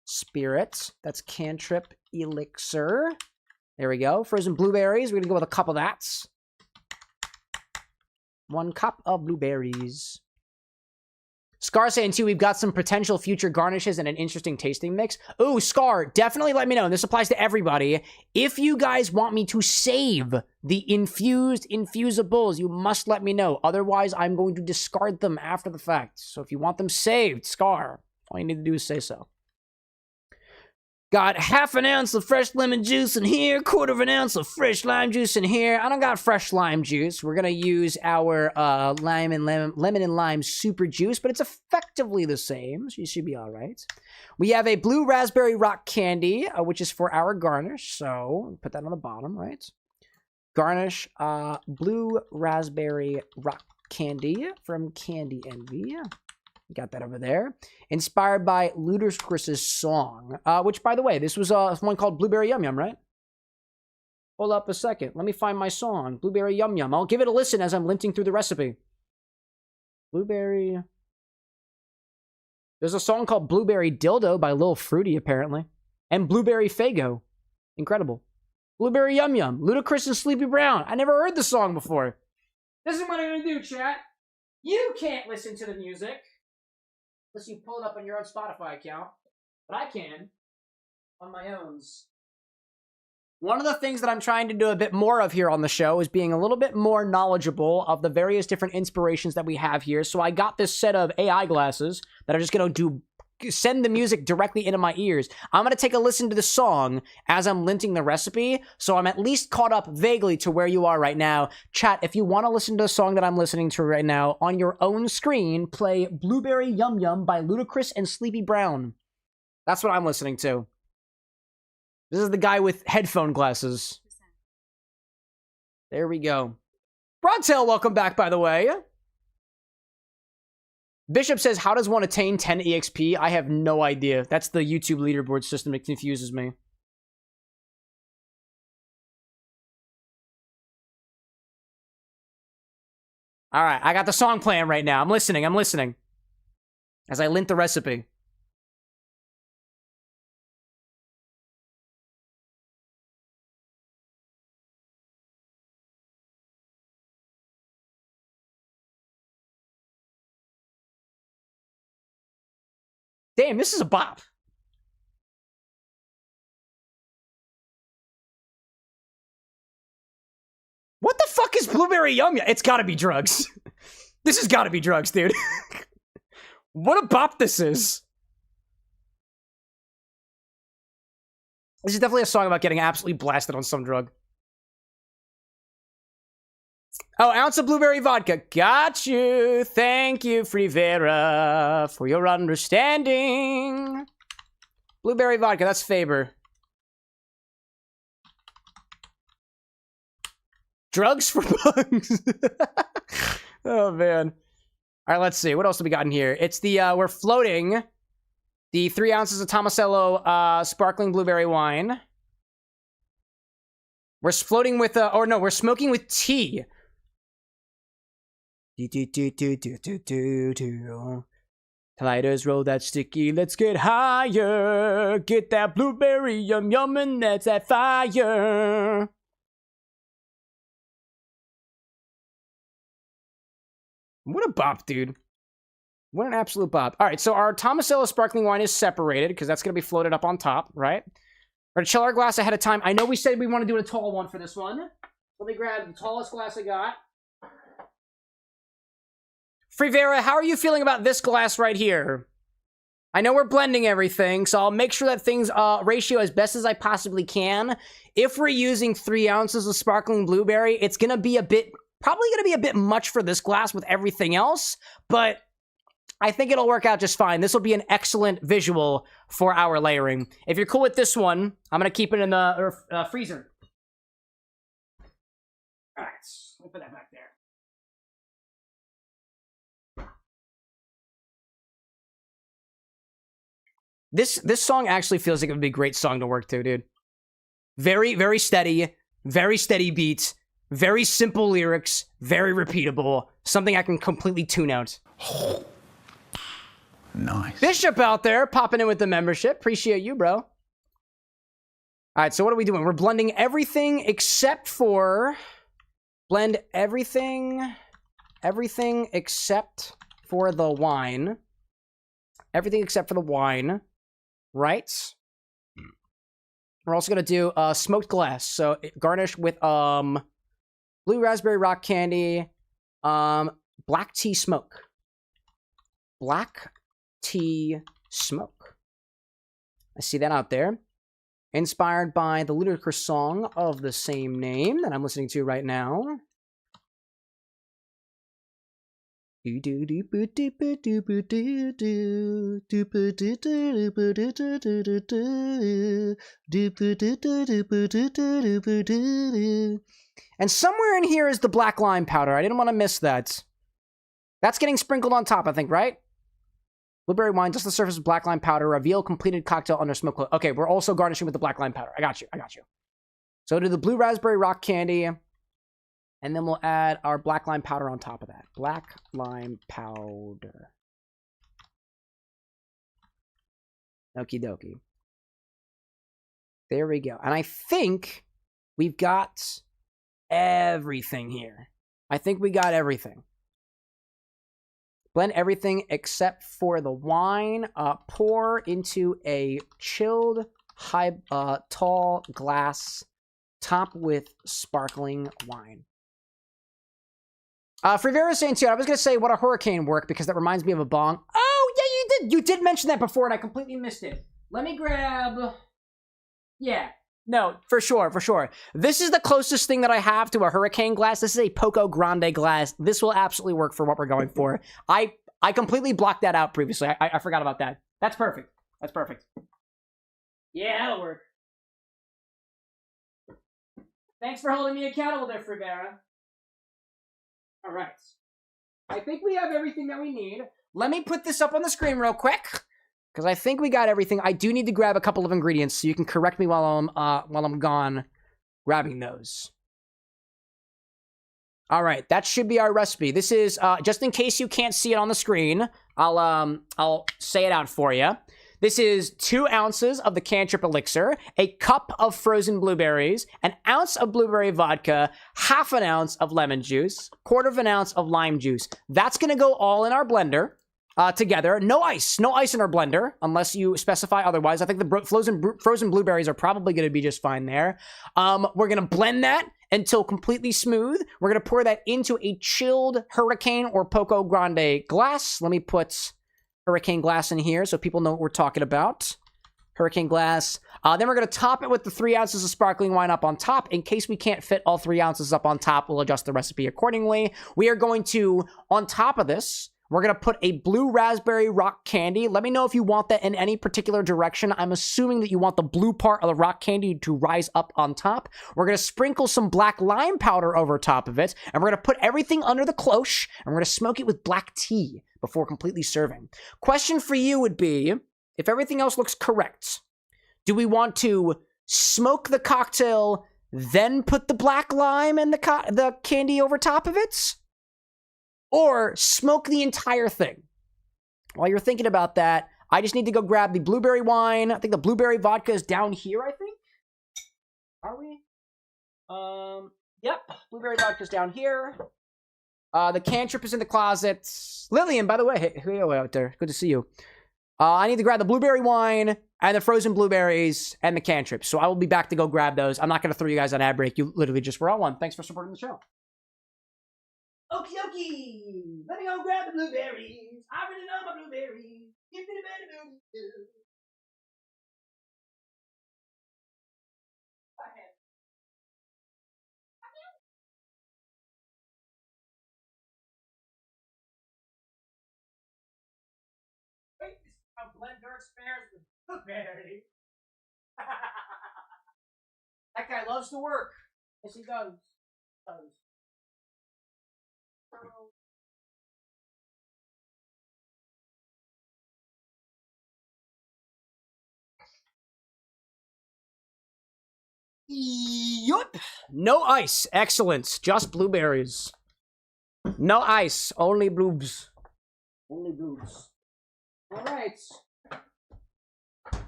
spirit. That's cantrip elixir. There we go. Frozen blueberries. We're gonna go with a cup of that. 1 cup of blueberries. Scar saying, too, we've got some potential future garnishes and an interesting tasting mix. Ooh, Scar, definitely let me know. And this applies to everybody. If you guys want me to save the infused infusables, you must let me know. Otherwise, I'm going to discard them after the fact. So if you want them saved, Scar, all you need to do is say so. Got half an ounce of fresh lemon juice in here, quarter of an ounce of fresh lime juice in here. I don't got fresh lime juice. We're going to use our lemon and lime super juice, but it's effectively the same, so you should be all right. We have a blue raspberry rock candy, which is for our garnish, so put that on the bottom, right? Garnish, blue raspberry rock candy from Candy Envy. Got that over there. Inspired by Ludacris's song, which, by the way, this was one called Blueberry Yum Yum, right? Hold up a second. Let me find my song, Blueberry Yum Yum. I'll give it a listen as I'm linting through the recipe. Blueberry. There's a song called Blueberry Dildo by Lil Fruity, apparently. And Blueberry Fago. Incredible. Blueberry Yum Yum. Ludacris and Sleepy Brown. I never heard the song before. This is what I'm going to do, chat. You can't listen to the music unless you pull it up on your own Spotify account, but I can on my own. One of the things that I'm trying to do a bit more of here on the show is being a little bit more knowledgeable of the various different inspirations that we have here. So I got this set of AI glasses that are just going to send the music directly into my ears. I'm going to take a listen to the song as I'm linting the recipe, so I'm at least caught up vaguely to where you are right now. Chat, if you want to listen to the song that I'm listening to right now, on your own screen, play Blueberry Yum Yum by Ludacris and Sleepy Brown. That's what I'm listening to. This is the guy with headphone glasses. There we go. Broadtail, welcome back, by the way. Bishop says, how does one attain 10 EXP? I have no idea. That's the YouTube leaderboard system. It confuses me. All right, I got the song playing right now. I'm listening. As I lint the recipe. Damn, this is a bop. What the fuck is Blueberry Yum Yum? It's gotta be drugs. This has gotta be drugs, dude. What a bop this is. This is definitely a song about getting absolutely blasted on some drug. Oh, ounce of blueberry vodka. Got you. Thank you, Frivera, for your understanding. Blueberry vodka, that's Faber. Drugs for bugs. Oh, man. All right, let's see. What else have we got in here? It's the, we're floating the 3 ounces of Tomasello sparkling blueberry wine. We're floating with, or no, we're smoking with tea. Lighters roll that sticky, let's get higher. Get that blueberry yum yum and that's that fire. What a bop, dude. What an absolute bop. All right, so our Tomasello sparkling wine is separated because that's going to be floated up on top, right? We're going to chill our glass ahead of time. I know we said we want to do a tall one for this one. Let me grab the tallest glass I got. Frivera, how are you feeling about this glass right here? I know we're blending everything, so I'll make sure that things ratio as best as I possibly can. If we're using 3 ounces of sparkling blueberry, it's going to be a bit, probably going to be a bit much for this glass with everything else, but I think it'll work out just fine. This will be an excellent visual for our layering. If you're cool with this one, I'm going to keep it in the freezer. All right, let me put that back there. This song actually feels like it would be a great song to work to, dude. Very, very steady beats, very simple lyrics, very repeatable, something I can completely tune out. Nice. Bishop out there popping in with the membership. Appreciate you, bro. All right, so what are we doing? We're blending everything except for... Blend everything except for the wine. everything except for the wine, right? We're also gonna do smoked glass. So garnish with blue raspberry rock candy, black tea smoke. Black tea smoke. I see that out there. Inspired by the ludicrous song of the same name that I'm listening to right now. And somewhere in here is the black lime powder. I didn't want to miss that. That's getting sprinkled on top, I think, right? Blueberry wine, just the surface of black lime powder. Reveal completed cocktail under smoke. Okay, we're also garnishing with the black lime powder. I got you. So do the blue raspberry rock candy. And then we'll add our black lime powder on top of that. Black lime powder. Okie dokie. There we go. And I think we've got everything here. I think we got everything. Blend everything except for the wine. Pour into a chilled, tall glass. Top with sparkling wine. Frivera saying too, I was going to say what a hurricane work because that reminds me of a bong. Oh, yeah, you did. You did mention that before and I completely missed it. Let me grab... Yeah. No, for sure. This is the closest thing that I have to a hurricane glass. This is a Poco Grande glass. This will absolutely work for what we're going for. I completely blocked that out previously. I forgot about that. That's perfect. Yeah, that'll work. Thanks for holding me accountable there, Frivera. All right. I think we have everything that we need. Let me put this up on the screen real quick. Because I think we got everything. I do need to grab a couple of ingredients, so you can correct me while I'm gone grabbing those. All right, that should be our recipe. This is just in case you can't see it on the screen. I'll say it out for you. This is 2 ounces of the cantrip elixir, a cup of frozen blueberries, an ounce of blueberry vodka, half an ounce of lemon juice, quarter of an ounce of lime juice. That's gonna go all in our blender. Together. No ice in our blender, unless you specify otherwise. I think the frozen blueberries are probably going to be just fine there. We're going to blend that until completely smooth. We're going to pour that into a chilled hurricane or Poco Grande glass. Let me put hurricane glass in here so people know what we're talking about. Hurricane glass. Then we're going to top it with the 3 ounces of sparkling wine up on top. In case we can't fit all 3 ounces up on top, we'll adjust the recipe accordingly. We are going to, on top of this, we're going to put a blue raspberry rock candy. Let me know if you want that in any particular direction. I'm assuming that you want the blue part of the rock candy to rise up on top. We're going to sprinkle some black lime powder over top of it. And we're going to put everything under the cloche. And we're going to smoke it with black tea before completely serving. Question for you would be, if everything else looks correct, do we want to smoke the cocktail, then put the black lime and the candy over top of it? Or smoke the entire thing? While you're thinking about that, I just need to go grab the blueberry wine. I think the blueberry vodka is down here, I think. Are we? Yep. Blueberry vodka's down here. The cantrip is in the closet. Lillian, by the way, hey out there. Good to see you. I need to grab the blueberry wine and the frozen blueberries and the cantrip. So I will be back to go grab those. I'm not going to throw you guys on ad break. You literally just were on one. Thanks for supporting the show. Okie dokie. Let me go grab the blueberries. I really love my blueberries. Give me the better blueberries. Wait, this is how blender spares with blueberries. That guy loves to work. Yes, he does. Yup. No ice. Excellent. Just blueberries. No ice. Only bloobs. Only bloobs. All right.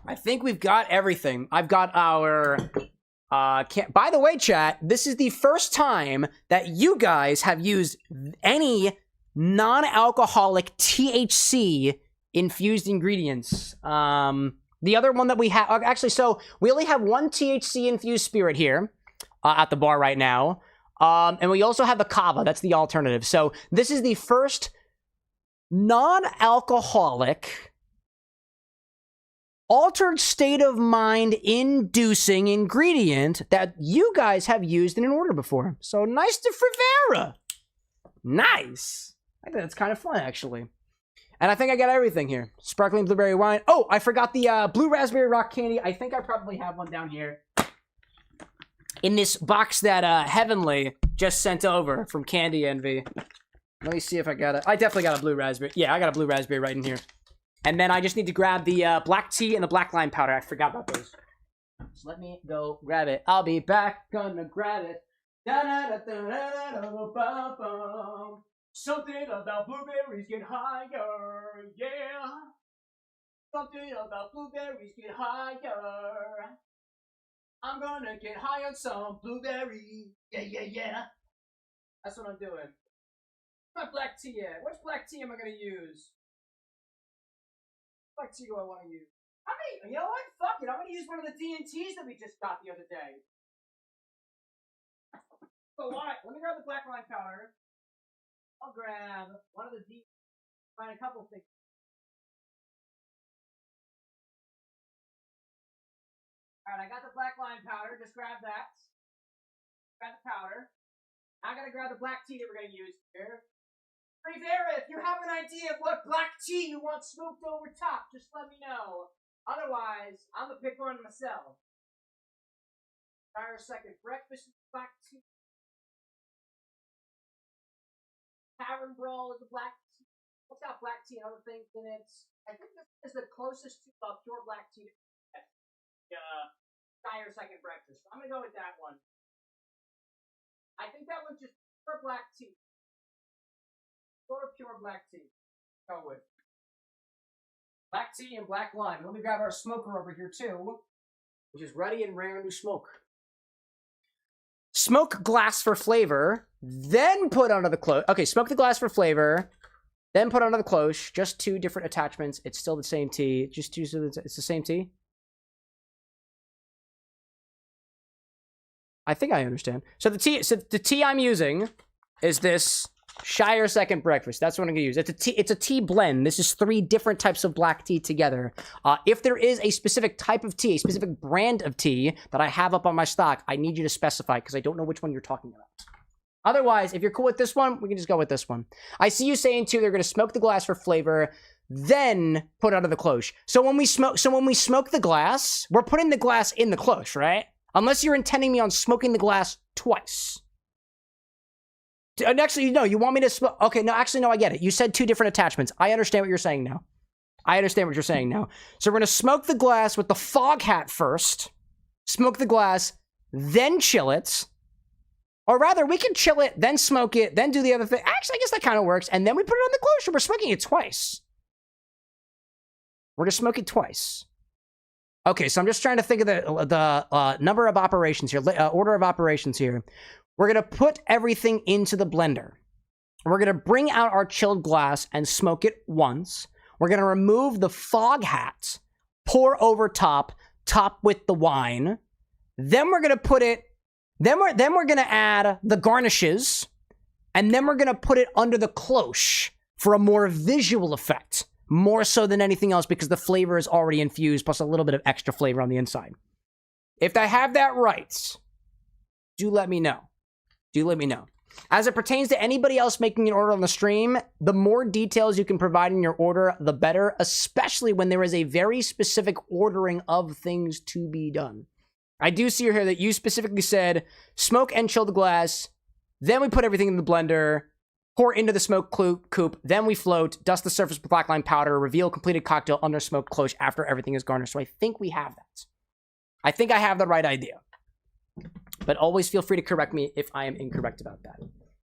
I think we've got everything. I've got our... by the way, chat, this is the first time that you guys have used any non-alcoholic THC infused ingredients. The other one that we have, actually, so we only have one THC infused spirit here at the bar right now. And we also have the kava. That's the alternative. So this is the first non-alcoholic altered state of mind inducing ingredient that you guys have used in an order before. So nice to Frivera. Nice. I think that's kind of fun, actually. And I think I got everything here. Sparkling blueberry wine. Oh, I forgot the blue raspberry rock candy. I think I probably have one down here in this box that Heavenly just sent over from Candy Envy. Let me see if I got it. I definitely got a blue raspberry. Yeah, I got a blue raspberry right in here. And then I just need to grab the black tea and the black lime powder. I forgot about those. So let me go grab it. I'll be back. Gonna grab it. Something about blueberries get higher. Yeah. Something about blueberries get higher. I'm gonna get high on some blueberry. Yeah. That's what I'm doing. Where's my black tea at? Which black tea am I gonna use? What tea do I want to use? You know what? Fuck it. I'm gonna use one of the D&Ts that we just got the other day. So why? Let me grab the black lime powder. I'll grab one of the D. Find a couple things. Alright, I got the black lime powder. Just grab that. Grab the powder. I gotta grab the black tea that we're gonna use here. Rivera, if you have an idea of what black tea you want smoked over top, just let me know. Otherwise, I'm gonna pick one myself. Fire a second. Breakfast with black tea. Tavern Brawl is a black tea. What's got black tea and other things in it? I think this is the closest to pure black tea. Fire second breakfast. I'm gonna go with that one. I think that one's just pure black tea. Pure black tea. Go with black tea and black lime. Let me grab our smoker over here too, which is ready and raring to smoke. Smoke glass for flavor, then put under the cloche. Okay, smoke the glass for flavor, then put under the cloche. Just two different attachments. It's still the same tea. Just two. It's the same tea. I think I understand. So the tea I'm using is this Shire Second Breakfast. That's what I'm gonna use. It's a tea blend. This is 3 different types of black tea together. If there is a specific type of tea, a specific brand of tea that I have up on my stock, I need you to specify because I don't know which one you're talking about. Otherwise, if you're cool with this one, we can just go with this one. I see you saying too, they're gonna smoke the glass for flavor, then put under the cloche. So when we smoke the glass, we're putting the glass in the cloche, right? Unless you're intending me on smoking the glass twice. Actually, no, you want me to smoke? Okay, no, actually, no, I get it. You said 2 different attachments. I understand what you're saying now. So we're going to smoke the glass with the fog hat first. Smoke the glass, then chill it. Or rather, we can chill it, then smoke it, then do the other thing. Actually, I guess that kind of works. And then we put it on the cloche. We're smoking it twice. We're going to smoke it twice. Okay, so I'm just trying to think of the number of operations here, order of operations here. We're going to put everything into the blender. We're going to bring out our chilled glass and smoke it once. We're going to remove the fog hat, pour over top with the wine. Then we're going to put it, then we're going to add the garnishes, and then we're going to put it under the cloche for a more visual effect. More so than anything else because the flavor is already infused, plus a little bit of extra flavor on the inside. If I have that right, do let me know. As it pertains to anybody else making an order on the stream, the more details you can provide in your order, the better, especially when there is a very specific ordering of things to be done. I do see here that you specifically said smoke and chill the glass, then we put everything in the blender, pour into the smoke coupe, then we float, dust the surface with black lime powder, reveal completed cocktail under smoked cloche after everything is garnished. So I think we have that. I think I have the right idea. But always feel free to correct me if I am incorrect about that.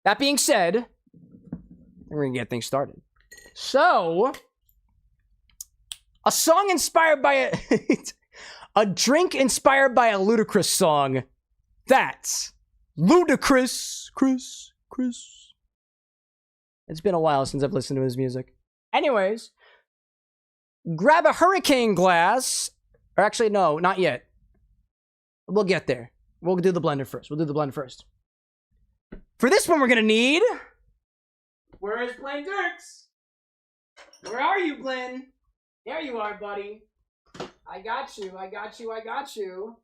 That being said, we're going to get things started. So, a song inspired by a drink inspired by a ludicrous song. That's ludicrous, Chris. It's been a while since I've listened to his music. Anyways, grab a hurricane glass. Or actually, no, not yet. We'll get there. We'll do the blender first. For this one, we're gonna need... Where is Blaine Dirks? Where are you, Blaine? There you are, buddy. I got you.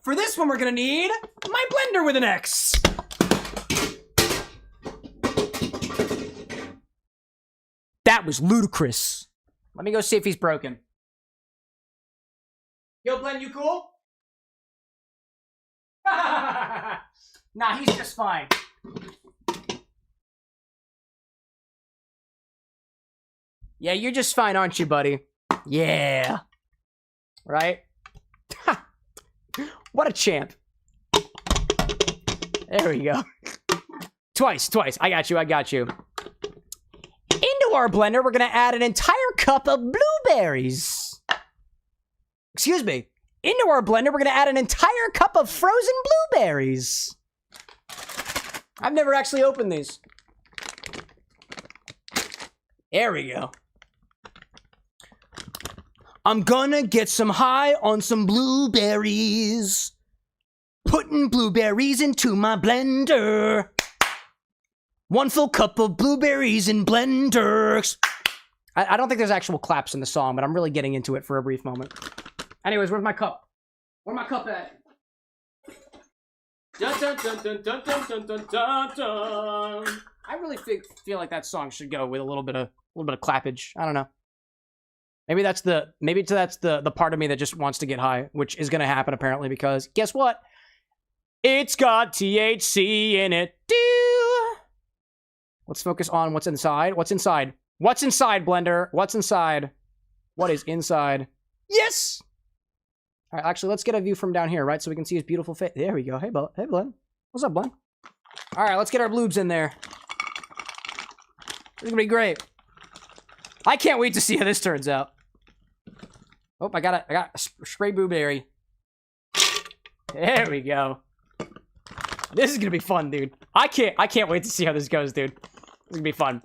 For this one, we're gonna need my blender with an X. That was ludicrous. Let me go see if he's broken. Yo, Blend, you cool? Nah, he's just fine. Yeah, you're just fine, aren't you, buddy? Yeah. Right? What a champ. There we go. Twice. I got you. Into our blender, we're gonna add an entire cup of blueberries. Excuse me. Into our blender, we're gonna add an entire cup of frozen blueberries. I've never actually opened these. There we go. I'm gonna get some high on some blueberries. Putting blueberries into my blender. 1 full cup of blueberries in blenders. I don't think there's actual claps in the song, but I'm really getting into it for a brief moment. Anyways, where's my cup? Where's my cup at? Dun, dun, dun, dun, dun, dun, dun, dun, dun, dun. I really feel like that song should go with a little bit of clappage. I don't know. Maybe that's the part of me that just wants to get high, which is gonna happen apparently because guess what? It's got THC in it. Let's focus on what's inside. What's inside, blender? What's inside? What is inside? Yes! All right, actually, let's get a view from down here, right? So we can see his beautiful face. There we go. Hey, Blend. What's up, Blend? All right, let's get our bloobs in there. This is gonna be great. I can't wait to see how this turns out. Oh, I got a spray blueberry. There we go. This is gonna be fun, dude. I can't wait to see how this goes, dude. This is gonna be fun.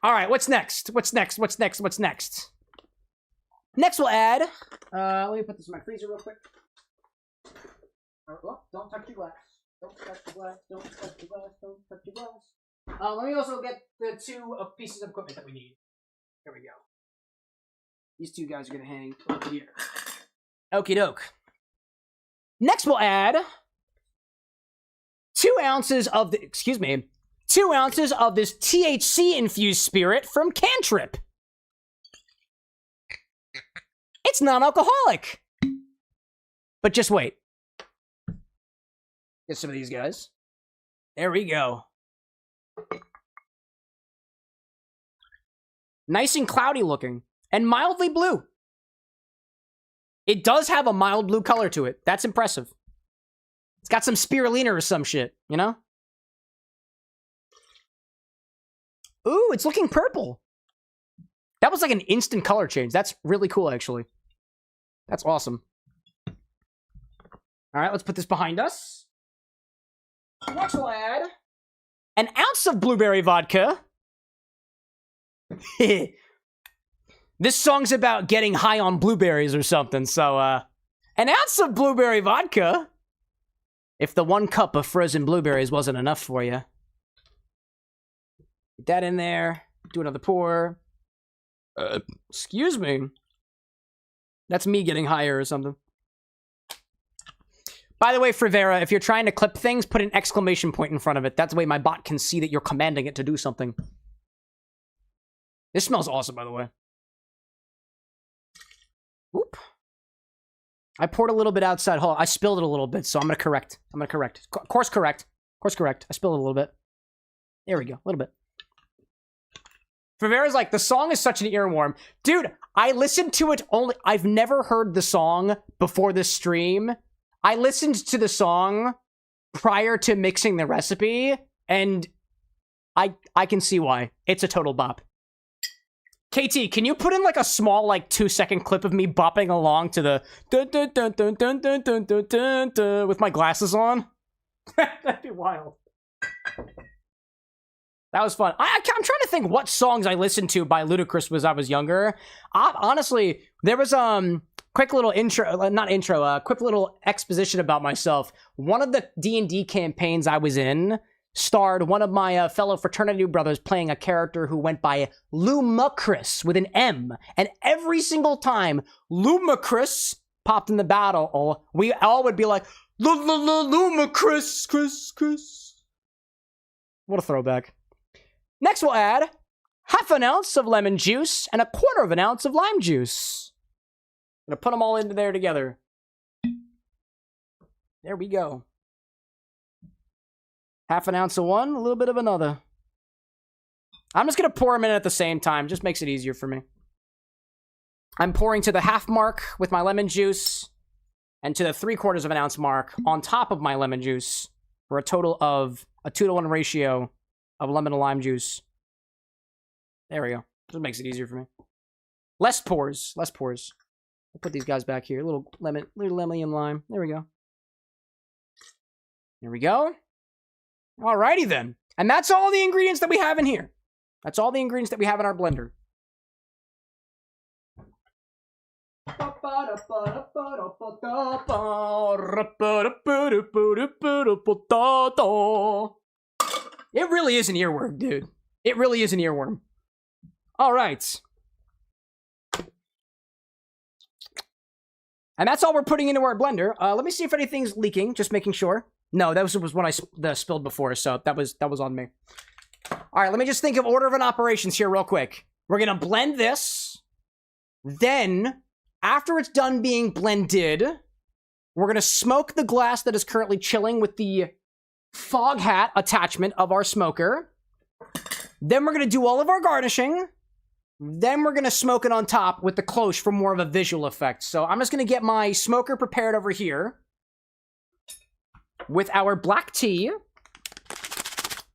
All right, what's next? Next, we'll add. Let me put this in my freezer real quick. Oh, don't touch your glass. Let me also get the 2 pieces of equipment that we need. Here we go. These 2 guys are gonna hang over here. Okie doke. Next, we'll add 2 ounces of the, 2 ounces of this THC-infused spirit from Cantrip. It's non-alcoholic. But just wait. Get some of these guys. There we go. Nice and cloudy looking. And mildly blue. It does have a mild blue color to it. That's impressive. It's got some spirulina or some shit, you know? Ooh, it's looking purple. That was like an instant color change. That's really cool, actually. That's awesome. All right, let's put this behind us. Next, we'll add an ounce of blueberry vodka. This song's about getting high on blueberries or something, so, an ounce of blueberry vodka. If the 1 cup of frozen blueberries wasn't enough for you. Get that in there. Do another pour. Excuse me. That's me getting higher or something. By the way, Frivera, if you're trying to clip things, put an exclamation point in front of it. That's the way my bot can see that you're commanding it to do something. This smells awesome, by the way. Oop. I poured a little bit outside. Hold on. I spilled it a little bit, so I'm going to correct. Course correct. I spilled it a little bit. There we go. A little bit. Frivera's like, the song is such an earworm. Dude, I listened to it only... I've never heard the song before this stream. I listened to the song prior to mixing the recipe, and I can see why. It's a total bop. KT, can you put in like a small, like 2-second clip of me bopping along to the dun dun dun dun dun dun dun dun dun dun with my glasses on? That'd be wild. That was fun. I'm trying to think what songs I listened to by Ludacris when I was younger. Honestly, there was quick little quick little exposition about myself. One of the D&D campaigns I was in starred one of my fellow fraternity brothers playing a character who went by Lumacris with an M. And every single time Lumacris popped in the battle, we all would be like, Lumacris, Chris. What a throwback. Next we'll add half an ounce of lemon juice and a quarter of an ounce of lime juice. I'm gonna put them all into there together. There we go. Half an ounce of one, a little bit of another. I'm just going to pour them in at the same time. Just makes it easier for me. I'm pouring to the half mark with my lemon juice and to the 3/4 of an ounce mark on top of my lemon juice for a total of a 2-to-1 ratio of lemon to lime juice. There we go. Just makes it easier for me. Less pours. I'll put these guys back here. Little lemon and lime. There we go. There we go. Alrighty then. And that's all the ingredients that we have in here. That's all the ingredients that we have in our blender. It really is an earworm, dude. It really is an earworm. Alright. And that's all we're putting into our blender. Let me see if anything's leaking, just making sure. No, that was when I spilled before, so that was on me. All right, let me just think of order of operations here real quick. We're going to blend this. Then, after it's done being blended, we're going to smoke the glass that is currently chilling with the fog hat attachment of our smoker. Then we're going to do all of our garnishing. Then we're going to smoke it on top with the cloche for more of a visual effect. So I'm just going to get my smoker prepared over here with our black tea,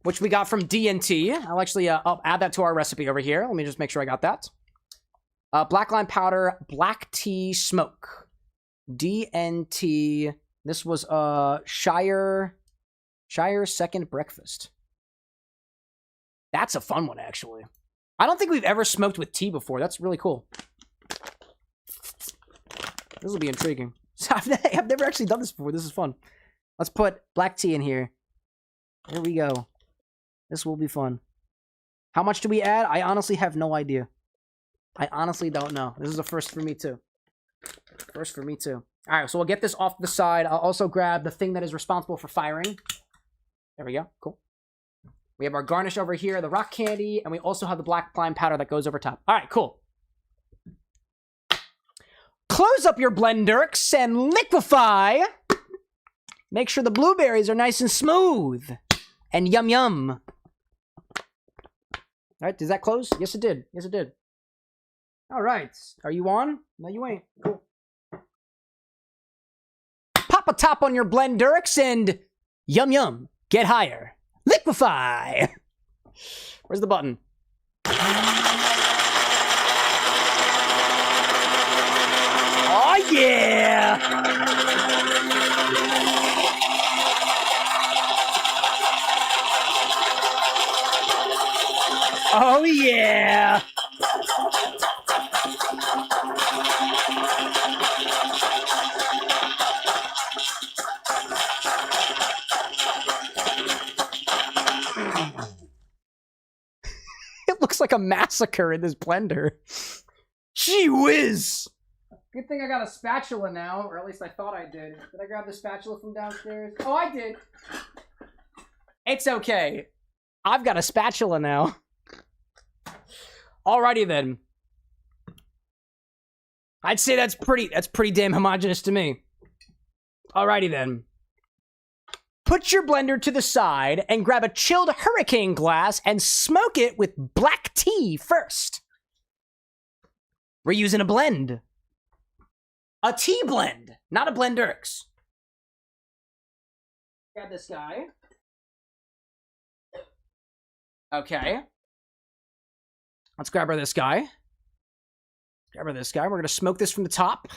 which we got from D&T. I'll add that to our recipe over here. Let me just make sure I got that. Black lime powder, black tea smoke. D&T. This was Shire Second Breakfast. That's a fun one, actually. I don't think we've ever smoked with tea before. That's really cool. This will be intriguing. I've never actually done this before. This is fun. Let's put black tea in here. There we go. This will be fun. How much do we add? I honestly have no idea. I honestly don't know. This is a first for me, too. First for me, too. All right, so we'll get this off the side. I'll also grab the thing that is responsible for firing. There we go. Cool. We have our garnish over here, the rock candy, and we also have the black lime powder that goes over top. All right, cool. Close up your blenders and liquefy. Make sure the blueberries are nice and smooth. And yum yum. All right, does that close? Yes, it did. Yes, it did. All right. Are you on? No, you ain't. Cool. Pop a top on your blenders and yum yum. Get higher. Liquefy. Where's the button? Oh, yeah. Oh, yeah. It looks like a massacre in this blender. Gee whiz. Good thing I got a spatula now, or at least I thought I did. Did I grab the spatula from downstairs? Oh, I did. It's okay. I've got a spatula now. Alrighty then. I'd say that's pretty damn homogeneous to me. Alrighty then. Put your blender to the side and grab a chilled hurricane glass and smoke it with black tea first. We're using a blend. A tea blend, not a blenders. Grab this guy. Okay. Let's grab this guy. Grab this guy. We're gonna smoke this from the top.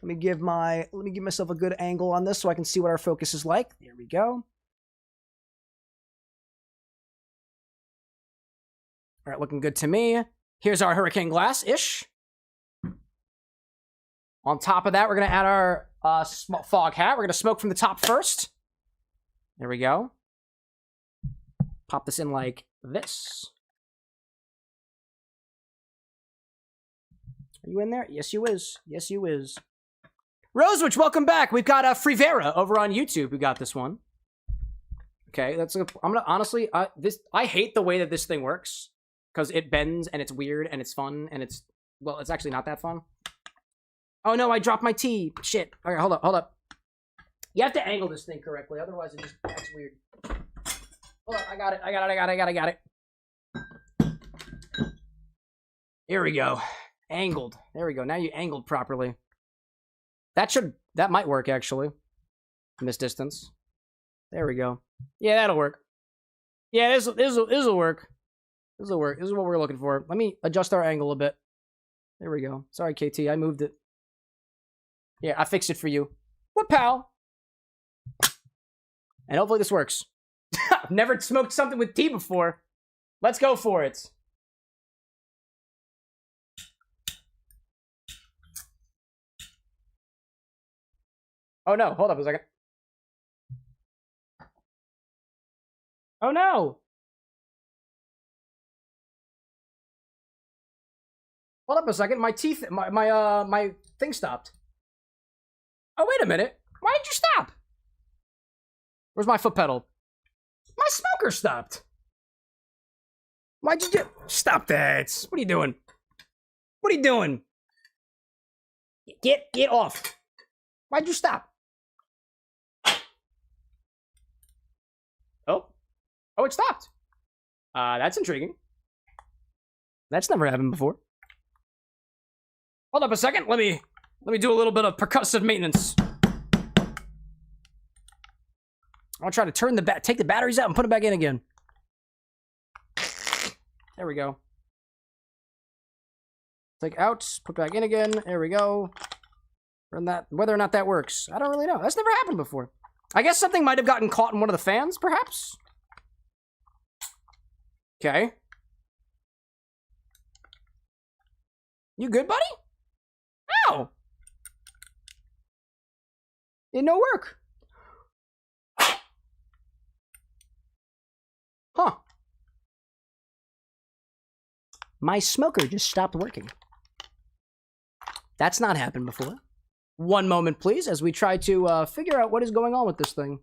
Let me give myself a good angle on this so I can see what our focus is like. There we go. All right, looking good to me. Here's our hurricane glass-ish. On top of that, we're going to add our fog hat. We're going to smoke from the top first. There we go. Pop this in like this. Are you in there? Yes, you is. Yes, you is. Rosewitch, welcome back. We've got Frivera over on YouTube. We got this one. Okay, I'm gonna honestly. I hate the way that this thing works because it bends and it's weird and it's fun and it's actually not that fun. Oh no, I dropped my tea. Shit. All right, hold up. You have to angle this thing correctly, otherwise it just acts weird. Hold up, I got it. Here we go. Angled. There we go. Now you angled properly. That might work actually. From this distance. There we go. Yeah, that'll work. Yeah, this'll work. This'll work. This is what we're looking for. Let me adjust our angle a bit. There we go. Sorry, KT, I moved it. Yeah, I fixed it for you. What, pal? And hopefully this works. I've never smoked something with tea before. Let's go for it. Oh no, hold up a second. Oh no! Hold up a second, my teeth, my thing stopped. Oh, wait a minute. Why did you stop? Where's my foot pedal? My smoker stopped. Why'd you do? Stop that. What are you doing? What are you doing? Get off. Why'd you stop? Oh, it stopped. That's intriguing. That's never happened before. Hold up a second. Let me do a little bit of percussive maintenance. I'll try to take the batteries out and put them back in again. There we go. Take out, put back in again. There we go. Whether or not that works, I don't really know. That's never happened before. I guess something might have gotten caught in one of the fans, perhaps? Okay. You good, buddy? Ow! It no work. Huh. My smoker just stopped working. That's not happened before. One moment, please, as we try to figure out what is going on with this thing.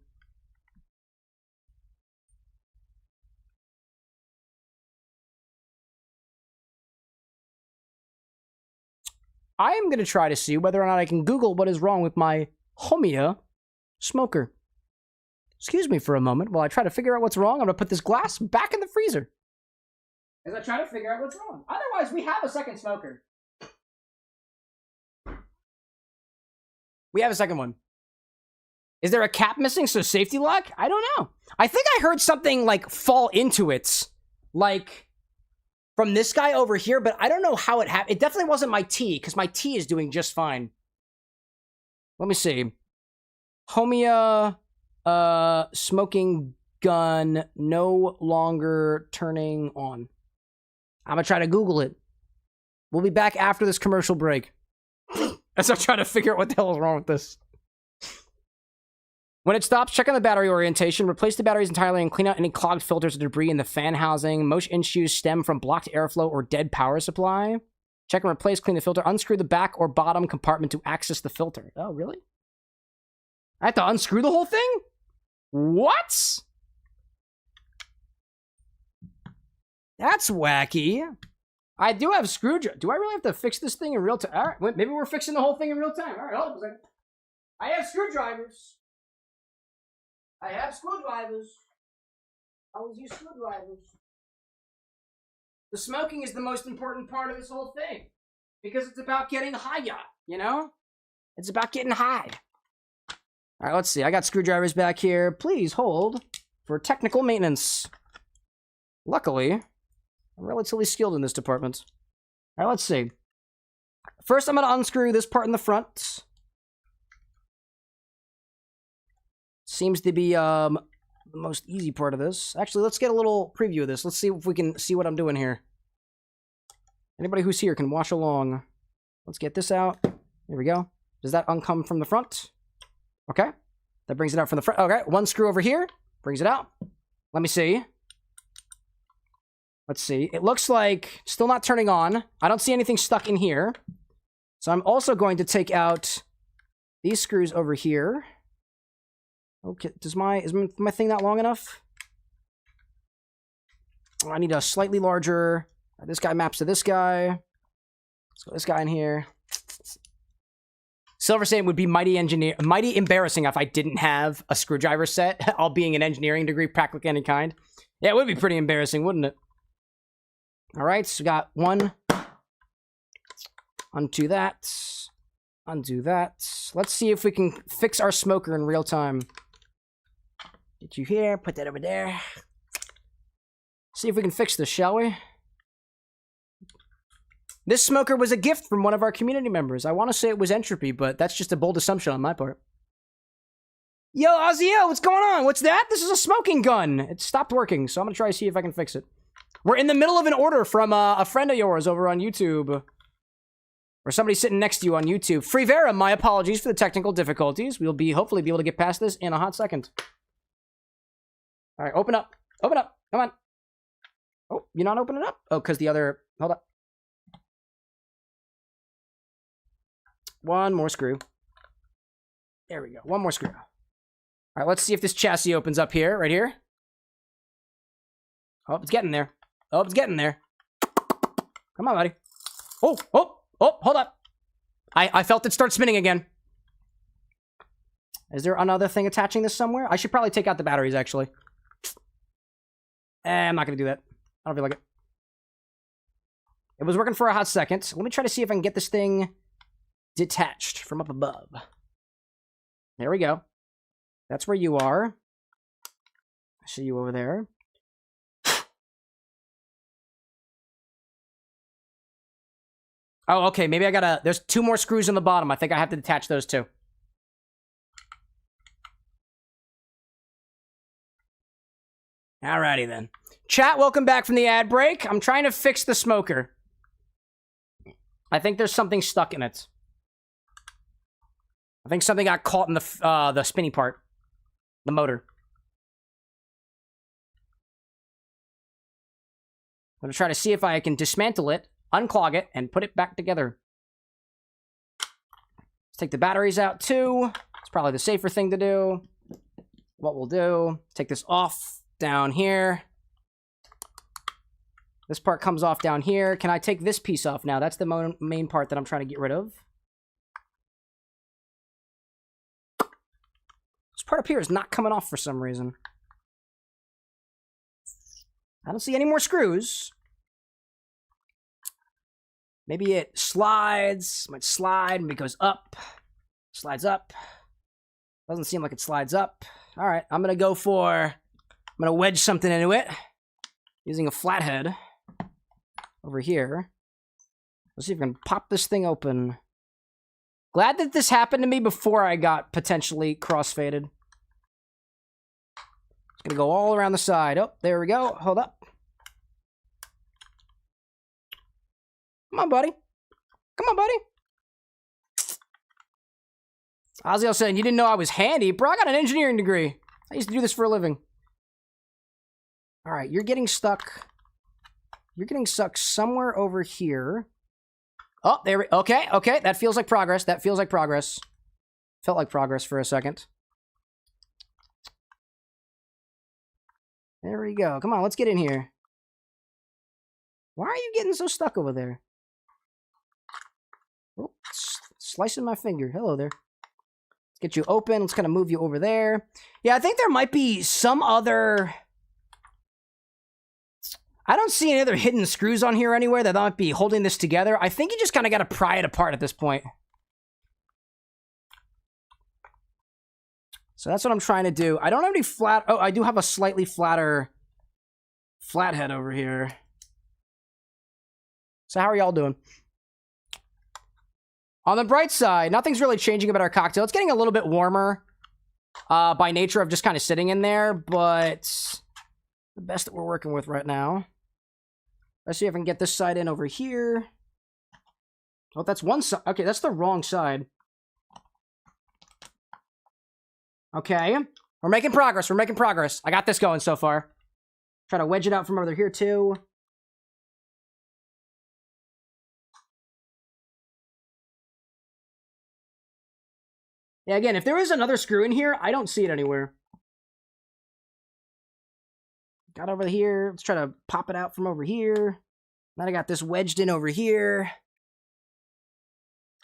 I am going to try to see whether or not I can Google what is wrong with my Homia smoker. Excuse me for a moment while I try to figure out what's wrong. I'm going to put this glass back in the freezer as I try to figure out what's wrong. Otherwise, we have a second smoker. We have a second one. Is there a cap missing, so safety lock? I don't know. I think I heard something, like, fall into it. Like, from this guy over here, but I don't know how it happened. It definitely wasn't my tea, because my tea is doing just fine. Let me see. Homia, smoking gun, no longer turning on. I'm gonna try to Google it. We'll be back after this commercial break. As I try to figure out what the hell is wrong with this. When it stops, check on the battery orientation. Replace the batteries entirely and clean out any clogged filters or debris in the fan housing. Most issues stem from blocked airflow or dead power supply. Check and replace, clean the filter. Unscrew the back or bottom compartment to access the filter. Oh, really? I have to unscrew the whole thing? What? That's wacky. I do have screwdriver. Do I really have to fix this thing in real time? All right, maybe we're fixing the whole thing in real time. All right, hold on a second. I have screwdrivers. Always use screwdrivers. The smoking is the most important part of this whole thing. Because it's about getting high, you know? It's about getting high. All right, let's see. I got screwdrivers back here. Please hold for technical maintenance. Luckily, I'm relatively skilled in this department. All right, let's see. First, I'm going to unscrew this part in the front. Seems to be the most easy part of this. Actually, let's get a little preview of this. Let's see if we can see what I'm doing here. Anybody who's here can watch along. Let's get this out. There we go. Does that uncome from the front? Okay. That brings it out from the front. Okay, one screw over here. Brings it out. Let me see. Let's see. It looks like still not turning on. I don't see anything stuck in here. So I'm also going to take out these screws over here. Okay, is my thing not long enough? Oh, I need a slightly larger. This guy maps to this guy. Let's go this guy in here. Silver saying would be mighty embarrassing if I didn't have a screwdriver set, all being an engineering degree, practically any kind. Yeah, it would be pretty embarrassing, wouldn't it? All right, so we got one. Undo that. Undo that. Let's see if we can fix our smoker in real time. Get you here, put that over there. See if we can fix this, shall we? This smoker was a gift from one of our community members. I want to say it was Entropy, but that's just a bold assumption on my part. Yo, Ozio, what's going on? What's that? This is a smoking gun. It stopped working, so I'm going to try to see if I can fix it. We're in the middle of an order from a friend of yours over on YouTube. Or somebody sitting next to you on YouTube. Free Vera, my apologies for the technical difficulties. We'll hopefully be able to get past this in a hot second. All right, open up. Open up. Come on. Oh, you're not opening up? Oh, because the other... Hold up. One more screw. There we go. One more screw. All right, let's see if this chassis opens up here. Right here. Oh, it's getting there. Oh, it's getting there. Come on, buddy. Oh, hold up. I felt it start spinning again. Is there another thing attaching this somewhere? I should probably take out the batteries, actually. I'm not going to do that. I don't feel like it. It was working for a hot second. Let me try to see if I can get this thing detached from up above. There we go. That's where you are. I see you over there. Oh, okay. Maybe I gotta... There's 2 more screws on the bottom. I think I have to detach those 2. Alrighty then. Chat, welcome back from the ad break. I'm trying to fix the smoker. I think there's something stuck in it. I think something got caught in the spinny part. The motor. I'm gonna try to see if I can dismantle it, unclog it, and put it back together. Let's take the batteries out too. It's probably the safer thing to do. What we'll do, take this off down here. This part comes off down here. Can I take this piece off now? That's the main part that I'm trying to get rid of. This part up here is not coming off for some reason. I don't see any more screws. Maybe it slides. Might slide. Maybe it goes up. Slides up. Doesn't seem like it slides up. All right, I'm going to go for... I'm going to wedge something into it. Using a flathead. Over here. Let's see if we can pop this thing open. Glad that this happened to me before I got potentially crossfaded. It's going to go all around the side. Oh, there we go. Hold up. Come on, buddy. Come on, buddy. Ozzy saying, you didn't know I was handy? Bro, I got an engineering degree. I used to do this for a living. All right, you're getting stuck. You're getting stuck somewhere over here. Oh, there we... Okay, okay. That feels like progress. That feels like progress. Felt like progress for a second. There we go. Come on, let's get in here. Why are you getting so stuck over there? Oh, slicing my finger. Hello there. Let's get you open. Let's kind of move you over there. Yeah, I think there might be some other... I don't see any other hidden screws on here anywhere that might be holding this together. I think you just kind of got to pry it apart at this point. So that's what I'm trying to do. I don't have any flat... Oh, I do have a slightly flatter flathead over here. So how are y'all doing? On the bright side, nothing's really changing about our cocktail. It's getting a little bit warmer by nature of just kind of sitting in there, but the best that we're working with right now. Let's see if I can get this side in over here. Oh, that's one side. Okay, that's the wrong side. Okay. We're making progress. We're making progress. I got this going so far. Try to wedge it out from over here, too. Yeah, again, if there is another screw in here, I don't see it anywhere. Got over here. Let's try to pop it out from over here. Then I got this wedged in over here.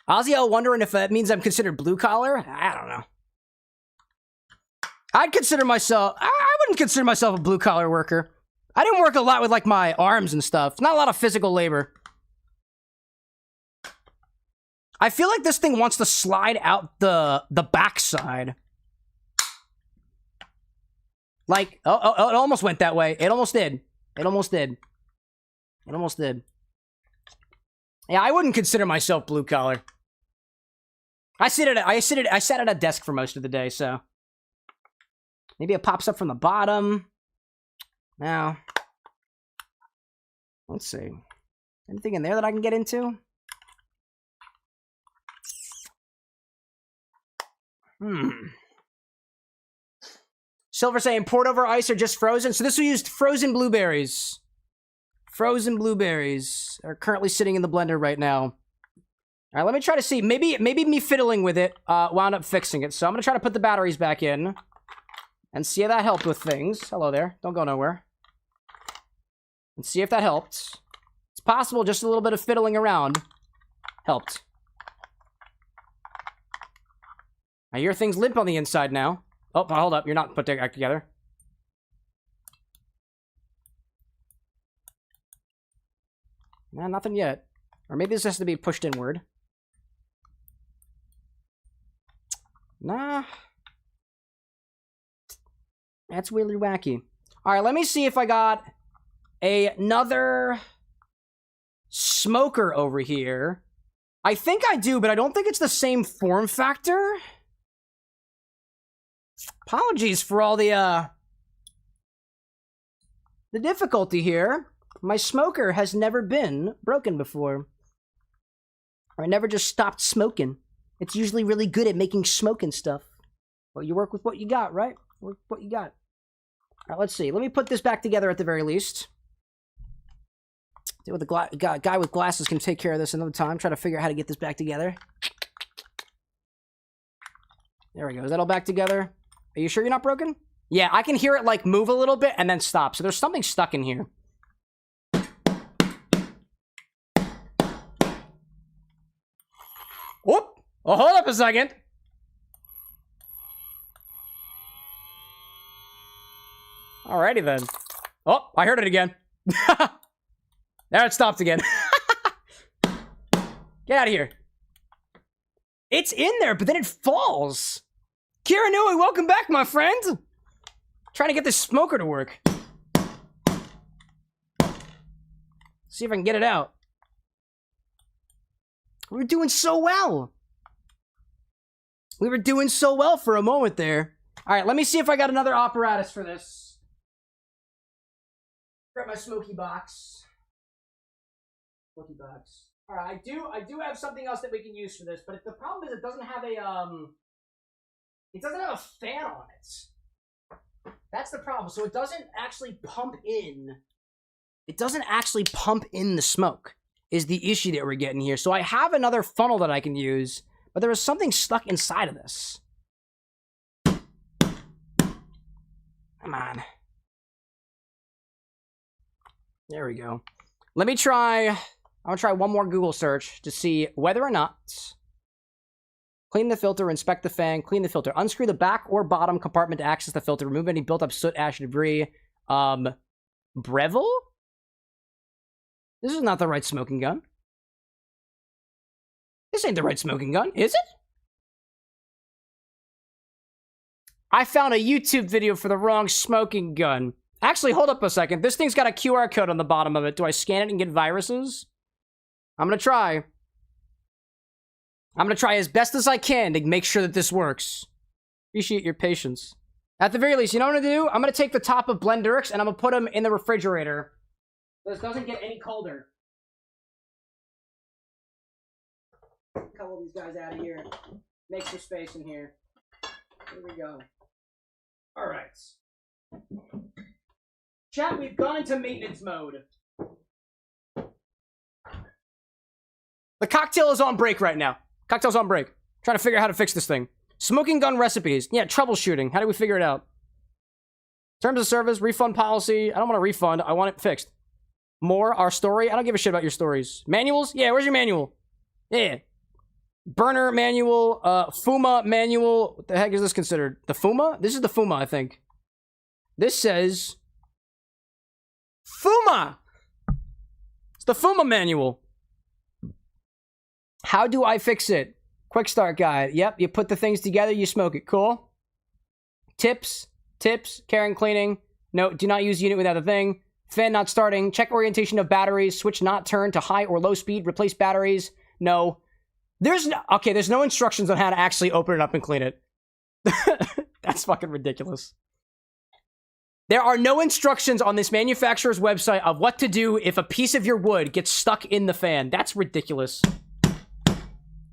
Ozzy, wondering if that means I'm considered blue collar? I don't know. I wouldn't consider myself a blue collar worker. I didn't work a lot with like my arms and stuff. Not a lot of physical labor. I feel like this thing wants to slide out the backside. Like, oh, it almost went that way. It almost did. It almost did. It almost did. Yeah, I wouldn't consider myself blue collar. I sat at a desk for most of the day, so maybe it pops up from the bottom. Now, let's see. Anything in there that I can get into? Silver saying poured over ice or just frozen. So this will use frozen blueberries. Frozen blueberries are currently sitting in the blender right now. All right, let me try to see. Maybe me fiddling with it wound up fixing it. So I'm going to try to put the batteries back in and see if that helped with things. Hello there. Don't go nowhere. And see if that helped. It's possible just a little bit of fiddling around helped. I hear things limp on the inside now. Oh, hold up. You're not put back together. Nah, nothing yet. Or maybe this has to be pushed inward. Nah. That's really wacky. Alright, let me see if I got another smoker over here. I think I do, but I don't think it's the same form factor. Apologies for all the difficulty here. My smoker has never been broken before. I never just stopped smoking. It's usually really good at making smoking stuff. Well, you work with what you got, right? Work with what you got. All right, let's see. Let me put this back together at the very least. The guy with glasses can take care of this another time. Try to figure out how to get this back together. There we go. Is that all back together? Are you sure you're not broken? Yeah, I can hear it like move a little bit and then stop. So there's something stuck in here. Whoop! Oh, hold up a second. Alrighty then. Oh, I heard it again. There it stopped again. Get out of here. It's in there, but then it falls. Kira Nui, welcome back, my friend. Trying to get this smoker to work. See if I can get it out. We were doing so well. We were doing so well for a moment there. All right, let me see if I got another apparatus for this. Grab my smoky box. Smoky box. All right, I do have something else that we can use for this, but the problem is it doesn't have a fan on it. That's the problem. So it doesn't actually pump in. It doesn't actually pump in the smoke is the issue that we're getting here. So I have another funnel that I can use, but there is something stuck inside of this. Come on. There we go. Let me try, I'm gonna try one more Google search to see whether or not clean the filter, inspect the fan, clean the filter, unscrew the back or bottom compartment to access the filter, remove any built up soot, ash, debris. Breville? This is not the right smoking gun. This ain't the right smoking gun, is it? I found a YouTube video for the wrong smoking gun. Actually, hold up a second. This thing's got a QR code on the bottom of it. Do I scan it and get viruses? I'm gonna try. I'm gonna try as best as I can to make sure that this works. Appreciate your patience. At the very least, you know what I'm gonna do? I'm gonna take the top of Blendurix and I'm gonna put them in the refrigerator This doesn't get any colder. A couple of these guys out of here. Make some space in here. Here we go. All right. Chat, we've gone into maintenance mode. The cocktail is on break right now. Cocktail's on break. Trying to figure out how to fix this thing. Smoking gun recipes. Yeah, troubleshooting. How do we figure it out? Terms of service, refund policy. I don't want a refund. I want it fixed. More, our story. I don't give a shit about your stories. Manuals? Yeah, where's your manual? Yeah. Burner manual. Fuma manual. What the heck is this considered? The Fuma? This is the Fuma, I think. This says... Fuma! It's the Fuma manual. How do I fix it? Quick start guide. Yep, you put the things together, you smoke it. Cool. Tips. Care and cleaning. No, do not use unit without a thing. Fan not starting. Check orientation of batteries. Switch not turn to high or low speed. Replace batteries. No. There's no instructions on how to actually open it up and clean it. That's fucking ridiculous. There are no instructions on this manufacturer's website of what to do if a piece of your wood gets stuck in the fan. That's ridiculous.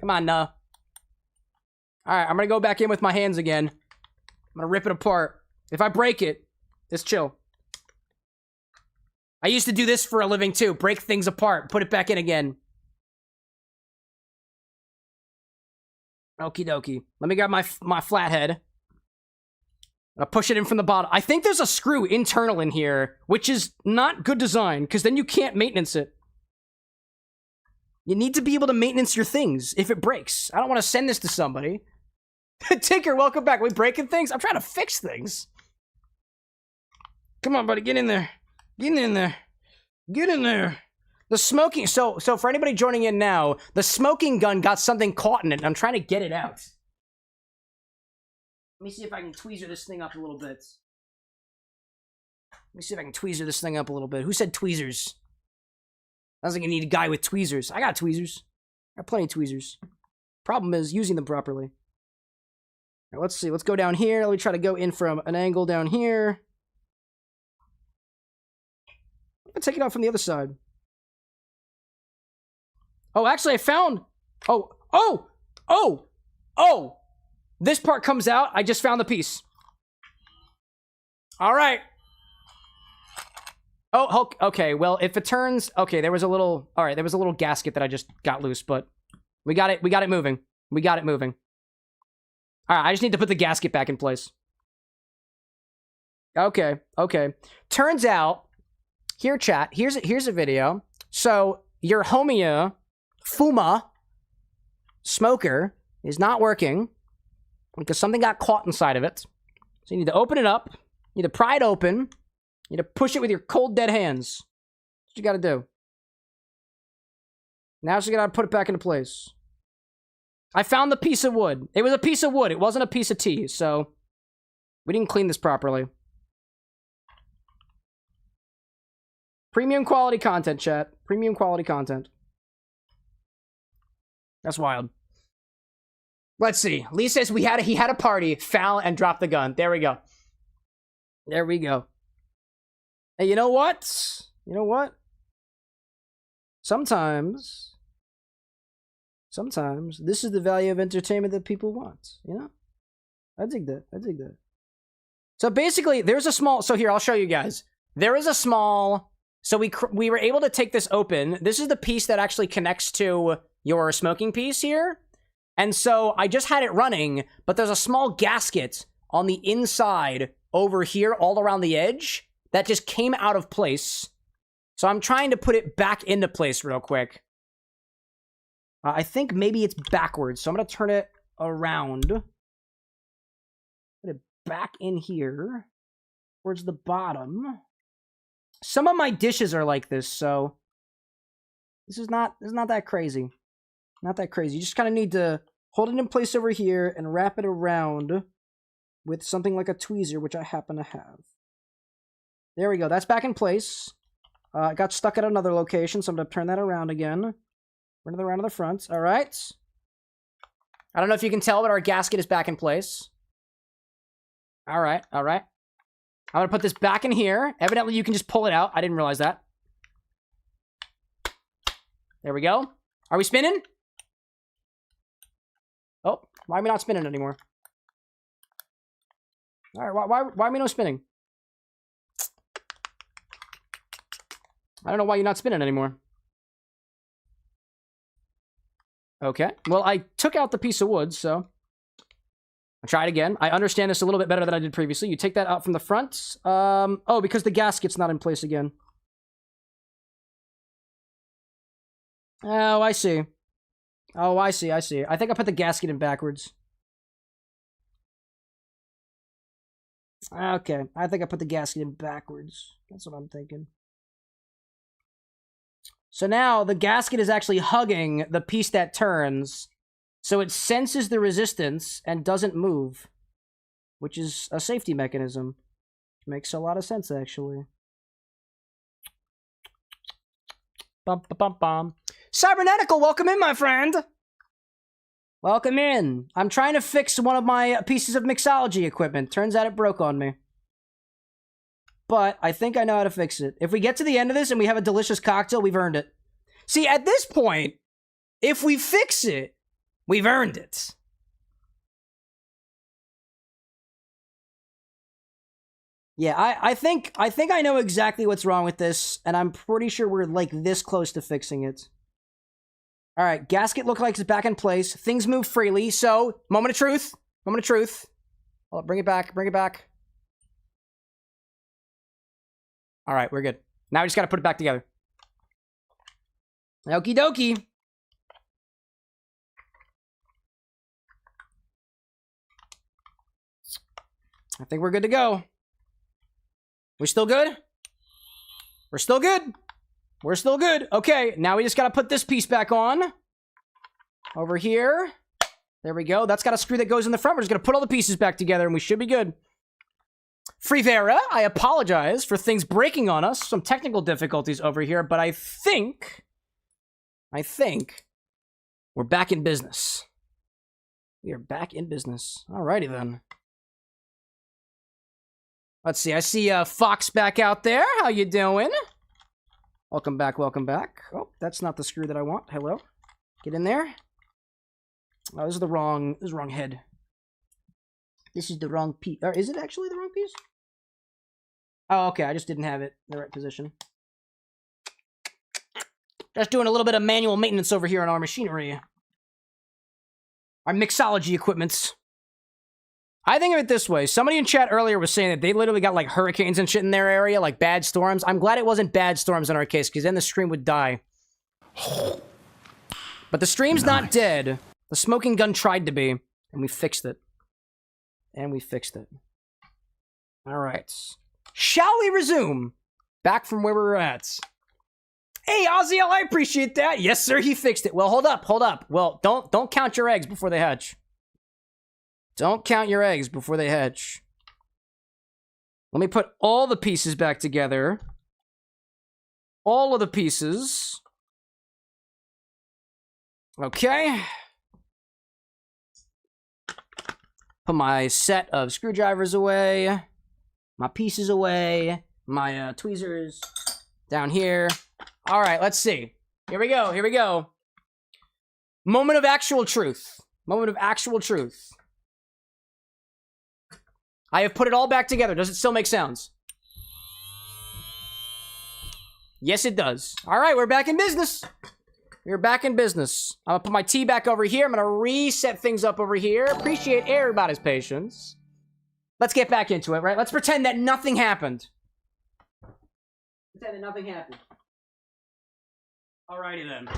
Come on, nah. Alright, I'm gonna go back in with my hands again. I'm gonna rip it apart. If I break it, just chill. I used to do this for a living too. Break things apart, put it back in again. Okie dokie. Let me grab my flathead. I'll push it in from the bottom. I think there's a screw internal in here, which is not good design, because then you can't maintenance it. You need to be able to maintenance your things if it breaks. I don't want to send this to somebody. Tinker, welcome back. We breaking things? I'm trying to fix things. Come on, buddy. Get in there. Get in there. Get in there. The smoking... So for anybody joining in now, the smoking gun got something caught in it, and I'm trying to get it out. Let me see if I can tweezer this thing up a little bit. Let me see if I can tweezer this thing up a little bit. Who said tweezers? Sounds like you need a guy with tweezers. I got tweezers. I got plenty of tweezers. Problem is using them properly. Now, let's see. Let's go down here. Let me try to go in from an angle down here. I'm gonna take it out from the other side. Oh, actually, I found... Oh! This part comes out. I just found the piece. All right. Oh, okay. Well, if it turns... Okay, there was a little... All right, there was a little gasket that I just got loose, but... We got it moving. We got it moving. All right, I just need to put the gasket back in place. Okay. Turns out... Here, chat. Here's a video. So, your Homia Fuma smoker is not working because something got caught inside of it. So you need to open it up. You need to pry it open. You need to push it with your cold, dead hands. That's what you gotta do. Now you gotta put it back into place. I found the piece of wood. It was a piece of wood. It wasn't a piece of tea, so we didn't clean this properly. Premium quality content, chat. Premium quality content. That's wild. Let's see. Lee says he had a party, foul, and dropped the gun. There we go. There we go. Hey, you know what? Sometimes this is the value of entertainment that people want, you know? I dig that. So basically, there's a small... So here, I'll show you guys. There is a small... So we were able to take this open. This is the piece that actually connects to your smoking piece here. And so I just had it running, but there's a small gasket on the inside over here all around the edge that just came out of place. So I'm trying to put it back into place real quick. I think maybe it's backwards, so I'm going to turn it around. Put it back in here towards the bottom. Some of my dishes are like this, so this is not that crazy. Not that crazy. You just kind of need to hold it in place over here and wrap it around with something like a tweezer, which I happen to have. There we go. That's back in place. It got stuck at another location, so I'm going to turn that around again. Run it around to the front. All right. I don't know if you can tell, but our gasket is back in place. All right. I'm going to put this back in here. Evidently, you can just pull it out. I didn't realize that. There we go. Are we spinning? Oh, why are we not spinning anymore? All right, why are we no spinning? I don't know why you're not spinning anymore. Okay, well, I took out the piece of wood, so I'll try it again. I understand this a little bit better than I did previously. You take that out from the front. Oh, because the gasket's not in place again. Oh, I see. Oh, I see. I think I put the gasket in backwards. Okay, I think I put the gasket in backwards. That's what I'm thinking. So now the gasket is actually hugging the piece that turns, so it senses the resistance and doesn't move, which is a safety mechanism. Makes a lot of sense, actually. Bum, bum, bum, bum. Cybernetical, welcome in, my friend. Welcome in. I'm trying to fix one of my pieces of mixology equipment. Turns out it broke on me. But I think I know how to fix it. If we get to the end of this and we have a delicious cocktail, we've earned it. See, at this point, if we fix it, we've earned it. Yeah, I think I know exactly what's wrong with this, and I'm pretty sure we're like this close to fixing it. All right, gasket looks like it's back in place. Things move freely, so moment of truth. Moment of truth. Oh, bring it back. Bring it back. All right, we're good. Now we just got to put it back together. Okie dokie. I think we're good to go. We still good? We're still good. We're still good. Okay, now we just got to put this piece back on. Over here. There we go. That's got a screw that goes in the front. We're just going to put all the pieces back together and we should be good. Frivera, I apologize for things breaking on us. Some technical difficulties over here, but I think we're back in business. We are back in business. Alrighty then. Let's see. I see Fox back out there. How you doing? Welcome back, welcome back. Oh, that's not the screw that I want. Hello. Get in there. Oh, this is the wrong head. This is the wrong piece. Or is it actually the wrong piece? Oh, okay. I just didn't have it in the right position. Just doing a little bit of manual maintenance over here on our machinery. Our mixology equipments. I think of it this way. Somebody in chat earlier was saying that they literally got like hurricanes and shit in their area, like bad storms. I'm glad it wasn't bad storms in our case, because then the stream would die. But the stream's not dead. The smoking gun tried to be, and we fixed it. And we fixed it. All right. Shall we resume? Back from where we were at. Hey, Oziel, I appreciate that. Yes, sir, he fixed it. Well, hold up, hold up. Well, don't count your eggs before they hatch. Don't count your eggs before they hatch. Let me put all the pieces back together. All of the pieces. Okay. Put my set of screwdrivers away. My pieces away. My tweezers down here. All right, let's see. Here we go, here we go. Moment of actual truth. Moment of actual truth. I have put it all back together. Does it still make sounds? Yes, it does. All right, we're back in business. We're back in business. I'm gonna put my tea back over here. I'm gonna reset things up over here. Appreciate everybody's patience. Let's get back into it, right? Let's pretend that nothing happened. Pretend that nothing happened. Alrighty then.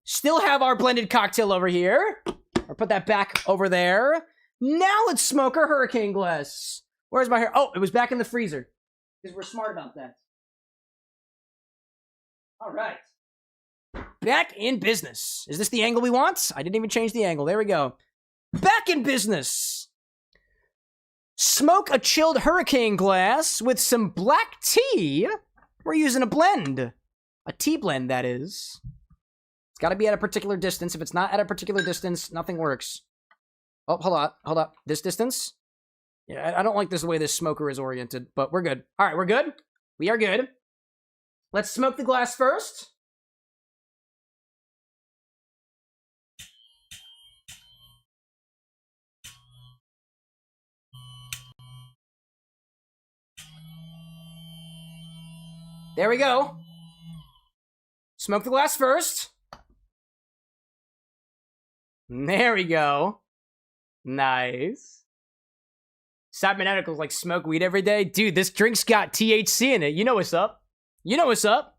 Still have our blended cocktail over here. Or put that back over there. Now let's smoke our hurricane glass. Where's my hair? Oh, it was back in the freezer. Because we're smart about that. Alright. Back in business. Is this the angle we want? I didn't even change the angle. There we go. Back in business. Smoke a chilled hurricane glass with some black tea. We're using a blend. A tea blend, that is. It's got to be at a particular distance. If it's not at a particular distance, nothing works. Oh, hold on. Hold up. This distance? Yeah, I don't like this the way this smoker is oriented, but we're good. All right, we're good. We are good. Let's smoke the glass first. There we go. Smoke the glass first. There we go. Nice. Cyberneticals like smoke weed every day. Dude, this drink's got THC in it. You know what's up. You know what's up.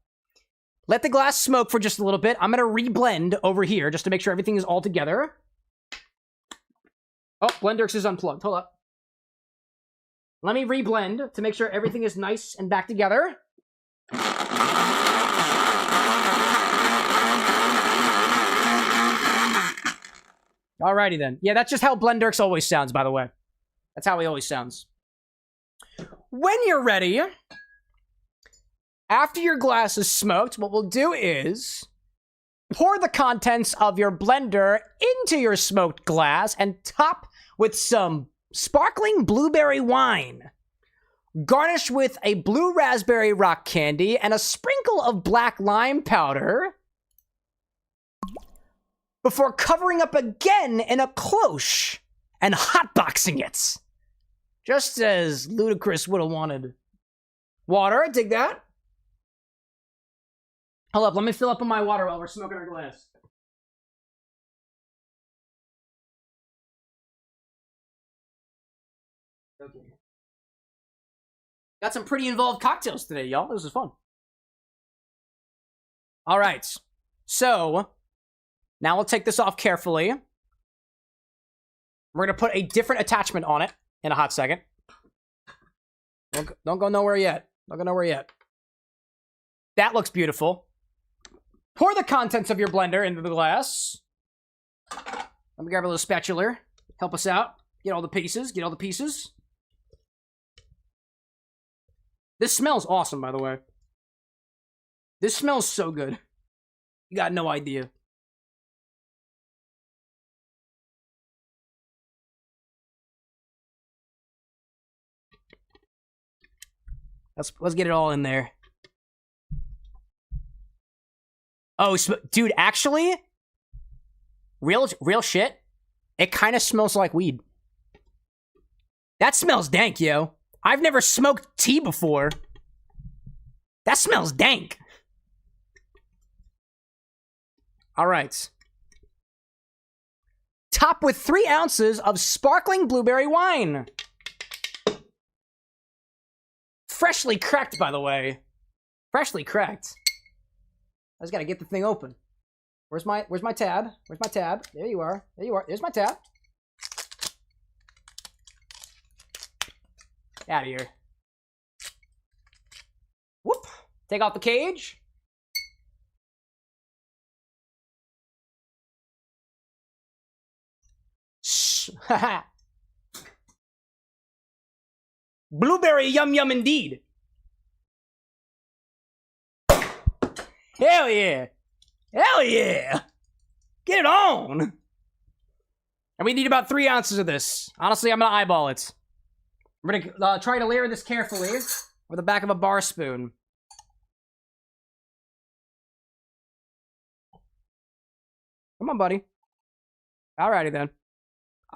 Let the glass smoke for just a little bit. I'm going to reblend over here just to make sure everything is all together. Oh, Blenderx is unplugged. Hold up. Let me reblend to make sure everything is nice and back together. Alrighty then. Yeah, that's just how Blenderx always sounds, by the way. That's how he always sounds. When you're ready, after your glass is smoked, what we'll do is pour the contents of your blender into your smoked glass and top with some sparkling blueberry wine. Garnish with a blue raspberry rock candy and a sprinkle of black lime powder before covering up again in a cloche and hotboxing it. Just as Ludacris would have wanted. Water, dig that. Hold up, let me fill up on my water while we're smoking our glass. Okay. Got some pretty involved cocktails today, y'all. This is fun. All right. So, now we'll take this off carefully. We're going to put a different attachment on it in a hot second. Don't go nowhere yet. Don't go nowhere yet. That looks beautiful. Pour the contents of your blender into the glass. Let me grab a little spatula. Help us out. Get all the pieces. Get all the pieces. This smells awesome, by the way. This smells so good. You got no idea. Let's get it all in there. Oh, dude, actually, real shit. It kind of smells like weed. That smells dank, yo. I've never smoked tea before. That smells dank. All right. Top with 3 ounces of sparkling blueberry wine. Freshly cracked, by the way. Freshly cracked. I just gotta get the thing open. Where's my tab? Where's my tab? There you are. There you are. There's my tab. Out of here. Whoop. Take off the cage. Haha. Blueberry yum yum indeed. Hell yeah. Hell yeah. Get it on. And we need about 3 ounces of this. Honestly, I'm gonna eyeball it. We're gonna try to layer this carefully with the back of a bar spoon. Come on, buddy. Alrighty then.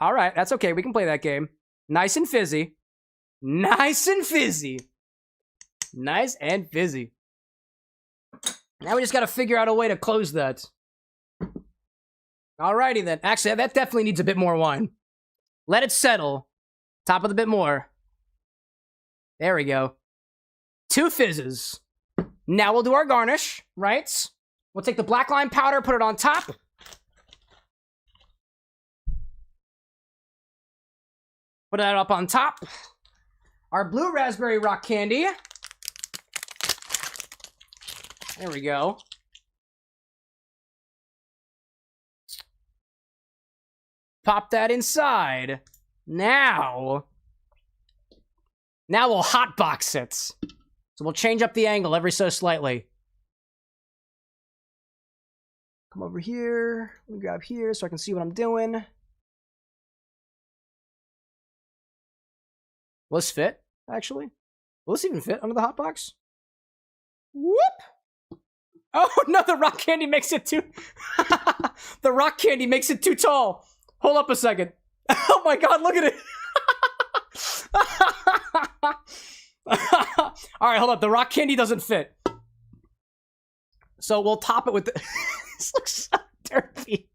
Alright, that's okay. We can play that game. Nice and fizzy. Nice and fizzy. Nice and fizzy. Now we just gotta figure out a way to close that. Alrighty then. Actually, that definitely needs a bit more wine. Let it settle. Top of the bit more. There we go. 2 fizzes. Now we'll do our garnish, right? We'll take the black lime powder, put it on top. Put that up on top. Our blue raspberry rock candy. There we go. Pop that inside. Now we'll hotbox it. So we'll change up the angle ever so slightly. Come over here. Let me grab here so I can see what I'm doing. Will this fit, actually? Will this even fit under the hotbox? Whoop! Oh, no, the rock candy makes it too... The rock candy makes it too tall. Hold up a second. Oh my god, look at it! Alright, hold up. The rock candy doesn't fit. So we'll top it with the... This looks so derpy.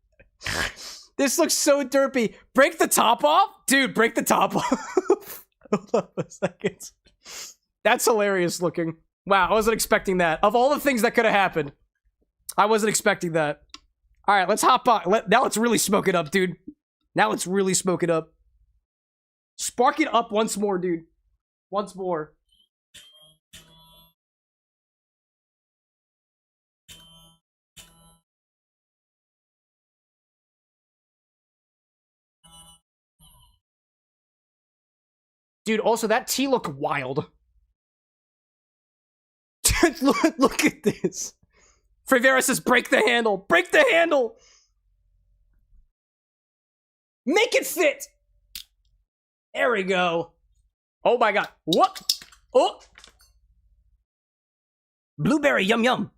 This looks so derpy. Break the top off? Dude, break the top off. Hold up a second. That's hilarious looking. Wow, I wasn't expecting that. Of all the things that could have happened, I wasn't expecting that. All right, let's hop on. Now let's really smoke it up, dude. Now let's really smoke it up. Spark it up once more, dude. Once more. Dude, also that tea looked wild. Dude, look at this. Frivera says, break the handle. Break the handle. Make it fit. There we go. Oh my god. What? Oh. Blueberry, yum yum.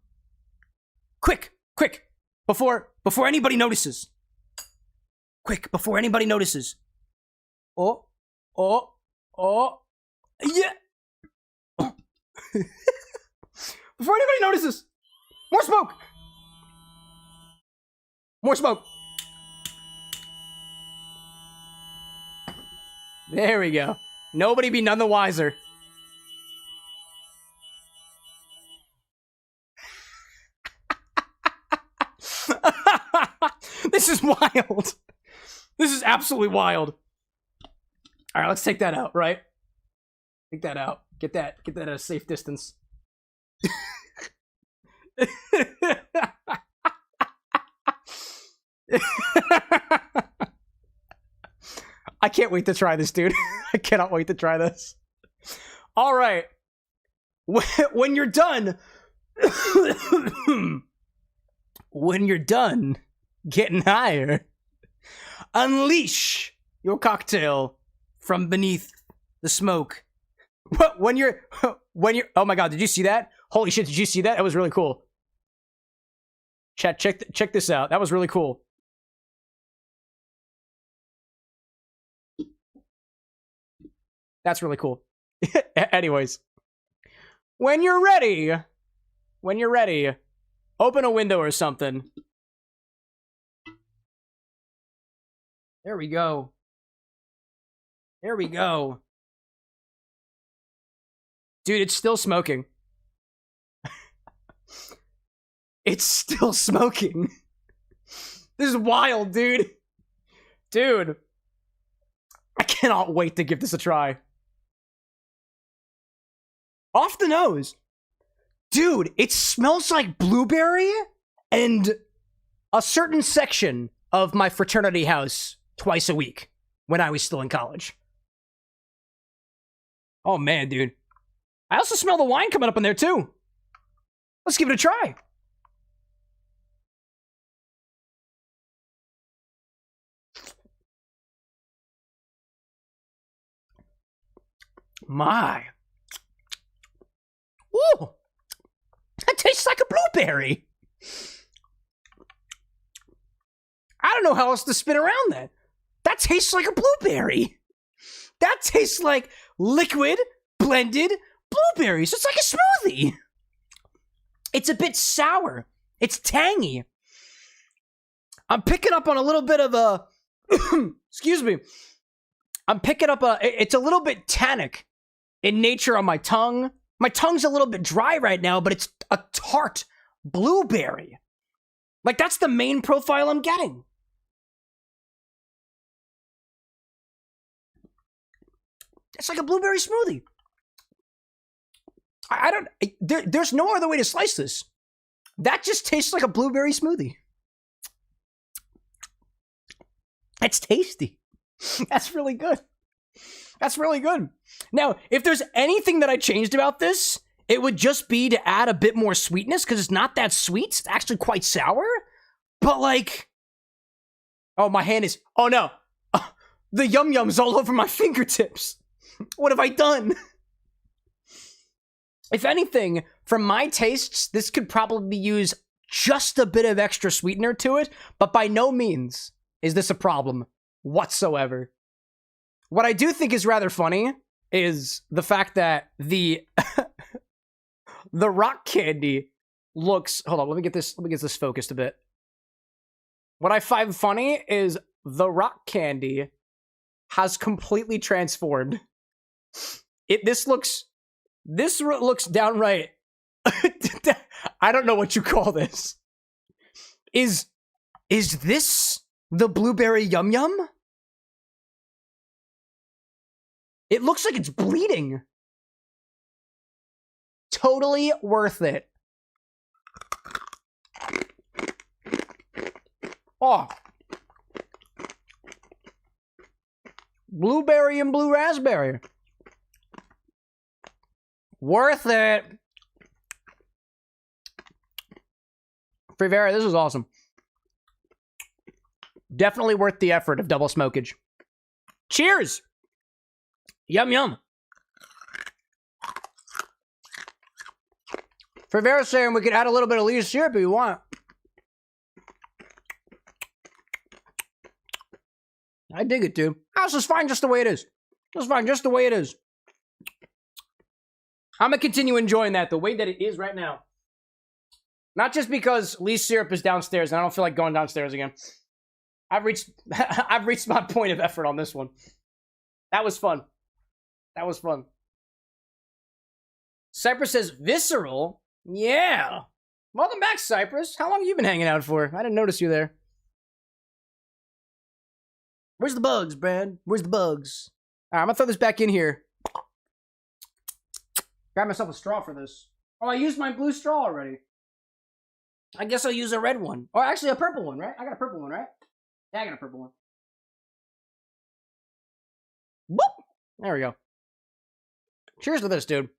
Quick, quick. Before anybody notices. Quick, before anybody notices. Oh. Oh. Oh. Yeah. Oh. Before anybody notices. More smoke. More smoke. There we go. Nobody be none the wiser. This is wild. This is absolutely wild. All right, let's take that out, right? Take that out. Get that at a safe distance. I can't wait to try this, dude. I cannot wait to try this. All right. When you're done, when you're done getting higher, unleash your cocktail from beneath the smoke. When you're, oh my god, did you see that? Holy shit, did you see that? That was really cool. Chat, check this out. That was really cool. That's really cool. Anyways. When you're ready, open a window or something. There we go. There we go. Dude, it's still smoking. It's still smoking. This is wild, dude. Dude. I cannot wait to give this a try. Off the nose. Dude, it smells like blueberry and a certain section of my fraternity house twice a week when I was still in college. Oh man, dude. I also smell the wine coming up in there too. Let's give it a try. My. Ooh. That tastes like a blueberry. I don't know how else to spin around that. That tastes like a blueberry. That tastes like liquid, blended blueberries. It's like a smoothie. It's a bit sour. It's tangy. I'm picking up on a little bit of a... excuse me. I'm picking up it's a little bit tannic in nature on my tongue. My tongue's a little bit dry right now, but it's a tart blueberry. Like, that's the main profile I'm getting. It's like a blueberry smoothie. There's no other way to slice this. That just tastes like a blueberry smoothie. It's tasty. That's really good. That's really good. Now, if there's anything that I changed about this, it would just be to add a bit more sweetness, because it's not that sweet. It's actually quite sour. But, like... Oh, my hand is... Oh, no. The yum-yum's all over my fingertips. What have I done? If anything, for my tastes, this could probably use just a bit of extra sweetener to it, but by no means is this a problem whatsoever. What I do think is rather funny is the fact that the rock candy looks... Hold on, let me get this focused a bit. What I find funny is the rock candy has completely transformed. This looks downright... I don't know what you call this. Is this the blueberry yum yum? It looks like it's bleeding. Totally worth it. Oh. Blueberry and blue raspberry. Worth it. Frivera, this is awesome. Definitely worth the effort of double smokage. Cheers! Yum yum. Frivera's saying we could add a little bit of Lee's syrup if you want. I dig it, dude. This is fine just the way it is. This is fine just the way it is. I'm gonna continue enjoying that the way that it is right now. Not just because Lee's syrup is downstairs and I don't feel like going downstairs again. I've reached my point of effort on this one. That was fun. That was fun. Cypress says, visceral? Yeah. Welcome back, Cypress. How long have you been hanging out for? I didn't notice you there. Where's the bugs, Brad? Where's the bugs? All right, I'm gonna throw this back in here. Grab myself a straw for this. Oh, I used my blue straw already. I guess I'll use a red one. Or actually a purple one, right? I got a purple one, right? Yeah, I got a purple one. Whoop! There we go. Cheers to this, dude.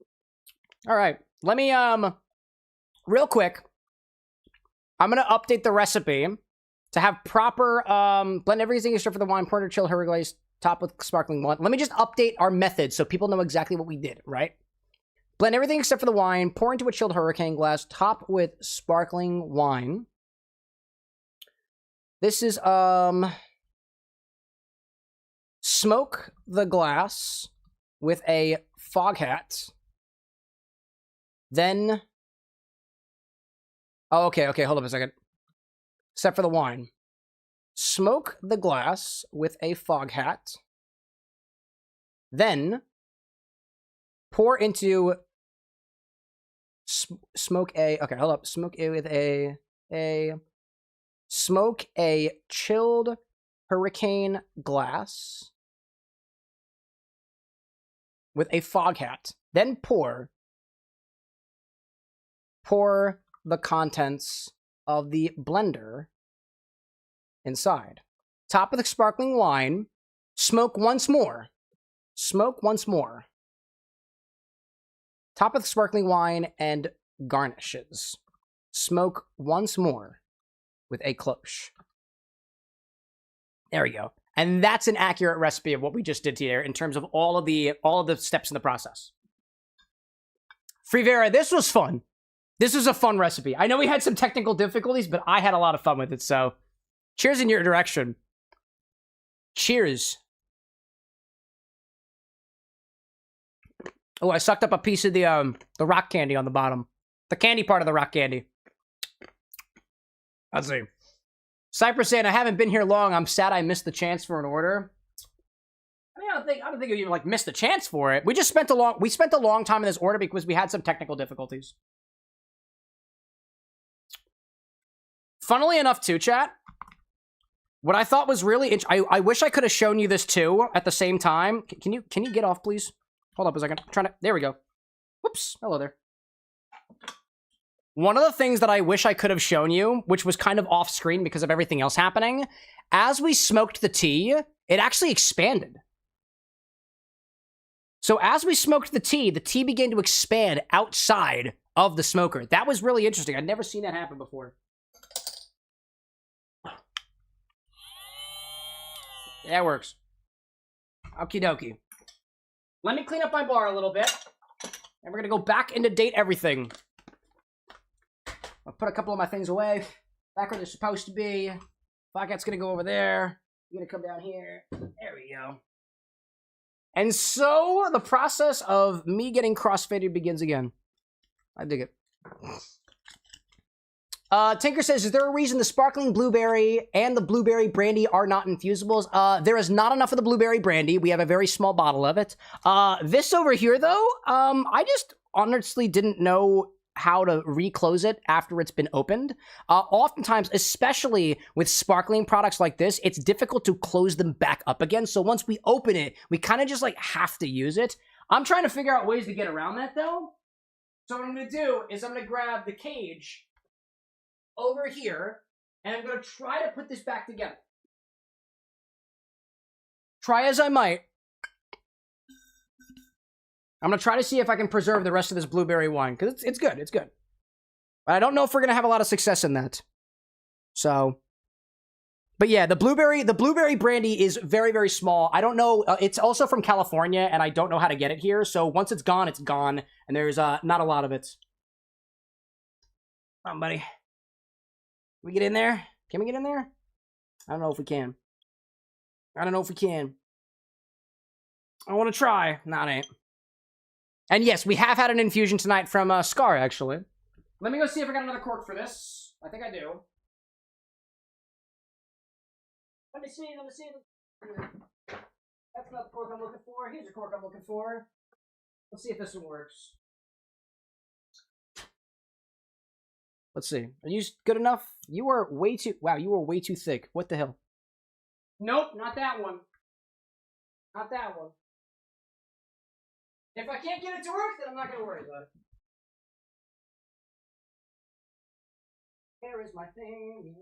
All right. Let me, real quick, I'm going to update the recipe to have proper, blend everything except for the wine, porter, chill, hurry glaze, top with sparkling wine. Let me just update our method so people know exactly what we did, right? Blend everything except for the wine, pour into a chilled hurricane glass, top with sparkling wine. This is, smoke the glass with a fog hat. Then, oh, okay, hold up a second. Except for the wine. Smoke the glass with a fog hat. Then, pour into, smoke a chilled hurricane glass with a fog hat. Then pour the contents of the blender inside. Top with the sparkling wine. Smoke once more. Top with the sparkling wine and garnishes. Smoke once more with a cloche. There we go. And that's an accurate recipe of what we just did here in terms of all of the steps in the process. Frivera, this was fun. This was a fun recipe. I know we had some technical difficulties, but I had a lot of fun with it, so cheers in your direction. Cheers. Oh, I sucked up a piece of the rock candy on the bottom. The candy part of the rock candy. Let's see. Cypress saying, I haven't been here long. I'm sad I missed the chance for an order. I mean, I don't think we even like missed the chance for it. We spent a long time in this order because we had some technical difficulties. Funnily enough, too, chat, what I thought was really I wish I could have shown you this too at the same time. Can you get off, please? Hold up a second. There we go. Whoops. Hello there. One of the things that I wish I could have shown you, which was kind of off screen because of everything else happening, as we smoked the tea, it actually expanded. So as we smoked the tea began to expand outside of the smoker. That was really interesting. I'd never seen that happen before. That works. Okie dokie. Let me clean up my bar a little bit. And we're going to go back into date everything. I'll put a couple of my things away. Back where they're supposed to be. Pocket's going to go over there. You're going to come down here. There we go. And so the process of me getting crossfaded begins again. I dig it. Tinker says, is there a reason the sparkling blueberry and the blueberry brandy are not infusibles? There is not enough of the blueberry brandy. We have a very small bottle of it. This over here, though, I just honestly didn't know how to reclose it after it's been opened. Oftentimes, especially with sparkling products like this, it's difficult to close them back up again. So once we open it, we kind of just like have to use it. I'm trying to figure out ways to get around that though. So what I'm going to do is I'm going to grab the cage over here and I'm going to try to put this back together. Try as I might. I'm going to try to see if I can preserve the rest of this blueberry wine, because it's good, it's good. But I don't know if we're going to have a lot of success in that. So, but yeah, the blueberry brandy is very, very small. I don't know, it's also from California, and I don't know how to get it here, so once it's gone, and there's not a lot of it. Come on, buddy. Can we get in there? Can we get in there? I don't know if we can. I don't know if we can. I want to try. Nah, it ain't. And yes, we have had an infusion tonight from Cigar, actually. Let me go see if I got another cork for this. I think I do. Let me see. That's not the cork I'm looking for. Here's the cork I'm looking for. Let's see if this one works. Let's see. Are you good enough? You are way too... Wow, you are way too thick. What the hell? Nope, not that one. Not that one. If I can't get it to work, then I'm not going to worry about it. Here is my thing.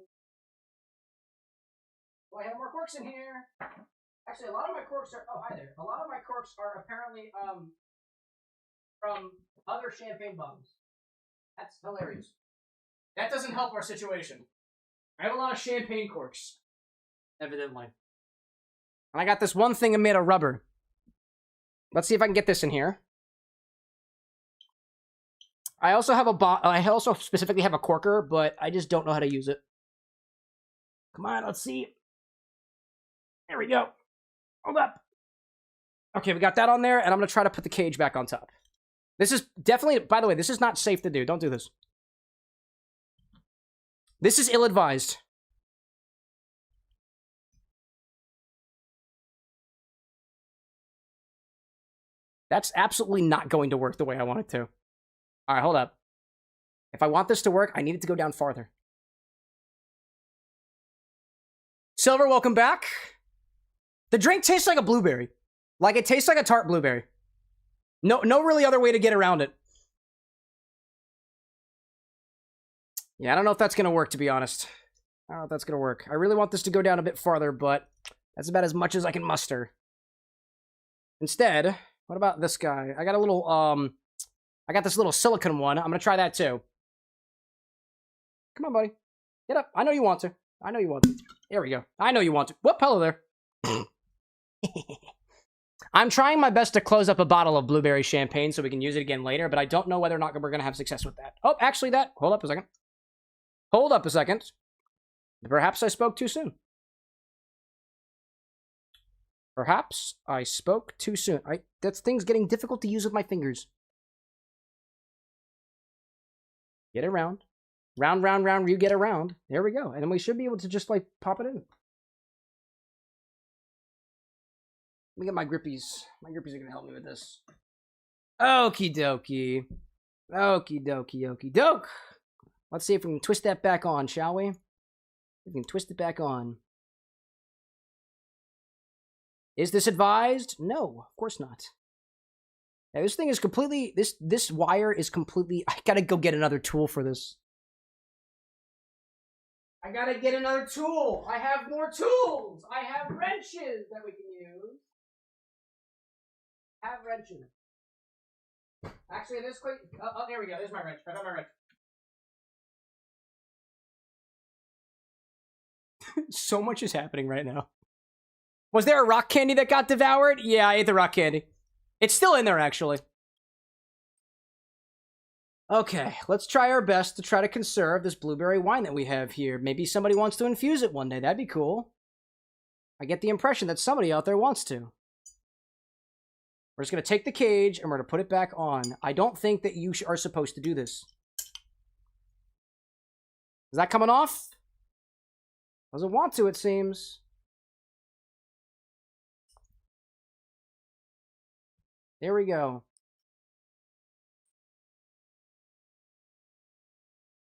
Do I have more corks in here? Actually, a lot of my corks are... Oh, hi there. A lot of my corks are apparently from other champagne bottles. That's hilarious. That doesn't help our situation. I have a lot of champagne corks, evidently. And I got this one thing made of rubber. Let's see if I can get this in here. I also have I also specifically have a corker, but I just don't know how to use it. Come on, let's see. There we go. Hold up. Okay, we got that on there, and I'm going to try to put the cage back on top. This is definitely, by the way, this is not safe to do. Don't do this. This is ill-advised. That's absolutely not going to work the way I want it to. All right, hold up. If I want this to work, I need it to go down farther. Silver, welcome back. The drink tastes like a blueberry. Like, it tastes like a tart blueberry. No really other way to get around it. Yeah, I don't know if that's going to work, to be honest. I don't know if that's going to work. I really want this to go down a bit farther, but that's about as much as I can muster. Instead, what about this guy? I got a little, I got this little silicone one. I'm going to try that, too. Come on, buddy. Get up. I know you want to. I know you want to. There we go. I know you want to. Whoop, hello there. I'm trying my best to close up a bottle of blueberry champagne so we can use it again later, but I don't know whether or not we're going to have success with that. Oh, actually that. Hold up a second. Hold up a second. Perhaps I spoke too soon. Perhaps I spoke too soon. That's things getting difficult to use with my fingers. Get around. Round, round, round, you get around. There we go. And then we should be able to just, like, pop it in. Let me get my grippies. My grippies are going to help me with this. Okie dokie. Okie dokie, okie doke. Let's see if we can twist that back on, shall we? We can twist it back on. Is this advised? No, of course not. Now, this thing is completely... This wire is completely... I gotta go get another tool for this. I gotta get another tool. I have more tools. I have wrenches that we can use. I have wrenches. Actually, this quick... Oh, there we go. There's my wrench. I got my wrench. So much is happening right now. Was there a rock candy that got devoured? Yeah, I ate the rock candy. It's still in there, actually. Okay, let's try our best to try to conserve this blueberry wine that we have here. Maybe somebody wants to infuse it one day. That'd be cool. I get the impression that somebody out there wants to. We're just going to take the cage and we're going to put it back on. I don't think that you are supposed to do this. Is that coming off? Doesn't want to, it seems. There we go.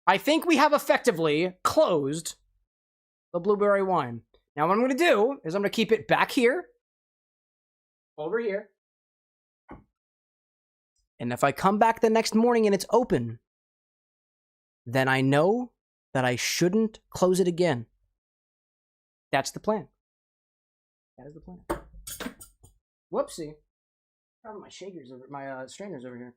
I think we have effectively closed the blueberry wine. Now what I'm going to do is I'm going to keep it back here. Over here. And if I come back the next morning and it's open, then I know that I shouldn't close it again. That's the plan. That is the plan. Whoopsie. My shakers over, my strainers over here.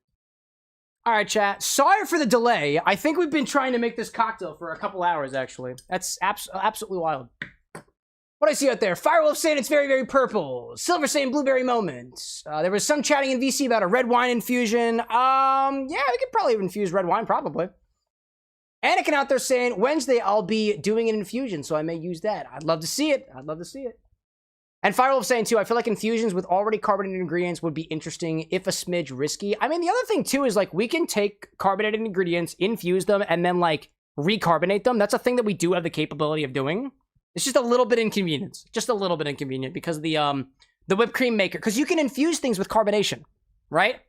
All right, chat. Sorry for the delay. I think we've been trying to make this cocktail for a couple hours, actually. That's absolutely wild. What I see out there? Firewolf saying it's very, very purple. Silver saying blueberry moments. There was some chatting in VC about a red wine infusion. Yeah, we could probably infuse red wine, probably. Anakin out there saying, Wednesday I'll be doing an infusion, so I may use that. I'd love to see it. I'd love to see it. And Firewolf saying, too, I feel like infusions with already carbonated ingredients would be interesting, if a smidge risky. I mean, the other thing, too, is, like, we can take carbonated ingredients, infuse them, and then, like, recarbonate them. That's a thing that we do have the capability of doing. It's just a little bit inconvenient. Just a little bit inconvenient because of the whipped cream maker. Because you can infuse things with carbonation, right?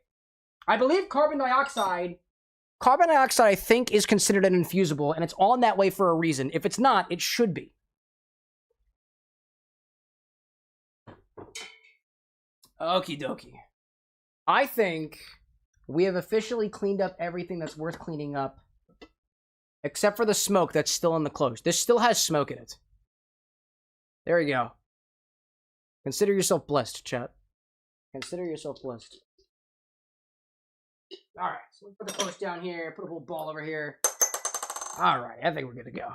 I believe carbon dioxide, I think, is considered an infusible, and it's on that way for a reason. If it's not, it should be. Okie dokie. I think we have officially cleaned up everything that's worth cleaning up. Except for the smoke that's still in the close. This still has smoke in it. There you go. Consider yourself blessed, chat. Consider yourself blessed. Alright, so we'll put the close down here, put a little ball over here. Alright, I think we're good to go.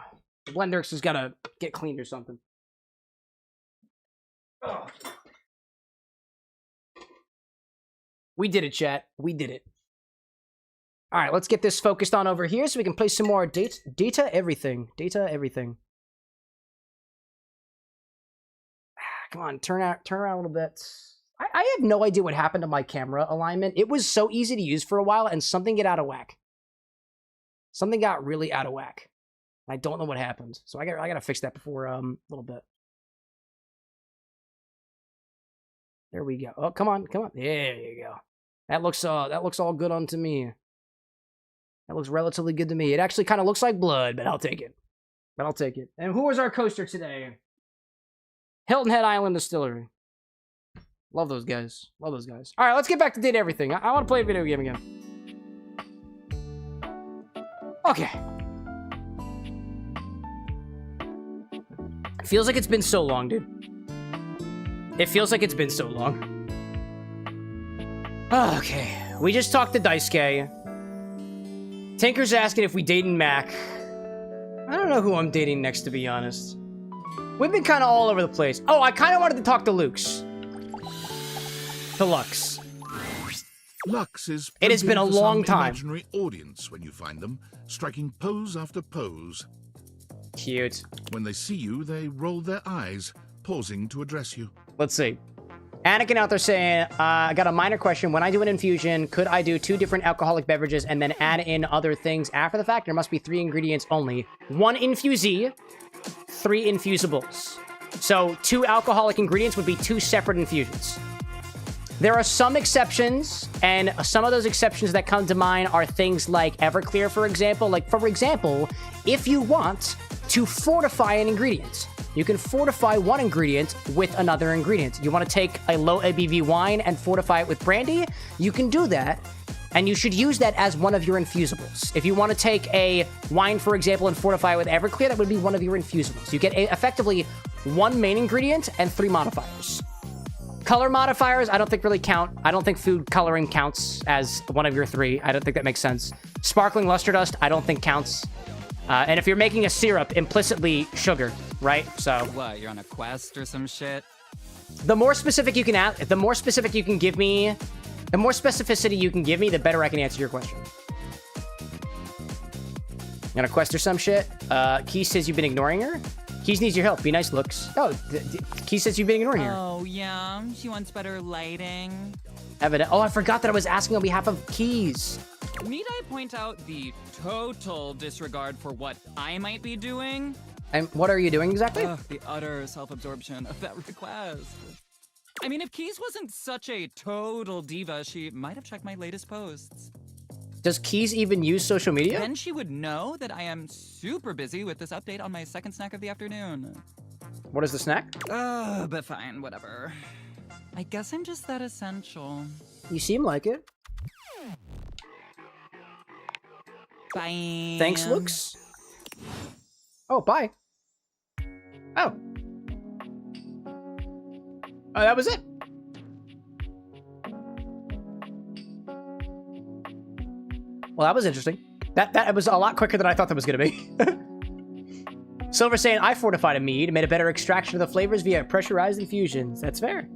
The Blenderx has got to get cleaned or something. Oh. We did it, chat. We did it. Alright, let's get this focused on over here so we can play some more data everything. Data everything. Come on, turn around a little bit. I have no idea what happened to my camera alignment. It was so easy to use for a while, and something got out of whack. Something got really out of whack. I don't know what happened, so I gotta fix that before a little bit. There we go. Oh, come on, come on. There you go. That looks all good on to me. That looks relatively good to me. It actually kind of looks like blood, but I'll take it. And who was our coaster today? Hilton Head Island Distillery. Love those guys. Love those guys. All right, let's get back to date everything. I want to play a video game again. Okay. Feels like it's been so long, dude. It feels like it's been so long. Okay. We just talked to Daisuke. Tinker's asking if we dating Mac. I don't know who I'm dating next, to be honest. We've been kind of all over the place. Oh, I kind of wanted to talk to Lux. Lux is. It has been a long time. Imaginary audience when you find them, striking pose after pose. Cute. When they see you, they roll their eyes, pausing to address you. Let's see. Anakin out there saying, I got a minor question. When I do an infusion, could I do 2 different alcoholic beverages and then add in other things after the fact? There must be 3 ingredients only. 1 infusee, 3 infusibles. So 2 alcoholic ingredients would be 2 separate infusions. There are some exceptions, and some of those exceptions that come to mind are things like Everclear, for example. Like, for example, if you want to fortify an ingredient, you can fortify one ingredient with another ingredient. You want to take a low ABV wine and fortify it with brandy? You can do that, and you should use that as one of your infusibles. If you want to take a wine, for example, and fortify it with Everclear, that would be one of your infusibles. You get effectively 1 main ingredient and 3 modifiers. Color modifiers, I don't think really count. I don't think food coloring counts as one of your 3. I don't think that makes sense. Sparkling luster dust, I don't think counts. And if you're making a syrup, implicitly sugar, right? So what? You're on a quest or some shit? The more specific you can add, the more specific you can give me, the more specificity you can give me, the better I can answer your question. You on a quest or some shit? Key says you've been ignoring her. Keys needs your help. Be nice, Looks. Oh, Key says you've been ignoring her. Oh, yeah. She wants better lighting. Evident. Oh, I forgot that I was asking on behalf of Keys. Need I point out the total disregard for what I might be doing? And what are you doing exactly? The utter self-absorption of that request. I mean, if Keys wasn't such a total diva, she might have checked my latest posts. Does Keys even use social media? Then she would know that I am super busy with this update on my second snack of the afternoon. What is the snack? But fine, whatever. I guess I'm just that essential. You seem like it. Bye. Thanks, Lux. Oh, bye. Oh. Oh, that was it. Well, that was interesting. That was a lot quicker than I thought that was gonna be. Silver saying, I fortified a mead, made a better extraction of the flavors via pressurized infusions. That's fair.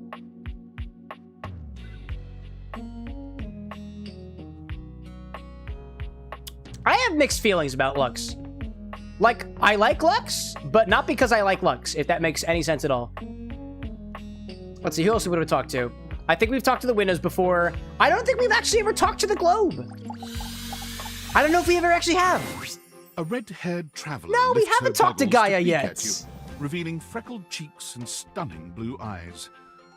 I have mixed feelings about Lux. Like, I like Lux, but not because I like Lux, if that makes any sense at all. Let's see, who else would we talk to? I think we've talked to the Windows before. I don't think we've actually ever talked to the Globe. I don't know if we ever actually have. A red-haired traveler. No, we lifts her haven't talked to goggles Gaia peek yet. at you, revealing freckled cheeks and stunning blue eyes.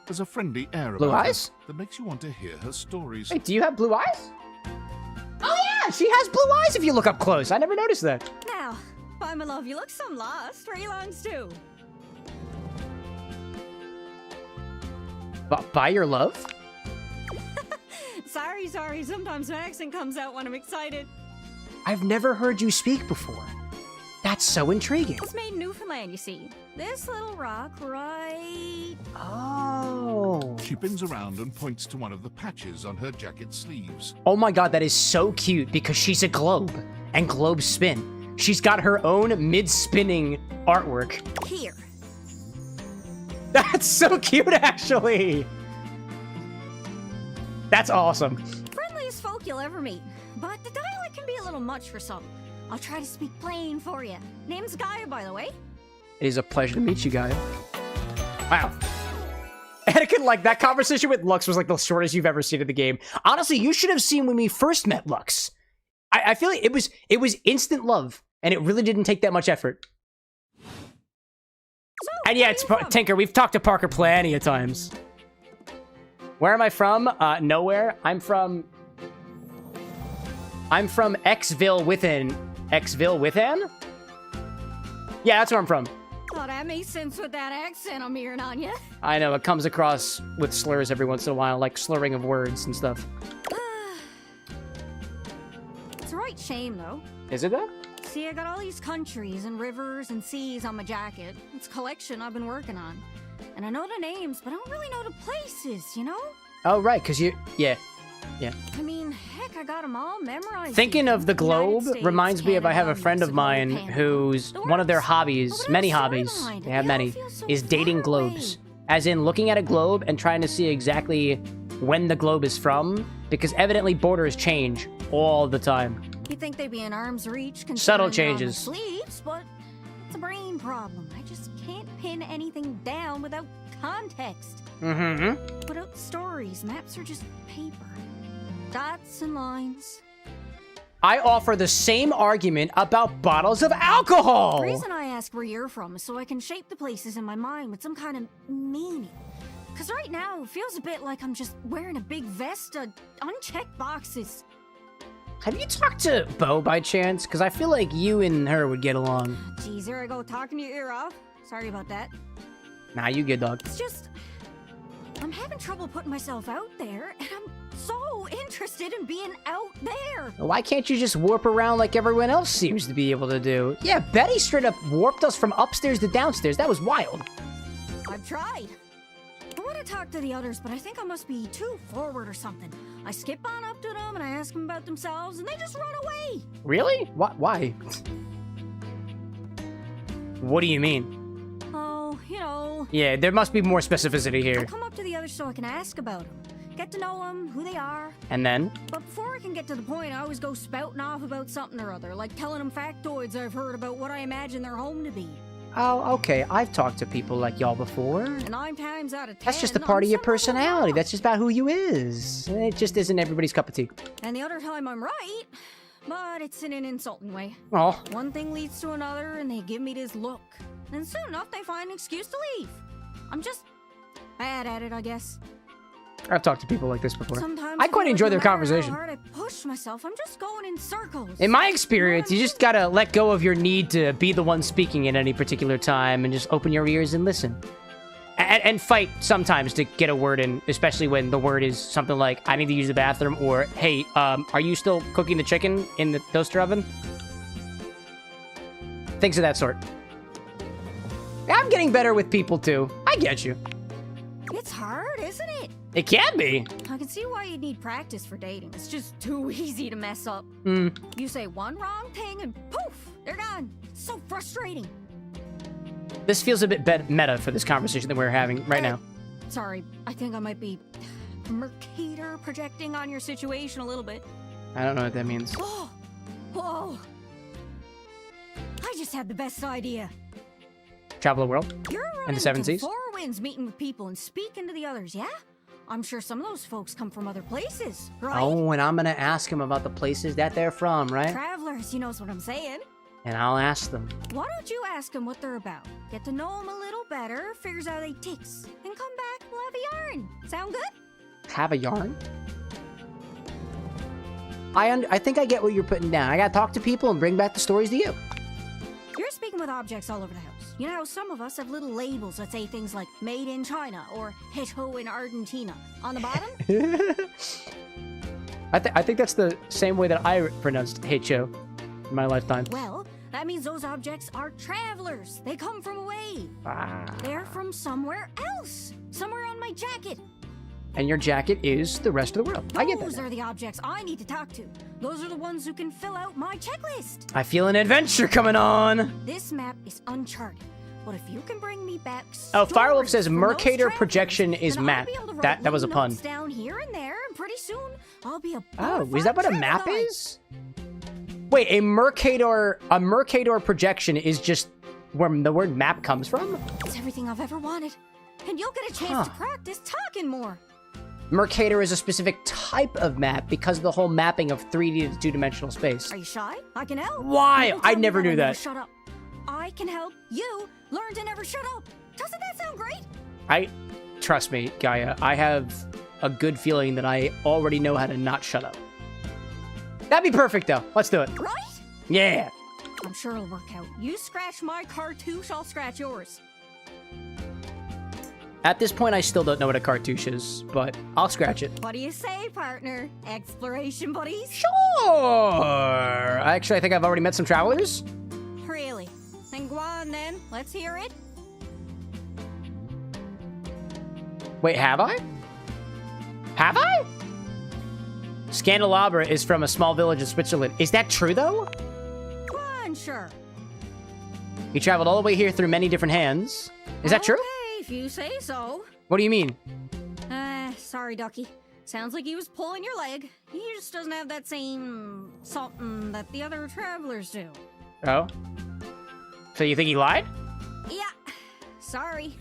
There's a friendly air Blue about eyes? her that makes you want to hear her stories. Wait, do you have blue eyes? Oh yeah, she has blue eyes if you look up close. I never noticed that. Now, by my love, you look some lost. Where are you longs to? By your love? Sorry. Sometimes my accent comes out when I'm excited. I've never heard you speak before. That's so intriguing. It's made in Newfoundland, you see. This little rock right... Oh. She bends around and points to one of the patches on her jacket sleeves. Oh my god, that is so cute because she's a globe. And globes spin. She's got her own mid-spinning artwork. Here. That's so cute, actually. That's awesome. Friendliest folk you'll ever meet. But the dialect can be a little much for some. I'll try to speak plain for you. Name's Gaia, by the way. It is a pleasure to meet you, Gaia. Wow. Anakin, like, that conversation with Lux was like the shortest you've ever seen in the game. Honestly, you should have seen when we first met Lux. I feel like it was instant love, and it really didn't take that much effort. So, And yeah, it's Tinker. We've talked to Parker plenty of times. Where am I from? Nowhere. I'm from Xville within. Xville within? Yeah, that's where I'm from. Oh, that makes sense with that accent I'm hearing on you. I know, it comes across with slurs every once in a while, like slurring of words and stuff. It's a right shame, though. Is it that? See, I got all these countries and rivers and seas on my jacket. It's a collection I've been working on. And I know the names, but I don't really know the places, you know? Oh, right, because you... Yeah. I mean, heck, I got them all memorized. Thinking of the globe United States, reminds me of I have a Canada, friend of Mexico, mine Panama. who's The one of their works. hobbies, Oh, but many I'm sorry hobbies, behind it. they have They all many, feel so is dating far globes. away. As in looking at a globe and trying to see exactly when the globe is from, because evidently borders change all the time. You'd think they'd be in arm's reach, Subtle considering they're on my changes. sleeves, but it's a brain problem. I just can't pin anything down without context. Mm-hmm. Without stories, maps are just paper. Dots and lines. I offer the same argument about bottles of alcohol! The reason I ask where you're from is so I can shape the places in my mind with some kind of meaning. Because right now, it feels a bit like I'm just wearing a big vest of unchecked boxes. Have you talked to Bo by chance? Because I feel like you and her would get along. Geez, here I go talking your ear off. Sorry about that. Nah, you good, dog. It's just... I'm having trouble putting myself out there, and I'm so interested in being out there. Why can't you just warp around like everyone else seems to be able to do? Yeah, Betty straight up warped us from upstairs to downstairs. That was wild. I've tried. I want to talk to the others, but I think I must be too forward or something. I skip on up to them and I ask them about themselves, and they just run away. Really? Why? What do you mean? Oh, you know. Yeah, there must be more specificity I here. come up to the others so I can ask about them. Get to know them, who they are. And then? But before I can get to the point, I always go spouting off about something or other, like telling them factoids I've heard about what I imagine their home to be. Oh, okay. I've talked to people like y'all before. And 9 times out of 10, That's just a part of your I'm somewhat personality. wrong. That's just about who you is. It just isn't everybody's cup of tea. And the other time I'm right, but it's in an insulting way. Oh. One thing leads to another, and they give me this look. And soon enough, they find an excuse to leave. I'm just bad at it, I guess. I've talked to people like this before. Sometimes I quite feel enjoy like their no matter conversation. How hard I push myself, I'm just going in circles. In my experience, you just gotta let go of your need to be the one speaking at any particular time and just open your ears and listen. And fight sometimes to get a word in, especially when the word is something like, I need to use the bathroom, or, hey, are you still cooking the chicken in the toaster oven? Things of that sort. I'm getting better with people, too. I get you. It's hard, isn't it? It can be. I can see why you need practice for dating. It's just too easy to mess up. You say one wrong thing and poof, they're gone. It's so frustrating. This feels a bit meta for this conversation that we're having right now. Sorry, I think I might be Mercator projecting on your situation a little bit. I don't know what that means. Oh, whoa. I just had the best idea. Travel the world? You're And the running Seven to Seas? 4 Winds meeting with people and speaking to the others, yeah? I'm sure some of those folks come from other places, right? Oh, and I'm gonna ask him about the places that they're from, right? Travelers, you knows what I'm saying. And I'll ask them. Why don't you ask them what they're about? Get to know them a little better, figures out they ticks, and come back and we'll have a yarn. Sound good? Have a yarn? I think I get what you're putting down. I gotta talk to people and bring back the stories to you. You're speaking with objects all over the house. You know how some of us have little labels that say things like made in China or Heto in Argentina on the bottom? I think that's the same way that I pronounced Heicho in my lifetime. Well, that means those objects are travelers. They come from away. They're from somewhere else. Somewhere on my jacket. And your jacket is the rest of the world. I get that. Those are the objects I need to talk to. Those are the ones who can fill out my checklist. I feel an adventure coming on. This map is uncharted. But if you can bring me back Oh, Firewolf stories says from those Mercator travelers, projection is then I'll map. be able to write That was a little pun. notes down here and there, and pretty soon I'll be a Oh, is that what a bona fide map travel guide. is? Wait, a Mercator projection is just where the word map comes from? It's everything I've ever wanted. And you'll get a chance to practice talking more. Mercator is a specific type of map because of the whole mapping of 3D to two-dimensional space. Are you shy? I can help. Why? People I tell me never that knew I that. never shut up. I can help you learn to never shut up. Doesn't that sound great? Trust me, Gaia, I have a good feeling that I already know how to not shut up. That'd be perfect, though. Let's do it. Right? Yeah. I'm sure it'll work out. You scratch my cartouche, I'll scratch yours. At this point, I still don't know what a cartouche is, but I'll scratch it. What do you say, partner? Exploration buddies? Sure! Actually, I think I've already met some travelers. Really? Then go on then. Let's hear it. Wait, have I? Have I? Scandelabra is from a small village in Switzerland. Is that true, though? Go on, sure. He traveled all the way here through many different hands. Is that true? Okay, if you say so. What do you mean? Sorry, Ducky. Sounds like he was pulling your leg. He just doesn't have that same something that the other travelers do. Oh? So you think he lied? Yeah. Sorry.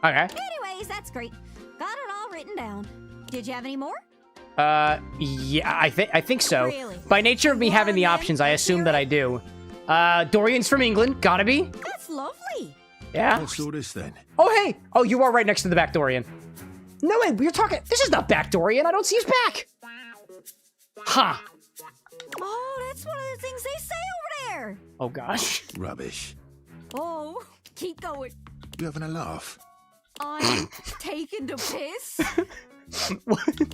Okay. Anyways, that's great. Got it all written down. Did you have any more? Yeah, I think so. Really? By nature of me having the options, I assume that I do. Dorian's from England. Gotta be. That's lovely. Yeah. What's all this then? Oh, hey! Oh, you are right next to the back Dorian. No, wait, we're talking... This is not back Dorian. I don't see his back. Huh. Oh, that's one of the things they say over there. Oh, gosh. Rubbish. Oh, keep going. You having a laugh? I'm taking the piss.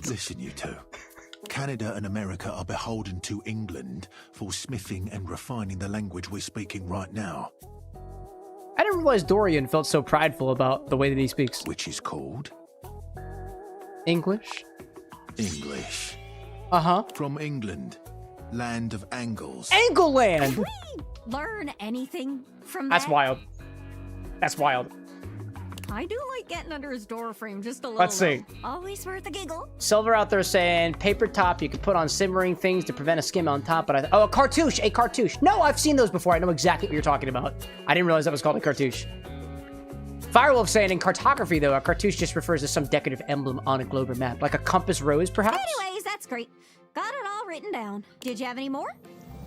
Listen, you two. Canada and America are beholden to England for smithing and refining the language we're speaking right now. I didn't realize Dorian felt so prideful about the way that he speaks. Which is called? English? English. Uh-huh. From England. Land of angles. Angleland! Can we learn anything from that? That's wild. That's wild. I do like getting under his door frame just a little. Let's see. Always worth a giggle. Silver out there saying, paper top, you can put on simmering things to prevent a skim on top, but oh, a cartouche, a cartouche. No, I've seen those before. I know exactly what you're talking about. I didn't realize that was called a cartouche. Firewolf saying, in cartography, though, a cartouche just refers to some decorative emblem on a globe or map, like a compass rose, perhaps? Anyways, that's great. Got it all written down. Did you have any more?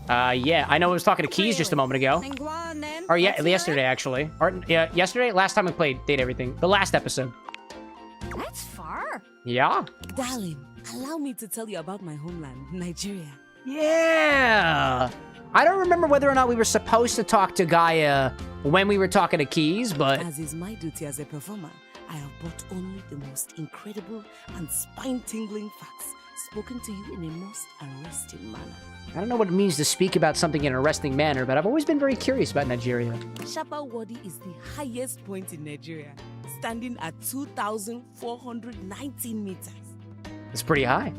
Yeah, I know I was talking to Keys just a moment ago. Then go on, then. Or yeah, Let's hear yesterday, it. actually. Or, yeah, yesterday? Last time we played Date Everything. The last episode. That's far. Yeah. Darling, allow me to tell you about my homeland, Nigeria. Yeah. I don't remember whether or not we were supposed to talk to Gaia when we were talking to Keys, but... As is my duty as a performer, I have brought only the most incredible and spine-tingling facts spoken to you in a most arresting manner. I don't know what it means to speak about something in an arresting manner, but I've always been very curious about Nigeria. Shapa Wadi is the highest point in Nigeria, standing at 2,419 meters. It's pretty high.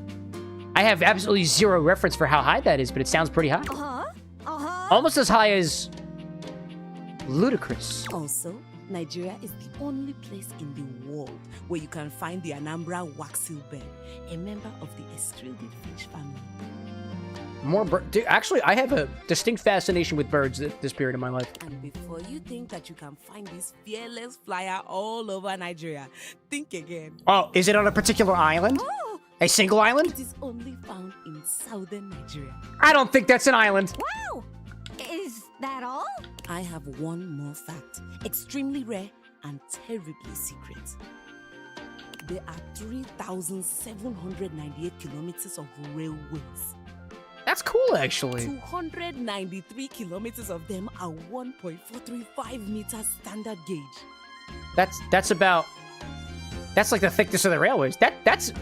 I have absolutely zero reference for how high that is, but it sounds pretty high. Almost as high as... ludicrous. Also, Nigeria is the only place in the world where you can find the Anambra waxil bird, a member of the Estrildid finch family. More birds. Actually, I have a distinct fascination with birds at this period of my life. And before you think that you can find this fearless flyer all over Nigeria, think again. Oh, is it on a particular island? Oh. A single island? It is only found in southern Nigeria. I don't think that's an island. Wow! Is that all? I have one more fact, extremely rare and terribly secret. There are 3,798 kilometers of railways. That's cool, actually. 293 kilometers of them are 1.435 meters standard gauge. That's like the thickness of the railways. That's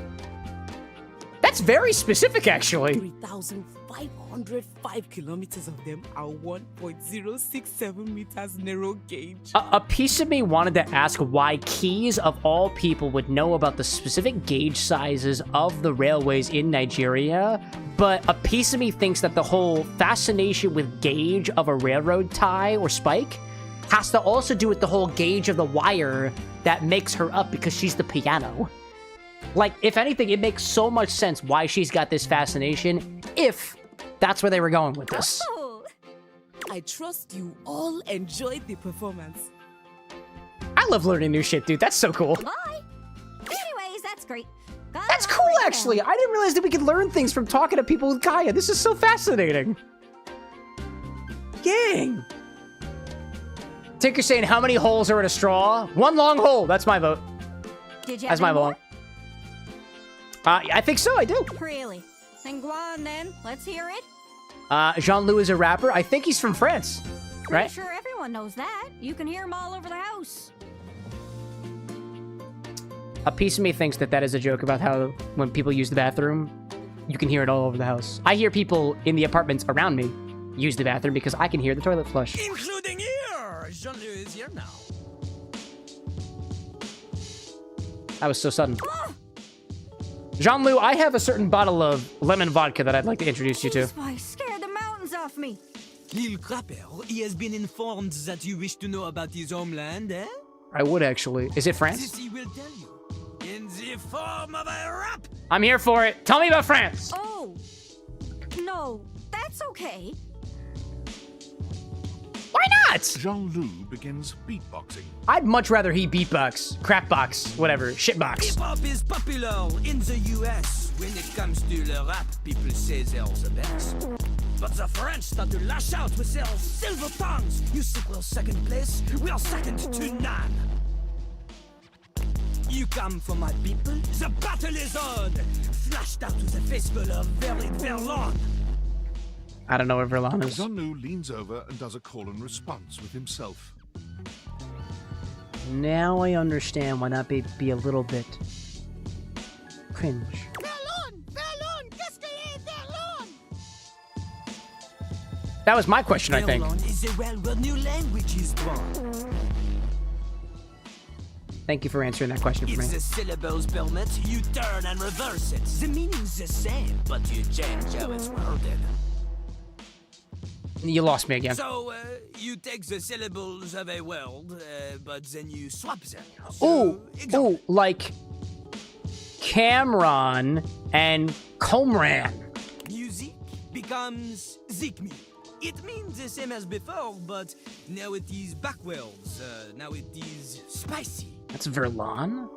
very specific, actually. 3,505 kilometers of them are 1.067 meters narrow gauge. A piece of me wanted to ask why Keys, of all people, would know about the specific gauge sizes of the railways in Nigeria, but a piece of me thinks that the whole fascination with gauge of a railroad tie or spike has to also do with the whole gauge of the wire that makes her up because she's the piano. Like, if anything, it makes so much sense why she's got this fascination, if that's where they were going with this. Oh. I trust you all enjoyed the performance. I love learning new shit, dude. That's so cool. Bye. Anyways, that's great. That's cool, actually. I didn't realize that we could learn things from talking to people with Gaia. This is so fascinating. Gang. Tinker saying, how many holes are in a straw? One long hole. That's my vote. Did you That's my vote. I think so, I do. Really? Then go on, then. Let's hear it. Jean-Louis is a rapper. I think he's from France, right? Pretty sure everyone knows that. You can hear him all over the house. A piece of me thinks that that is a joke about how when people use the bathroom, you can hear it all over the house. I hear people in the apartments around me use the bathroom because I can hear the toilet flush. Including here! Jean-Louis is here now. That was so sudden. Jean-Louis, I have a certain bottle of lemon vodka that I'd like to introduce you to. Why, scared the mountains off me. Lil Crapper, he has been informed that you wish to know about his homeland, eh? I would actually. Is it France? This he will tell you. In the form of a rap! I'm here for it. Tell me about France. Oh. No, that's okay. Why not? Jean-Louis begins beatboxing. I'd much rather he beatbox, crapbox, whatever, shitbox. Hip-hop is popular in the US. When it comes to the rap, people say they're the best. But the French start to lash out with their silver tongues. You think we're second place? We are second to none. You come for my people? The battle is on! Flashed out to the faithful of Verlon. I don't know where Verlon is. Jean-Louis leans over and does a call and response with himself. Now I understand why not be a little bit cringe. That was my question, I think. Is a well-word new language is born. Thank you for answering that question for me. If the syllables permit, you turn and reverse it. The meaning's the same, but you change how it's worded. You lost me again. So, you take the syllables of a word, but then you swap them. Ooh, like Cameron and Comran. Music becomes zikmi. It means the same as before, but now it is backwards. Now it is spicy. That's Verlan?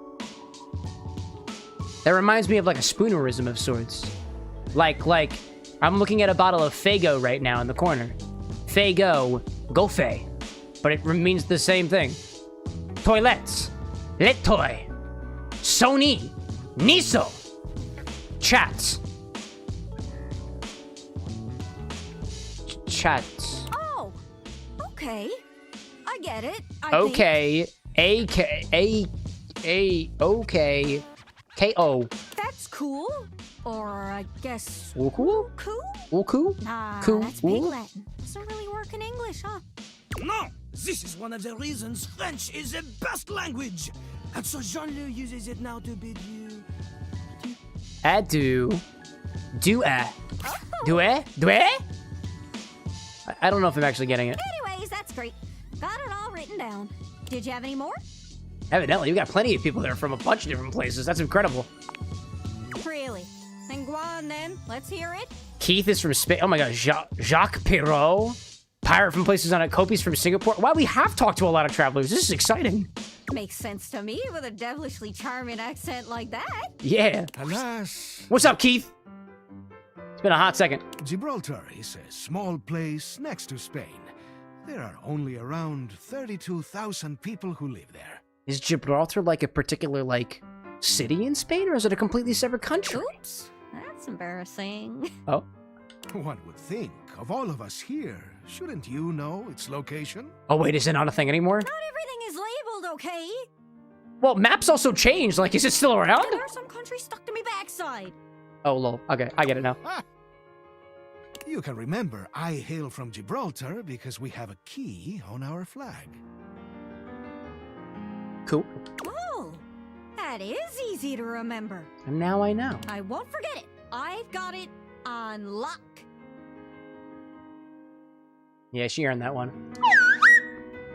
That reminds me of like a spoonerism of sorts. Like, I'm looking at a bottle of Fago right now in the corner. Fago, Gofé. But it means the same thing. Toilets, Letoy, Sony, Niso, Chats. Chats. Oh, okay. I get it. Okay. Okay. K-O. That's cool. Or I guess... Uku? Uku? Nah, Ku? that's big Latin. Doesn't really work in English, huh? No! This is one of the reasons French is the best language! And so Jean-Loup uses it now to bid you... Adieu. Do-a. Oh. Do-a? Do-a? I don't know if I'm actually getting it. Anyways, that's great. Got it all written down. Did you have any more? Evidently, you got plenty of people there from a bunch of different places. That's incredible. Really? Then go on then. Let's hear it. Keith is from Spain. Oh my god, Jacques Perrault. Pirate from places on it. Kopi's from Singapore. Wow, we have talked to a lot of travelers. This is exciting. Makes sense to me with a devilishly charming accent like that. Yeah. Alas. What's up, Keith? It's been a hot second. Gibraltar is a small place next to Spain. There are only around 32,000 people who live there. Is Gibraltar like a particular, like, city in Spain, or is it a completely separate country? Oops. That's embarrassing. Oh. One would think, of all of us here, shouldn't you know its location? Oh wait, is it not a thing anymore? Not everything is labeled, okay? Well, maps also changed. Like, is it still around? There are some countries stuck to me backside. Oh, lol. Okay, I get it now. You can remember I hail from Gibraltar because we have a key on our flag. Cool. Oh, that is easy to remember. And now I know. I won't forget it. I've got it on lock. Yeah, she earned that one.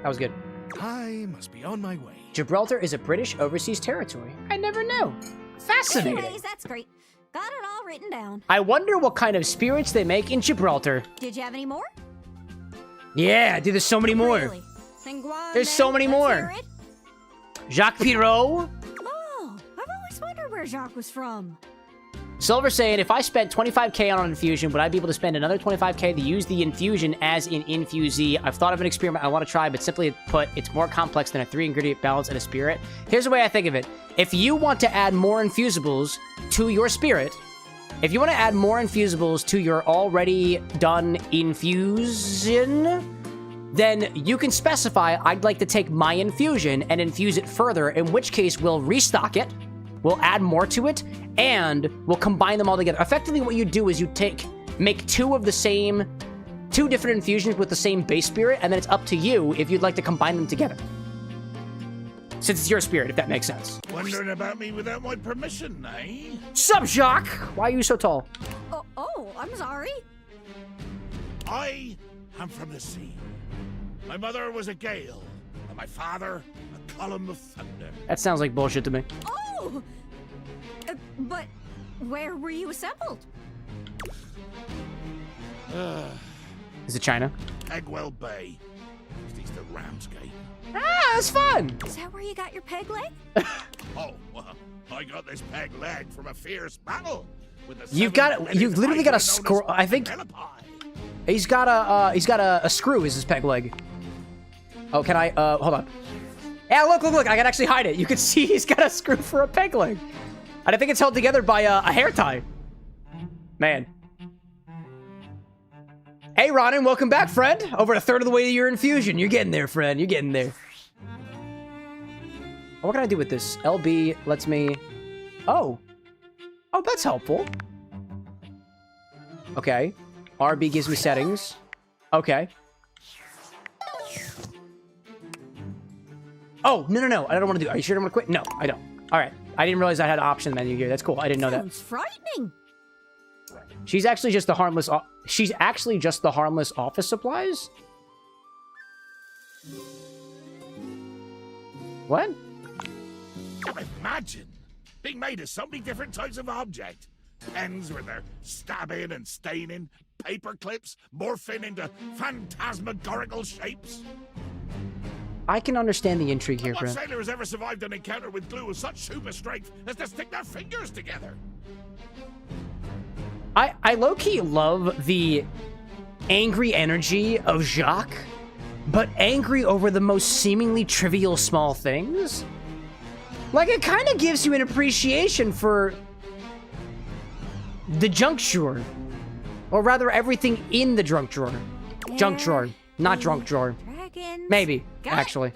That was good. I must be on my way. Gibraltar is a British overseas territory. I never knew. Fascinating. Anyways, that's great. Got it all written down. I wonder what kind of spirits they make in Gibraltar. Did you have any more? Yeah, dude, there's so many more. Really? Then go on, There's so many Let's more. hear it. Jacques Perrault. Oh, I've always wondered where Jacques was from. Silver saying, if I spent 25k on an infusion, would I be able to spend another 25k to use the infusion as in Infusee? I've thought of an experiment I want to try, but simply put, it's more complex than a 3-ingredient balance and a spirit. Here's the way I think of it. If you want to add more infusibles to your spirit, if you want to add more infusibles to your already done infusion, then you can specify, I'd like to take my infusion and infuse it further, in which case we'll restock it, we'll add more to it, and we'll combine them all together. Effectively, what you do is you make two different infusions with the same base spirit, and then it's up to you if you'd like to combine them together. Since it's your spirit, if that makes sense. Wondering about me without my permission, eh? Sup, Jacques? Why are you so tall? Oh, I'm sorry. I am from the sea. My mother was a gale, and my father a column of thunder. That sounds like bullshit to me. Oh! But where were you assembled? Is it China? Egwell Bay, just east of Ramsgate. Ah, that's fun! Is that where you got your peg leg? Oh, well, I got this peg leg from a fierce battle with the You've literally got a screw. I think he's got a screw as his peg leg. Oh, can I? Hold on. Yeah, look! I can actually hide it. You can see he's got a screw for a peg leg, and I think it's held together by a hair tie. Man. Hey, Ronan, welcome back, friend. Over a third of the way to your infusion. You're getting there, friend. You're getting there. What can I do with this? LB lets me... Oh, that's helpful. Okay. RB gives me settings. Okay. Oh, no. I don't want to do... Are you sure I'm going to quit? No, I don't. All right. I didn't realize I had an option menu here. That's cool. I didn't know that. Sounds frightening. She's actually just the harmless. She's actually just the harmless office supplies. What? Imagine being made of so many different types of object. Pens with their stabbing and staining, paper clips morphing into phantasmagorical shapes. I can understand the intrigue here, What Brent. sailor has ever survived an encounter with glue of such super strength as to stick their fingers together? I low-key love the angry energy of Jacques, but angry over the most seemingly trivial small things. Like, it kind of gives you an appreciation for the junk drawer. Or rather, everything in the junk drawer. Junk drawer, not drunk drawer. Maybe, actually.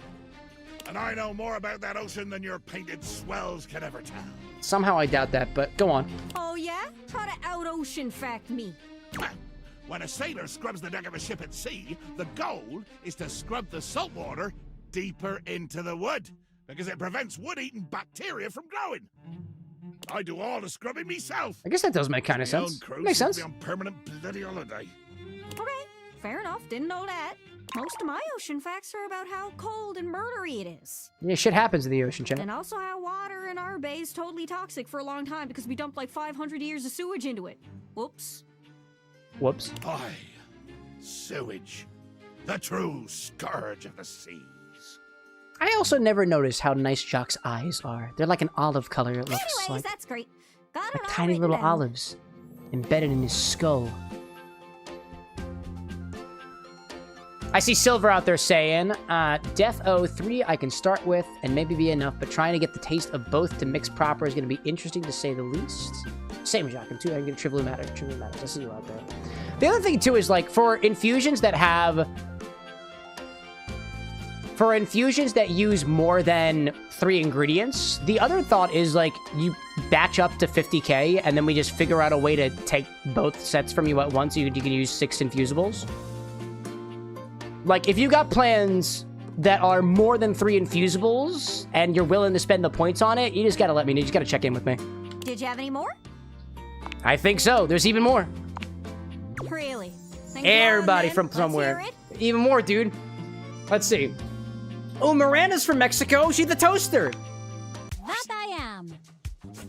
And I know more about that ocean than your painted swells can ever tell. Somehow I doubt that, but go on. Oh yeah? Try to out-ocean fact me. When a sailor scrubs the deck of a ship at sea, the goal is to scrub the salt water deeper into the wood, because it prevents wood-eating bacteria from growing. I do all the scrubbing myself. I guess that does make kind of sense. Makes sense. Be on permanent bloody holiday. Okay, fair enough. Didn't know that. Most of my ocean facts are about how cold and murdery it is. Yeah, shit happens in the ocean, chat. And also how water in our bay is totally toxic for a long time because we dumped like 500 years of sewage into it. Whoops. Whoops. Aye. Sewage. The true scourge of the seas. I also never noticed how nice Jacques' eyes are. They're like an olive color, it looks Anyways, like. that's great. Got it all Tiny written little down. olives embedded in his skull. I see Silver out there saying, Death 03 I can start with and maybe be enough, but trying to get the taste of both to mix proper is going to be interesting to say the least. Same Jacques, I'm too. I can get Trivial Matters. Trivial Matters. I see you out there. The other thing, too, is like for infusions that have... For infusions that use more than 3 ingredients, the other thought is like you batch up to 50k and then we just figure out a way to take both sets from you at once so you can use 6 infusibles. Like, if you got plans that are more than 3 infusibles and you're willing to spend the points on it, you just gotta let me know. You just gotta check in with me. Did you have any more? I think so. There's even more. Really? Everybody from somewhere. Even more, dude. Let's see. Oh, Miranda's from Mexico. She's the toaster. That I am.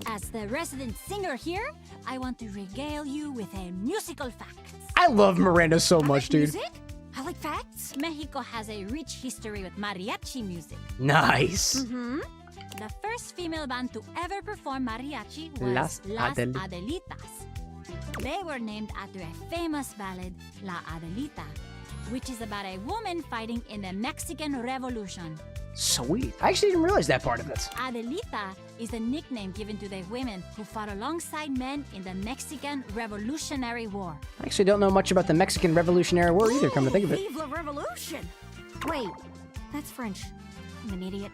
As the resident singer here, I want to regale you with a musical fact. I love Miranda so much, dude. Music? I like facts. Mexico has a rich history with mariachi music. Nice. Mm-hmm. The first female band to ever perform mariachi was Las Adelitas. They were named after a famous ballad, La Adelita, which is about a woman fighting in the Mexican Revolution. Sweet. I actually didn't realize that part of it. Adelita is a nickname given to the women who fought alongside men in the Mexican Revolutionary War. I actually don't know much about the Mexican Revolutionary War either, come to think of it. Vive la Revolution! Wait, that's French. I'm an idiot.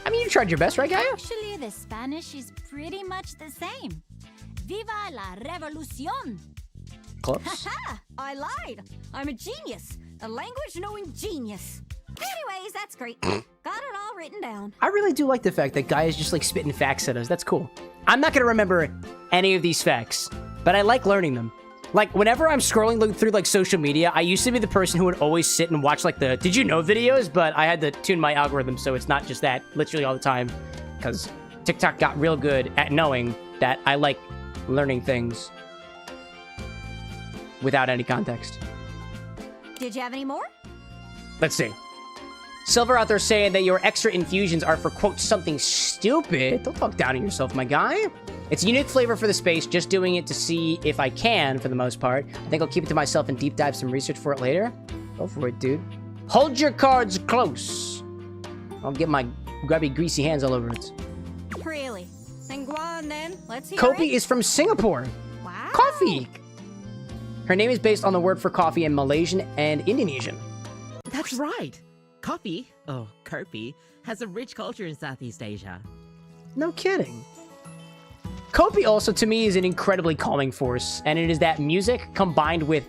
I mean, you tried your best, right, Gaia? Actually, the Spanish is pretty much the same. Viva la Revolución! Close. Haha! I lied! I'm a genius! A language-knowing genius! Anyways, that's great. Got it all written down. I really do like the fact that Gaia's just like spitting facts at us. That's cool. I'm not gonna remember any of these facts, but I like learning them. Like, whenever I'm scrolling through like social media, I used to be the person who would always sit and watch like the did you know videos, but I had to tune my algorithm so it's not just that literally all the time, because TikTok got real good at knowing that I like learning things without any context. Did you have any more? Let's see. Silver out there saying that your extra infusions are for, quote, something stupid. Don't talk down on yourself, my guy. It's a unique flavor for the space, just doing it to see if I can, for the most part. I think I'll keep it to myself and deep dive some research for it later. Go for it, dude. Hold your cards close. I'll get my grubby, greasy hands all over it. Really? Then go on then. Let's hear Kopi it. is from Singapore. Wow. Coffee. Her name is based on the word for coffee in Malaysian and Indonesian. That's right. Coffee, or kopi, has a rich culture in Southeast Asia. No kidding. Kopi also, to me, is an incredibly calming force, and it is that music combined with,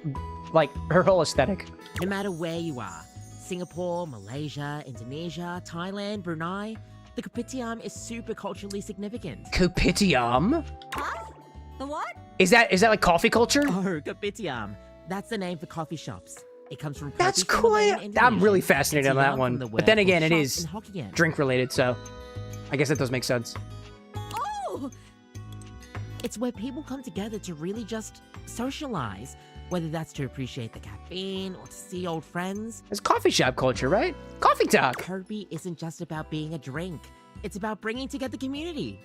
like, her whole aesthetic. No matter where you are, Singapore, Malaysia, Indonesia, Thailand, Brunei, the kopitiam is super culturally significant. Kopitiam? Huh? The what? Is that like coffee culture? Oh, Kopitiam. That's the name for coffee shops. It comes from That's Kopi from cool. Malay and I'm really Indonesian. fascinated on Kopitiam that from one. the But then word again, for it shop is in Hokkien. drink related, so I guess that does make sense. Oh! It's where people come together to really just socialize, whether that's to appreciate the caffeine or to see old friends. It's coffee shop culture, right? Coffee talk. Kopi isn't just about being a drink. It's about bringing together the community.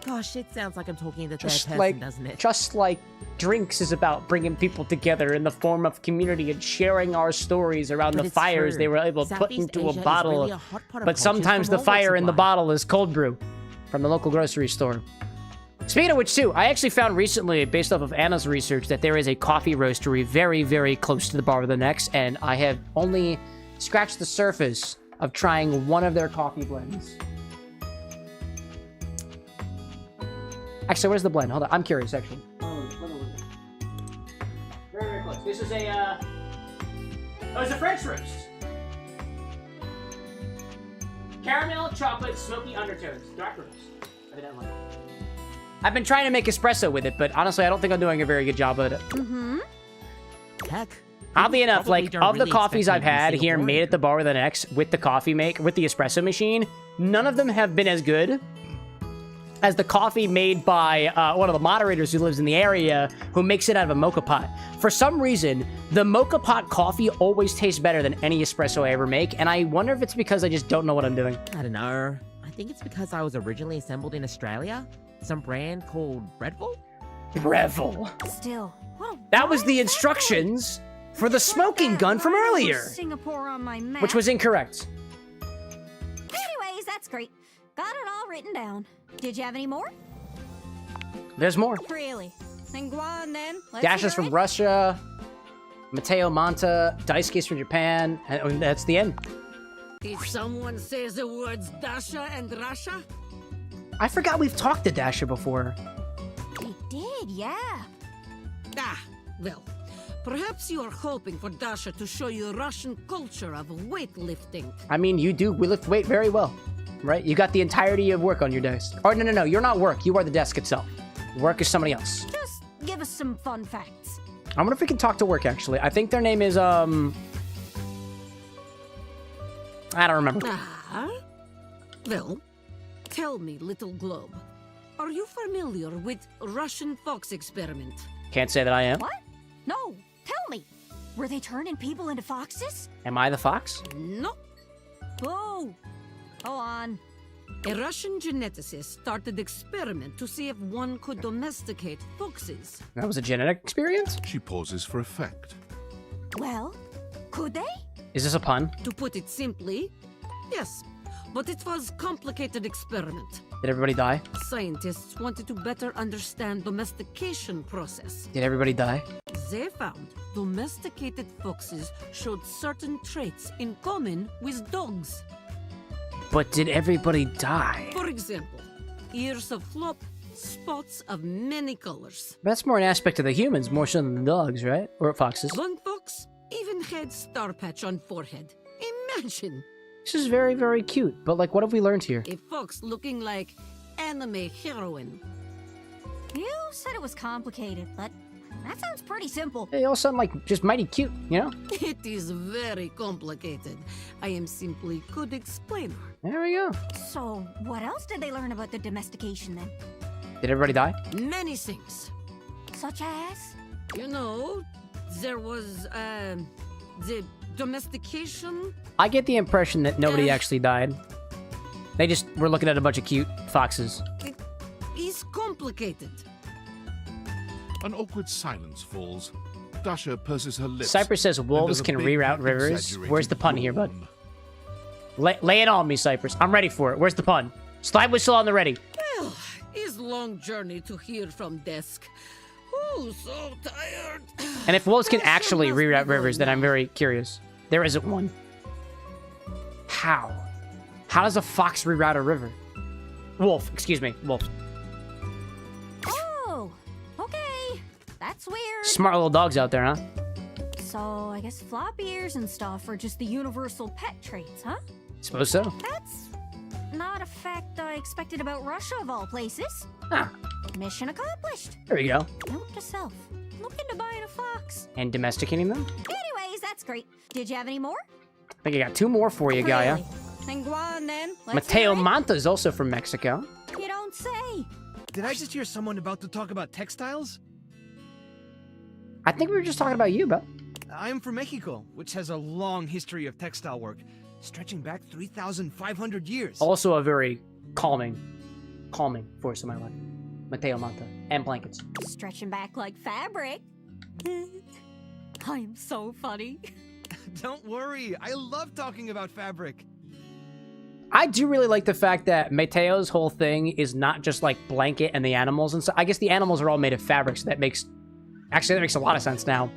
Gosh, it sounds like I'm talking to the third person, doesn't it? Just like drinks is about bringing people together in the form of community and sharing our stories around But the it's fires true. they were able to put Southeast into Asia a is bottle. really a hot pot of But cultures sometimes from the all fire walks in of the life. bottle is cold brew from the local grocery store. Speaking of which, too, I actually found recently, based off of Anna's research, that there is a coffee roastery very, very close to the Bar with an X, and I have only scratched the surface of trying one of their coffee blends. Actually, where's the blend? Hold on, I'm curious, actually. Very, very close. This is a, oh, it's a French roast. Caramel, chocolate, smoky undertones. Dark roast. Evidently. I've been trying to make espresso with it, but honestly, I don't think I'm doing a very good job at it. Mm-hmm. Heck. Oddly enough, probably like, don't of the really coffees expect I've me to be had here Singaporean. made at the Bar with an X with the coffee with the espresso machine, none of them have been as good as the coffee made by one of the moderators who lives in the area who makes it out of a mocha pot. For some reason, the mocha pot coffee always tastes better than any espresso I ever make, and I wonder if it's because I just don't know what I'm doing. I don't know. I think it's because I was originally assembled in Australia. Some brand called Breville? Breville. Still. That was the instructions for the smoking gun from earlier, Singapore on my map. which was incorrect. Anyways, that's great. Got it all written down. Did you have any more? There's more. Really? Then go on then. Let's Dash is hear from it. Russia, Mateo Manta, Dice Case from Japan, and that's the end. Did someone say the words Dasha and Russia? I forgot we've talked to Dasha before. We did, yeah. Ah, well, perhaps you are hoping for Dasha to show you Russian culture of weightlifting. I mean, you do lift weight very well, right? You got the entirety of work on your desk. Or no, you're not work. You are the desk itself. Work is somebody else. Just give us some fun facts. I wonder if we can talk to work, actually. I think their name is, I don't remember. Ah? Well, tell me, little globe, are you familiar with Russian fox experiment? Can't say that I am. What? No, tell me. Were they turning people into foxes? Am I the fox? No. Oh, go on. A Russian geneticist started experiment to see if one could domesticate foxes. That was a genetic experience? She pauses for effect. Well, could they? Is this a pun? To put it simply, yes, but it was complicated experiment. Did everybody die? Scientists wanted to better understand domestication process. Did everybody die? They found domesticated foxes showed certain traits in common with dogs. But did everybody die? For example, ears of flop, spots of many colors. That's more an aspect of the humans, more so than the dogs, right? Or foxes. One fox even had star patch on forehead. Imagine! This is very, very cute. But, like, what have we learned here? A fox looking like anime heroine. You said it was complicated, but that sounds pretty simple. They all sound like just mighty cute, you know? It is very complicated. I am simply good explainer. There we go. So, what else did they learn about the domestication then? Did everybody die? Many things. Such as? You know, there was, the domestication. I get the impression that nobody actually died. They just were looking at a bunch of cute foxes. It is complicated. An awkward silence falls. Dasha purses her lips. Cypress says wolves and can does a big, reroute rivers. exaggerated Where's the pun here, bud? yawn. Lay it on me, Cypress. I'm ready for it. Where's the pun? Slide whistle on the ready. Well, is long journey to here from desk. Oh, so tired. And if wolves can actually reroute rivers, then I'm very curious. There isn't one. How? How does a fox reroute a river? Wolf, excuse me, wolf. Oh, okay. That's weird. Smart little dogs out there, huh? So, I guess flop ears and stuff are just the universal pet traits, huh? Suppose so. That's not a fact I expected about Russia of all places. Ah. Mission accomplished. There we go. Note to self. Look into buying a fox. And domesticating them? Anyways, that's great. Did you have any more? I think I got 2 more for you, Gaia. Really? Then go on then. Let's Mateo hear it. Manta is also from Mexico. You don't say. Did I just hear someone about to talk about textiles? I think we were just talking about you, bro. I'm from Mexico, which has a long history of textile work, stretching back 3,500 years. Also a very calming force in my life. Mateo Manta. And blankets. Stretching back like fabric. I'm so funny. Don't worry, I love talking about fabric. I do really like the fact that Mateo's whole thing is not just like blanket and the animals and so I guess the animals are all made of fabric, so that makes a lot of sense now.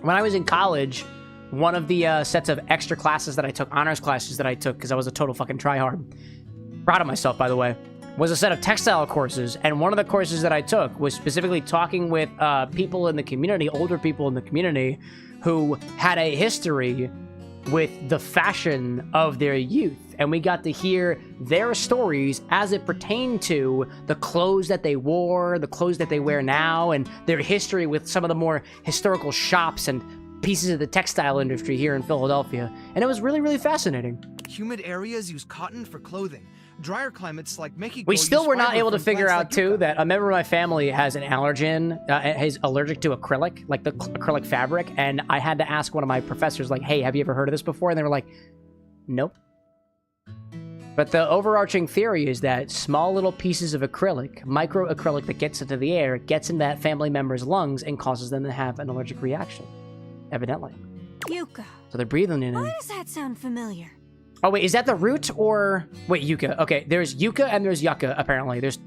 When I was in college, one of the sets of extra classes that I took, honors classes that I took, because I was a total fucking tryhard, proud of myself by the way, was a set of textile courses, and one of the courses that I took was specifically talking with people in the community, older people in the community, who had a history with the fashion of their youth, and we got to hear their stories as it pertained to the clothes that they wore, the clothes that they wear now, and their history with some of the more historical shops and pieces of the textile industry here in Philadelphia, and it was really, really fascinating. Humid areas use cotton for clothing. Drier climates like Mexico. We still use were not fiber able to from figure plants out, like too, yucca. that a member of my family has an allergen, is allergic to acrylic, like the acrylic fabric, and I had to ask one of my professors, like, hey, have you ever heard of this before? And they were like, nope. But the overarching theory is that small little pieces of acrylic, micro acrylic that gets into the air, gets in that family member's lungs and causes them to have an allergic reaction, evidently. Yucca. So they're breathing in it. Why does that sound familiar? Oh, wait, is that the root or... Wait, yucca. Okay, there's yucca and there's yucca, apparently. There's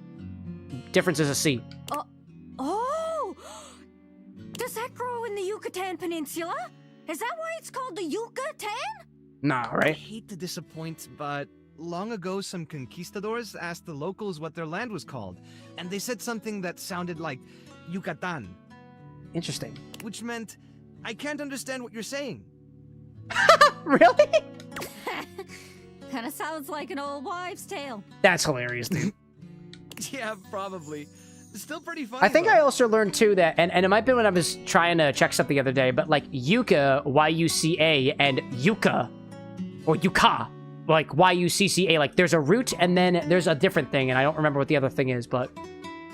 differences of C. Oh! Does that grow in the Yucatan Peninsula? Is that why it's called the Yucatan? Nah, I right? hate to disappoint, but long ago some conquistadors asked the locals what their land was called, and they said something that sounded like Yucatan. Interesting. Which meant, I can't understand what you're saying. Really? Kinda sounds like an old wives' tale. That's hilarious, dude. Yeah, probably. Still pretty funny. I think though. I also learned, too, that... And it might be when I was trying to check something the other day, but, like, yucca, Y-U-C-A, and yucca, or yucca, like, Y-U-C-C-A, like, there's a root, and then there's a different thing, and I don't remember what the other thing is, but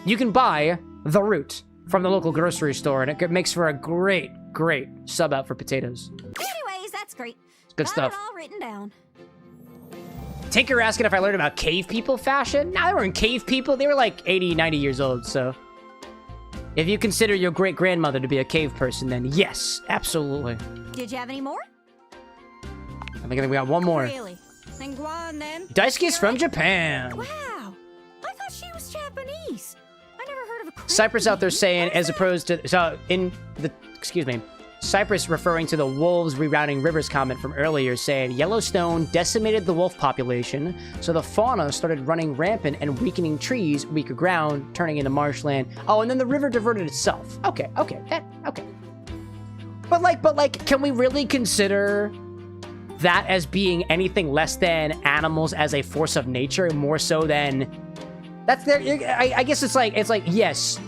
you can buy the root from the local grocery store, and it makes for a great, great sub out for potatoes. Anyways, that's great. Good Got stuff. it all written down. Tinker asking if I learned about cave people fashion. Nah, they weren't cave people. They were like 80, 90 years old, so... If you consider your great-grandmother to be a cave person, then yes, absolutely. Did you have any more? I think we got one more. Really? Then go on then. Daisuke's from Japan. Wow. I thought she was Japanese. I never heard of a crab Cypress out there queen. saying, as opposed to... So, in the... Excuse me. Cypress referring to the wolves rerouting rivers comment from earlier, saying Yellowstone decimated the wolf population, so the fauna started running rampant and weakening trees, weaker ground, turning into marshland. Oh, and then the river diverted itself. Okay. But like, can we really consider that as being anything less than animals as a force of nature, more so than... That's their... I guess it's like, yes,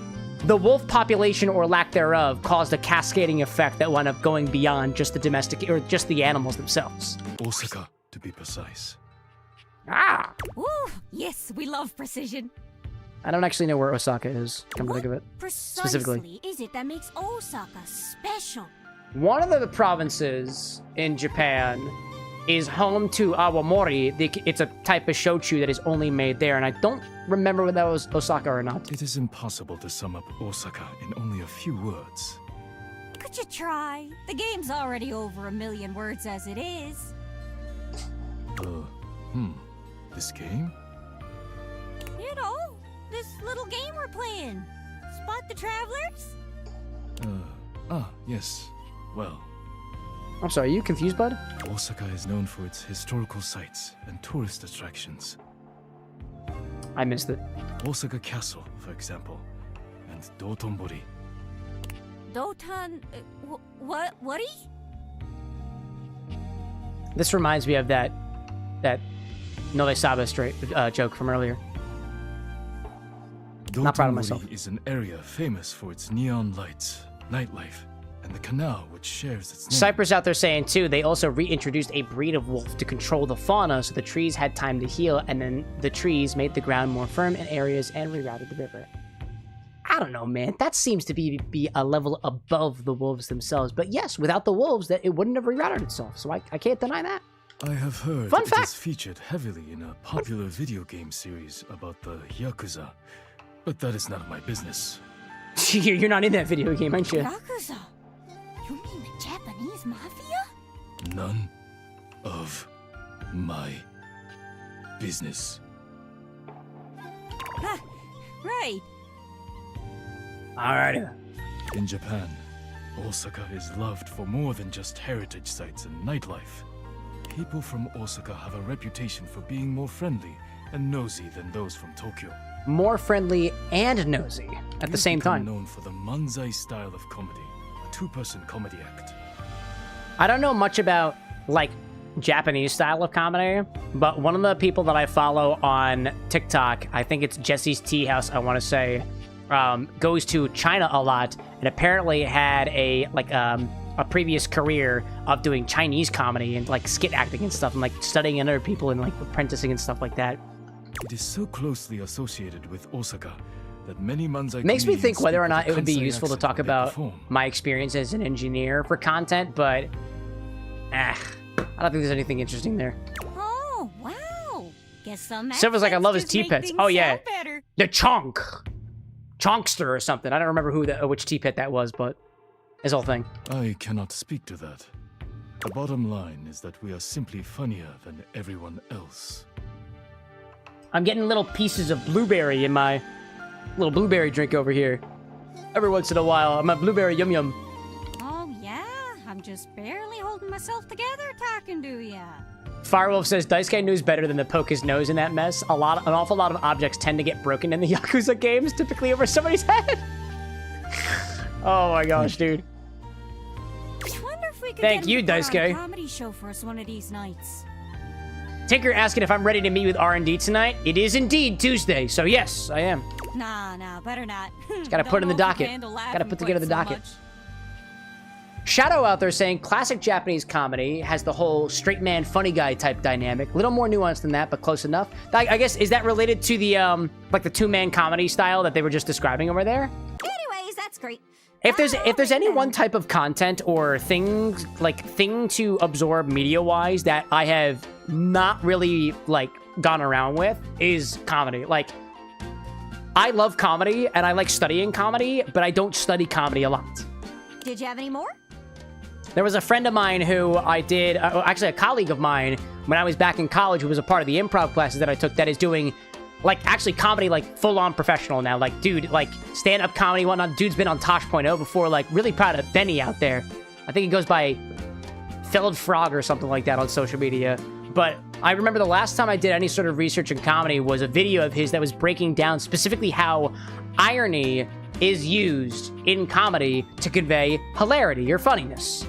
the wolf population or lack thereof caused a cascading effect that wound up going beyond just the domestic or just the animals themselves. Osaka, to be precise. Ah! Ooh, yes, we love precision. I don't actually know where Osaka is, come to think of it. Precisely is it that makes Osaka special? One of the provinces in Japan is home to awamori. It's a type of shochu that is only made there, and I don't remember whether that was Osaka or not. It is impossible to sum up Osaka in only a few words. Could you try? The game's already over 1 million words as it is. This game? You know, this little game we're playing. Spot the travelers? Yes. Well, I'm sorry, are you confused, bud? Osaka is known for its historical sites and tourist attractions. I missed it. Osaka Castle, for example, and Dotonbori. Doton... what-y? This reminds me of that No They Sabes joke from earlier. Not proud of myself. Is an area famous for its neon lights, nightlife, and the canal which shares its name. Cypress out there saying, too, they also reintroduced a breed of wolf to control the fauna so the trees had time to heal, and then the trees made the ground more firm in areas and rerouted the river. I don't know, man. That seems to be a level above the wolves themselves. But yes, without the wolves, that it wouldn't have rerouted itself, so I can't deny that. I have heard Fun it fact. is featured heavily in a popular video game series about the Yakuza, but that is none of my business. You're not in that video game, aren't you? Yakuza? You mean the Japanese mafia? None of my business. Huh, right. Alrighty. In Japan, Osaka is loved for more than just heritage sites and nightlife. People from Osaka have a reputation for being more friendly and nosy than those from Tokyo. More friendly and nosy at the same time. Known for the manzai style of comedy, a two-person comedy act. I don't know much about, like, Japanese style of comedy, but one of the people that I follow on TikTok, I think it's Jesse's Tea House, I want to say, goes to China a lot, and apparently had a previous career of doing Chinese comedy and like skit acting and stuff, and like studying under people and like apprenticing and stuff like that. It is so closely associated with Osaka that many manzai Makes me think comedians whether or speak not with it would be a Kansai useful to accent talk when they about perform. my experience as an engineer for content, but I don't think there's anything interesting there. Oh, wow. Guess some Silver's like, I love his accents just tea make pits. things Oh yeah, sound better. the Chonkster or something. I don't remember which tea pit that was, but his whole thing. I cannot speak to that. The bottom line is that we are simply funnier than everyone else. I'm getting little pieces of blueberry in my little blueberry drink over here. Every once in a while, I'm a blueberry yum yum. Oh, yeah. I'm just barely holding myself together talking to ya. Firewolf says Dice Guy knows better than to poke his nose in that mess. An awful lot of objects tend to get broken in the Yakuza games, typically over somebody's head. Oh my gosh, dude. I wonder if we could Thank get you, him to put Dice on Guy. a comedy show for us one of these nights. Tinker asking if I'm ready to meet with R&D tonight. It is indeed Tuesday, so yes, I am. Nah, better not. Just gotta put in the docket. Gotta put together the docket. Shadow out there saying classic Japanese comedy has the whole straight man funny guy type dynamic. Little more nuanced than that, but close enough. I guess, is that related to the like the two-man comedy style that they were just describing over there? Anyways, that's great. If there's any one type of content or thing to absorb media-wise that I have not really like gone around with, is comedy. Like, I love comedy and I like studying comedy, but I don't study comedy a lot. Did you have any more? There was a friend of mine who I did, actually a colleague of mine, when I was back in college, who was a part of the improv classes that I took, that is doing, like, actually comedy, like, full-on professional now. Like, dude, like, stand-up comedy, whatnot. Dude's been on Tosh.0 before. Like, really proud of Benny out there. I think he goes by Filled Frog or something like that on social media. But I remember the last time I did any sort of research in comedy was a video of his that was breaking down specifically how irony is used in comedy to convey hilarity or funniness.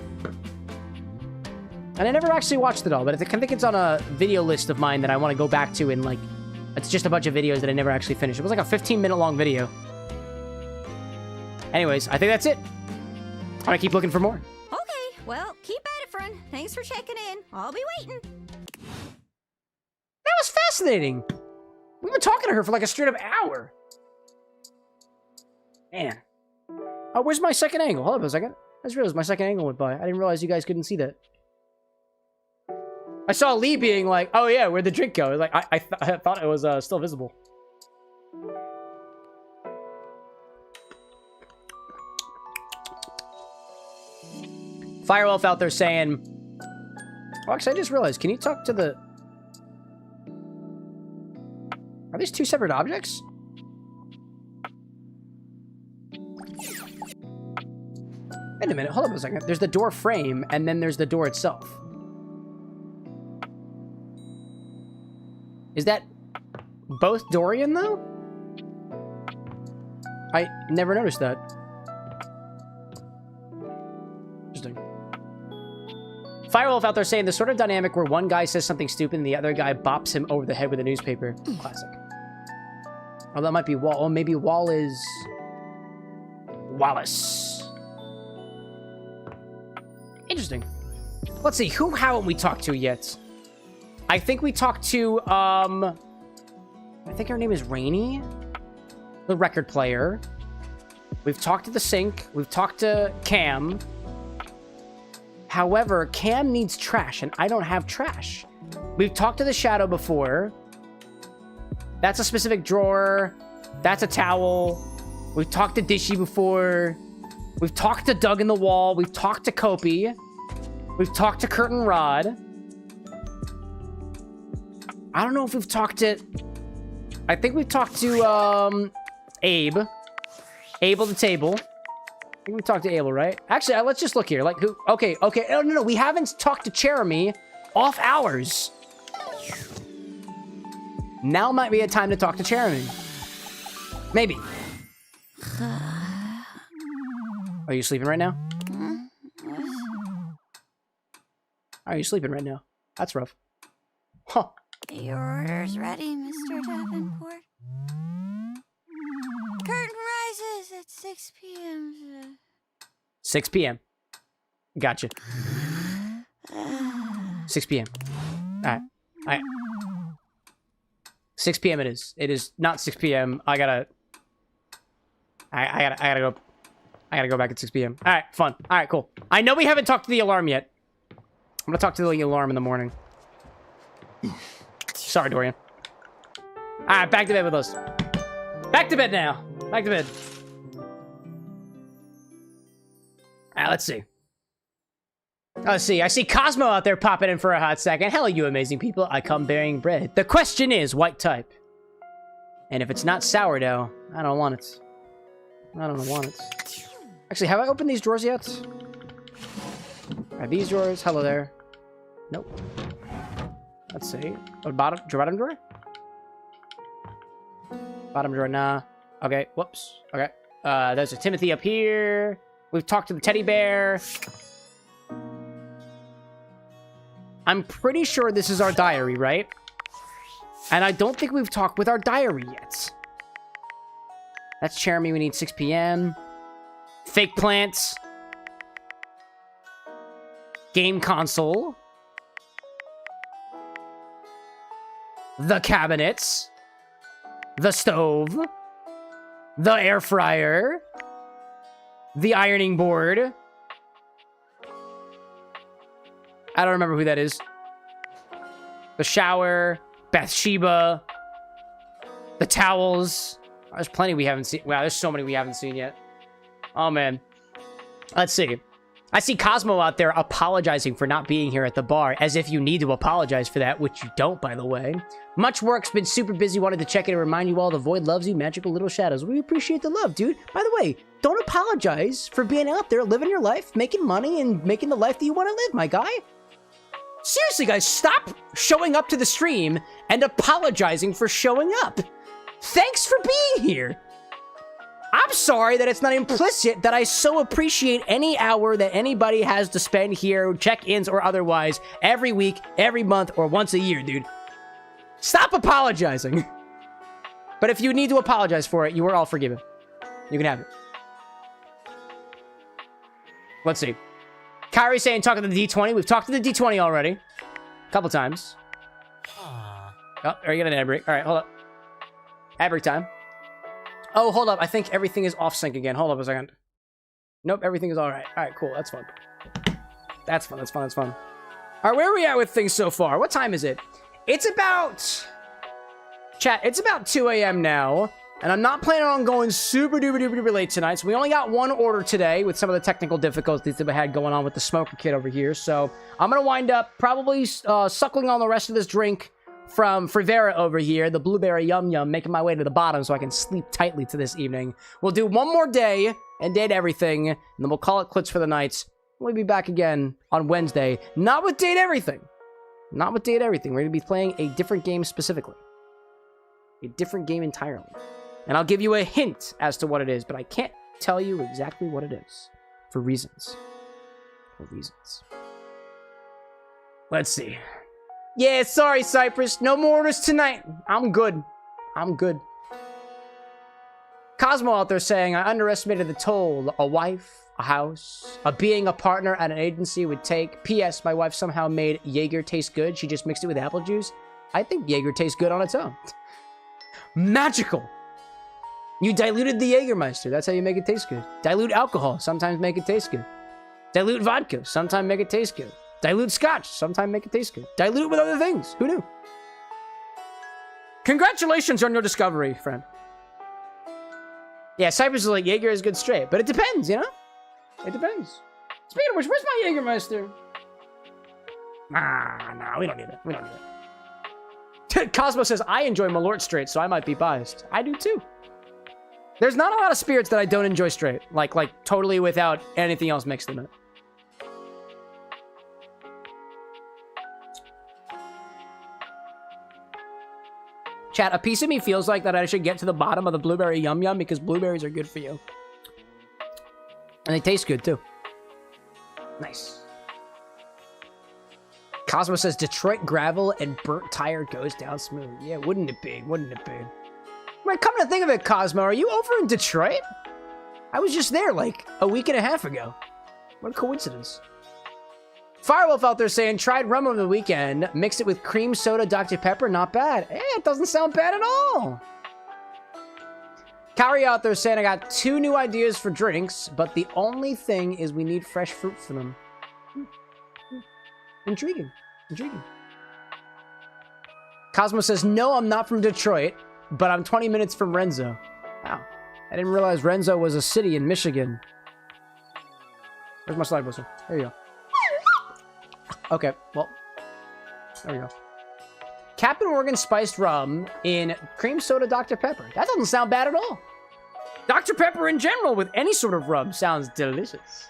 And I never actually watched it all, but I think it's on a video list of mine that I want to go back to, and like, it's just a bunch of videos that I never actually finished. It was like a 15-minute long video. Anyways, I think that's it. I'm gonna keep looking for more. Okay, well, keep at it, friend. Thanks for checking in. I'll be waiting. That was fascinating. We've been talking to her for like a straight up hour. Man. Oh, where's my second angle? Hold up a second. I just realized my second angle went by. I didn't realize you guys couldn't see that. I saw Lee being like, oh yeah, where'd the drink go? Like, I thought it was still visible. Firewolf out there saying, oh, actually, I just realized, can you talk to the... Are these two separate objects? Wait a minute, hold up a second. There's the door frame, and then there's the door itself. Is that both Dorian, though? I never noticed that. Interesting. Firewolf out there saying the sort of dynamic where one guy says something stupid and the other guy bops him over the head with a newspaper. Classic. Oh, that might be Wall. Oh, maybe Wall is... Wallace. Interesting. Let's see, who haven't we talked to yet? I think we talked to, I think her name is Rainy, the record player. We've talked to the Sink. We've talked to Cam. However, Cam needs trash, and I don't have trash. We've talked to the Shadow before. That's a specific drawer. That's a towel. We've talked to Dishy before. We've talked to Doug in the Wall. We've talked to Kopi. We've talked to Curtin Rod. I don't know if we've talked to... I think we've talked to, Abe. Abel the Table. I think we talked to Abel, right? Actually, let's just look here. Like, who... Okay. No. We haven't talked to Jeremy off hours. Now might be a time to talk to Jeremy. Maybe. Are you sleeping right now? Are you sleeping right now? That's rough. Huh. Your order's ready, Mr. Davenport. Curtain rises at 6 p.m. 6 p.m. Gotcha. 6 p.m. Alright. 6 p.m. it is. It is not 6 p.m. I gotta go back at 6 p.m. Alright, fun. Alright, cool. I know we haven't talked to the alarm yet. I'm gonna talk to the alarm in the morning. Sorry, Dorian. Alright, back to bed with us. Back to bed now. Back to bed. Alright, let's see. Let's see. I see Cosmo out there popping in for a hot second. Hello, you amazing people. I come bearing bread. The question is, what type? And if it's not sourdough, I don't want it. I don't want it. Actually, have I opened these drawers yet? Are these drawers? Hello there. Nope. Let's see. Oh, bottom drawer? Bottom drawer, nah. Okay, whoops. Okay. There's a Timothy up here. We've talked to the teddy bear. I'm pretty sure this is our diary, right? And I don't think we've talked with our diary yet. That's Jeremy. We need 6 p.m. Fake plants. Game console. The cabinets. The stove. The air fryer. The ironing board. I don't remember who that is. The shower. Bathsheba. The towels. There's plenty we haven't seen. Wow, there's so many we haven't seen yet. Oh, man. Let's see. I see Cosmo out there apologizing for not being here at the bar, as if you need to apologize for that, which you don't, by the way. Much work's been super busy. Wanted to check in and remind you all the void loves you, magical little shadows. We appreciate the love, dude. By the way, don't apologize for being out there, living your life, making money, and making the life that you want to live, my guy. Seriously, guys, stop showing up to the stream and apologizing for showing up. Thanks for being here. I'm sorry that it's not implicit that I so appreciate any hour that anybody has to spend here, check-ins or otherwise, every week, every month, or once a year, dude. Stop apologizing. But if you need to apologize for it, you are all forgiven. You can have it. Let's see. Kyrie saying, talking to the D20. We've talked to the D20 already. A couple times. Oh, are you getting an ad break? All right, hold up. Ad break time. Oh, hold up. I think everything is off sync again. Hold up a second. Nope, everything is all right. All right, cool. That's fun. That's fun. All right, where are we at with things so far? What time is it? It's about... Chat, it's about 2 a.m. now. And I'm not planning on going super duper late tonight. So we only got one order today with some of the technical difficulties that we had going on with the smoker kit over here. So I'm going to wind up probably suckling on the rest of this drink from Frivera over here, the blueberry yum yum, making my way to the bottom so I can sleep tightly to this evening. We'll do one more day and date everything, and then we'll call it quits for the night. We'll be back again on Wednesday. Not with date everything. Not with date everything. We're going to be playing a different game specifically. A different game entirely. And I'll give you a hint as to what it is, but I can't tell you exactly what it is. For reasons. Let's see. Yeah, sorry, Cypress. No more orders tonight. I'm good. I'm good. Cosmo out there saying, I underestimated the toll a wife, a house, being a partner at an agency would take. P.S. My wife somehow made Jaeger taste good. She just mixed it with apple juice. I think Jaeger tastes good on its own. Magical. You diluted the Jägermeister. That's how you make it taste good. Dilute alcohol. Sometimes make it taste good. Dilute vodka. Sometimes make it taste good. Dilute scotch. Sometimes make it taste good. Dilute it with other things. Who knew? Congratulations on your discovery, friend. Yeah, Cypress is like, Jaeger is good straight. But it depends, you know? It depends. Speaking of which, where's my Jägermeister? Nah, we don't need it. We don't need it. Cosmo says, I enjoy Malort straight, so I might be biased. I do too. There's not a lot of spirits that I don't enjoy straight. Like totally without anything else mixed in it. Chat, a piece of me feels like that I should get to the bottom of the blueberry yum yum because blueberries are good for you. And they taste good too. Nice. Cosmo says Detroit gravel and burnt tire goes down smooth. Yeah, wouldn't it be? Wouldn't it be? Wait, come to think of it, Cosmo, are you over in Detroit? I was just there like a week and a half ago. What a coincidence. Firewolf out there saying, tried rum over the weekend, mixed it with cream soda, Dr. Pepper, not bad. Eh, it doesn't sound bad at all. Kyrie out there saying, I got 2 new ideas for drinks, but the only thing is we need fresh fruit for them. Intriguing. Intriguing. Cosmo says, no, I'm not from Detroit, but I'm 20 minutes from Renzo. Wow. I didn't realize Renzo was a city in Michigan. Where's my slide whistle? There you go. Okay, well, there we go. Captain Morgan spiced rum in cream soda Dr. Pepper. That doesn't sound bad at all. Dr. Pepper in general with any sort of rum sounds delicious.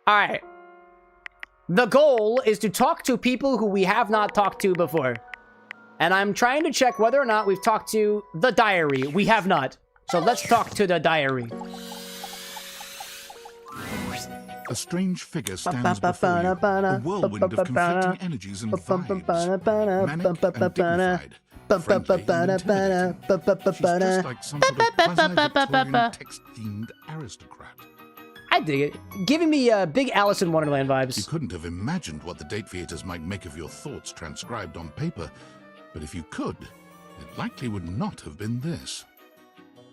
All right. The goal is to talk to people who we have not talked to before. And I'm trying to check whether or not we've talked to the diary. We have not. So let's talk to the diary. A strange figure stands before you, a whirlwind of conflicting energies and vibes, manic and dignified, friendly and intimidating. She's just like some sort of quasi-Victorian text-themed aristocrat. I dig it. Giving me big Alice in Wonderland vibes. You couldn't have imagined what the date theaters might make of your thoughts transcribed on paper, but if you could, it likely would not have been this.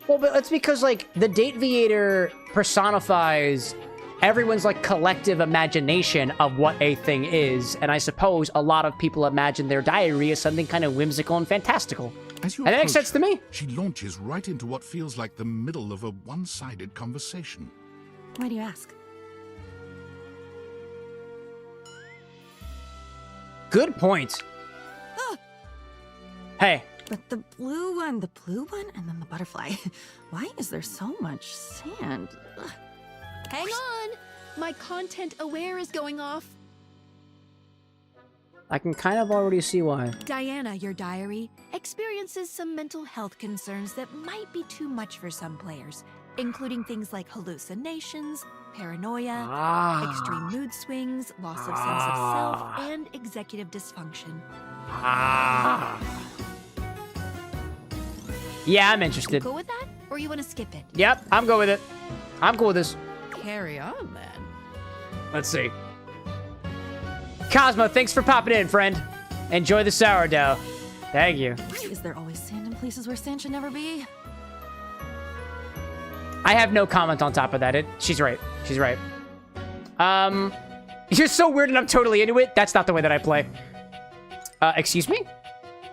Well, but that's because, like, the date theater personifies everyone's, like, collective imagination of what a thing is, and I suppose a lot of people imagine their diary as something kind of whimsical and fantastical. As you and that makes sense to me. She launches right into what feels like the middle of a one-sided conversation. Why do you ask? Good point. Hey. But the blue one, and then the butterfly. Why is there so much sand? Ugh. Hang on! My content aware is going off. I can kind of already see why. Diana, your diary, experiences some mental health concerns that might be too much for some players, including things like hallucinations, paranoia, extreme mood swings, loss of sense of self, and executive dysfunction. Yeah, I'm interested. Go with that? Or you want to skip it? Yep, I'm going with it. I'm cool with this. Carry on, then. Let's see. Cosmo, thanks for popping in, friend. Enjoy the sourdough. Thank you. Why is there always sand in places where sand should never be? I have no comment on top of that. She's right. She's right. You're so weird and I'm totally into it. That's not the way that I play. Excuse me?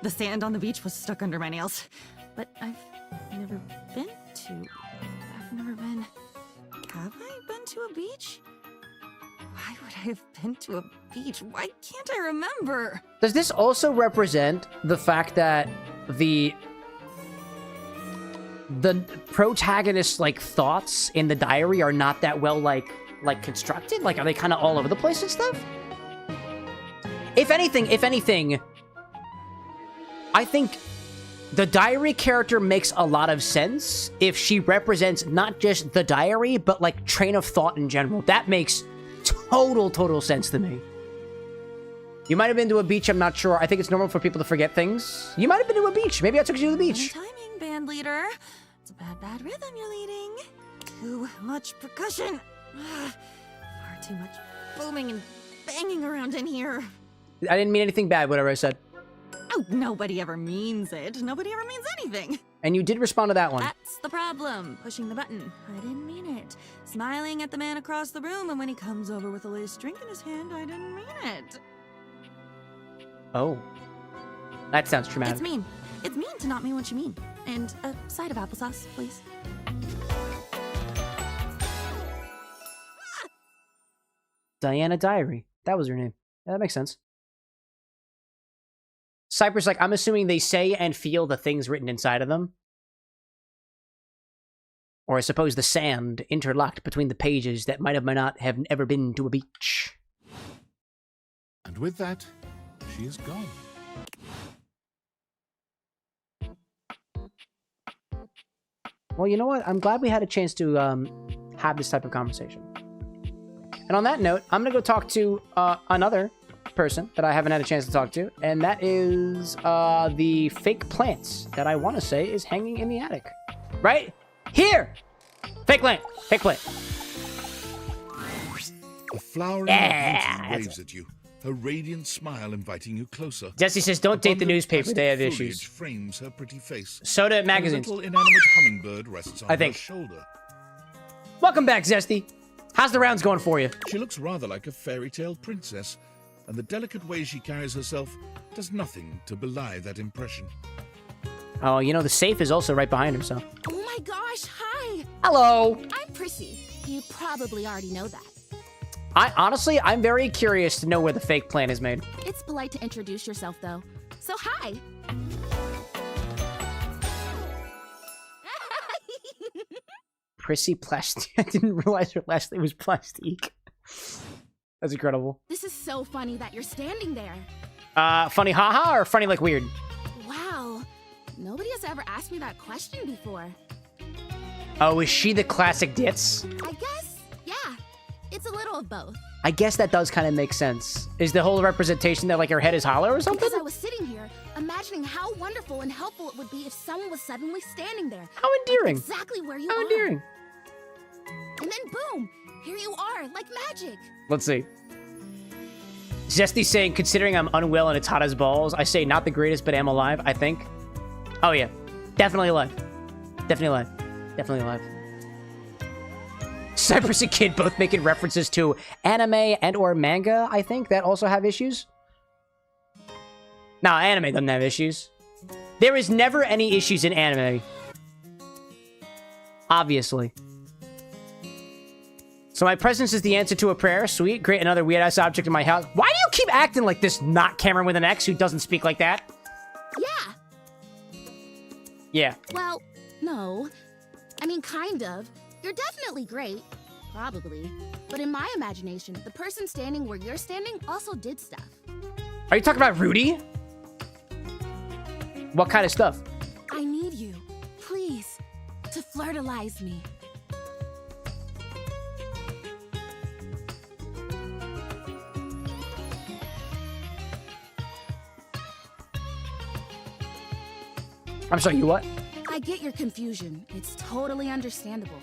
The sand on the beach was stuck under my nails. But I've never been to... Have I been to a beach? Why would I have been to a beach? Why can't I remember? Does this also represent the fact that the protagonist's, like, thoughts in the diary are not that well, like constructed? Like, are they kind of all over the place and stuff? If anything, I think the diary character makes a lot of sense if she represents not just the diary, but, like, train of thought in general. That makes total sense to me. You might have been to a beach, I'm not sure. I think it's normal for people to forget things. You might have been to a beach. Maybe I took you to the beach. Timing, band leader. It's a bad rhythm you're leading. Too much percussion. Far too much booming and banging around in here. I didn't mean anything bad, whatever I said. Oh, nobody ever means it. Nobody ever means anything. And you did respond to that one. That's the problem. Pushing the button. I didn't mean it. Smiling at the man across the room, and when he comes over with a loose drink in his hand, I didn't mean it. Oh. That sounds traumatic. It's mean. It's mean to not mean what you mean. And a side of applesauce, please. Diana Diary. That was her name. Yeah, that makes sense. Cypress, like, I'm assuming they say and feel the things written inside of them. Or I suppose the sand interlocked between the pages that might not have ever been to a beach. And with that, she is gone. Well, you know what? I'm glad we had a chance to have this type of conversation. And on that note, I'm going to go talk to another person that I haven't had a chance to talk to, and that is the fake plants that I want to say is hanging in the attic. Right here! Fake plant! Fake plant! A flowering waves at you, her radiant smile inviting you closer. Jesse says, don't date the newspaper, they have issues. Frames her pretty face. Soda magazines. A little inanimate hummingbird rests on her shoulder. Welcome back, Zesty. How's the rounds going for you? She looks rather like a fairy tale princess, and the delicate way she carries herself does nothing to belie that impression. Oh, you know, the safe is also right behind him, so. Oh my gosh, hi! Hello! I'm Prissy. You probably already know that. Honestly, I'm very curious to know where the fake plant is made. It's polite to introduce yourself, though. So, hi! Prissy Plastique. I didn't realize her last name was Plastique. That's incredible. This is so funny that you're standing there. Funny haha or funny like weird? Wow. Nobody has ever asked me that question before. Oh, is she the classic ditz? I guess, yeah. It's a little of both. I guess that does kind of make sense. Is the whole representation that like her head is hollow or something? Because I was sitting here, imagining how wonderful and helpful it would be if someone was suddenly standing there. How endearing. Like exactly where you How are. endearing. And then boom, here you are, like magic. Let's see. Zesty saying, considering I'm unwell and it's hot as balls, I say not the greatest, but am alive, I think. Oh yeah, definitely alive. Definitely alive. Definitely alive. Cypress and Kid both making references to anime and or manga, I think, that also have issues. Nah, anime doesn't have issues. There is never any issues in anime. Obviously. So my presence is the answer to a prayer. Sweet. Great. Another weird-ass object in my house. Why do you keep acting like this not Cameron with an X who doesn't speak like that? Yeah. Yeah. Well, no. I mean, kind of. You're definitely great. Probably. But in my imagination, the person standing where you're standing also did stuff. Are you talking about Rudy? What kind of stuff? I need you, please, to flirtalize me. I'm sorry, you what? I get your confusion. It's totally understandable.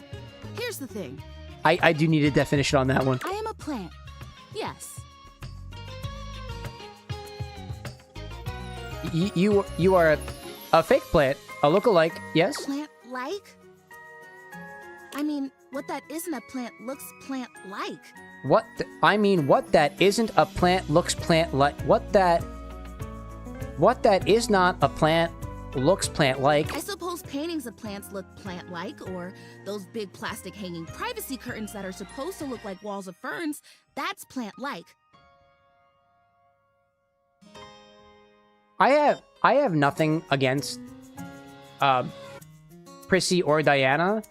Here's the thing. I do need a definition on that one. I am a plant. Yes. You are a fake plant, a lookalike, yes? Plant-like? I mean, what that isn't a plant looks plant-like. What that isn't a plant looks plant-like. What that is not a plant looks plant-like. I suppose paintings of plants look plant-like, or those big plastic hanging privacy curtains that are supposed to look like walls of ferns, that's plant-like. I have nothing against Prissy or Diana,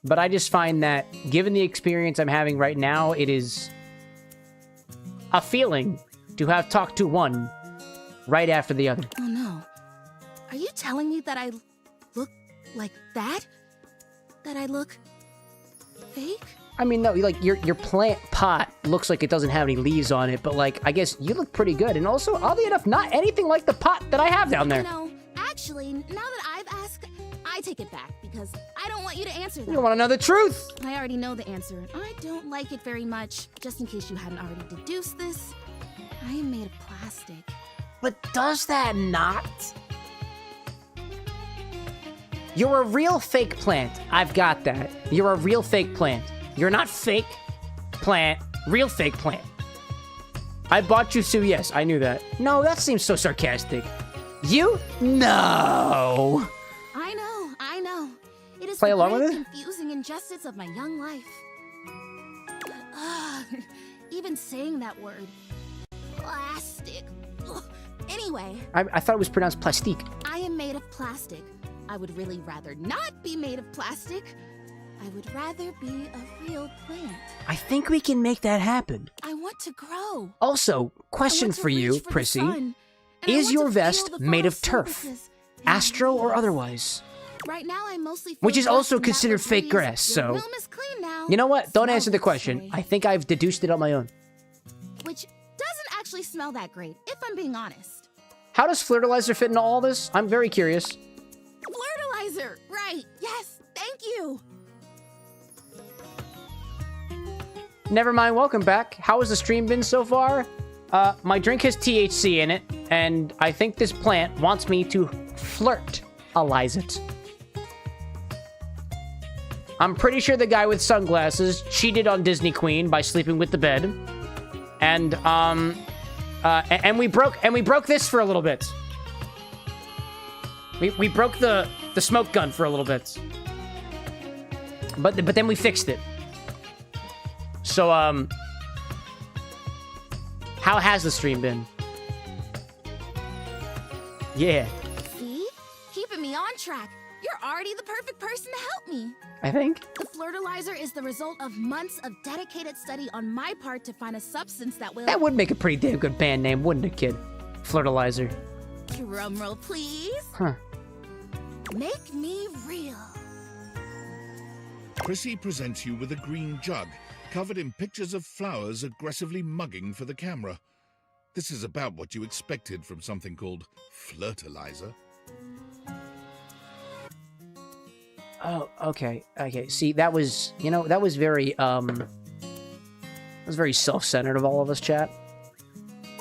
but I just find that given the experience I'm having right now, it is a feeling to have talked to one right after the other. Oh no. Are you telling me that I look like that? That I look fake? I mean, no, like, your plant pot looks like it doesn't have any leaves on it, but, like, I guess you look pretty good. And also, oddly enough, not anything like the pot that I have down there. No, actually, now that I've asked, I take it back, because I don't want you to answer that. You want to know the truth. I already know the answer, and I don't like it very much. Just in case you hadn't already deduced this, I am made of plastic. But does that not? You're a real fake plant. I've got that. You're a real fake plant. You're not fake plant, real fake plant. I bought you, so yes, I knew that. No, that seems so sarcastic. You? No. I know. It is Play the along great, with it? confusing injustice of my young life. Even saying that word. Plastic. Ugh. Anyway. I thought it was pronounced plastique. I am made of plastic. I would really rather not be made of plastic. I would rather be a real plant. I think we can make that happen. I want to grow. Also, question for you, Prissy. Is your vest made of turf? Astro or otherwise? Right now, I mostly Which is also considered fake grass, so... You know what? Don't answer the question. I think I've deduced it on my own. Which doesn't actually smell that great, if I'm being honest. How does Flirtalizer fit into all this? I'm very curious. Flirtalizer! Right, yes, thank you! Never mind, welcome back. How has the stream been so far? My drink has THC in it, and I think this plant wants me to flirtalize it. I'm pretty sure the guy with sunglasses cheated on Disney Queen by sleeping with the bed. And we broke this for a little bit. We broke the smoke gun for a little bit. But then we fixed it. So, how has the stream been? Yeah. See? Keeping me on track. You're already the perfect person to help me. I think. The Flirtalizer is the result of months of dedicated study on my part to find a substance that will... That would make a pretty damn good band name, wouldn't it, kid? Flirtalizer. Drumroll, please. Huh. Make me real. Prissy presents you with a green jug, covered in pictures of flowers aggressively mugging for the camera. This is about what you expected from something called Flirtalizer. Oh, okay. Okay. See, that was, you know, that was very, very self-centered of all of us, chat.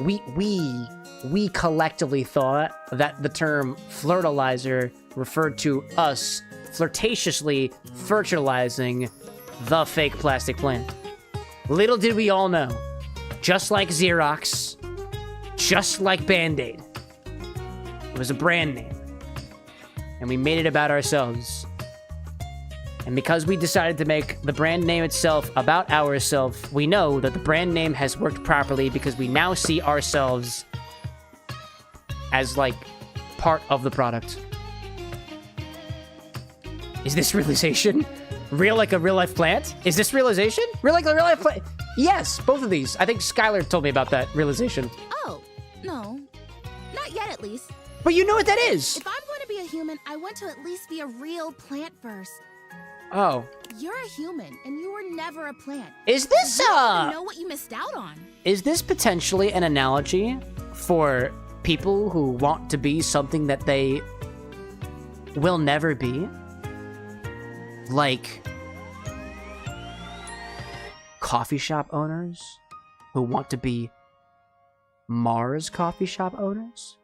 We collectively thought that the term Flirtalizer referred to us flirtatiously fertilizing the fake plastic plant. Little did we all know, just like Xerox, just like Band-Aid, it was a brand name, and we made it about ourselves. And because we decided to make the brand name itself about ourselves, we know that the brand name has worked properly because we now see ourselves as, like, part of the product. Is this realization real like a real-life plant? Is this realization? Real like a real-life plant? Yes, both of these. I think Skylar told me about that realization. Oh, no. Not yet, at least. But you know what that is! If I'm going to be a human, I want to at least be a real plant first. Oh. You're a human, and you were never a plant. Is this, You don't even know what you missed out on. Is this potentially an analogy for people who want to be something that they will never be? Like coffee shop owners who want to be Mars coffee shop owners?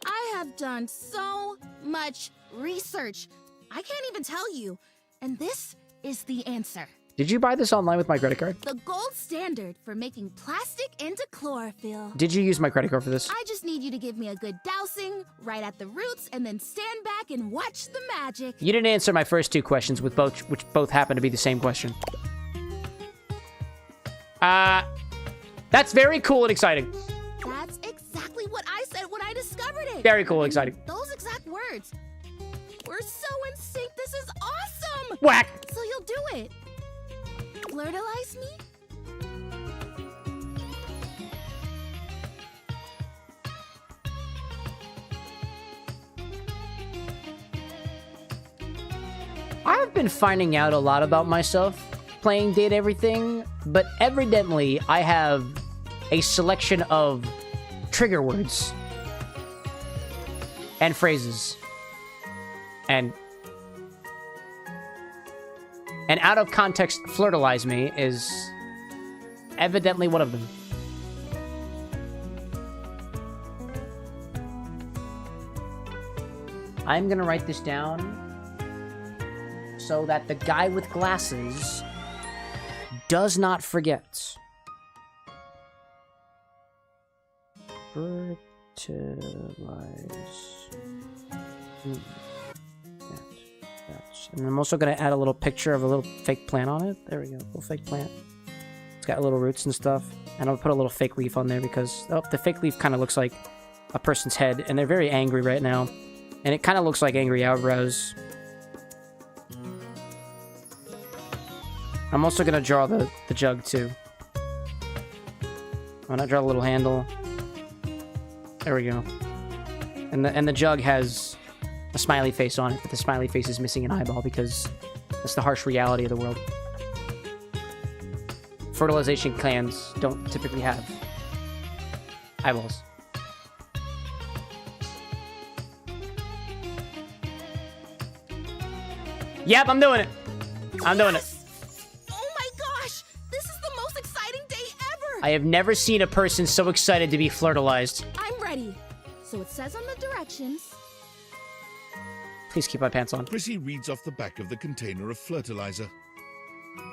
I have done so much research. I can't even tell you. And this is the answer. Did you buy this online with my credit card? The gold standard for making plastic into chlorophyll. Did you use my credit card for this? I just need you to give me a good dousing right at the roots and then stand back and watch the magic. You didn't answer my first two questions, which both happen to be the same question. That's very cool and exciting. That's exactly what I said when I discovered it. Very cool and exciting. Those exact words. We're so in sync. This is awesome. Whack. So you'll do it. Flirtalize me? I've been finding out a lot about myself like playing Date Everything, but evidently I have a selection of trigger words and phrases. And out of context, flirtalize me is evidently one of them. I'm gonna write this down so that the guy with glasses does not forget. Fertilize. And I'm also gonna add a little picture of a little fake plant on it. There we go, little fake plant. It's got little roots and stuff. And I'll put a little fake leaf on there because, oh, the fake leaf kind of looks like a person's head, and they're very angry right now. And it kind of looks like angry eyebrows. I'm also gonna draw the jug too. I'm gonna draw a little handle. There we go. And the jug has a smiley face on it, but the smiley face is missing an eyeball because that's the harsh reality of the world. Fertilization clans don't typically have eyeballs. Yep, I'm doing it. I'm doing it. Oh my gosh! This is the most exciting day ever! I have never seen a person so excited to be flirtalized. I'm ready. So it says on the directions. Please keep my pants on. Prissy reads off the back of the container of fertilizer.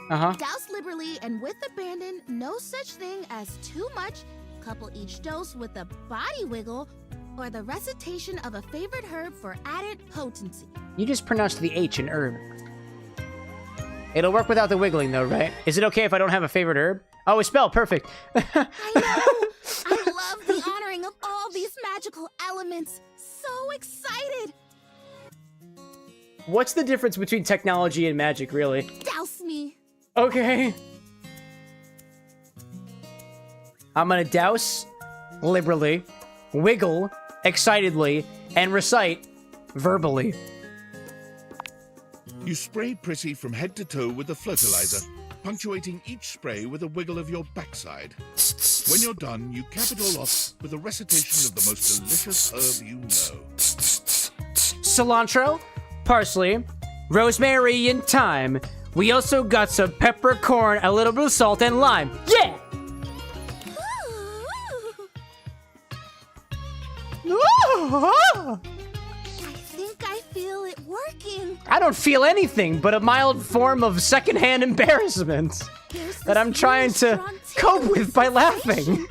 Uh-huh. Douse liberally and with abandon, no such thing as too much. Couple each dose with a body wiggle or the recitation of a favorite herb for added potency. You just pronounced the H in herb. It'll work without the wiggling though, right? Is it okay if I don't have a favorite herb? Oh, it's spelled perfect. I know! I love the honoring of all these magical elements. So excited! What's the difference between technology and magic, really? Douse me! Okay. I'm gonna douse liberally, wiggle excitedly, and recite verbally. You spray Prissy from head to toe with the fertilizer, punctuating each spray with a wiggle of your backside. When you're done, you cap it all off with a recitation of the most delicious herb you know. Cilantro, parsley, rosemary, and thyme. We also got some peppercorn, a little bit of salt, and lime. Yeah! I think I feel it working. I don't feel anything but a mild form of secondhand embarrassment that I'm trying to cope with by laughing.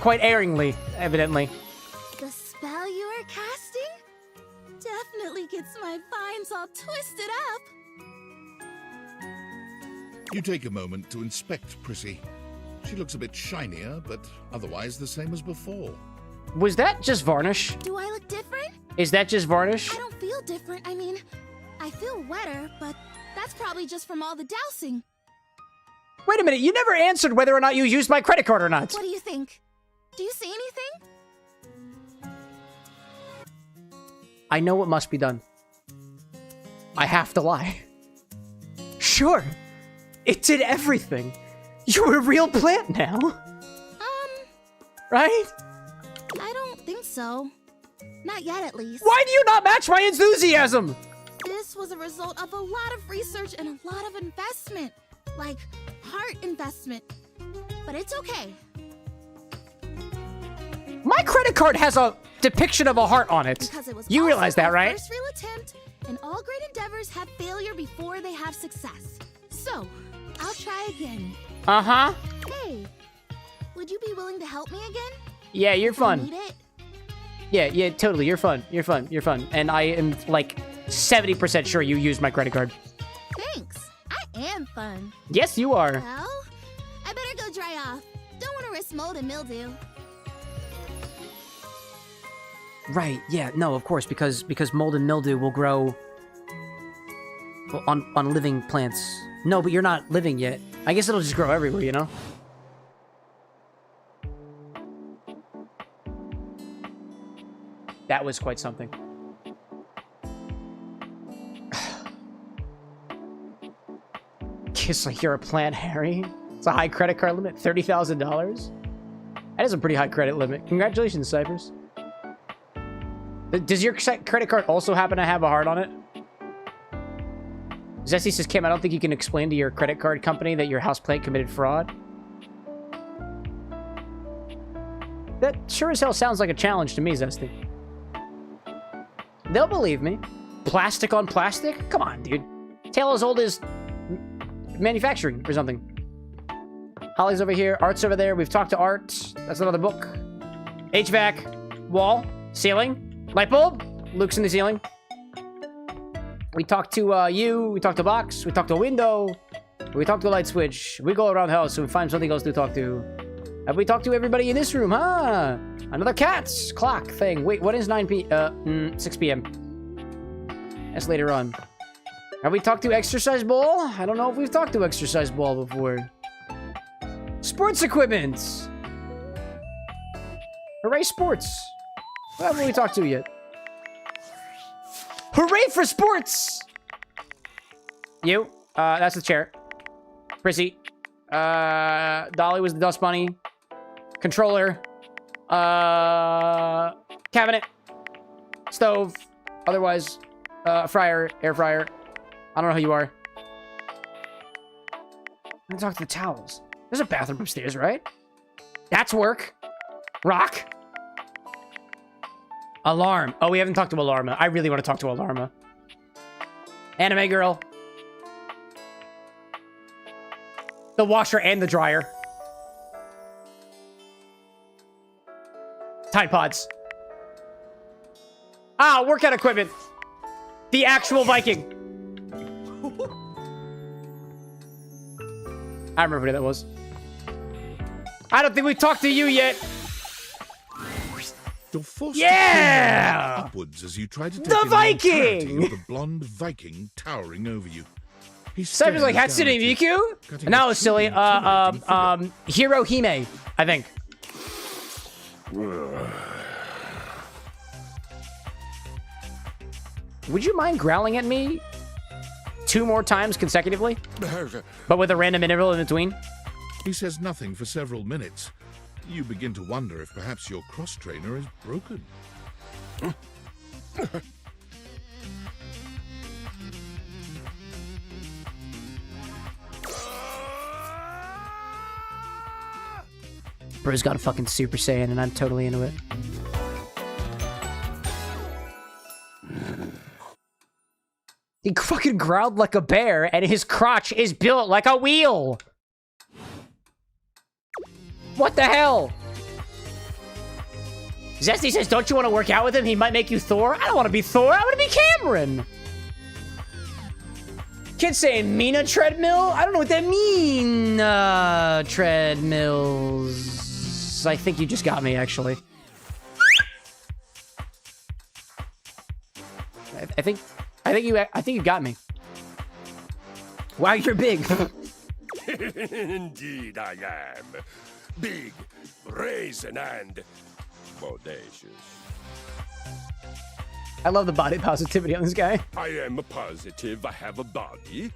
Quite erringly, evidently. The spell you are casting definitely gets my vines all twisted up. You take a moment to inspect Prissy. She looks a bit shinier, but otherwise the same as before. Was that just varnish? Do I look different? Is that just varnish? I don't feel different. I mean, I feel wetter, but that's probably just from all the dousing. Wait a minute, you never answered whether or not you used my credit card or not. What do you think? Do you see anything? I know what must be done. I have to lie. Sure, it did everything. You're a real plant now. Right? I don't think so. Not yet, at least. Why do you not match my enthusiasm? This was a result of a lot of research and a lot of investment. Like, heart investment. But it's okay. My credit card has a depiction of a heart on it. Because it was You also realize that, my right? First real attempt, and all great endeavors have failure before they have success. So, I'll try again. Uh-huh. Hey, would you be willing to help me again? Yeah, you're If I fun. need it? Yeah, totally. You're fun. You're fun. You're fun. And I am, like, 70% sure you used my credit card. Thanks. I am fun. Yes, you are. Well, I better go dry off. Don't want to risk mold and mildew. Right, yeah, no, of course, because mold and mildew will grow on living plants. No, but you're not living yet. I guess it'll just grow everywhere, you know? That was quite something. Kiss like you're a plant, Harry. It's a high credit card limit, $30,000. That is a pretty high credit limit. Congratulations, Cyphers. Does your credit card also happen to have a heart on it? Zesty says, Kim, I don't think you can explain to your credit card company that your houseplant committed fraud. That sure as hell sounds like a challenge to me, Zesty. They'll believe me. Plastic on plastic? Come on, dude. Tale as old as manufacturing or something. Holly's over here. Art's over there. We've talked to Art. That's another book. HVAC. Wall. Ceiling. Light bulb. Luke's in the ceiling. We talked to you. We talked to Box. We talked to Window. We talked to a light switch. We go around the house and we find something else to talk to. Have we talked to everybody in this room, huh? Another cat's clock thing. Wait, what is 6 p.m.? That's later on. Have we talked to Exercise Ball? I don't know if we've talked to Exercise Ball before. Sports equipment! Hooray Sports! What haven't we talked to yet? Hooray for sports! You. That's the chair. Prissy. Dolly was the dust bunny. Controller. Cabinet. Stove. Otherwise, fryer. Air fryer. I don't know who you are. I'm gonna talk to the towels. There's a bathroom upstairs, right? That's work. Rock. Alarm. Oh, we haven't talked to Alarma. I really want to talk to Alarma. Anime girl. The washer and the dryer. Tide Pods. Ah, workout equipment. The actual Viking. I remember who that was. I don't think we talked to you yet. You're forced to upwards as you try to take the in Viking! the blonde Viking towering over you. Cypher's like Hatsune Miku? No, it's silly. Hirohime, I think. Would you mind growling at me 2 more times consecutively? But with a random interval in between? He says nothing for several minutes. You begin to wonder if perhaps your cross-trainer is broken. Bro's got a fucking Super Saiyan and I'm totally into it. He fucking growled like a bear and his crotch is built like a wheel. What the hell? Zesty says, don't you want to work out with him? He might make you Thor. I don't want to be Thor. I want to be Cameron. Kid's saying Mina treadmill? I don't know what that means. Treadmills. I think you just got me, actually. I think you got me. Wow, you're big. Indeed I am. Big, brazen, and bodacious. I love the body positivity on this guy. I am positive I have a body.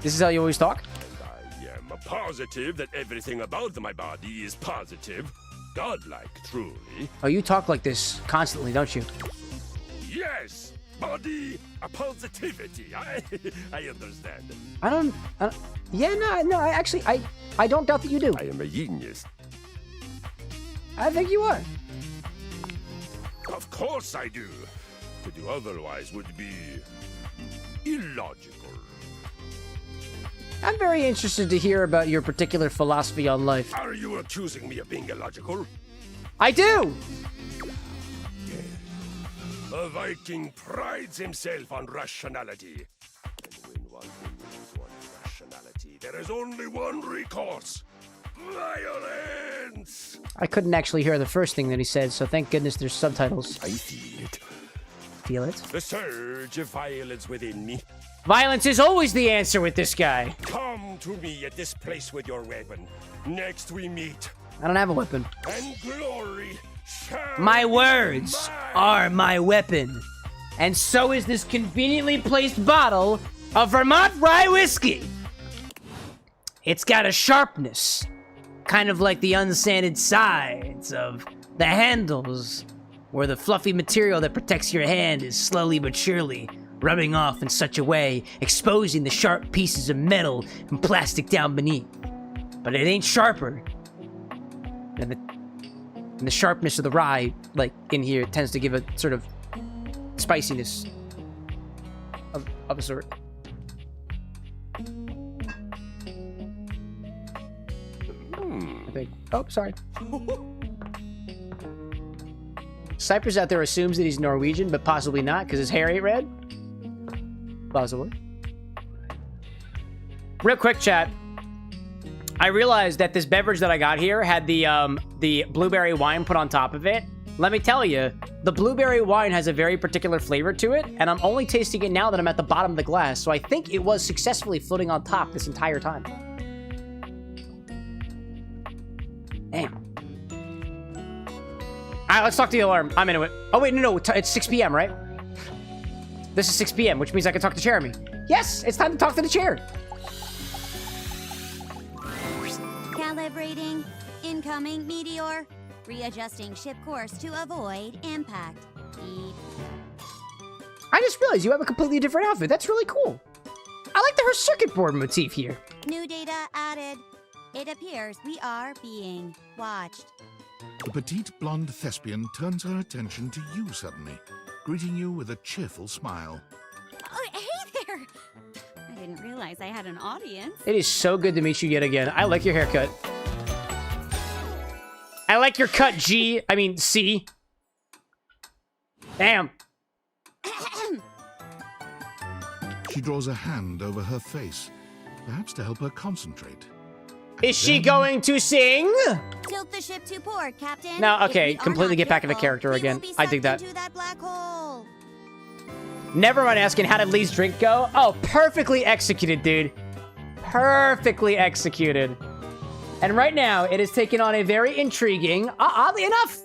This is how you always talk? And I am positive that everything about my body is positive. Godlike, truly. Oh, you talk like this constantly, don't you? Yes! Body positivity. I understand. I don't doubt that you do. I am a genius. I think you are. Of course I do. To do otherwise would be illogical. I'm very interested to hear about your particular philosophy on life. Are you accusing me of being illogical? I do! A Viking prides himself on rationality. And when one removes one's rationality, there is only one recourse. Violence! I couldn't actually hear the first thing that he said, so thank goodness there's subtitles. I feel it. Feel it? The surge of violence within me. Violence is always the answer with this guy. Come to me at this place with your weapon. Next we meet. I don't have a weapon. And glory shall My words are my weapon. And so is this conveniently placed bottle of Vermont rye whiskey. it's got a sharpness, kind of like the unsanded sides of the handles, where the fluffy material that protects your hand is slowly but surely rubbing off in such a way, exposing the sharp pieces of metal and plastic down beneath. But it ain't sharper. And the sharpness of the rye, like, in here, tends to give a sort of spiciness of a sort. I think. Oh, sorry. Cypress out there assumes that he's Norwegian, but possibly not, because his hair ain't red. Possibly. Real quick, chat. I realized that this beverage that I got here had the blueberry wine put on top of it. Let me tell you, the blueberry wine has a very particular flavor to it, and I'm only tasting it now that I'm at the bottom of the glass, so I think it was successfully floating on top this entire time. Damn. Alright, let's talk to the alarm. I'm into it. Oh, wait, no, it's 6 p.m., right? This is 6 p.m., which means I can talk to Jeremy. Yes, it's time to talk to the chair. Calibrating. Incoming meteor. Readjusting ship course to avoid impact. Beep. I just realized you have a completely different outfit. That's really cool. I like her circuit board motif here. New data added. It appears we are being watched. The petite blonde thespian turns her attention to you suddenly, greeting you with a cheerful smile. Oh, hey there! I didn't realize I had an audience. It is so good to meet you yet again. I like your haircut. I like your cut, C. Damn. She draws a hand over her face, perhaps to help her concentrate. Is she going to sing? Tilt the ship to port, Captain. No, okay, completely get back into character again. I dig that. That black hole. Never mind asking how did Lee's drink go? Oh, perfectly executed, dude. Perfectly executed. And right now, it has taken on a very intriguing, oddly enough,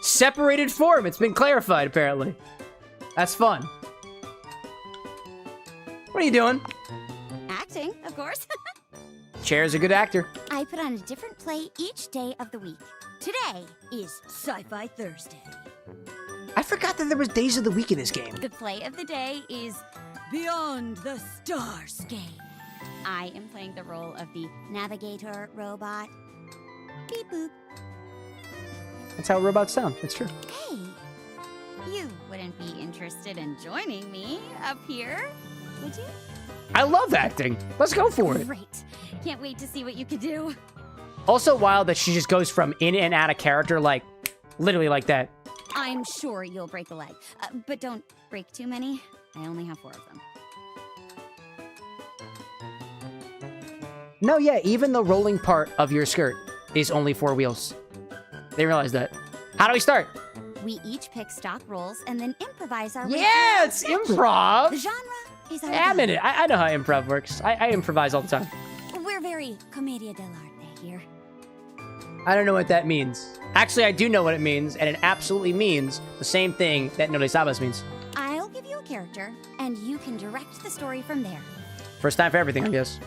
separated form. It's been clarified, apparently. That's fun. What are you doing? Acting, of course. Chair's a good actor. I put on a different play each day of the week. Today is Sci-Fi Thursday. I forgot that there was days of the week in this game. The play of the day is Beyond the Starscape. I am playing the role of the navigator robot. Beep boop. That's how robots sound. It's true. Hey, you wouldn't be interested in joining me up here, would you? I love acting. Let's go for it. Great. Can't wait to see what you could do. Also wild that she just goes from in and out of character, like, literally like that. I'm sure you'll break a leg, but don't break too many. I only have 4 of them. No, yeah, even the rolling part of your skirt is only 4 wheels. They realize that. How do we start? We each pick stock roles and then improvise our way. Yeah, it's improv. The genre is our Yeah, I'm in it. I know how improv works. I improvise all the time. We're very commedia dell'arte here. I don't know what that means. Actually, I do know what it means, and it absolutely means the same thing that No Le Sabes means. I'll give you a character, and you can direct the story from there. First time for everything, I guess.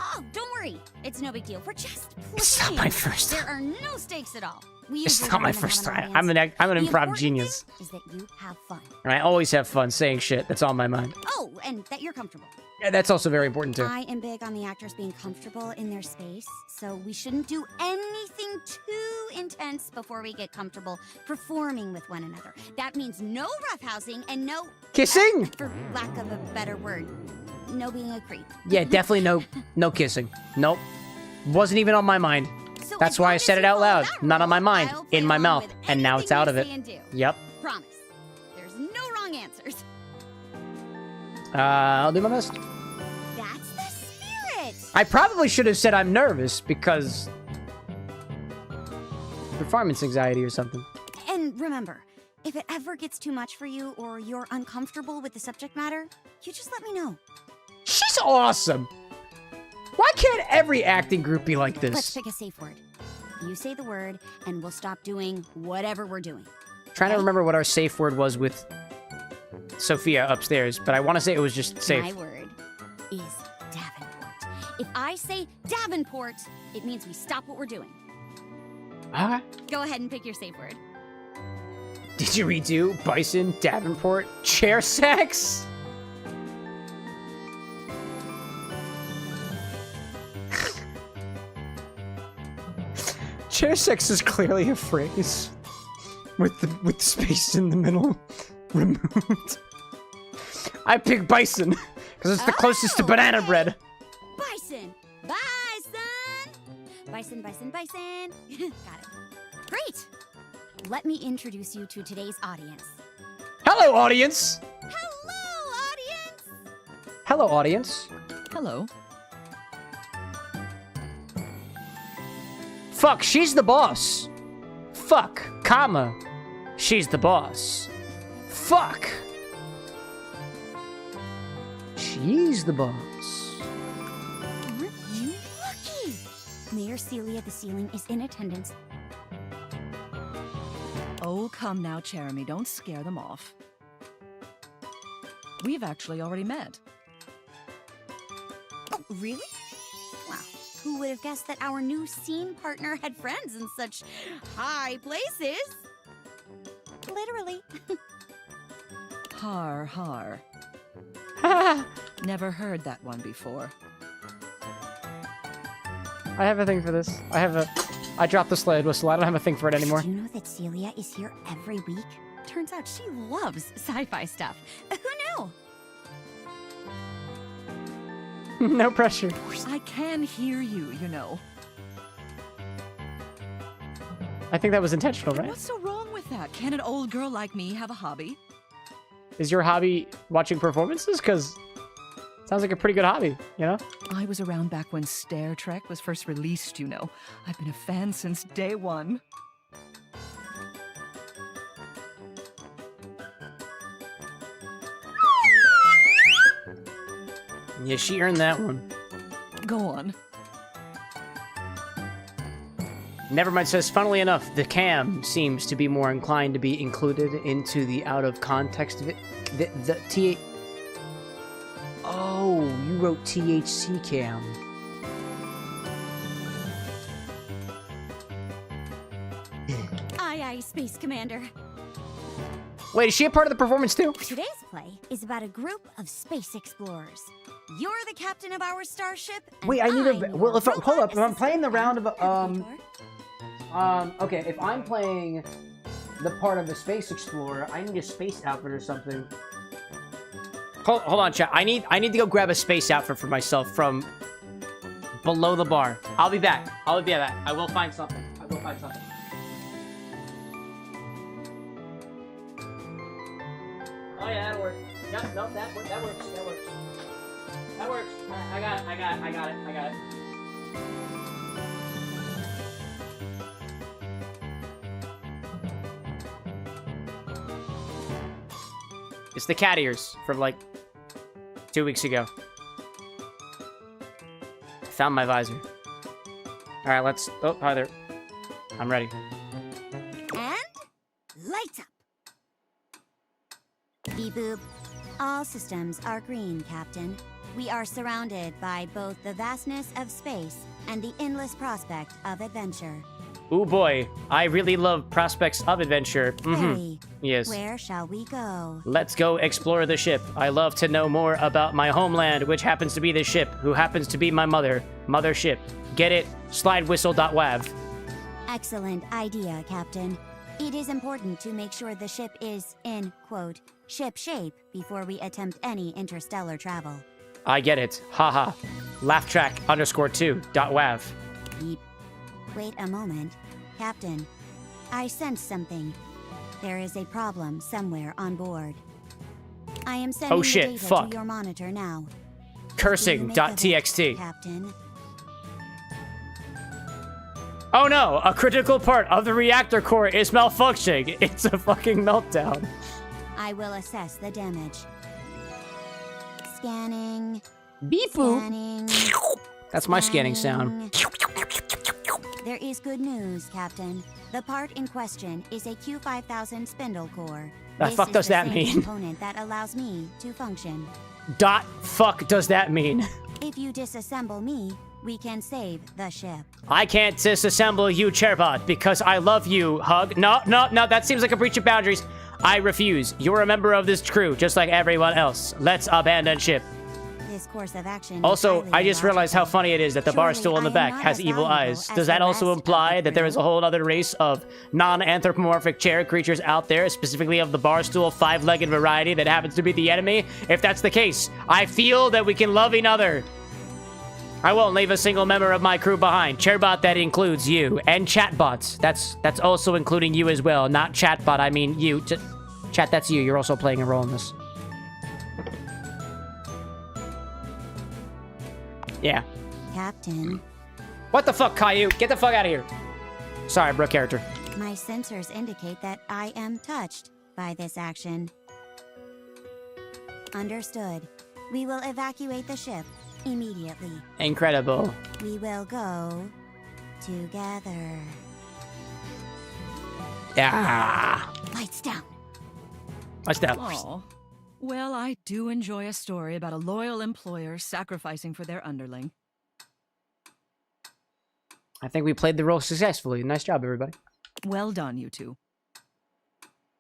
Oh, don't worry. It's no big deal. We're just playing. It's not my first time. There are no stakes at all. It's not my first time. I'm an improv genius. Is that you have fun. And I always have fun saying shit that's on my mind. Oh, and that you're comfortable. Yeah, that's also very important, too. I am big on the actors being comfortable in their space, so we shouldn't do anything too intense before we get comfortable performing with one another. That means no roughhousing and no... Kissing? For lack of a better word, no being a creep. Yeah, definitely no kissing. Nope. Wasn't even on my mind. That's why I said it out loud. Not on my mind, in my mouth, and now it's out of it. Yep. Promise. There's no wrong answers. I'll do my best. That's the spirit. I probably should have said I'm nervous because performance anxiety or something. And remember, if it ever gets too much for you or you're uncomfortable with the subject matter, you just let me know. She's awesome. Why can't every acting group be like this? Let's pick a safe word. You say the word, and we'll stop doing whatever we're doing. Trying to remember what our safe word was with Sophia upstairs, but I want to say it was just safe. My word is Davenport. If I I say Davenport, it means we stop what we're doing. Okay. Go ahead and pick your safe word. Did you redo Bison, Davenport, chair sex? Chair sex is clearly a phrase with space in the middle removed. I pick bison because it's the closest to banana bread. Bison! Bison! Bison. Got it. Great! Let me introduce you to today's audience. Hello, audience! Hello, audience! Hello, audience. Hello. Fuck, she's the boss. Fuck, comma, she's the boss. Fuck. She's the boss. Aren't you lucky? Mayor Celia the Ceiling is in attendance. Oh, come now, Jeremy. Don't scare them off. We've actually already met. Oh, really? Wow. Who would have guessed that our new scene partner had friends in such high places? Literally. Har, har. Never heard that one before. I have a thing for this. I dropped the sled whistle. I don't have a thing for it anymore. Do you know that Celia is here every week? Turns out she loves sci-fi stuff. Who knew? No pressure. I can hear you, you know. I think that was intentional, right? What's so wrong with that? Can an old girl like me have a hobby? Is your hobby watching performances? Because sounds like a pretty good hobby, you know? I was around back when Star Trek was first released, you know. I've been a fan since day one. Yeah, she earned that one. Go on. Nevermind says, funnily enough, the cam seems to be more inclined to be included into the out of context of it. The T. Oh, you wrote THC cam. Aye, aye, Space Commander. Wait, is she a part of the performance too? Today's play is about a group of space explorers. You're the captain of our starship. And Wait, I need I'm a. Well, your hold up. If I'm playing the round of robot okay, if I'm playing the part of the space explorer, I need a space outfit or something. Hold on, chat. I need to go grab a space outfit for myself from below the bar. I'll be back. I will find something. Oh yeah, that works. Yep, no, that works. That works. I got it. It's the cat ears from like 2 weeks ago. I found my visor. All right, let's. Oh, hi there. I'm ready. And lights up. Beep boop. All systems are green, Captain. We are surrounded by both the vastness of space and the endless prospect of adventure. Ooh boy, I really love prospects of adventure. Harry, Yes. where shall we go? Let's go explore the ship. I love to know more about my homeland, which happens to be the ship, who happens to be my mothership. Get it? Slidewhistle.wav. Excellent idea, Captain. It is important to make sure the ship is in, quote, ship shape before we attempt any interstellar travel. I get it. Haha. Laughtrack_2.wav. Beep. Wait a moment. Captain, I sense something. There is a problem somewhere on board. I am sending the data to your monitor now. Cursing.txt. Captain. Oh no, a critical part of the reactor core is malfunctioning. It's a fucking meltdown. I will assess the damage. Scanning. Beep boop. Scanning. That's my scanning sound. There is good news, Captain. The part in question is a Q5000 spindle core. The fuck does that mean? This is the same component that allows me to function. Fuck does that mean? If you disassemble me, we can save the ship. I can't disassemble you, Chairbot, because I love you, Hug. No, that seems like a breach of boundaries. I refuse. You're a member of this crew, just like everyone else. Let's abandon ship. This course of action. Also, I just realized how funny it is that the bar stool in the back has evil eyes. Does that also imply that there is a whole other race of non-anthropomorphic chair creatures out there, specifically of the bar stool 5-legged variety that happens to be the enemy? If that's the case, I feel that we can love each other. I won't leave a single member of my crew behind. Chairbot, that includes you. And Chatbots. That's also including you as well. Not Chatbot, I mean you. Chat, that's you. You're also playing a role in this. Yeah. Captain. What the fuck, Caillou? Get the fuck out of here. Sorry, bro character. My sensors indicate that I am touched by this action. Understood. We will evacuate the ship immediately. Incredible. We will go together. Yeah. Lights down. What's that? Oh. Well, I do enjoy a story about a loyal employer sacrificing for their underling. I think we played the role successfully. Nice job, everybody. Well done, you two.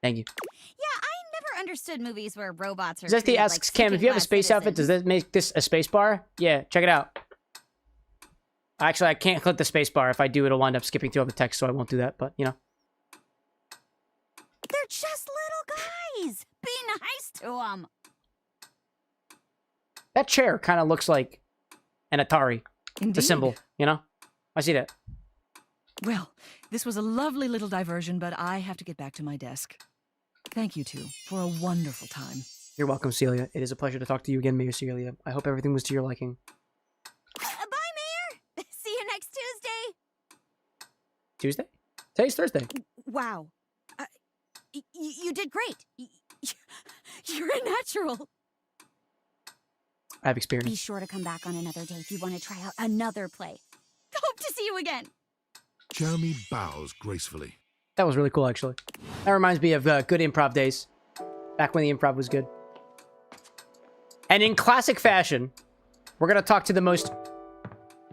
Thank you. Yeah, I never understood movies where robots are. Zesty asks, like Cam, if you have a space outfit, does that make this a space bar? Yeah, check it out. Actually, I can't click the space bar. If I do, it'll wind up skipping through all the text, so I won't do that, but, you know. They're just little guys. Be nice to them. That chair kind of looks like an Atari. Indeed. The symbol, you know? I see that. Well, this was a lovely little diversion, but I have to get back to my desk. Thank you two for a wonderful time. You're welcome, Celia. It is a pleasure to talk to you again, Mayor Celia. I hope everything was to your liking. Bye, Mayor. See you next Tuesday. Tuesday? Today's Thursday. Wow. You did great. You're a natural. I have experience. Be sure to come back on another day if you want to try out another play. Hope to see you again. Jeremy bows gracefully. That was really cool, actually. That reminds me of good improv days. Back when the improv was good. And in classic fashion, we're going to talk to the most,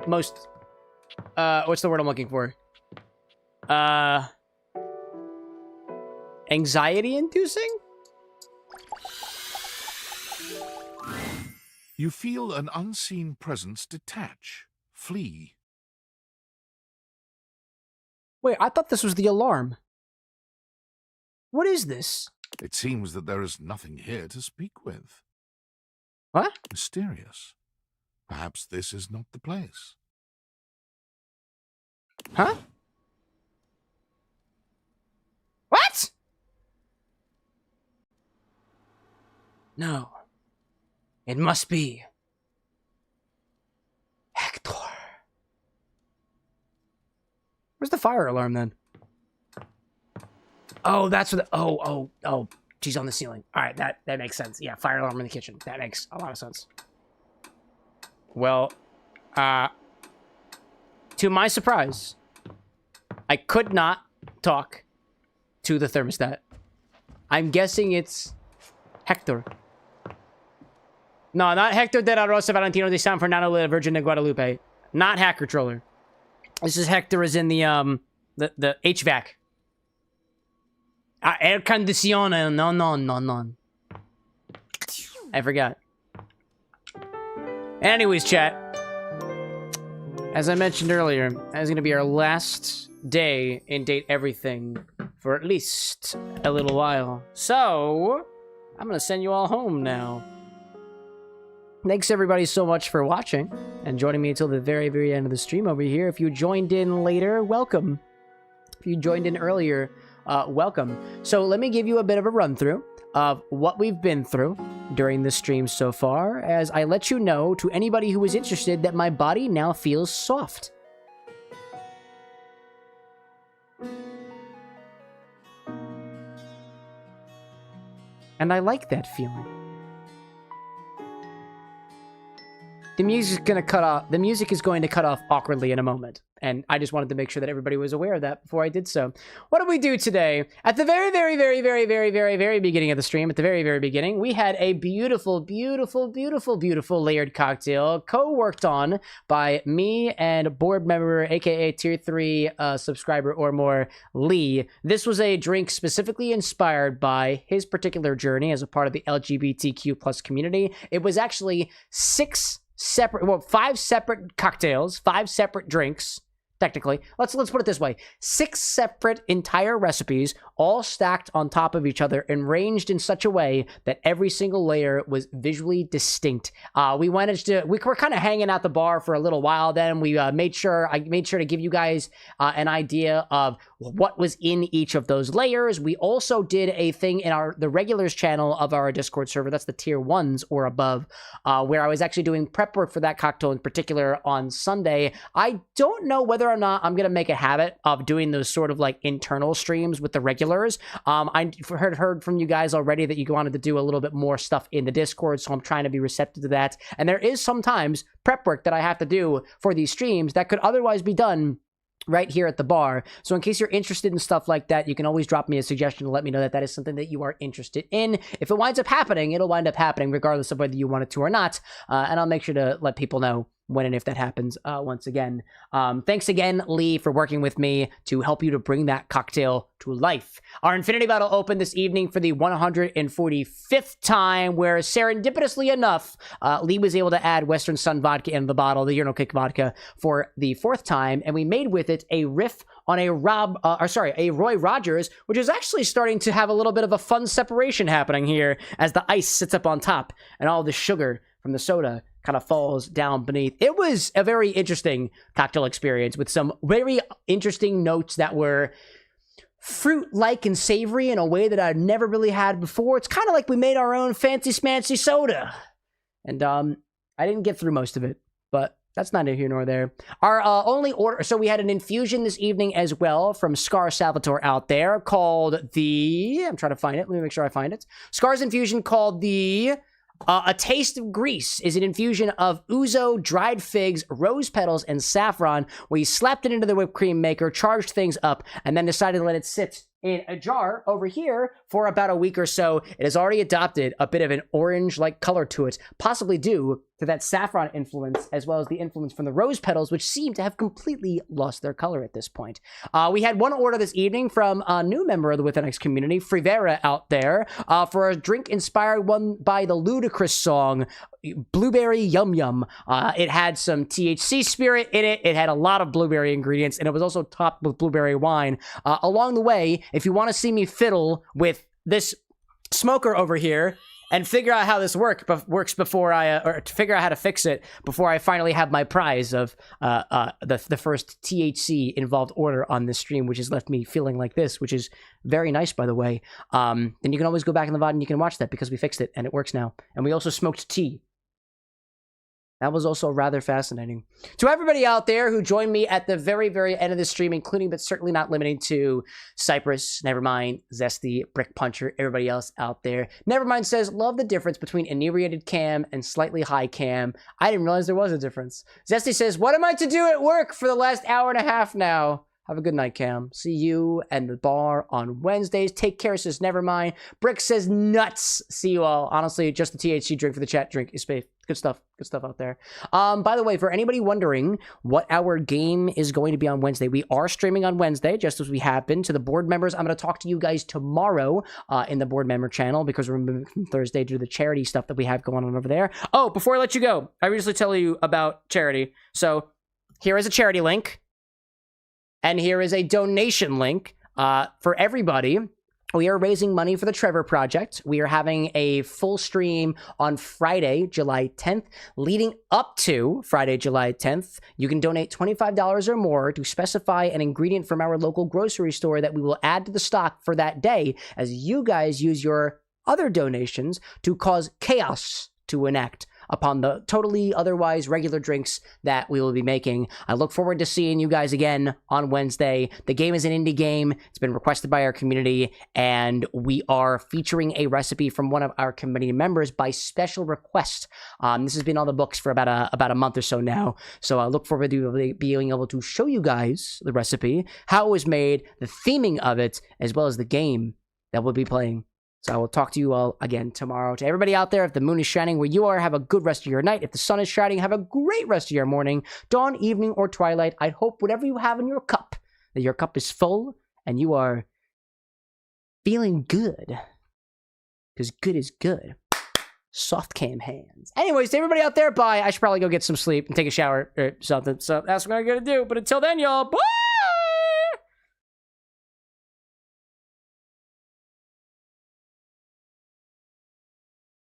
what's the word I'm looking for? Anxiety-inducing? You feel an unseen presence detach, flee. Wait, I thought this was the alarm. What is this? It seems that there is nothing here to speak with. What? Mysterious. Perhaps this is not the place. Huh? What? No. It must be Hector. Where's the fire alarm then? Oh, that's what the, oh, she's on the ceiling. All right, that makes sense. Yeah, fire alarm in the kitchen. That makes a lot of sense. Well, to my surprise, I could not talk to the thermostat. I'm guessing it's Hector. No, not Hector de la Rosa Valentino de San Fernando de la Virgen de Guadalupe. Not Hacker Troller. This is Hector is in the HVAC. Air conditioner. No. I forgot. Anyways, chat. As I mentioned earlier, that is going to be our last day in Date Everything for at least a little while. So, I'm going to send you all home now. Thanks everybody so much for watching and joining me until the very, very end of the stream over here. If you joined in later, welcome. If you joined in earlier, welcome. So let me give you a bit of a run through of what we've been through during the stream so far, as I let you know to anybody who is interested that my body now feels soft. And I like that feeling. the music is going to cut off awkwardly in a moment. And I just wanted to make sure that everybody was aware of that before I did so. What did we do today? At the very, very, very, very, very, very, very beginning of the stream, at the very, very beginning, we had a beautiful, beautiful, beautiful, beautiful layered cocktail co-worked on by me and board member, aka Tier 3 subscriber or more, Lee. This was a drink specifically inspired by his particular journey as a part of the LGBTQ+ community. It was actually 5 separate cocktails, 5 separate drinks. Technically, let's put it this way: 6 separate entire recipes, all stacked on top of each other and ranged in such a way that every single layer was visually distinct. We were kind of hanging out the bar for a little while. Then we made sure to give you guys an idea of what was in each of those layers. We also did a thing in the regulars channel of our Discord server. That's the tier 1s or above, where I was actually doing prep work for that cocktail in particular on Sunday. I don't know whether or not I'm gonna make a habit of doing those sort of like internal streams with the regulars. I heard from you guys already that you wanted to do a little bit more stuff in the Discord, so I'm trying to be receptive to that. And there is sometimes prep work that I have to do for these streams that could otherwise be done right here at the bar. So in case you're interested in stuff like that, you can always drop me a suggestion to let me know that that is something that you are interested in. If it winds up happening, it'll wind up happening regardless of whether you want it to or not. And I'll make sure to let people know when and if that happens once again. Thanks again, Lee, for working with me to help you to bring that cocktail to life. Our Infinity Battle opened this evening for the 145th time, where serendipitously enough, Lee was able to add Western Sun vodka in the bottle, the Urinal Kick vodka, for the 4th time, and we made with it a riff on a Roy Rogers, which is actually starting to have a little bit of a fun separation happening here as the ice sits up on top and all the sugar from the soda kind of falls down beneath. It was a very interesting cocktail experience with some very interesting notes that were fruit-like and savory in a way that I'd never really had before. It's kind of like we made our own fancy smancy soda. And I didn't get through most of it, but that's neither here nor there. Our only order, so we had an infusion this evening as well from Scar Salvatore out there called the, I'm trying to find it. Let me make sure I find it. Scar's infusion called the A Taste of Greece is an infusion of ouzo, dried figs, rose petals, and saffron. We slapped it into the whipped cream maker, charged things up, and then decided to let it sit in a jar over here for about a week or so. It has already adopted a bit of an orange-like color to it, possibly due to that saffron influence, as well as the influence from the rose petals, which seem to have completely lost their color at this point. We had one order this evening from a new member of the WithAnX community, Frivera out there, for a drink inspired one by the ludicrous song, Blueberry Yum Yum. It had some THC spirit in it. It had a lot of blueberry ingredients, and it was also topped with blueberry wine. Along the way, if you want to see me fiddle with this smoker over here and figure out how this works before or to figure out how to fix it before I finally have my prize of the first THC involved order on this stream, which has left me feeling like this, which is very nice, by the way. Then you can always go back in the VOD and you can watch that because we fixed it and it works now. And we also smoked tea. That was also rather fascinating. To everybody out there who joined me at the very, very end of the stream, including but certainly not limiting to Cypress, Nevermind, Zesty, Brick Puncher, everybody else out there. Nevermind says, love the difference between inebriated Cam and slightly high Cam. I didn't realize there was a difference. Zesty says, what am I to do at work for the last hour and a half now? Have a good night, Cam. See you and the bar on Wednesdays. Take care, says Nevermind. Brick says nuts. See you all. Honestly, just the THC drink for the chat drink is safe. Good stuff. Good stuff out there. By the way, for anybody wondering what our game is going to be on Wednesday, we are streaming on Wednesday, just as we have been. To the board members, I'm going to talk to you guys tomorrow in the board member channel because we're moving from Thursday due to the charity stuff that we have going on over there. Oh, before I let you go, I usually tell you about charity. So here is a charity link. And here is a donation link for everybody. We are raising money for the Trevor Project. We are having a full stream on Friday, July 10th. Leading up to Friday, July 10th, you can donate $25 or more to specify an ingredient from our local grocery store that we will add to the stock for that day as you guys use your other donations to cause chaos to enact upon the totally otherwise regular drinks that we will be making. I look forward to seeing you guys again on Wednesday. The game is an indie game. It's been requested by our community, and we are featuring a recipe from one of our community members by special request. This has been on the books for about a month or so now, so I look forward to being able to show you guys the recipe, how it was made, the theming of it, as well as the game that we'll be playing. So I will talk to you all again tomorrow. To everybody out there, if the moon is shining where you are, have a good rest of your night. If the sun is shining, have a great rest of your morning, dawn, evening, or twilight. I hope whatever you have in your cup, that your cup is full and you are feeling good. Because good is good. Soft cam hands. Anyways, to everybody out there, bye. I should probably go get some sleep and take a shower or something. So that's what I'm going to do. But until then, y'all, bye!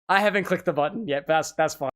I haven't clicked the button yet. That's fine.